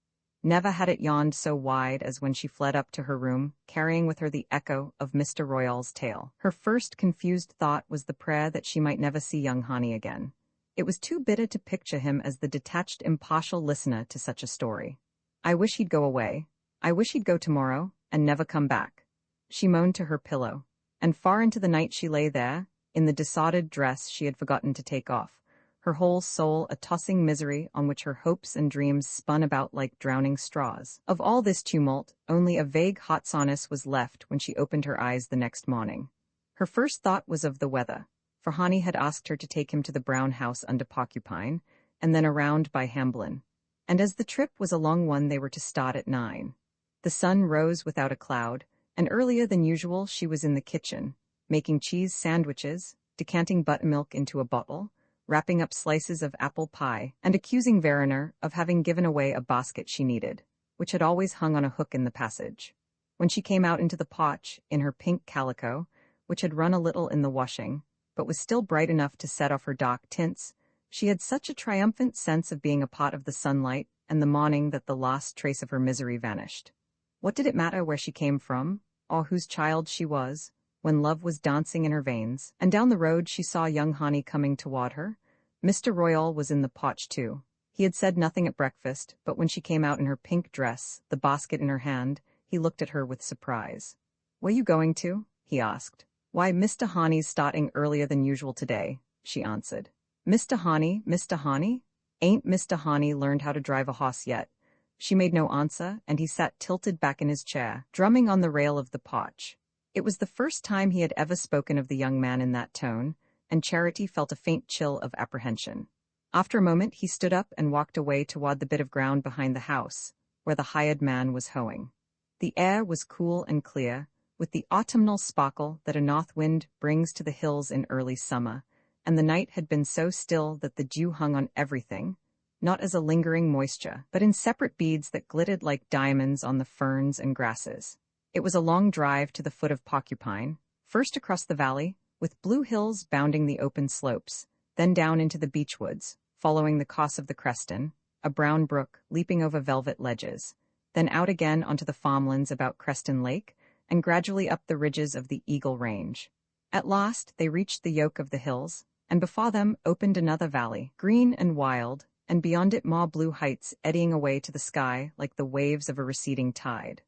Never had it yawned so wide as when she fled up to her room, carrying with her the echo of Mr. Royal's tale. Her first confused thought was the prayer that she might never see young Hani again. It was too bitter to picture him as the detached, impartial listener to such a story. I wish he'd go away. I wish he'd go tomorrow, and never come back. She moaned to her pillow, and far into the night she lay there, in the disordered dress she had forgotten to take off, her whole soul a tossing misery on which her hopes and dreams spun about like drowning straws. Of all this tumult, only a vague hot solace was left when she opened her eyes the next morning. Her first thought was of the weather, for Hani had asked her to take him to the brown house under Porcupine, and then around by Hamblin. And as the trip was a long one, they were to start at 9. The sun rose without a cloud, and earlier than usual she was in the kitchen, making cheese sandwiches, decanting buttermilk into a bottle, wrapping up slices of apple pie, and accusing Verner of having given away a basket she needed, which had always hung on a hook in the passage. When she came out into the porch, in her pink calico, which had run a little in the washing, but was still bright enough to set off her dark tints, she had such a triumphant sense of being a part of the sunlight and the morning that the last trace of her misery vanished. What did it matter where she came from, or whose child she was, when love was dancing in her veins? And down the road she saw young Hani coming toward her. Mr. Royal was in the porch too. He had said nothing at breakfast, but when she came out in her pink dress, the basket in her hand, he looked at her with surprise. "Where you going to?" he asked. "Why, Mr. Hani's starting earlier than usual today," she answered. Mr. Hani? Ain't Mr. Hani learned how to drive a horse yet?" She made no answer, and he sat tilted back in his chair, drumming on the rail of the porch. It was the first time he had ever spoken of the young man in that tone, and Charity felt a faint chill of apprehension. After a moment he stood up and walked away toward the bit of ground behind the house, where the hired man was hoeing. The air was cool and clear, with the autumnal sparkle that a north wind brings to the hills in early summer, and the night had been so still that the dew hung on everything, not as a lingering moisture, but in separate beads that glittered like diamonds on the ferns and grasses. It was a long drive to the foot of Porcupine, first across the valley, with blue hills bounding the open slopes, then down into the beech woods, following the course of the Creston, a brown brook leaping over velvet ledges, then out again onto the farmlands about Creston Lake, and gradually up the ridges of the Eagle Range. At last they reached the yoke of the hills, and before them opened another valley, green and wild, and beyond it more blue heights eddying away to the sky like the waves of a receding tide.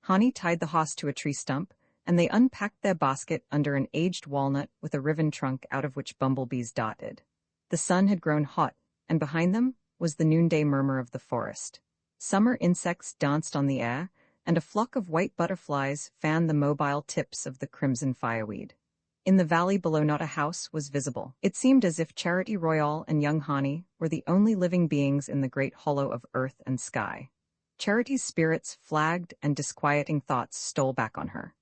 Hani tied the horse to a tree stump, and they unpacked their basket under an aged walnut with a riven trunk out of which bumblebees darted. The sun had grown hot, and behind them was the noonday murmur of the forest. Summer insects danced on the air, and a flock of white butterflies fanned the mobile tips of the crimson fireweed. In the valley below not a house was visible. It seemed as if Charity Royal and young Hani were the only living beings in the great hollow of earth and sky. Charity's spirits flagged and disquieting thoughts stole back on her.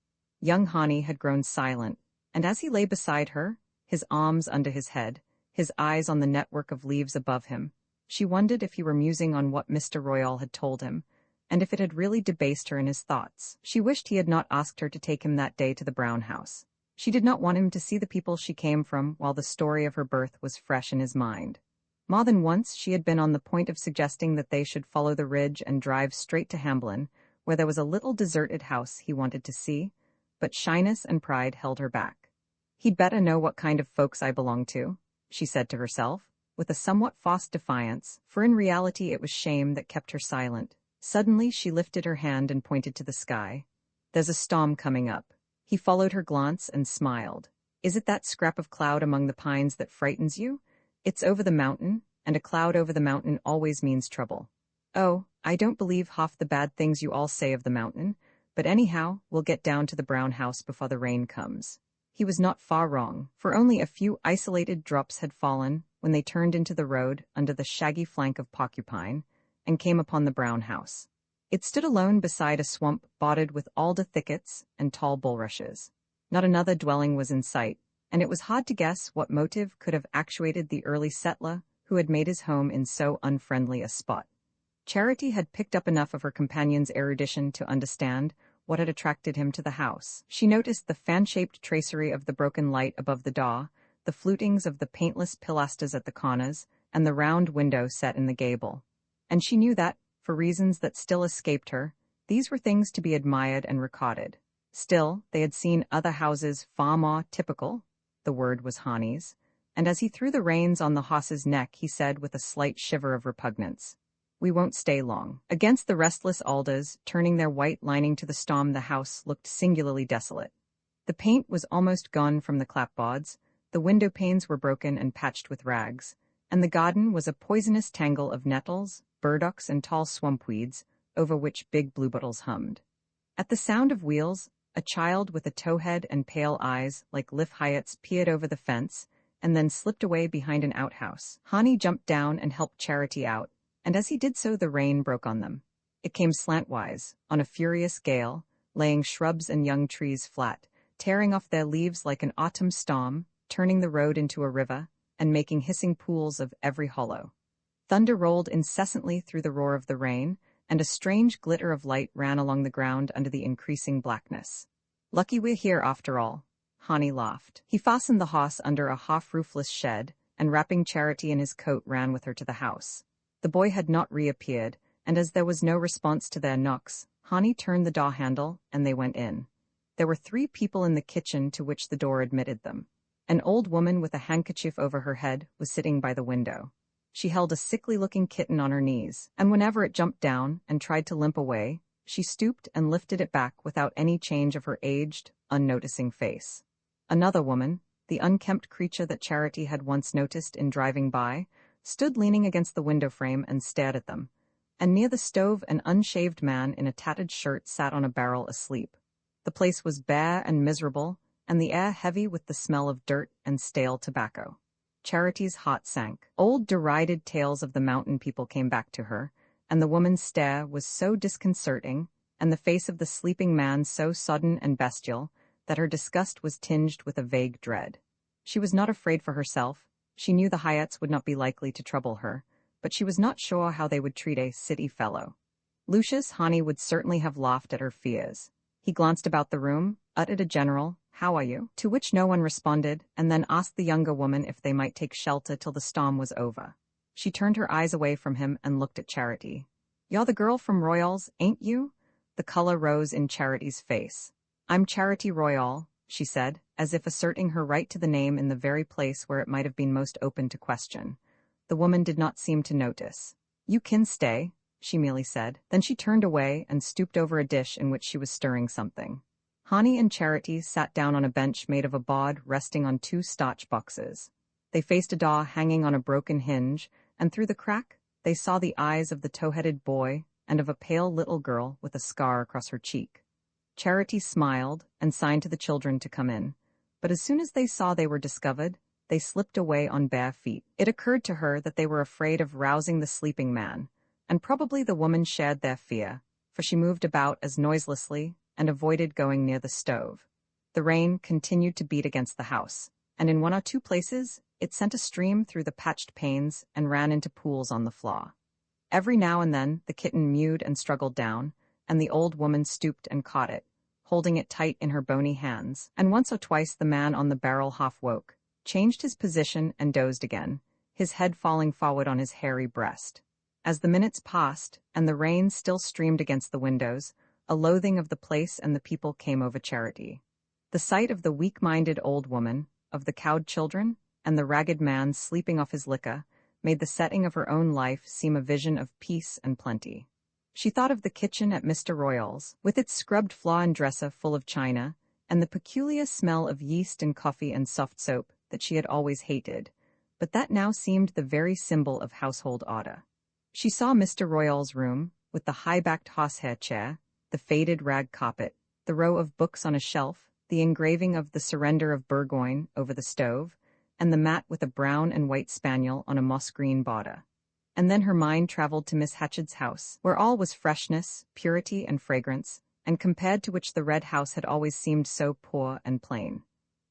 Young Hani had grown silent, and as he lay beside her, his arms under his head, his eyes on the network of leaves above him, she wondered if he were musing on what Mr. Royal had told him, and if it had really debased her in his thoughts. She wished he had not asked her to take him that day to the brown house. She did not want him to see the people she came from while the story of her birth was fresh in his mind. More than once she had been on the point of suggesting that they should follow the ridge and drive straight to Hamblin, where there was a little deserted house he wanted to see, but shyness and pride held her back. "He'd better know what kind of folks I belong to," she said to herself, with a somewhat forced defiance, for in reality it was shame that kept her silent. Suddenly she lifted her hand and pointed to the sky. "There's a storm coming up." He followed her glance and smiled. "Is it that scrap of cloud among the pines that frightens you? It's over the mountain, and a cloud over the mountain always means trouble." "Oh, I don't believe half the bad things you all say of the mountain, but anyhow, we'll get down to the brown house before the rain comes." He was not far wrong, for only a few isolated drops had fallen when they turned into the road under the shaggy flank of Porcupine, and came upon the brown house. It stood alone beside a swamp dotted with alder thickets and tall bulrushes. Not another dwelling was in sight, and it was hard to guess what motive could have actuated the early settler who had made his home in so unfriendly a spot. Charity had picked up enough of her companion's erudition to understand what had attracted him to the house. She noticed the fan-shaped tracery of the broken light above the door, the flutings of the paintless pilasters at the corners, and the round window set in the gable. And she knew that, for reasons that still escaped her, these were things to be admired and recorded. Still, they had seen other houses far more typical. The word was Hani's, and as he threw the reins on the horse's neck, he said with a slight shiver of repugnance, "We won't stay long." Against the restless alders, turning their white lining to the storm, the house looked singularly desolate. The paint was almost gone from the clapboards, the window panes were broken and patched with rags, and the garden was a poisonous tangle of nettles, burdocks, and tall swamp weeds, over which big bluebottles hummed. At the sound of wheels, a child with a towhead and pale eyes like Liv Hyatt's peered over the fence and then slipped away behind an outhouse. Hani jumped down and helped Charity out, and as he did so the rain broke on them. It came slantwise, on a furious gale, laying shrubs and young trees flat, tearing off their leaves like an autumn storm, turning the road into a river, and making hissing pools of every hollow. Thunder rolled incessantly through the roar of the rain, and a strange glitter of light ran along the ground under the increasing blackness. "Lucky we're here after all," Hani laughed. He fastened the horse under a half-roofless shed, and wrapping Charity in his coat ran with her to the house. The boy had not reappeared, and as there was no response to their knocks, Hani turned the door handle, and they went in. There were 3 people in the kitchen to which the door admitted them. An old woman with a handkerchief over her head was sitting by the window. She held a sickly-looking kitten on her knees, and whenever it jumped down and tried to limp away, she stooped and lifted it back without any change of her aged, unnoticing face. Another woman, the unkempt creature that Charity had once noticed in driving by, stood leaning against the window frame and stared at them, and near the stove an unshaved man in a tattered shirt sat on a barrel asleep. The place was bare and miserable, and the air heavy with the smell of dirt and stale tobacco. Charity's heart sank. Old derided tales of the mountain people came back to her, and the woman's stare was so disconcerting, and the face of the sleeping man so sodden and bestial, that her disgust was tinged with a vague dread. She was not afraid for herself. She knew the Hyatts would not be likely to trouble her, but she was not sure how they would treat a city fellow. Lucius Hani would certainly have laughed at her fears. He glanced about the room, uttered a general, "How are you?" to which no one responded, and then asked the younger woman if they might take shelter till the storm was over. She turned her eyes away from him and looked at Charity. "You're the girl from Royals, ain't you?" The color rose in Charity's face. "I'm Charity Royal," she said, as if asserting her right to the name in the very place where it might have been most open to question. The woman did not seem to notice. "You can stay," she merely said. Then she turned away and stooped over a dish in which she was stirring something. Hani and Charity sat down on a bench made of a board resting on 2 starch boxes. They faced a door hanging on a broken hinge, and through the crack they saw the eyes of the tow-headed boy and of a pale little girl with a scar across her cheek. Charity smiled and signed to the children to come in, but as soon as they saw they were discovered, they slipped away on bare feet. It occurred to her that they were afraid of rousing the sleeping man, and probably the woman shared their fear, for she moved about as noiselessly and avoided going near the stove. The rain continued to beat against the house, and in 1 or 2 places it sent a stream through the patched panes and ran into pools on the floor. Every now and then the kitten mewed and struggled down, and the old woman stooped and caught it, holding it tight in her bony hands, and once or twice the man on the barrel half woke, changed his position and dozed again, his head falling forward on his hairy breast. As the minutes passed, and the rain still streamed against the windows, a loathing of the place and the people came over Charity. The sight of the weak-minded old woman, of the cowed children, and the ragged man sleeping off his liquor made the setting of her own life seem a vision of peace and plenty. She thought of the kitchen at Mr. Royal's, with its scrubbed floor and dresser full of china, and the peculiar smell of yeast and coffee and soft soap that she had always hated, but that now seemed the very symbol of household order. She saw Mr. Royal's room, with the high-backed horsehair chair, the faded rag carpet, the row of books on a shelf, the engraving of the Surrender of Burgoyne over the stove, and the mat with a brown and white spaniel on a moss-green border. And then her mind traveled to Miss Hatchard's house, where all was freshness, purity, and fragrance, and compared to which the red house had always seemed so poor and plain.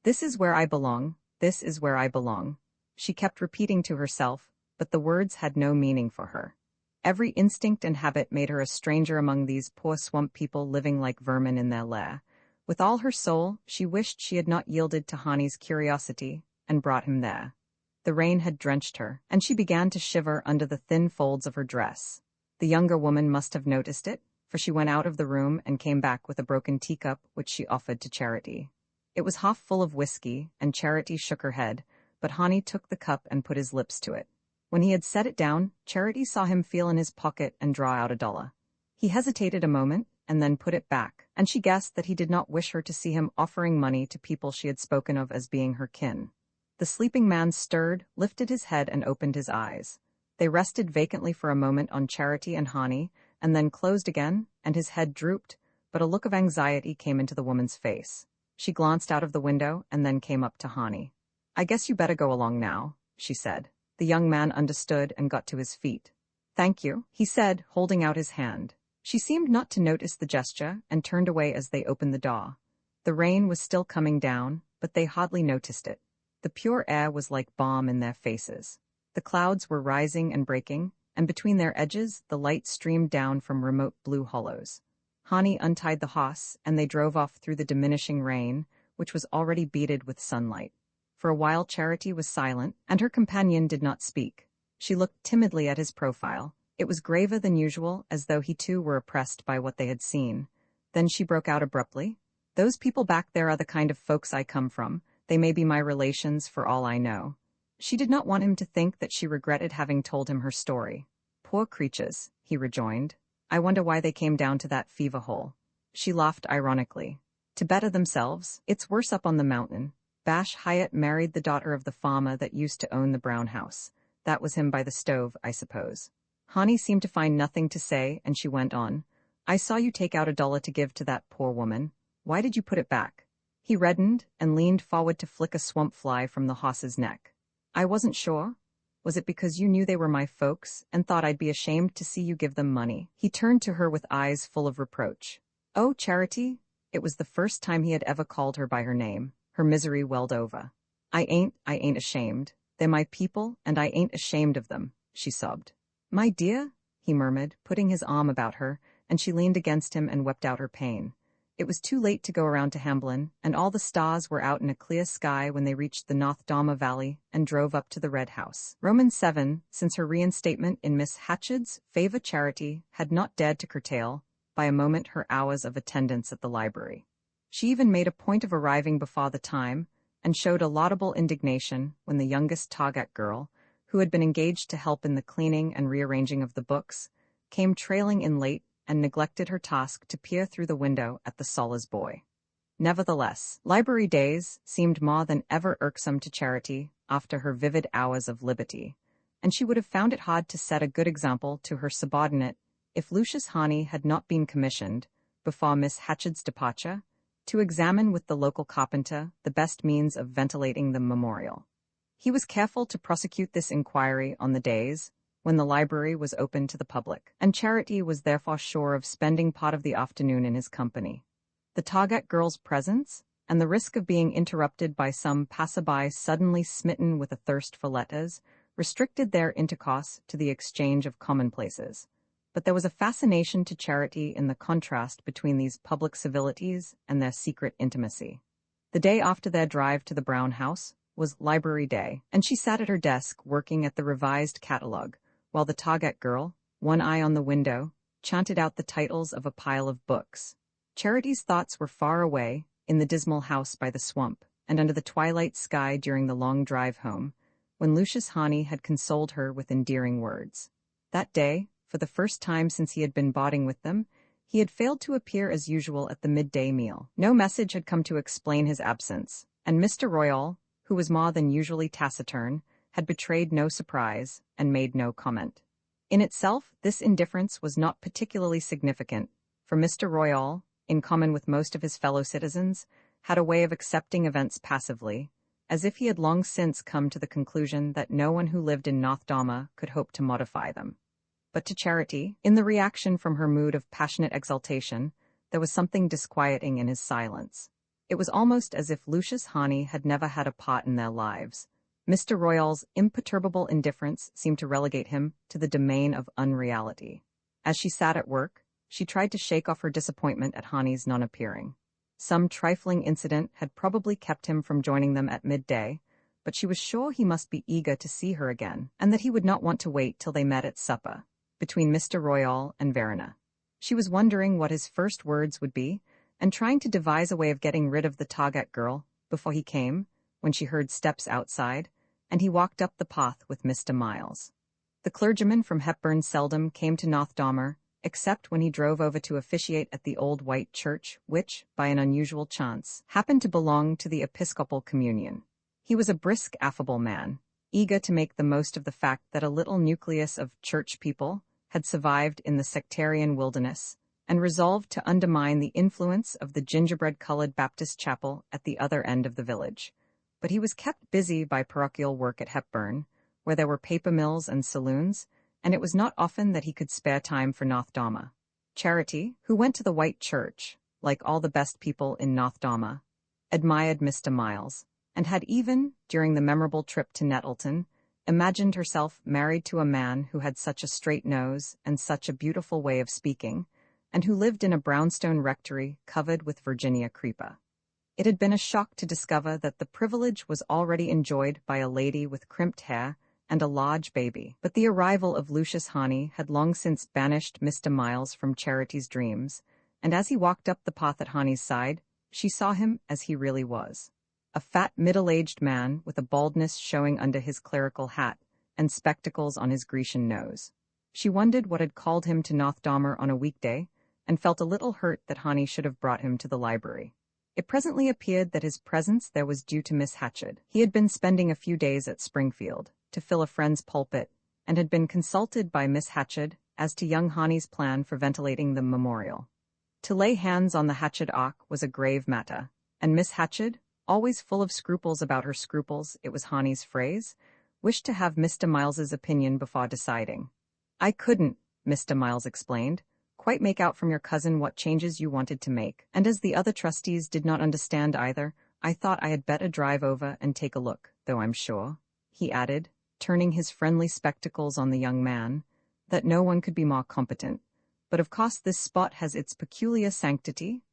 "This is where I belong, this is where I belong," she kept repeating to herself, but the words had no meaning for her. Every instinct and habit made her a stranger among these poor swamp people living like vermin in their lair. With all her soul, she wished she had not yielded to Hani's curiosity and brought him there. The rain had drenched her, and she began to shiver under the thin folds of her dress. The younger woman must have noticed it, for she went out of the room and came back with a broken teacup which she offered to Charity. It was half full of whiskey, and Charity shook her head, but Hani took the cup and put his lips to it. When he had set it down, Charity saw him feel in his pocket and draw out $1. He hesitated a moment, and then put it back, and she guessed that he did not wish her to see him offering money to people she had spoken of as being her kin. The sleeping man stirred, lifted his head and opened his eyes. They rested vacantly for a moment on Charity and Hani, and then closed again, and his head drooped, but a look of anxiety came into the woman's face. She glanced out of the window and then came up to Hani. "I guess you better go along now," she said. The young man understood and got to his feet. "Thank you," he said, holding out his hand. She seemed not to notice the gesture and turned away as they opened the door. The rain was still coming down, but they hardly noticed it. The pure air was like balm in their faces. The clouds were rising and breaking, and between their edges the light streamed down from remote blue hollows. Hani untied the horse, and they drove off through the diminishing rain, which was already beaded with sunlight. For a while Charity was silent, and her companion did not speak. She looked timidly at his profile. It was graver than usual, as though he too were oppressed by what they had seen. Then she broke out abruptly. "Those people back there are the kind of folks I come from. They may be my relations for all I know." She did not want him to think that she regretted having told him her story. "Poor creatures," he rejoined. "I wonder why they came down to that fever hole." She laughed ironically. "To better themselves. It's worse up on the mountain. Bash Hyatt married the daughter of the farmer that used to own the brown house. That was him by the stove, I suppose." Hani seemed to find nothing to say, and she went on. "I saw you take out $1 to give to that poor woman. Why did you put it back?" He reddened and leaned forward to flick a swamp fly from the horse's neck. "I wasn't sure. Was it because you knew they were my folks and thought I'd be ashamed to see you give them money?" He turned to her with eyes full of reproach. "Oh, Charity." It was the first time he had ever called her by her name. Her misery welled over. I ain't ashamed. They're my people, and I ain't ashamed of them," she sobbed. "My dear," he murmured, putting his arm about her, and she leaned against him and wept out her pain. It was too late to go around to Hamblin, and all the stars were out in a clear sky when they reached the North Dharma Valley and drove up to the Red House. Romans 7, since her reinstatement in Miss Hatchard's favor, Charity had not dared to curtail, by a moment, her hours of attendance at the library. She even made a point of arriving before the time, and showed a laudable indignation when the youngest Target girl, who had been engaged to help in the cleaning and rearranging of the books, came trailing in late and neglected her task to peer through the window at the Solas boy. Nevertheless, library days seemed more than ever irksome to Charity after her vivid hours of liberty, and she would have found it hard to set a good example to her subordinate if Lucius Hani had not been commissioned, before Miss Hatchard's departure, to examine with the local carpenter the best means of ventilating the memorial. He was careful to prosecute this inquiry on the days when the library was open to the public, and Charity was therefore sure of spending part of the afternoon in his company. The Target girl's presence, and the risk of being interrupted by some passerby suddenly smitten with a thirst for letters, restricted their intercourse to the exchange of commonplaces. But there was a fascination to Charity in the contrast between these public civilities and their secret intimacy. The day after their drive to the Brown House was Library Day, and she sat at her desk working at the revised catalogue, while the Target girl, one eye on the window, chanted out the titles of a pile of books. Charity's thoughts were far away, in the dismal house by the swamp, and under the twilight sky during the long drive home, when Lucius Hani had consoled her with endearing words. That day, for the first time since he had been boarding with them, he had failed to appear as usual at the midday meal. No message had come to explain his absence, and Mr. Royal, who was more than usually taciturn, had betrayed no surprise and made no comment. In itself, this indifference was not particularly significant, for Mr. Royal, in common with most of his fellow citizens, had a way of accepting events passively, as if he had long since come to the conclusion that no one who lived in North Dharma could hope to modify them. But to Charity, in the reaction from her mood of passionate exaltation, there was something disquieting in his silence. It was almost as if Lucius Hani had never had a part in their lives. Mr. Royal's imperturbable indifference seemed to relegate him to the domain of unreality. As she sat at work, she tried to shake off her disappointment at Hani's non-appearing. Some trifling incident had probably kept him from joining them at midday, but she was sure he must be eager to see her again, and that he would not want to wait till they met at supper. between Mr. Royal and Verena. She was wondering what his first words would be, and trying to devise a way of getting rid of the Target girl before he came, when she heard steps outside, and he walked up the path with Mr. Miles. The clergyman from Hepburn seldom came to Northdammer, except when he drove over to officiate at the old white church, which, by an unusual chance, happened to belong to the Episcopal Communion. He was a brisk, affable man, eager to make the most of the fact that a little nucleus of church people had survived in the sectarian wilderness, and resolved to undermine the influence of the gingerbread-colored Baptist chapel at the other end of the village. But he was kept busy by parochial work at Hepburn, where there were paper mills and saloons, and it was not often that he could spare time for Northdammer. Charity, who went to the white church, like all the best people in Northdammer, admired Mr. Miles, and had even, during the memorable trip to Nettleton, imagined herself married to a man who had such a straight nose and such a beautiful way of speaking, and who lived in a brownstone rectory covered with Virginia creeper. It had been a shock to discover that the privilege was already enjoyed by a lady with crimped hair and a large baby, but the arrival of Lucius Honey had long since banished Mr. Miles from Charity's dreams, and as he walked up the path at Honey's side, she saw him as he really was. A fat, middle-aged man with a baldness showing under his clerical hat and spectacles on his Grecian nose. She wondered what had called him to Northdammer on a weekday, and felt a little hurt that Honey should have brought him to the library. It presently appeared that his presence there was due to Miss Hatchett. He had been spending a few days at Springfield, to fill a friend's pulpit, and had been consulted by Miss Hatchett as to young Honey's plan for ventilating the memorial. To lay hands on the Hatchett Ark was a grave matter, and Miss Hatchett, always full of scruples about her scruples, it was Honey's phrase, wished to have Mr. Miles's opinion before deciding. "I couldn't," Mr. Miles explained, "quite make out from your cousin what changes you wanted to make, and as the other trustees did not understand either, I thought I had better drive over and take a look, though I'm sure," he added, turning his friendly spectacles on the young man, "that no one could be more competent. But of course this spot has its peculiar sanctity.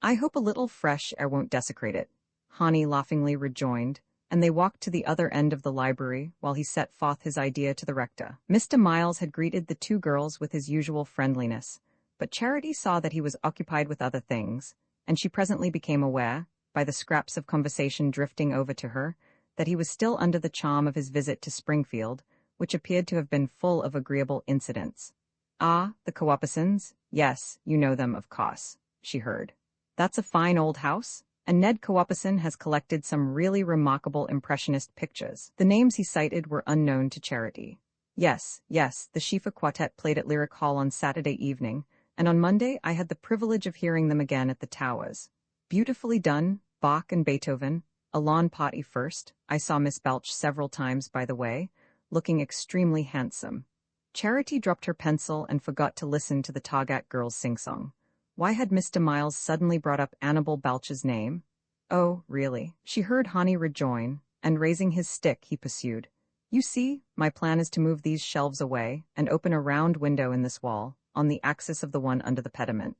I hope a little fresh air won't desecrate it," Honey laughingly rejoined, and they walked to the other end of the library while he set forth his idea to the rector. Mr. Miles had greeted the two girls with his usual friendliness, but Charity saw that he was occupied with other things, and she presently became aware, by the scraps of conversation drifting over to her, that he was still under the charm of his visit to Springfield, which appeared to have been full of agreeable incidents. "Ah, the Cooppersons? Yes, you know them, of course," she heard. "That's a fine old house, and Ned Coopperson has collected some really remarkable impressionist pictures." The names he cited were unknown to Charity. Yes, the Schiffer Quartet played at Lyric Hall on Saturday evening, and on Monday I had the privilege of hearing them again at the Towers. Beautifully done, Bach and Beethoven. A lawn party first. I saw Miss Belch several times, by the way, looking extremely handsome. Charity dropped her pencil and forgot to listen to the Target girls' sing-song. Why had Mr. Miles suddenly brought up Annabel Belch's name? Oh, really? She heard Honey rejoin, and raising his stick, he pursued. "You see, my plan is to move these shelves away and open a round window in this wall, on the axis of the one under the pediment.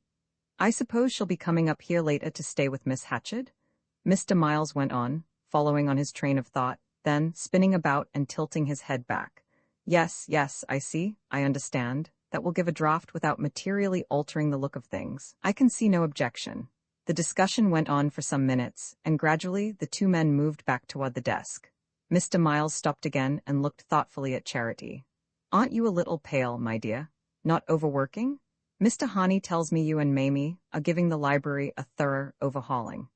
I suppose she'll be coming up here later to stay with Miss Hatchett?" Mr. Miles went on, following on his train of thought, then, spinning about and tilting his head back. Yes, I see, I understand. That will give a draft without materially altering the look of things. I can see no objection." The discussion went on for some minutes, and gradually the two men moved back toward the desk. Mr. Miles stopped again and looked thoughtfully at Charity. "Aren't you a little pale, my dear? Not overworking? Mr. Honey tells me you and Mamie are giving the library a thorough overhauling."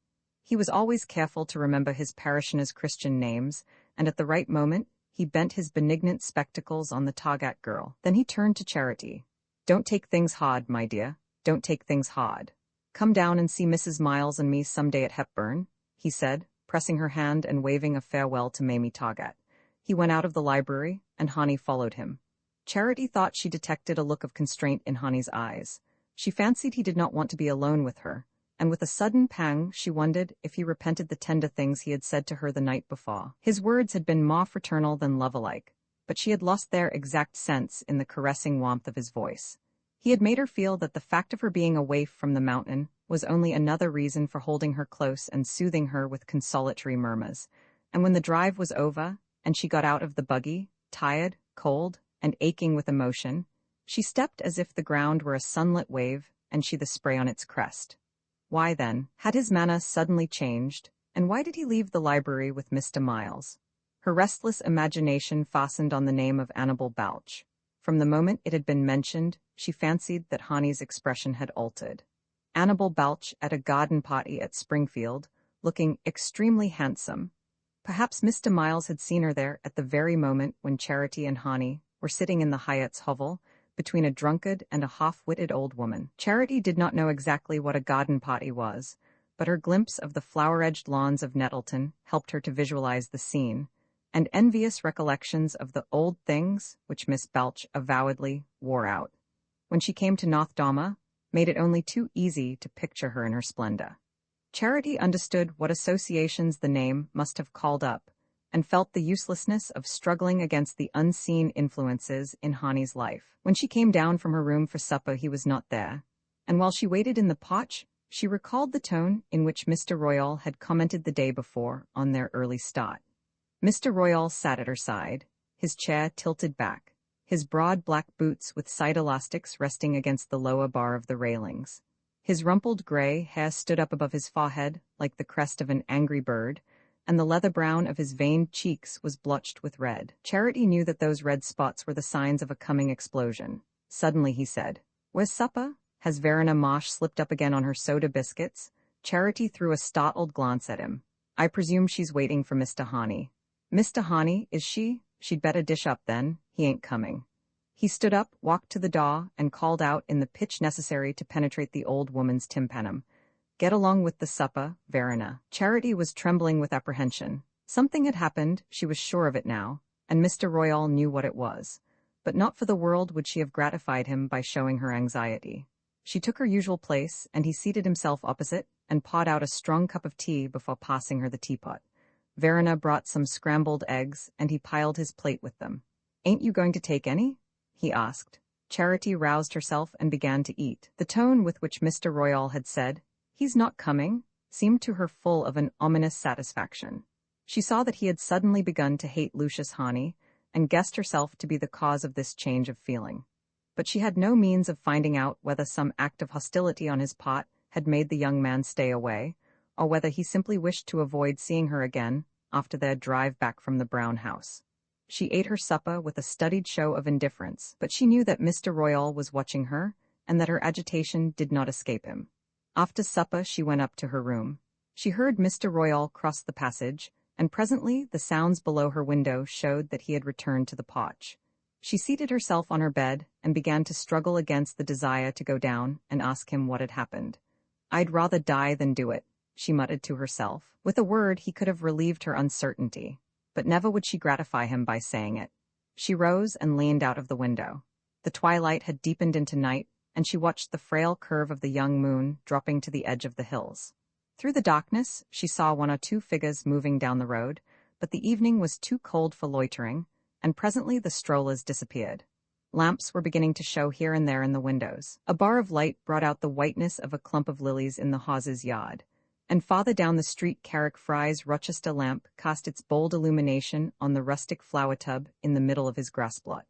He was always careful to remember his parishioners' Christian names, and at the right moment, he bent his benignant spectacles on the Target girl. Then he turned to Charity. "Don't take things hard, my dear. Don't take things hard. Come down and see Mrs. Miles and me some day at Hepburn," he said, pressing her hand and waving a farewell to Mamie Target. He went out of the library, and Honey followed him. Charity thought she detected a look of constraint in Honey's eyes. She fancied he did not want to be alone with her, and with a sudden pang she wondered if he repented the tender things he had said to her the night before. His words had been more fraternal than love-alike, but she had lost their exact sense in the caressing warmth of his voice. He had made her feel that the fact of her being a waif from the mountain was only another reason for holding her close and soothing her with consolatory murmurs, and when the drive was over, and she got out of the buggy, tired, cold, and aching with emotion, She stepped as if the ground were a sunlit wave, and she the spray on its crest. Why then, had his manner suddenly changed, and why did he leave the library with Mr. Miles? Her restless imagination fastened on the name of Annabel Balch. From the moment it had been mentioned, she fancied that Honey's expression had altered. Annabel Balch at a garden party at Springfield, looking extremely handsome. Perhaps Mr. Miles had seen her there at the very moment when Charity and Honey were sitting in the Hyatt's hovel, between a drunkard and a half-witted old woman. Charity did not know exactly what a garden party was, but her glimpse of the flower-edged lawns of Nettleton helped her to visualize the scene, and envious recollections of the old things, which Miss Balch avowedly wore out, when she came to North Dama, made it only too easy to picture her in her splendor. Charity understood what associations the name must have called up, and felt the uselessness of struggling against the unseen influences in Honey's life. When she came down from her room for supper, he was not there, and while she waited in the porch, she recalled the tone in which Mr. Royal had commented the day before on their early start. Mr. Royal sat at her side, his chair tilted back, his broad black boots with side elastics resting against the lower bar of the railings. His rumpled gray hair stood up above his forehead like the crest of an angry bird, and the leather brown of his veined cheeks was blotched with red. Charity knew that those red spots were the signs of a coming explosion. Suddenly he said, "Where's supper? Has Verena Marsh slipped up again on her soda biscuits?" Charity threw a startled glance at him. "I presume she's waiting for Mr. Honey." "Mr. Honey, is she? She'd better dish up then. He ain't coming." He stood up, walked to the door, and called out in the pitch necessary to penetrate the old woman's tympanum, "Get along with the supper, Verena." Charity was trembling with apprehension. Something had happened, she was sure of it now, and Mr. Royal knew what it was. But not for the world would she have gratified him by showing her anxiety. She took her usual place, and he seated himself opposite and poured out a strong cup of tea before passing her the teapot. Verena brought some scrambled eggs, and he piled his plate with them. "Ain't you going to take any?" he asked. Charity roused herself and began to eat. The tone with which Mr. Royal had said, "He's not coming," seemed to her full of an ominous satisfaction. She saw that he had suddenly begun to hate Lucius Honey, and guessed herself to be the cause of this change of feeling. But she had no means of finding out whether some act of hostility on his part had made the young man stay away, or whether he simply wished to avoid seeing her again after their drive back from the Brown house. She ate her supper with a studied show of indifference, but she knew that Mr. Royal was watching her, and that her agitation did not escape him. After supper she went up to her room. She heard Mr. Royal cross the passage, and presently the sounds below her window showed that he had returned to the porch. She seated herself on her bed and began to struggle against the desire to go down and ask him what had happened. "I'd rather die than do it," she muttered to herself. With a word he could have relieved her uncertainty, but never would she gratify him by saying it. She rose and leaned out of the window. The twilight had deepened into night, and she watched the frail curve of the young moon dropping to the edge of the hills. Through the darkness, she saw one or two figures moving down the road, but the evening was too cold for loitering, and presently the strollers disappeared. Lamps were beginning to show here and there in the windows. A bar of light brought out the whiteness of a clump of lilies in the Hawes's yard, and farther down the street Carrick Fry's Rochester lamp cast its bold illumination on the rustic flower tub in the middle of his grass plot.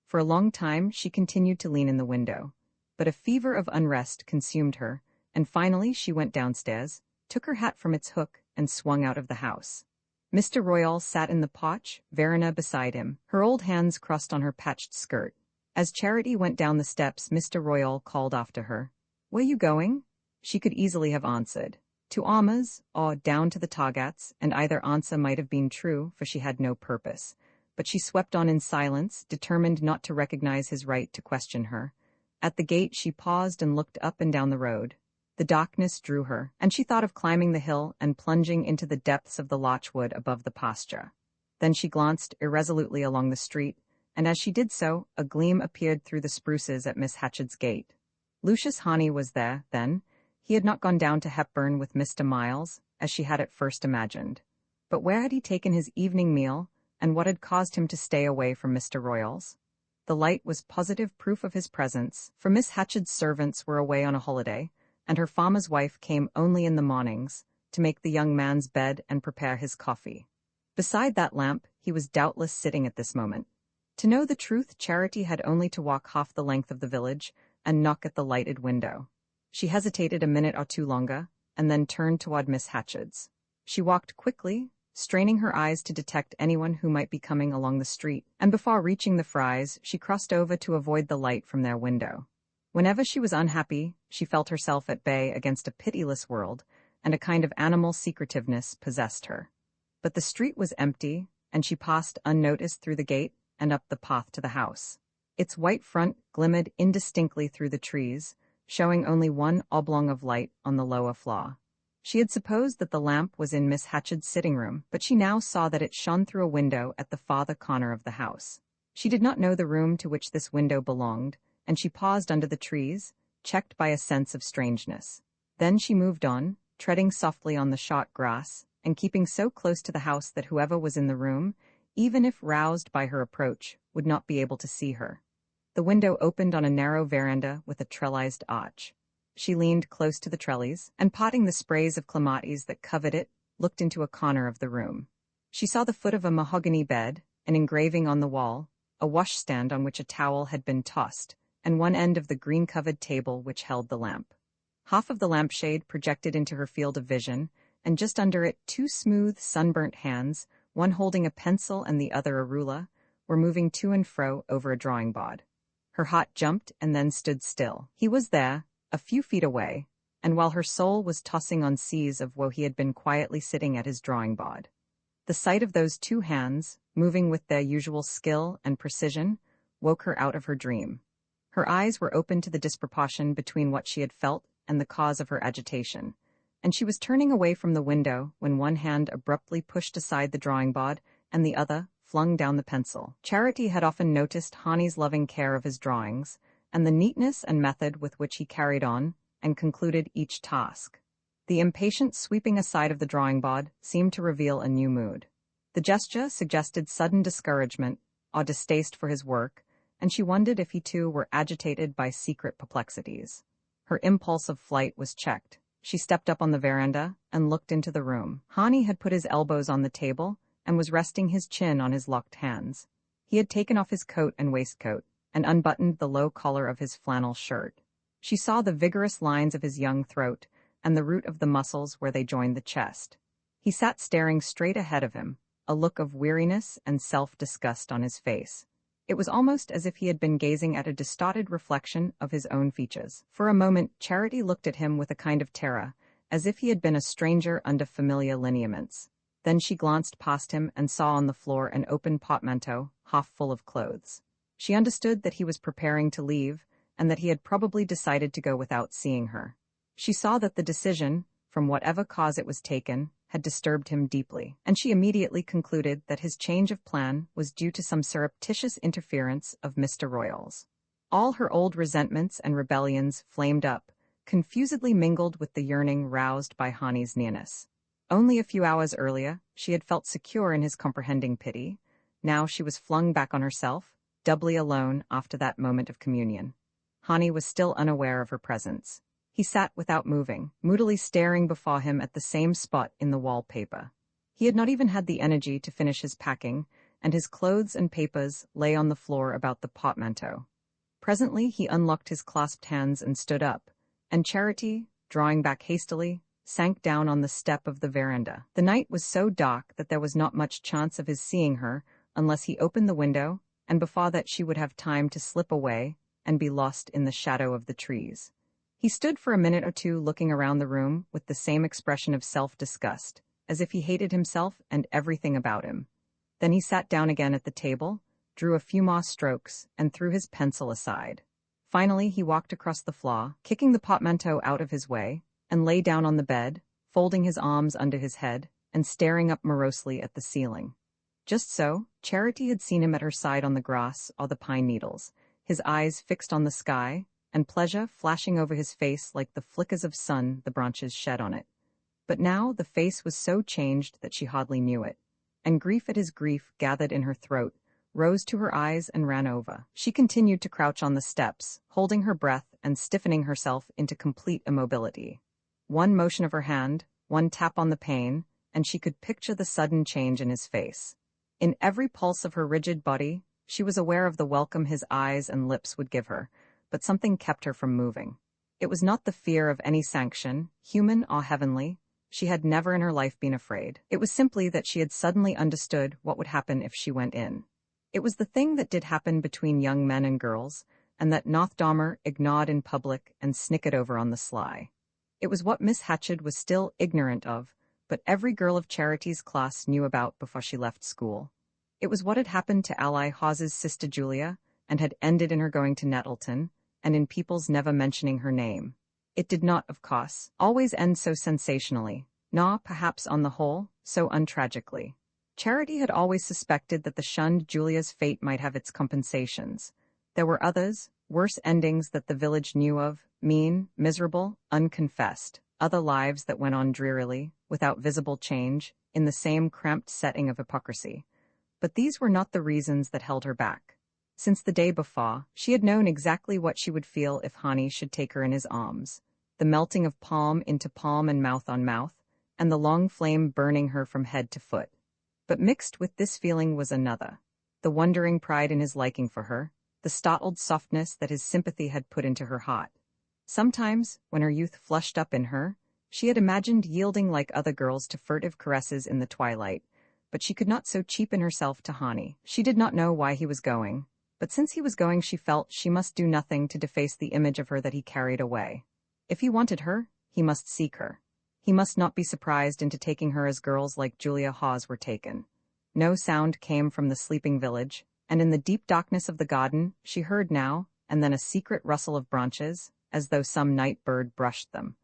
For a long time she continued to lean in the window, but a fever of unrest consumed her, and finally she went downstairs, took her hat from its hook, and swung out of the house. Mr. Royal sat in the porch, Verena beside him, her old hands crossed on her patched skirt. As Charity went down the steps, Mr. Royal called after her, "Where you going?" She could easily have answered, "To Alma's, or down to the Toggats," and either answer might have been true, for she had no purpose. But she swept on in silence, determined not to recognize his right to question her. At the gate she paused and looked up and down the road. The darkness drew her, and she thought of climbing the hill and plunging into the depths of the larchwood above the pasture. Then she glanced irresolutely along the street, and as she did so, a gleam appeared through the spruces at Miss Hatchett's gate. Lucius Honey was there, then. He had not gone down to Hepburn with Mr. Miles, as she had at first imagined. But where had he taken his evening meal, and what had caused him to stay away from Mr. Royal's? The light was positive proof of his presence, for Miss Hatchett's servants were away on a holiday, and her farmer's wife came only in the mornings, to make the young man's bed and prepare his coffee. Beside that lamp, he was doubtless sitting at this moment. To know the truth, Charity had only to walk half the length of the village and knock at the lighted window. She hesitated a minute or two longer, and then turned toward Miss Hatchard's. She walked quickly, straining her eyes to detect anyone who might be coming along the street, and before reaching the Frys, she crossed over to avoid the light from their window. Whenever she was unhappy, she felt herself at bay against a pitiless world, and a kind of animal secretiveness possessed her. But the street was empty, and she passed unnoticed through the gate and up the path to the house. Its white front glimmered indistinctly through the trees, showing only one oblong of light on the lower floor. She had supposed that the lamp was in Miss Hatchard's sitting room, but she now saw that it shone through a window at the farther corner of the house. She did not know the room to which this window belonged, and she paused under the trees, checked by a sense of strangeness. Then she moved on, treading softly on the short grass, and keeping so close to the house that whoever was in the room, even if roused by her approach, would not be able to see her. The window opened on a narrow veranda with a trellised arch. She leaned close to the trellis, and parting the sprays of clematis that covered it, looked into a corner of the room. She saw the foot of a mahogany bed, an engraving on the wall, a washstand on which a towel had been tossed, and one end of the green-covered table which held the lamp. Half of the lampshade projected into her field of vision, and just under it 2 smooth, sunburnt hands, one holding a pencil and the other a ruler, were moving to and fro over a drawing board. Her heart jumped and then stood still. He was there, a few feet away, and while her soul was tossing on seas of woe he had been quietly sitting at his drawing board. The sight of those 2 hands, moving with their usual skill and precision, woke her out of her dream. Her eyes were open to the disproportion between what she had felt and the cause of her agitation, and she was turning away from the window when one hand abruptly pushed aside the drawing board and the other flung down the pencil. Charity had often noticed Hani's loving care of his drawings, and the neatness and method with which he carried on and concluded each task. The impatient sweeping aside of the drawing board seemed to reveal a new mood. The gesture suggested sudden discouragement or distaste for his work, and she wondered if he too were agitated by secret perplexities. Her impulse of flight was checked. She stepped up on the veranda and looked into the room. Hani had put his elbows on the table and was resting his chin on his locked hands. He had taken off his coat and waistcoat and unbuttoned the low collar of his flannel shirt. She saw the vigorous lines of his young throat and the root of the muscles where they joined the chest. He sat staring straight ahead of him, a look of weariness and self-disgust on his face. It was almost as if he had been gazing at a distorted reflection of his own features. For a moment, Charity looked at him with a kind of terror, as if he had been a stranger under familiar lineaments. Then she glanced past him and saw on the floor an open portmanteau, half full of clothes. She understood that he was preparing to leave, and that he had probably decided to go without seeing her. She saw that the decision, from whatever cause it was taken, had disturbed him deeply, and she immediately concluded that his change of plan was due to some surreptitious interference of Mr. Royal's. All her old resentments and rebellions flamed up, confusedly mingled with the yearning roused by Hani's nearness. Only a few hours earlier, she had felt secure in his comprehending pity. Now she was flung back on herself, doubly alone after that moment of communion. Hani was still unaware of her presence. He sat without moving, moodily staring before him at the same spot in the wallpaper. He had not even had the energy to finish his packing, and his clothes and papers lay on the floor about the portmanteau. Presently he unlocked his clasped hands and stood up, and Charity, drawing back hastily, sank down on the step of the veranda. The night was so dark that there was not much chance of his seeing her unless he opened the window, and before that she would have time to slip away and be lost in the shadow of the trees. He stood for a minute or two looking around the room with the same expression of self-disgust, as if he hated himself and everything about him. Then he sat down again at the table, drew a few more strokes, and threw his pencil aside. Finally he walked across the floor, kicking the portmanteau out of his way, and lay down on the bed, folding his arms under his head, and staring up morosely at the ceiling. Just so, Charity had seen him at her side on the grass or the pine needles, his eyes fixed on the sky, and pleasure flashing over his face like the flickers of sun the branches shed on it. But now the face was so changed that she hardly knew it, and grief at his grief gathered in her throat, rose to her eyes and ran over. She continued to crouch on the steps, holding her breath and stiffening herself into complete immobility. One motion of her hand, one tap on the pane, and she could picture the sudden change in his face. In every pulse of her rigid body, She was aware of the welcome his eyes and lips would give her, but something kept her from moving. It was not the fear of any sanction, human or heavenly. She had never in her life been afraid. It was simply that she had suddenly understood what would happen if she went in. It was the thing that did happen between young men and girls, and that Nothdomer ignored in public and snickered over on the sly. It was what Miss Hatchett was still ignorant of, but every girl of Charity's class knew about before she left school. It was what had happened to Ally Hawes's sister Julia, and had ended in her going to Nettleton, and in people's never mentioning her name. It did not, of course, always end so sensationally, nor, perhaps on the whole, so untragically. Charity had always suspected that the shunned Julia's fate might have its compensations. There were others, worse endings that the village knew of, mean, miserable, unconfessed, other lives that went on drearily, without visible change, in the same cramped setting of hypocrisy. But these were not the reasons that held her back. Since the day before, she had known exactly what she would feel if Hani should take her in his arms, the melting of palm into palm and mouth on mouth, and the long flame burning her from head to foot. But mixed with this feeling was another, the wondering pride in his liking for her, the startled softness that his sympathy had put into her heart. Sometimes, when her youth flushed up in her, she had imagined yielding like other girls to furtive caresses in the twilight, but she could not so cheapen herself to Hani. She did not know why he was going, but since he was going she felt she must do nothing to deface the image of her that he carried away. If he wanted her, he must seek her. He must not be surprised into taking her as girls like Julia Hawes were taken. No sound came from the sleeping village, and in the deep darkness of the garden she heard now and then a secret rustle of branches, as though some night bird brushed them.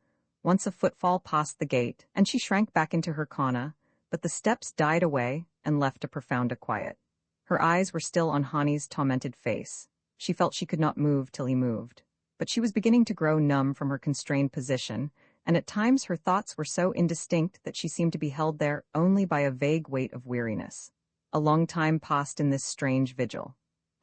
Once a footfall passed the gate, and she shrank back into her corner, but the steps died away and left a profound quiet. Her eyes were still on Hani's tormented face. She felt she could not move till he moved. But she was beginning to grow numb from her constrained position, and at times her thoughts were so indistinct that she seemed to be held there only by a vague weight of weariness. A long time passed in this strange vigil.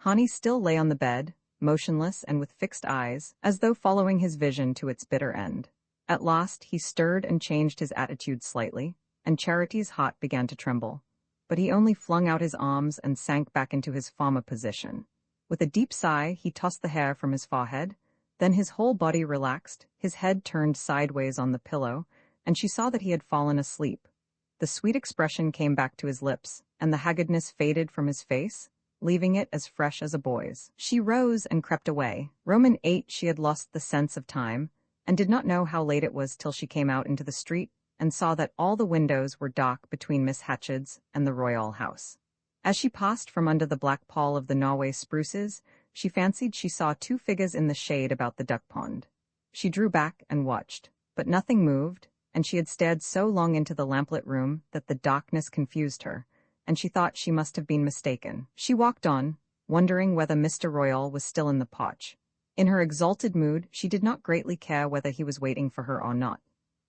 Hani still lay on the bed, motionless and with fixed eyes, as though following his vision to its bitter end. At last he stirred and changed his attitude slightly, and Charity's heart began to tremble. But he only flung out his arms and sank back into his former position. With a deep sigh, he tossed the hair from his forehead. Then his whole body relaxed, his head turned sideways on the pillow, and she saw that he had fallen asleep. The sweet expression came back to his lips, and the haggardness faded from his face, leaving it as fresh as a boy's. She rose and crept away. Roman 8 she had lost the sense of time, and did not know how late it was till she came out into the street and saw that all the windows were dark between Miss Hatchett's and the Royal House. As she passed from under the black pall of the Norway spruces, she fancied she saw 2 figures in the shade about the duck pond. She drew back and watched, but nothing moved, and she had stared so long into the lamplit room that the darkness confused her, and she thought she must have been mistaken. She walked on, wondering whether Mr. Royal was still in the porch. In her exalted mood, she did not greatly care whether he was waiting for her or not.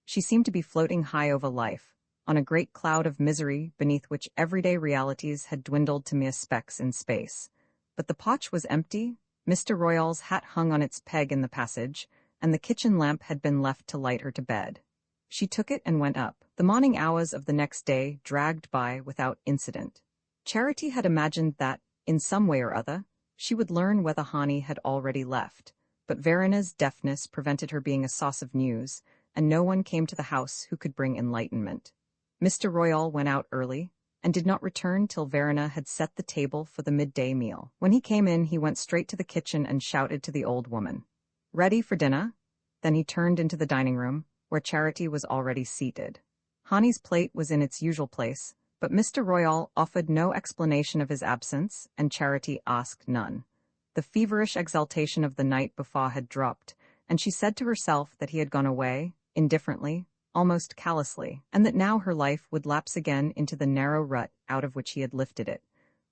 She seemed to be floating high over life, on a great cloud of misery beneath which everyday realities had dwindled to mere specks in space. But the porch was empty, Mr. Royal's hat hung on its peg in the passage, and the kitchen lamp had been left to light her to bed. She took it and went up. The morning hours of the next day dragged by without incident. Charity had imagined that, in some way or other, she would learn whether Hani had already left, but Verena's deafness prevented her being a source of news, and no one came to the house who could bring enlightenment. Mr. Royal went out early, and did not return till Verena had set the table for the midday meal. When he came in, he went straight to the kitchen and shouted to the old woman, "Ready for dinner?" Then he turned into the dining room, where Charity was already seated. Hani's plate was in its usual place, but Mr. Royal offered no explanation of his absence, and Charity asked none. The feverish exaltation of the night before had dropped, and she said to herself that he had gone away, indifferently, almost callously, and that now her life would lapse again into the narrow rut out of which he had lifted it.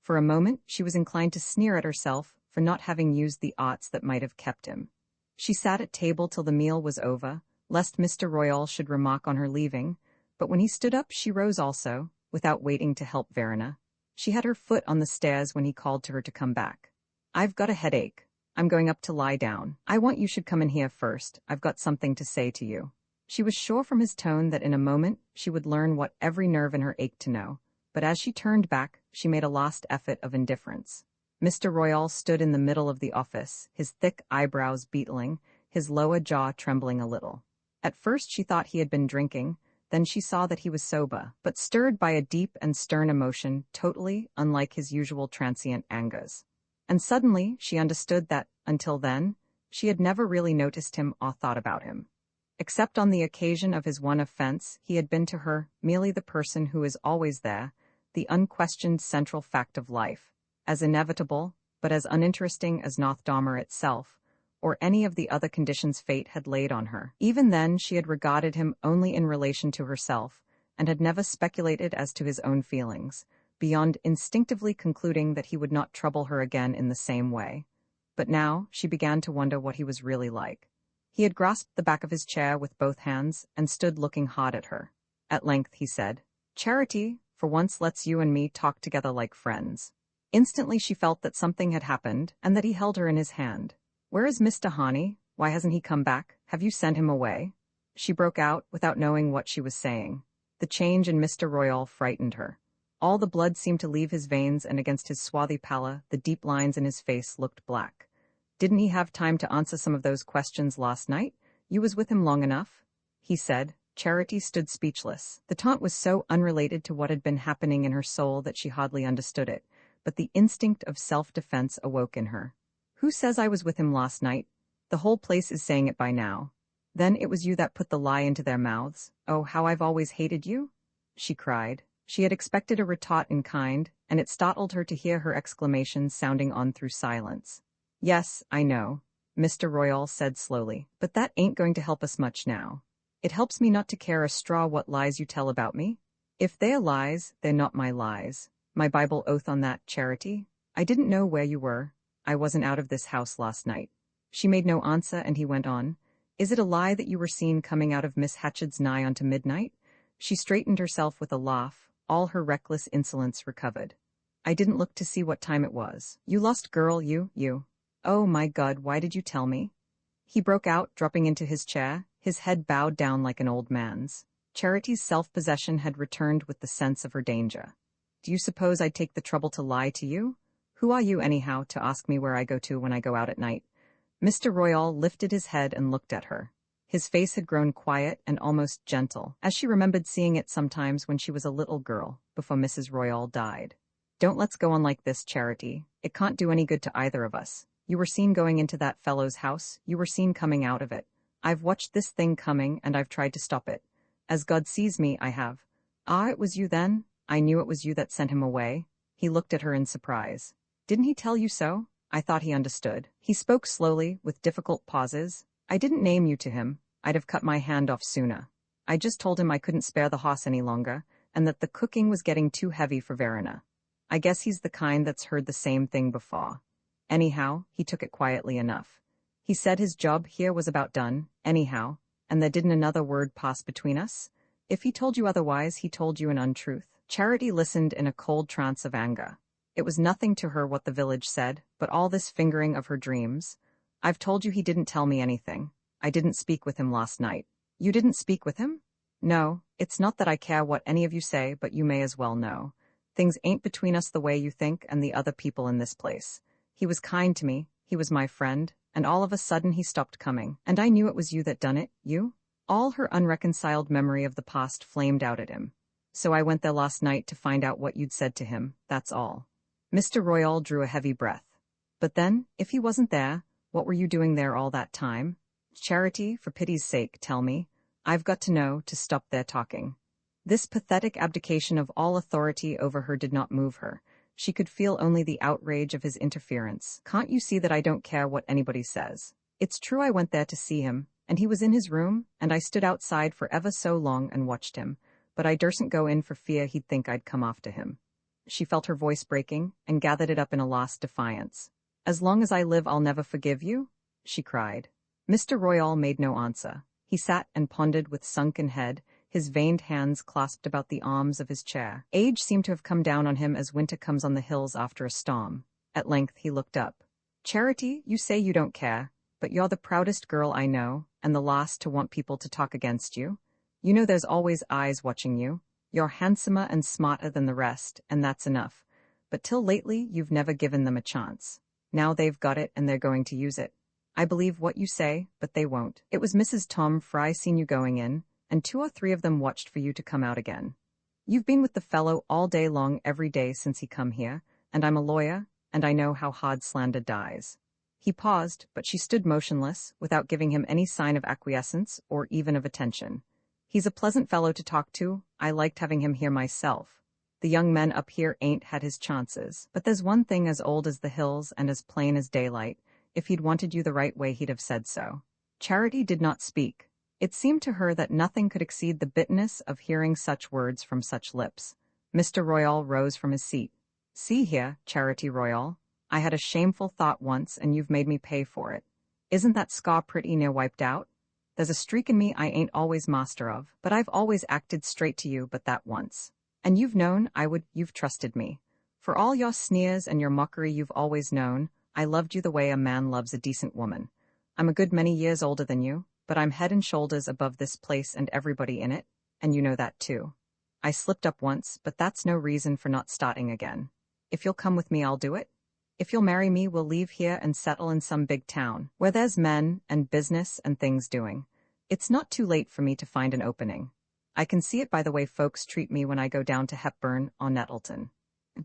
For a moment she was inclined to sneer at herself for not having used the arts that might have kept him. She sat at table till the meal was over, lest Mr. Royal should remark on her leaving, but when he stood up she rose also, without waiting to help Verena. She had her foot on the stairs when he called to her to come back. "I've got a headache. I'm going up to lie down. I want you should come in here first. I've got something to say to you." She was sure from his tone that in a moment she would learn what every nerve in her ached to know, but as she turned back, she made a last effort of indifference. Mr. Royal stood in the middle of the office, his thick eyebrows beetling, his lower jaw trembling a little. At first she thought he had been drinking, then she saw that he was sober, but stirred by a deep and stern emotion totally unlike his usual transient angers. And suddenly she understood that, until then, she had never really noticed him or thought about him. Except on the occasion of his one offense, he had been to her merely the person who is always there, the unquestioned central fact of life, as inevitable, but as uninteresting as Nothdomer itself, or any of the other conditions fate had laid on her. Even then she had regarded him only in relation to herself, and had never speculated as to his own feelings, beyond instinctively concluding that he would not trouble her again in the same way. But now she began to wonder what he was really like. He had grasped the back of his chair with both hands and stood looking hard at her. At length he said, "Charity, for once let's you and me talk together like friends." Instantly she felt that something had happened, and that he held her in his hand. "Where is Mr. Harney? Why hasn't he come back? Have you sent him away?" She broke out, without knowing what she was saying. The change in Mr. Royal frightened her. All the blood seemed to leave his veins, and against his swarthy pallor, the deep lines in his face looked black. "Didn't he have time to answer some of those questions last night? You was with him long enough?" he said. Charity stood speechless. The taunt was so unrelated to what had been happening in her soul that she hardly understood it, but the instinct of self-defense awoke in her. "Who says I was with him last night? The whole place is saying it by now." "Then it was you that put the lie into their mouths? Oh, how I've always hated you!" she cried. She had expected a retort in kind, and it startled her to hear her exclamations sounding on through silence. "Yes, I know," Mr. Royal said slowly, "but that ain't going to help us much now. It helps me not to care a straw what lies you tell about me. If they're lies, they're not my lies. My Bible oath on that, Charity. I didn't know where you were. I wasn't out of this house last night." She made no answer, and he went on. "Is it a lie that you were seen coming out of Miss Hatchard's nigh onto midnight?" She straightened herself with a laugh, all her reckless insolence recovered. "I didn't look to see what time it was. You lost girl, you. Oh my God, why did you tell me?" he broke out, dropping into his chair, his head bowed down like an old man's. Charity's self-possession had returned with the sense of her danger. "Do you suppose I'd take the trouble to lie to you? Who are you, anyhow, to ask me where I go to when I go out at night?" Mr. Royal lifted his head and looked at her. His face had grown quiet and almost gentle, as she remembered seeing it sometimes when she was a little girl, before Mrs. Royal died. "Don't let's go on like this, Charity. It can't do any good to either of us. You were seen going into that fellow's house, you were seen coming out of it. I've watched this thing coming, and I've tried to stop it. As God sees me, I have." "Ah, it was you then? I knew it was you that sent him away." He looked at her in surprise. "Didn't he tell you so? I thought he understood." He spoke slowly, with difficult pauses. "I didn't name you to him. I'd have cut my hand off sooner. I just told him I couldn't spare the hoss any longer, and that the cooking was getting too heavy for Verena. I guess he's the kind that's heard the same thing before. Anyhow, he took it quietly enough. He said his job here was about done, anyhow, and there didn't another word pass between us. If he told you otherwise, he told you an untruth." Charity listened in a cold trance of anger. It was nothing to her what the village said, but all this fingering of her dreams. "I've told you he didn't tell me anything. I didn't speak with him last night." "You didn't speak with him?" "No, it's not that I care what any of you say, but you may as well know. Things ain't between us the way you think and the other people in this place. He was kind to me, he was my friend, and all of a sudden he stopped coming, and I knew it was you that done it, you." All her unreconciled memory of the past flamed out at him. "So I went there last night to find out what you'd said to him, that's all." Mr. Royal drew a heavy breath. "But then, if he wasn't there, what were you doing there all that time? Charity, for pity's sake, tell me. I've got to know, to stop their talking." This pathetic abdication of all authority over her did not move her. She could feel only the outrage of his interference. "Can't you see that I don't care what anybody says? It's true I went there to see him, and he was in his room, and I stood outside for ever so long and watched him, but I dursn't go in for fear he'd think I'd come after him." She felt her voice breaking, and gathered it up in a lost defiance. "As long as I live, I'll never forgive you?" she cried. Mr. Royal made no answer. He sat and pondered with sunken head, his veined hands clasped about the arms of his chair. Age seemed to have come down on him as winter comes on the hills after a storm. At length he looked up. "Charity, you say you don't care, but you're the proudest girl I know, and the last to want people to talk against you. You know there's always eyes watching you. You're handsomer and smarter than the rest, and that's enough. but till lately you've never given them a chance. Now they've got it and they're going to use it. I believe what you say, but they won't. It was Mrs. Tom Fry seen you going in, and 2 or 3 of them watched for you to come out again. You've been with the fellow all day long every day since he come here, and I'm a lawyer, and I know how hard slander dies. He paused, but she stood motionless, without giving him any sign of acquiescence or even of attention. He's a pleasant fellow to talk to. I liked having him here myself. The young men up here ain't had his chances, but there's one thing as old as the hills and as plain as daylight. If he'd wanted you the right way, he'd have said so. Charity did not speak. It seemed to her that nothing could exceed the bitterness of hearing such words from such lips. Mr. Royal rose from his seat. See here, Charity Royal, I had a shameful thought once, and you've made me pay for it. Isn't that scar pretty near wiped out? There's a streak in me I ain't always master of, but I've always acted straight to you but that once. And you've known I would, you've trusted me. For all your sneers and your mockery, you've always known I loved you the way a man loves a decent woman. I'm a good many years older than you, but I'm head and shoulders above this place and everybody in it, and you know that too. I slipped up once, but that's no reason for not starting again. If you'll come with me, I'll do it. If you'll marry me, we'll leave here and settle in some big town, where there's men and business and things doing. It's not too late for me to find an opening. I can see it by the way folks treat me when I go down to Hepburn or Nettleton.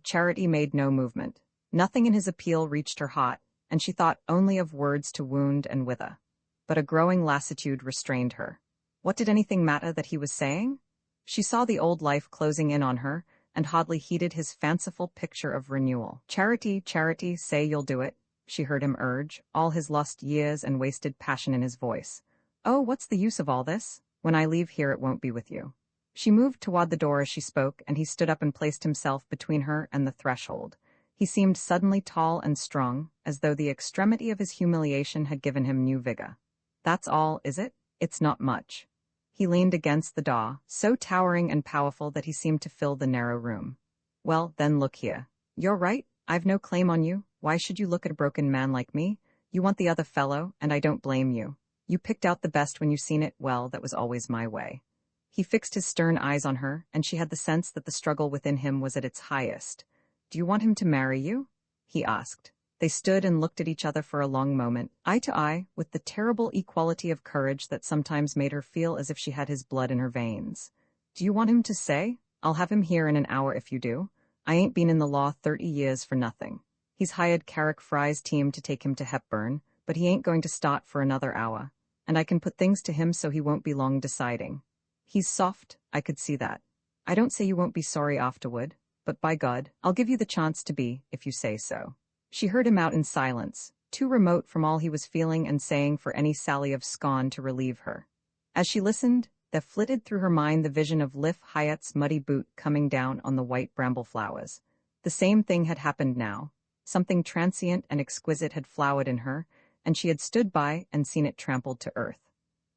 Charity made no movement. Nothing in his appeal reached her heart, and she thought only of words to wound and wither. But a growing lassitude restrained her. What did anything matter that he was saying? She saw the old life closing in on her, and hardly heeded his fanciful picture of renewal. Charity, Charity, say you'll do it, she heard him urge, all his lost years and wasted passion in his voice. Oh, what's the use of all this? When I leave here it won't be with you. She moved toward the door as she spoke, and he stood up and placed himself between her and the threshold. He seemed suddenly tall and strong, as though the extremity of his humiliation had given him new vigor. That's all, is it? It's not much. He leaned against the door, so towering and powerful that he seemed to fill the narrow room. Well, then look here. You're right, I've no claim on you. Why should you look at a broken man like me? You want the other fellow, and I don't blame you. You picked out the best when you seen it. Well, that was always my way. He fixed his stern eyes on her, and she had the sense that the struggle within him was at its highest. Do you want him to marry you? He asked. They stood and looked at each other for a long moment, eye to eye, with the terrible equality of courage that sometimes made her feel as if she had his blood in her veins. Do you want him to say? I'll have him here in an hour if you do. I ain't been in the law 30 years for nothing. He's hired Carrick Fry's team to take him to Hepburn, but he ain't going to start for another hour, and I can put things to him so he won't be long deciding. He's soft, I could see that. I don't say you won't be sorry afterward, but by God, I'll give you the chance to be, if you say so. She heard him out in silence, too remote from all he was feeling and saying for any sally of scorn to relieve her. As she listened, there flitted through her mind the vision of Liff Hyatt's muddy boot coming down on the white bramble flowers. The same thing had happened now. Something transient and exquisite had flowered in her, and she had stood by and seen it trampled to earth.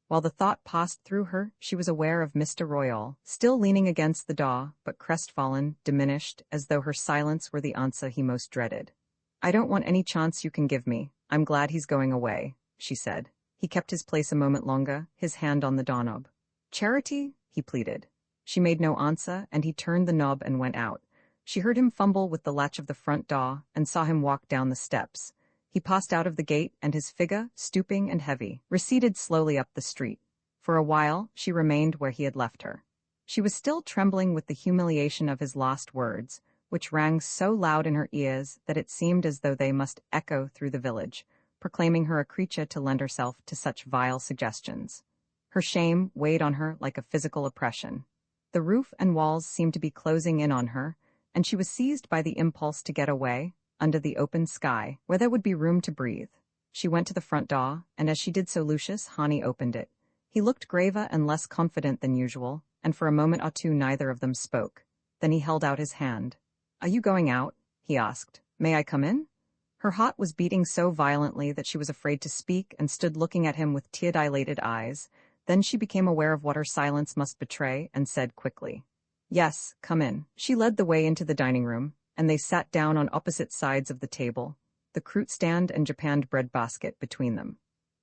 While the thought passed through her, she was aware of Mr. Royal, still leaning against the door, but crestfallen, diminished, as though her silence were the answer he most dreaded. I don't want any chance you can give me. I'm glad he's going away, she said. He kept his place a moment longer, his hand on the doorknob. Charity, he pleaded. She made no answer, and he turned the knob and went out. She heard him fumble with the latch of the front door, and saw him walk down the steps. He passed out of the gate, and his figure, stooping and heavy, receded slowly up the street. For a while, she remained where he had left her. She was still trembling with the humiliation of his last words, which rang so loud in her ears that it seemed as though they must echo through the village, proclaiming her a creature to lend herself to such vile suggestions. Her shame weighed on her like a physical oppression. The roof and walls seemed to be closing in on her, and she was seized by the impulse to get away, under the open sky, where there would be room to breathe. She went to the front door, and as she did so Lucius Haughey opened it. He looked graver and less confident than usual, and for a moment or two neither of them spoke. Then he held out his hand. Are you going out? He asked. May I come in? Her heart was beating so violently that she was afraid to speak and stood looking at him with tear-dilated eyes. Then she became aware of what her silence must betray and said quickly, Yes, come in. She led the way into the dining room, and they sat down on opposite sides of the table, the fruit stand and japanned bread basket between them.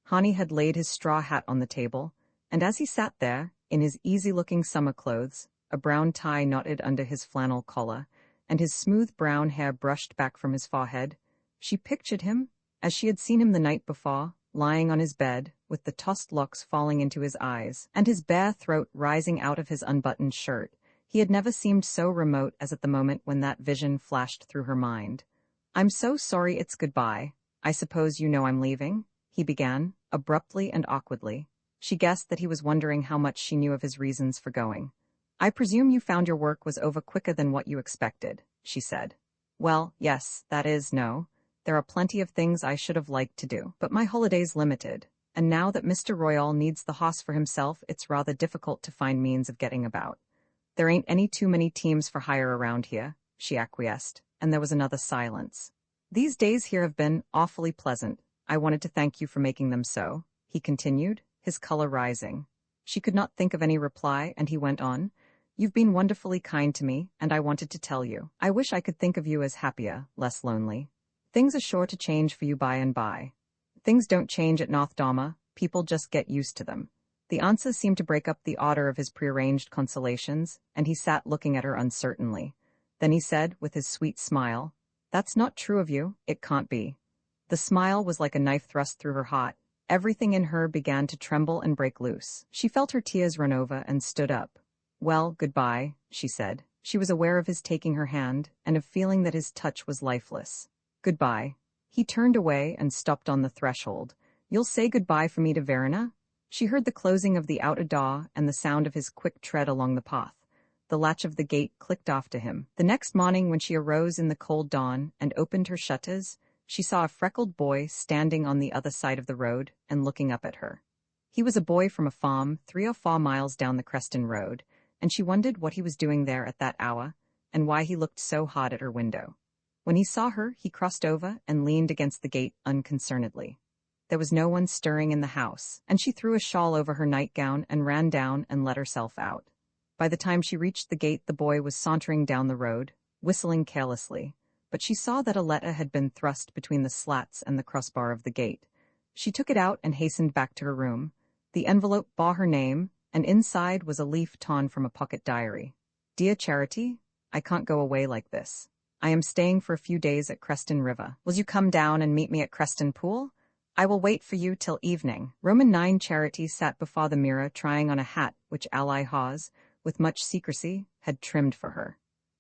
Haughey had laid his straw hat on the table, and as he sat there, in his easy-looking summer clothes, a brown tie knotted under his flannel collar, and his smooth brown hair brushed back from his forehead. She pictured him, as she had seen him the night before, lying on his bed, with the tossed locks falling into his eyes, and his bare throat rising out of his unbuttoned shirt. He had never seemed so remote as at the moment when that vision flashed through her mind. "I'm so sorry it's goodbye. I suppose you know I'm leaving?" he began, abruptly and awkwardly. She guessed that he was wondering how much she knew of his reasons for going. "I presume you found your work was over quicker than what you expected," she said. "Well, yes, that is, no. There are plenty of things I should have liked to do, but my holiday's limited, and now that Mr. Royal needs the hoss for himself, it's rather difficult to find means of getting about. There ain't any too many teams for hire around here," she acquiesced, and there was another silence. "These days here have been awfully pleasant. I wanted to thank you for making them so," he continued, his color rising. She could not think of any reply, and he went on, "You've been wonderfully kind to me, and I wanted to tell you. I wish I could think of you as happier, less lonely. Things are sure to change for you by and by." "Things don't change at North Dama, people just get used to them." The answer seemed to break up the order of his prearranged consolations, and he sat looking at her uncertainly. Then he said, with his sweet smile, "That's not true of you, it can't be." The smile was like a knife thrust through her heart. Everything in her began to tremble and break loose. She felt her tears run over and stood up. "Well, goodbye," she said. She was aware of his taking her hand, and of feeling that his touch was lifeless. "Goodbye." He turned away and stopped on the threshold. "You'll say goodbye for me to Verena?" She heard the closing of the outer door and the sound of his quick tread along the path. The latch of the gate clicked after him. The next morning, when she arose in the cold dawn and opened her shutters, she saw a freckled boy standing on the other side of the road and looking up at her. He was a boy from a farm 3 or 4 miles down the Creston Road, and she wondered what he was doing there at that hour and why he looked so hard at her window. When he saw her, he crossed over and leaned against the gate unconcernedly. There was no one stirring in the house, and she threw a shawl over her nightgown and ran down and let herself out. By the time she reached the gate, the boy was sauntering down the road, whistling carelessly, but she saw that a letter had been thrust between the slats and the crossbar of the gate. She took it out and hastened back to her room. The envelope bore her name, and inside was a leaf torn from a pocket diary. "Dear Charity, I can't go away like this. I am staying for a few days at Creston River. Will you come down and meet me at Creston Pool? I will wait for you till evening." Roman 9 Charity sat before the mirror trying on a hat which Ally Hawes, with much secrecy, had trimmed for her.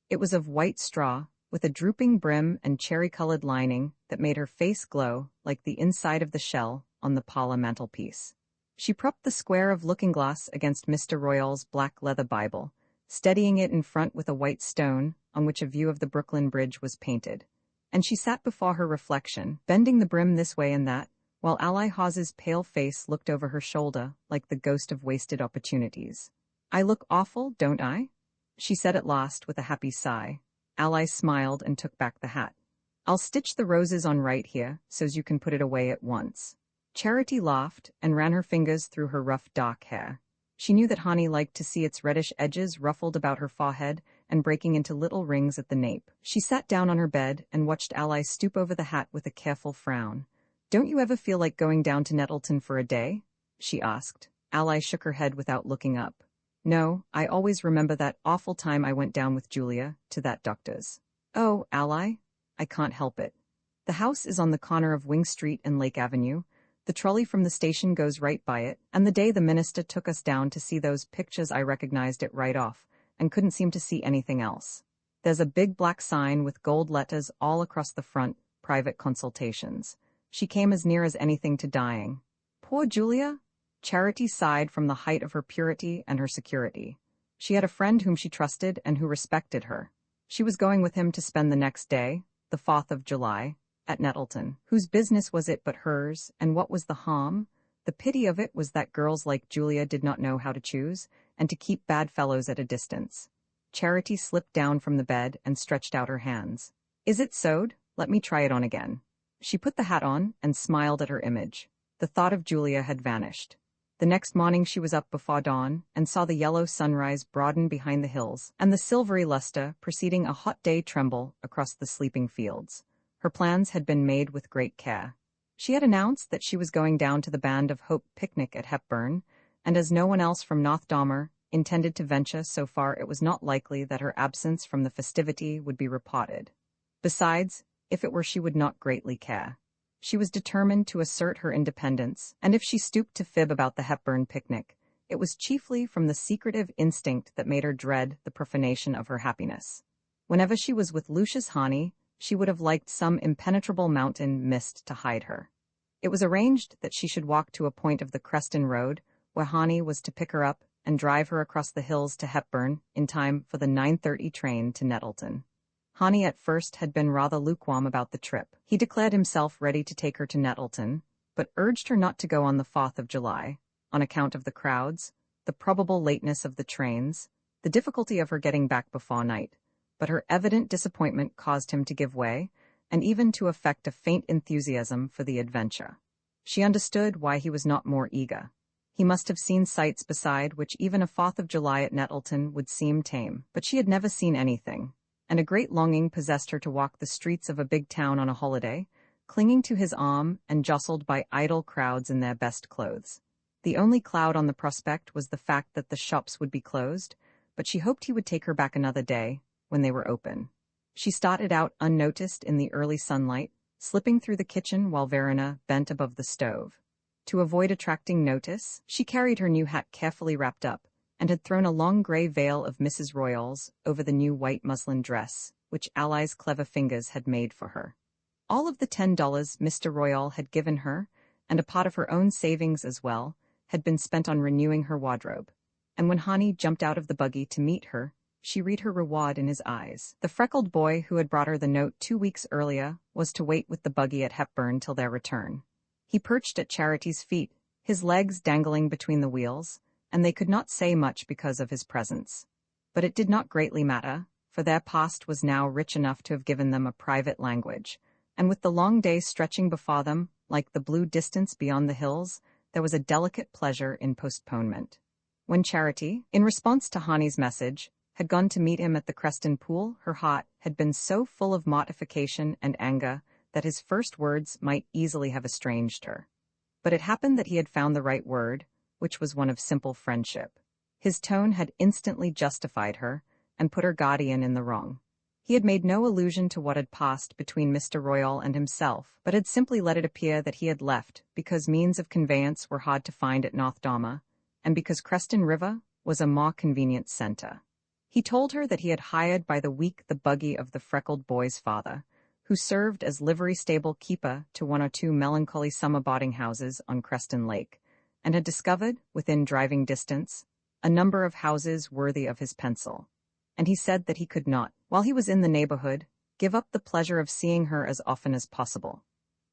It was of white straw, with a drooping brim and cherry-colored lining that made her face glow like the inside of the shell on the parlor mantelpiece. She propped the square of looking-glass against Mr. Royal's black leather Bible, steadying it in front with a white stone on which a view of the Brooklyn Bridge was painted. And she sat before her reflection, bending the brim this way and that, while Ally Hawes's pale face looked over her shoulder like the ghost of wasted opportunities. "I look awful, don't I?" she said at last with a happy sigh. Ally smiled and took back the hat. "I'll stitch the roses on right here, so's you can put it away at once." Charity laughed and ran her fingers through her rough dark hair. She knew that Honey liked to see its reddish edges ruffled about her forehead and breaking into little rings at the nape. She sat down on her bed and watched Ally stoop over the hat with a careful frown. "Don't you ever feel like going down to Nettleton for a day?" she asked. Ally shook her head without looking up. "No, I always remember that awful time I went down with Julia to that doctor's." "Oh, Ally, I can't help it. The house is on the corner of Wing Street and Lake Avenue. The trolley from the station goes right by it, and the day the minister took us down to see those pictures I recognized it right off, and couldn't seem to see anything else. There's a big black sign with gold letters all across the front, private consultations. She came as near as anything to dying. Poor Julia." Charity sighed from the height of her purity and her security. She had a friend whom she trusted and who respected her. She was going with him to spend the next day, the 4th of July, at Nettleton. Whose business was it but hers, and what was the harm? The pity of it was that girls like Julia did not know how to choose, and to keep bad fellows at a distance. Charity slipped down from the bed and stretched out her hands. "Is it sewed? Let me try it on again." She put the hat on and smiled at her image. The thought of Julia had vanished. The next morning she was up before dawn and saw the yellow sunrise broaden behind the hills and the silvery luster preceding a hot day tremble across the sleeping fields. Her plans had been made with great care. She had announced that she was going down to the Band of Hope picnic at Hepburn, and as no one else from North Dahmer, intended to venture so far it was not likely that her absence from the festivity would be reported. Besides, if it were she would not greatly care. She was determined to assert her independence, and if she stooped to fib about the Hepburn picnic, it was chiefly from the secretive instinct that made her dread the profanation of her happiness. Whenever she was with Lucius Hannay, she would have liked some impenetrable mountain mist to hide her. It was arranged that she should walk to a point of the Creston Road, where Hannay was to pick her up and drive her across the hills to Hepburn in time for the 9:30 train to Nettleton. Hannay at first had been rather lukewarm about the trip. He declared himself ready to take her to Nettleton, but urged her not to go on the 4th of July, on account of the crowds, the probable lateness of the trains, the difficulty of her getting back before night. But her evident disappointment caused him to give way, and even to affect a faint enthusiasm for the adventure. She understood why he was not more eager. He must have seen sights beside which even a 4th of July at Nettleton would seem tame, but she had never seen anything, and a great longing possessed her to walk the streets of a big town on a holiday, clinging to his arm and jostled by idle crowds in their best clothes. The only cloud on the prospect was the fact that the shops would be closed, but she hoped he would take her back another day, when they were open. She started out unnoticed in the early sunlight, slipping through the kitchen while Verena bent above the stove. To avoid attracting notice, she carried her new hat carefully wrapped up, and had thrown a long grey veil of Mrs. Royal's over the new white muslin dress, which Ally's clever fingers had made for her. All of the $10 Mr. Royal had given her, and a part of her own savings as well, had been spent on renewing her wardrobe, and when Hannay jumped out of the buggy to meet her, she read her reward in his eyes. The freckled boy who had brought her the note 2 weeks earlier was to wait with the buggy at Hepburn till their return. He perched at Charity's feet, his legs dangling between the wheels, and they could not say much because of his presence. But it did not greatly matter, for their past was now rich enough to have given them a private language, and with the long day stretching before them, like the blue distance beyond the hills, there was a delicate pleasure in postponement. When Charity, in response to Hannay's message, had gone to meet him at the Creston Pool, her heart had been so full of mortification and anger that his first words might easily have estranged her. But it happened that he had found the right word, which was one of simple friendship. His tone had instantly justified her, and put her guardian in the wrong. He had made no allusion to what had passed between Mr. Royal and himself, but had simply let it appear that he had left because means of conveyance were hard to find at North Dama, and because Creston River was a more convenient centre. He told her that he had hired by the week the buggy of the freckled boy's father, who served as livery stable keeper to 1 or 2 melancholy summer boarding houses on Creston Lake, and had discovered, within driving distance, a number of houses worthy of his pencil. And he said that he could not, while he was in the neighborhood, give up the pleasure of seeing her as often as possible.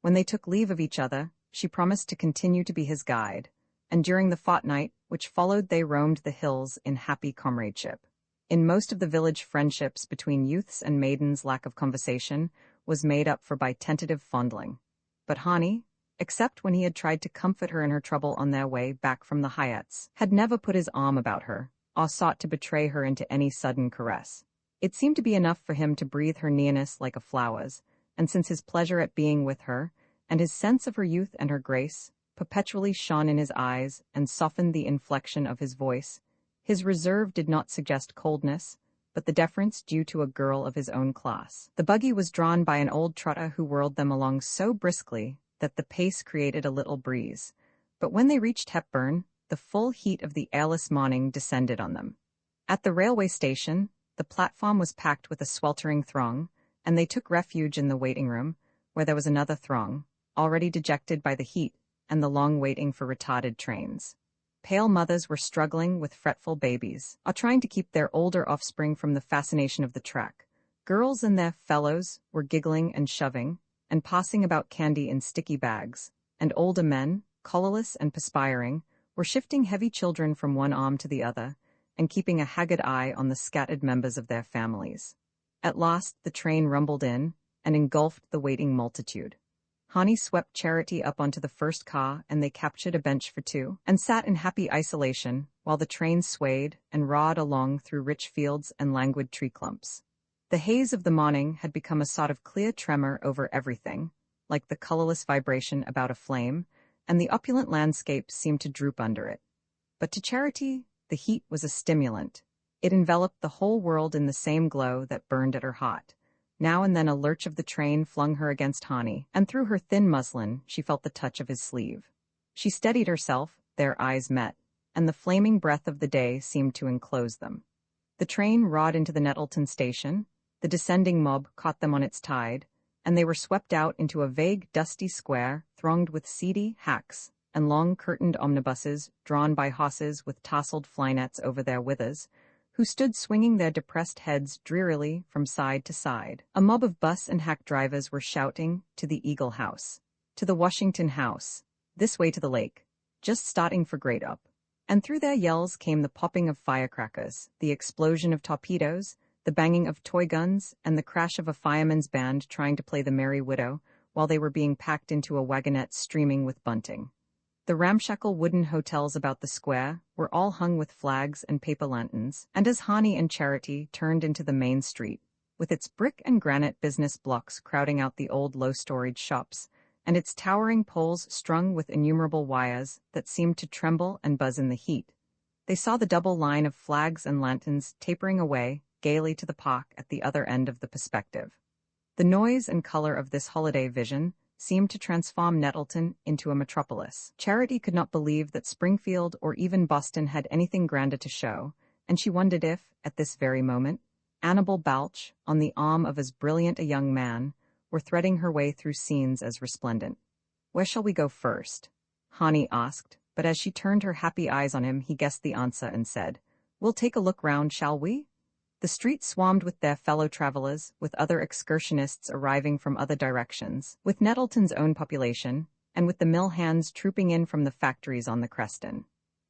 When they took leave of each other, she promised to continue to be his guide, and during the fortnight which followed they roamed the hills in happy comradeship. In most of the village friendships between youths and maidens lack of conversation was made up for by tentative fondling. But Hannay, except when he had tried to comfort her in her trouble on their way back from the Hyatts, had never put his arm about her, or sought to betray her into any sudden caress. It seemed to be enough for him to breathe her nearness like a flower's, and since his pleasure at being with her, and his sense of her youth and her grace, perpetually shone in his eyes and softened the inflection of his voice, his reserve did not suggest coldness, but the deference due to a girl of his own class. The buggy was drawn by an old trotter who whirled them along so briskly that the pace created a little breeze, but when they reached Hepburn, the full heat of the airless morning descended on them. At the railway station, the platform was packed with a sweltering throng, and they took refuge in the waiting room, where there was another throng, already dejected by the heat and the long waiting for retarded trains. Pale mothers were struggling with fretful babies, or trying to keep their older offspring from the fascination of the trek. Girls and their fellows were giggling and shoving, and passing about candy in sticky bags, and older men, collarless and perspiring, were shifting heavy children from one arm to the other, and keeping a haggard eye on the scattered members of their families. At last the train rumbled in, and engulfed the waiting multitude. Hannay swept Charity up onto the first car, and they captured a bench for 2, and sat in happy isolation, while the train swayed and roared along through rich fields and languid tree clumps. The haze of the morning had become a sort of clear tremor over everything, like the colorless vibration about a flame, and the opulent landscape seemed to droop under it. But to Charity, The heat was a stimulant. It enveloped the whole world in the same glow that burned at her heart. Now and then a lurch of the train flung her against Hani, and through her thin muslin she felt the touch of his sleeve. She steadied herself, their eyes met, and the flaming breath of the day seemed to enclose them. The train roared into the Nettleton station, the descending mob caught them on its tide, and they were swept out into a vague, dusty square thronged with seedy hacks and long-curtained omnibuses drawn by horses with tousled flynets over their withers, who stood swinging their depressed heads drearily from side to side. A mob of bus and hack drivers were shouting, "To the Eagle House. To the Washington House. This way to the lake. Just starting for Great Up." And through their yells came the popping of firecrackers, the explosion of torpedoes, the banging of toy guns, and the crash of a fireman's band trying to play the Merry Widow while they were being packed into a wagonette streaming with bunting. The ramshackle wooden hotels about the square were all hung with flags and paper lanterns, and as Hani and Charity turned into the main street, with its brick and granite business blocks crowding out the old low-storage shops, and its towering poles strung with innumerable wires that seemed to tremble and buzz in the heat, they saw the double line of flags and lanterns tapering away gaily to the park at the other end of the perspective. The noise and color of this holiday vision seemed to transform Nettleton into a metropolis. Charity could not believe that Springfield or even Boston had anything grander to show, and she wondered if, at this very moment, Annabel Balch, on the arm of as brilliant a young man, were threading her way through scenes as resplendent. "Where shall we go first?" Hani asked, but as she turned her happy eyes on him, he guessed the answer and said, "We'll take a look round, shall we?" The street swarmed with their fellow travelers, with other excursionists arriving from other directions, with Nettleton's own population, and with the mill hands trooping in from the factories on the Creston.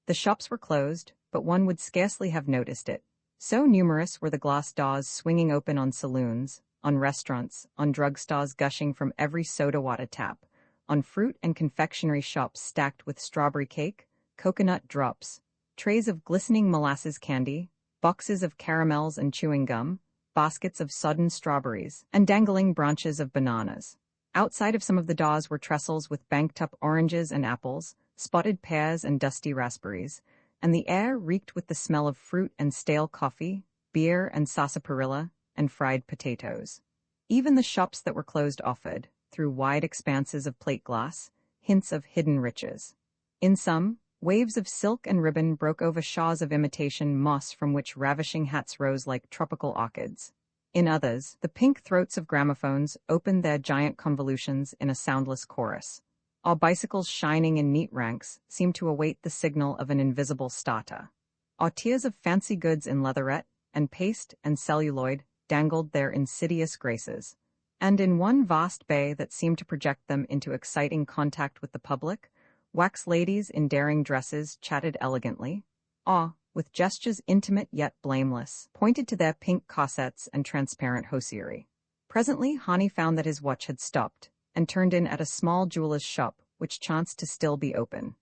The shops were closed, but one would scarcely have noticed it. So numerous were the glass doors swinging open on saloons, on restaurants, on drugstores gushing from every soda water tap, on fruit and confectionery shops stacked with strawberry cake, coconut drops, trays of glistening molasses candy, boxes of caramels and chewing gum, baskets of sodden strawberries, and dangling branches of bananas. Outside of some of the doors were trestles with banked-up oranges and apples, spotted pears and dusty raspberries, and the air reeked with the smell of fruit and stale coffee, beer and sarsaparilla, and fried potatoes. Even the shops that were closed offered, through wide expanses of plate glass, hints of hidden riches. In some, waves of silk and ribbon broke over shawls of imitation moss from which ravishing hats rose like tropical orchids. In others, the pink throats of gramophones opened their giant convolutions in a soundless chorus. Our bicycles shining in neat ranks seemed to await the signal of an invisible starter. Our tiers of fancy goods in leatherette and paste and celluloid dangled their insidious graces. And in one vast bay that seemed to project them into exciting contact with the public, wax ladies in daring dresses chatted elegantly, or, with gestures intimate yet blameless, pointed to their pink corsets and transparent hosiery. Presently Hani found that his watch had stopped, and turned in at a small jeweler's shop which chanced to still be open.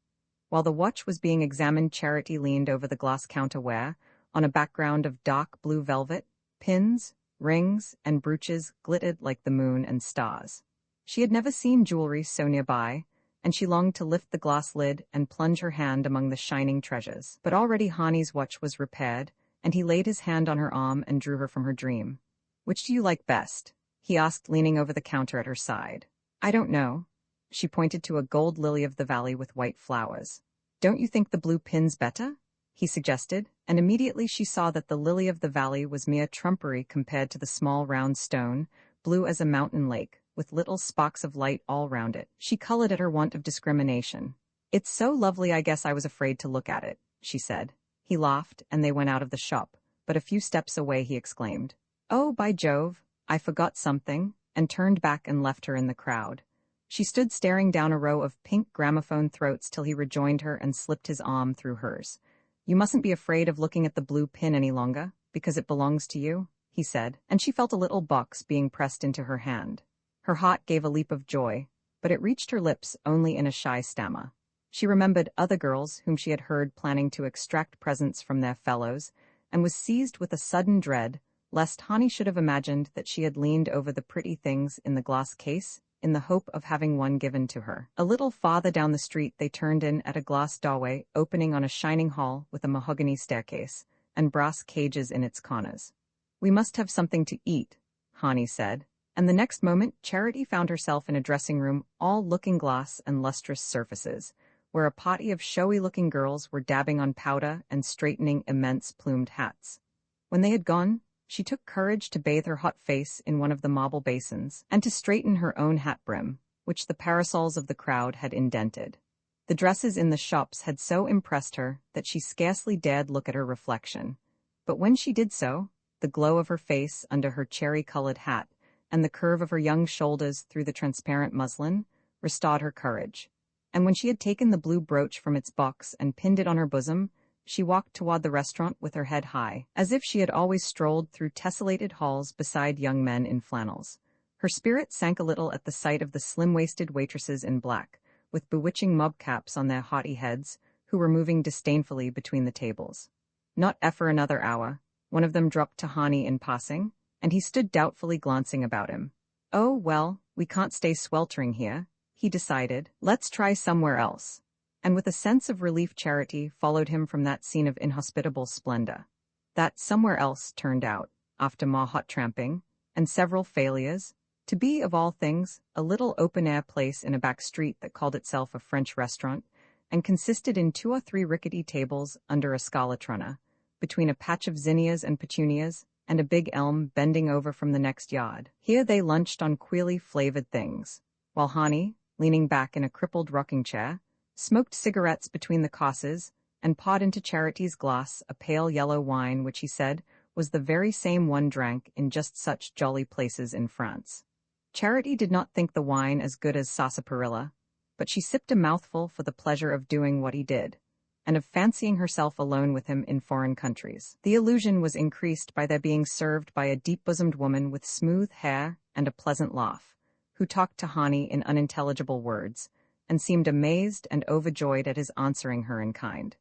While the watch was being examined, Charity leaned over the glass counter where, on a background of dark blue velvet, pins, rings, and brooches glittered like the moon and stars. She had never seen jewelry so nearby, and she longed to lift the glass lid and plunge her hand among the shining treasures. But already Hani's watch was repaired, and he laid his hand on her arm and drew her from her dream. "Which do you like best?" he asked, leaning over the counter at her side. "I don't know." She pointed to a gold lily of the valley with white flowers. "Don't you think the blue pin's better?" he suggested, and immediately she saw that the lily of the valley was mere trumpery compared to the small round stone, blue as a mountain lake, with little sparks of light all round it. She colored at her want of discrimination. "It's so lovely I guess I was afraid to look at it," she said. He laughed, and they went out of the shop, but a few steps away he exclaimed, "Oh, by Jove, I forgot something," and turned back and left her in the crowd. She stood staring down a row of pink gramophone throats till he rejoined her and slipped his arm through hers. "You mustn't be afraid of looking at the blue pin any longer, because it belongs to you," he said, and she felt a little box being pressed into her hand. Her heart gave a leap of joy, but it reached her lips only in a shy stammer. She remembered other girls whom she had heard planning to extract presents from their fellows, and was seized with a sudden dread, lest Hani should have imagined that she had leaned over the pretty things in the glass case in the hope of having one given to her. A little farther down the street they turned in at a glass doorway opening on a shining hall with a mahogany staircase and brass cages in its corners. "We must have something to eat," Hani said, and the next moment Charity found herself in a dressing room all looking-glass and lustrous surfaces, where a party of showy-looking girls were dabbing on powder and straightening immense plumed hats. When they had gone, she took courage to bathe her hot face in one of the marble basins, and to straighten her own hat brim, which the parasols of the crowd had indented. The dresses in the shops had so impressed her that she scarcely dared look at her reflection, but when she did so, the glow of her face under her cherry-colored hat and the curve of her young shoulders through the transparent muslin restored her courage. And when she had taken the blue brooch from its box and pinned it on her bosom, she walked toward the restaurant with her head high, as if she had always strolled through tessellated halls beside young men in flannels. Her spirit sank a little at the sight of the slim-waisted waitresses in black, with bewitching mob caps on their haughty heads, who were moving disdainfully between the tables. "Not for another hour," one of them dropped to Hani in passing, and he stood doubtfully glancing about him. "Oh, well, we can't stay sweltering here," he decided. "Let's try somewhere else." And with a sense of relief Charity followed him from that scene of inhospitable splendor. That somewhere else turned out, after more hot tramping, and several failures, to be, of all things, a little open-air place in a back street that called itself a French restaurant, and consisted in 2 or 3 rickety tables under a scalatrona, between a patch of zinnias and petunias, and a big elm bending over from the next yard. Here they lunched on queerly flavored things, while Hani, leaning back in a crippled rocking chair, smoked cigarettes between the courses, and poured into Charity's glass a pale yellow wine which he said was the very same one drank in just such jolly places in France. Charity did not think the wine as good as sarsaparilla, but she sipped a mouthful for the pleasure of doing what he did, and of fancying herself alone with him in foreign countries. The illusion was increased by their being served by a deep-bosomed woman with smooth hair and a pleasant laugh, who talked to Hani in unintelligible words, and seemed amazed and overjoyed at his answering her in kind.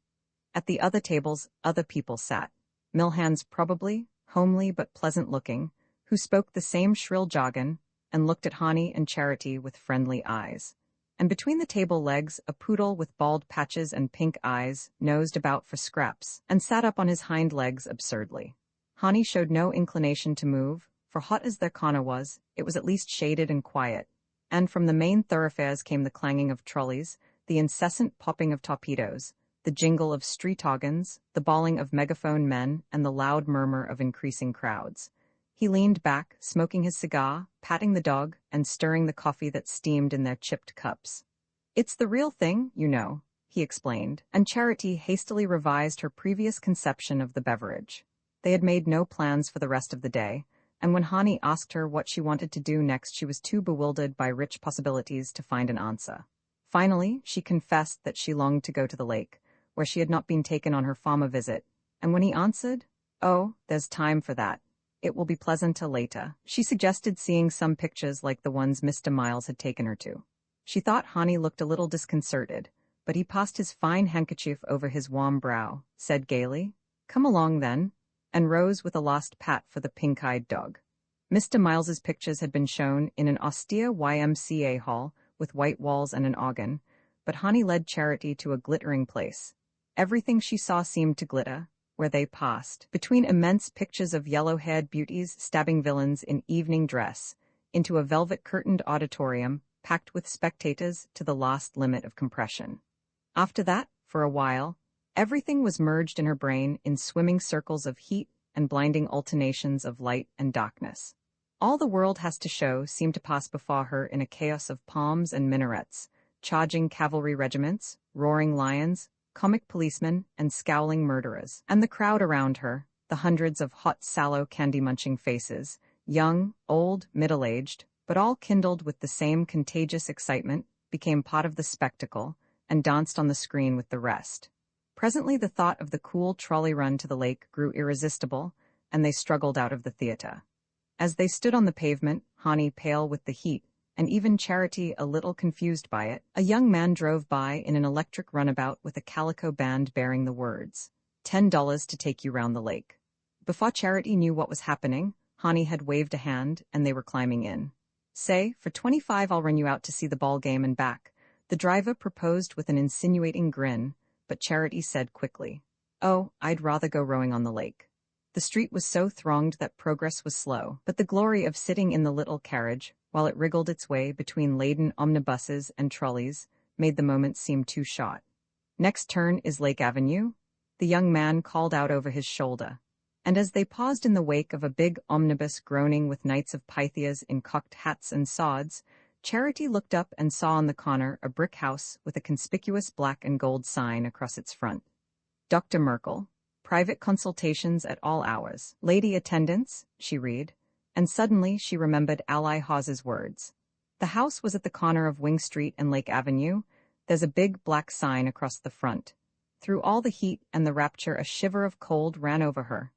At the other tables, other people sat, mill hands probably, homely but pleasant-looking, who spoke the same shrill jargon, and looked at Hani and Charity with friendly eyes. And between the table legs a poodle with bald patches and pink eyes nosed about for scraps, and sat up on his hind legs absurdly. Hani showed no inclination to move, for hot as their corner was, it was at least shaded and quiet, and from the main thoroughfares came the clanging of trolleys, the incessant popping of torpedoes, the jingle of street organs, the bawling of megaphone men, and the loud murmur of increasing crowds. He leaned back, smoking his cigar, patting the dog, and stirring the coffee that steamed in their chipped cups. "It's the real thing, you know," he explained, and Charity hastily revised her previous conception of the beverage. They had made no plans for the rest of the day, and when Hani asked her what she wanted to do next she was too bewildered by rich possibilities to find an answer. Finally, she confessed that she longed to go to the lake, where she had not been taken on her former visit, and when he answered, "Oh, there's time for that. It will be pleasanter later," she suggested seeing some pictures like the ones Mr. Miles had taken her to. She thought Hani looked a little disconcerted, but he passed his fine handkerchief over his warm brow, said gaily, "Come along then," and rose with a last pat for the pink-eyed dog. Mr. Miles's pictures had been shown in an austere YMCA hall with white walls and an organ, but Hani led Charity to a glittering place. Everything she saw seemed to glitter, where they passed, between immense pictures of yellow-haired beauties stabbing villains in evening dress, into a velvet-curtained auditorium packed with spectators to the last limit of compression. After that, for a while, everything was merged in her brain in swimming circles of heat and blinding alternations of light and darkness. All the world has to show seemed to pass before her in a chaos of palms and minarets, charging cavalry regiments, roaring lions, comic policemen, and scowling murderers. And the crowd around her, the hundreds of hot, sallow, candy-munching faces, young, old, middle-aged, but all kindled with the same contagious excitement, became part of the spectacle, and danced on the screen with the rest. Presently the thought of the cool trolley run to the lake grew irresistible, and they struggled out of the theater. As they stood on the pavement, Hani pale with the heat, and even Charity a little confused by it, a young man drove by in an electric runabout with a calico band bearing the words, $10 to take you round the lake. Before Charity knew what was happening, Hani had waved a hand, and they were climbing in. Say, for 25 I'll run you out to see the ball game and back. The driver proposed with an insinuating grin, but Charity said quickly, "Oh, I'd rather go rowing on the lake." The street was so thronged that progress was slow, but the glory of sitting in the little carriage, while it wriggled its way between laden omnibuses and trolleys, made the moment seem too short. "Next turn is Lake Avenue," the young man called out over his shoulder. And as they paused in the wake of a big omnibus groaning with knights of Pythias in cocked hats and swords, Charity looked up and saw on the corner a brick house with a conspicuous black and gold sign across its front. "Dr. Merkel. Private consultations at all hours. Lady attendance," she read, and suddenly she remembered Ally Hawes's words. The house was at the corner of Wing Street and Lake Avenue. There's a big black sign across the front. Through all the heat and the rapture a shiver of cold ran over her.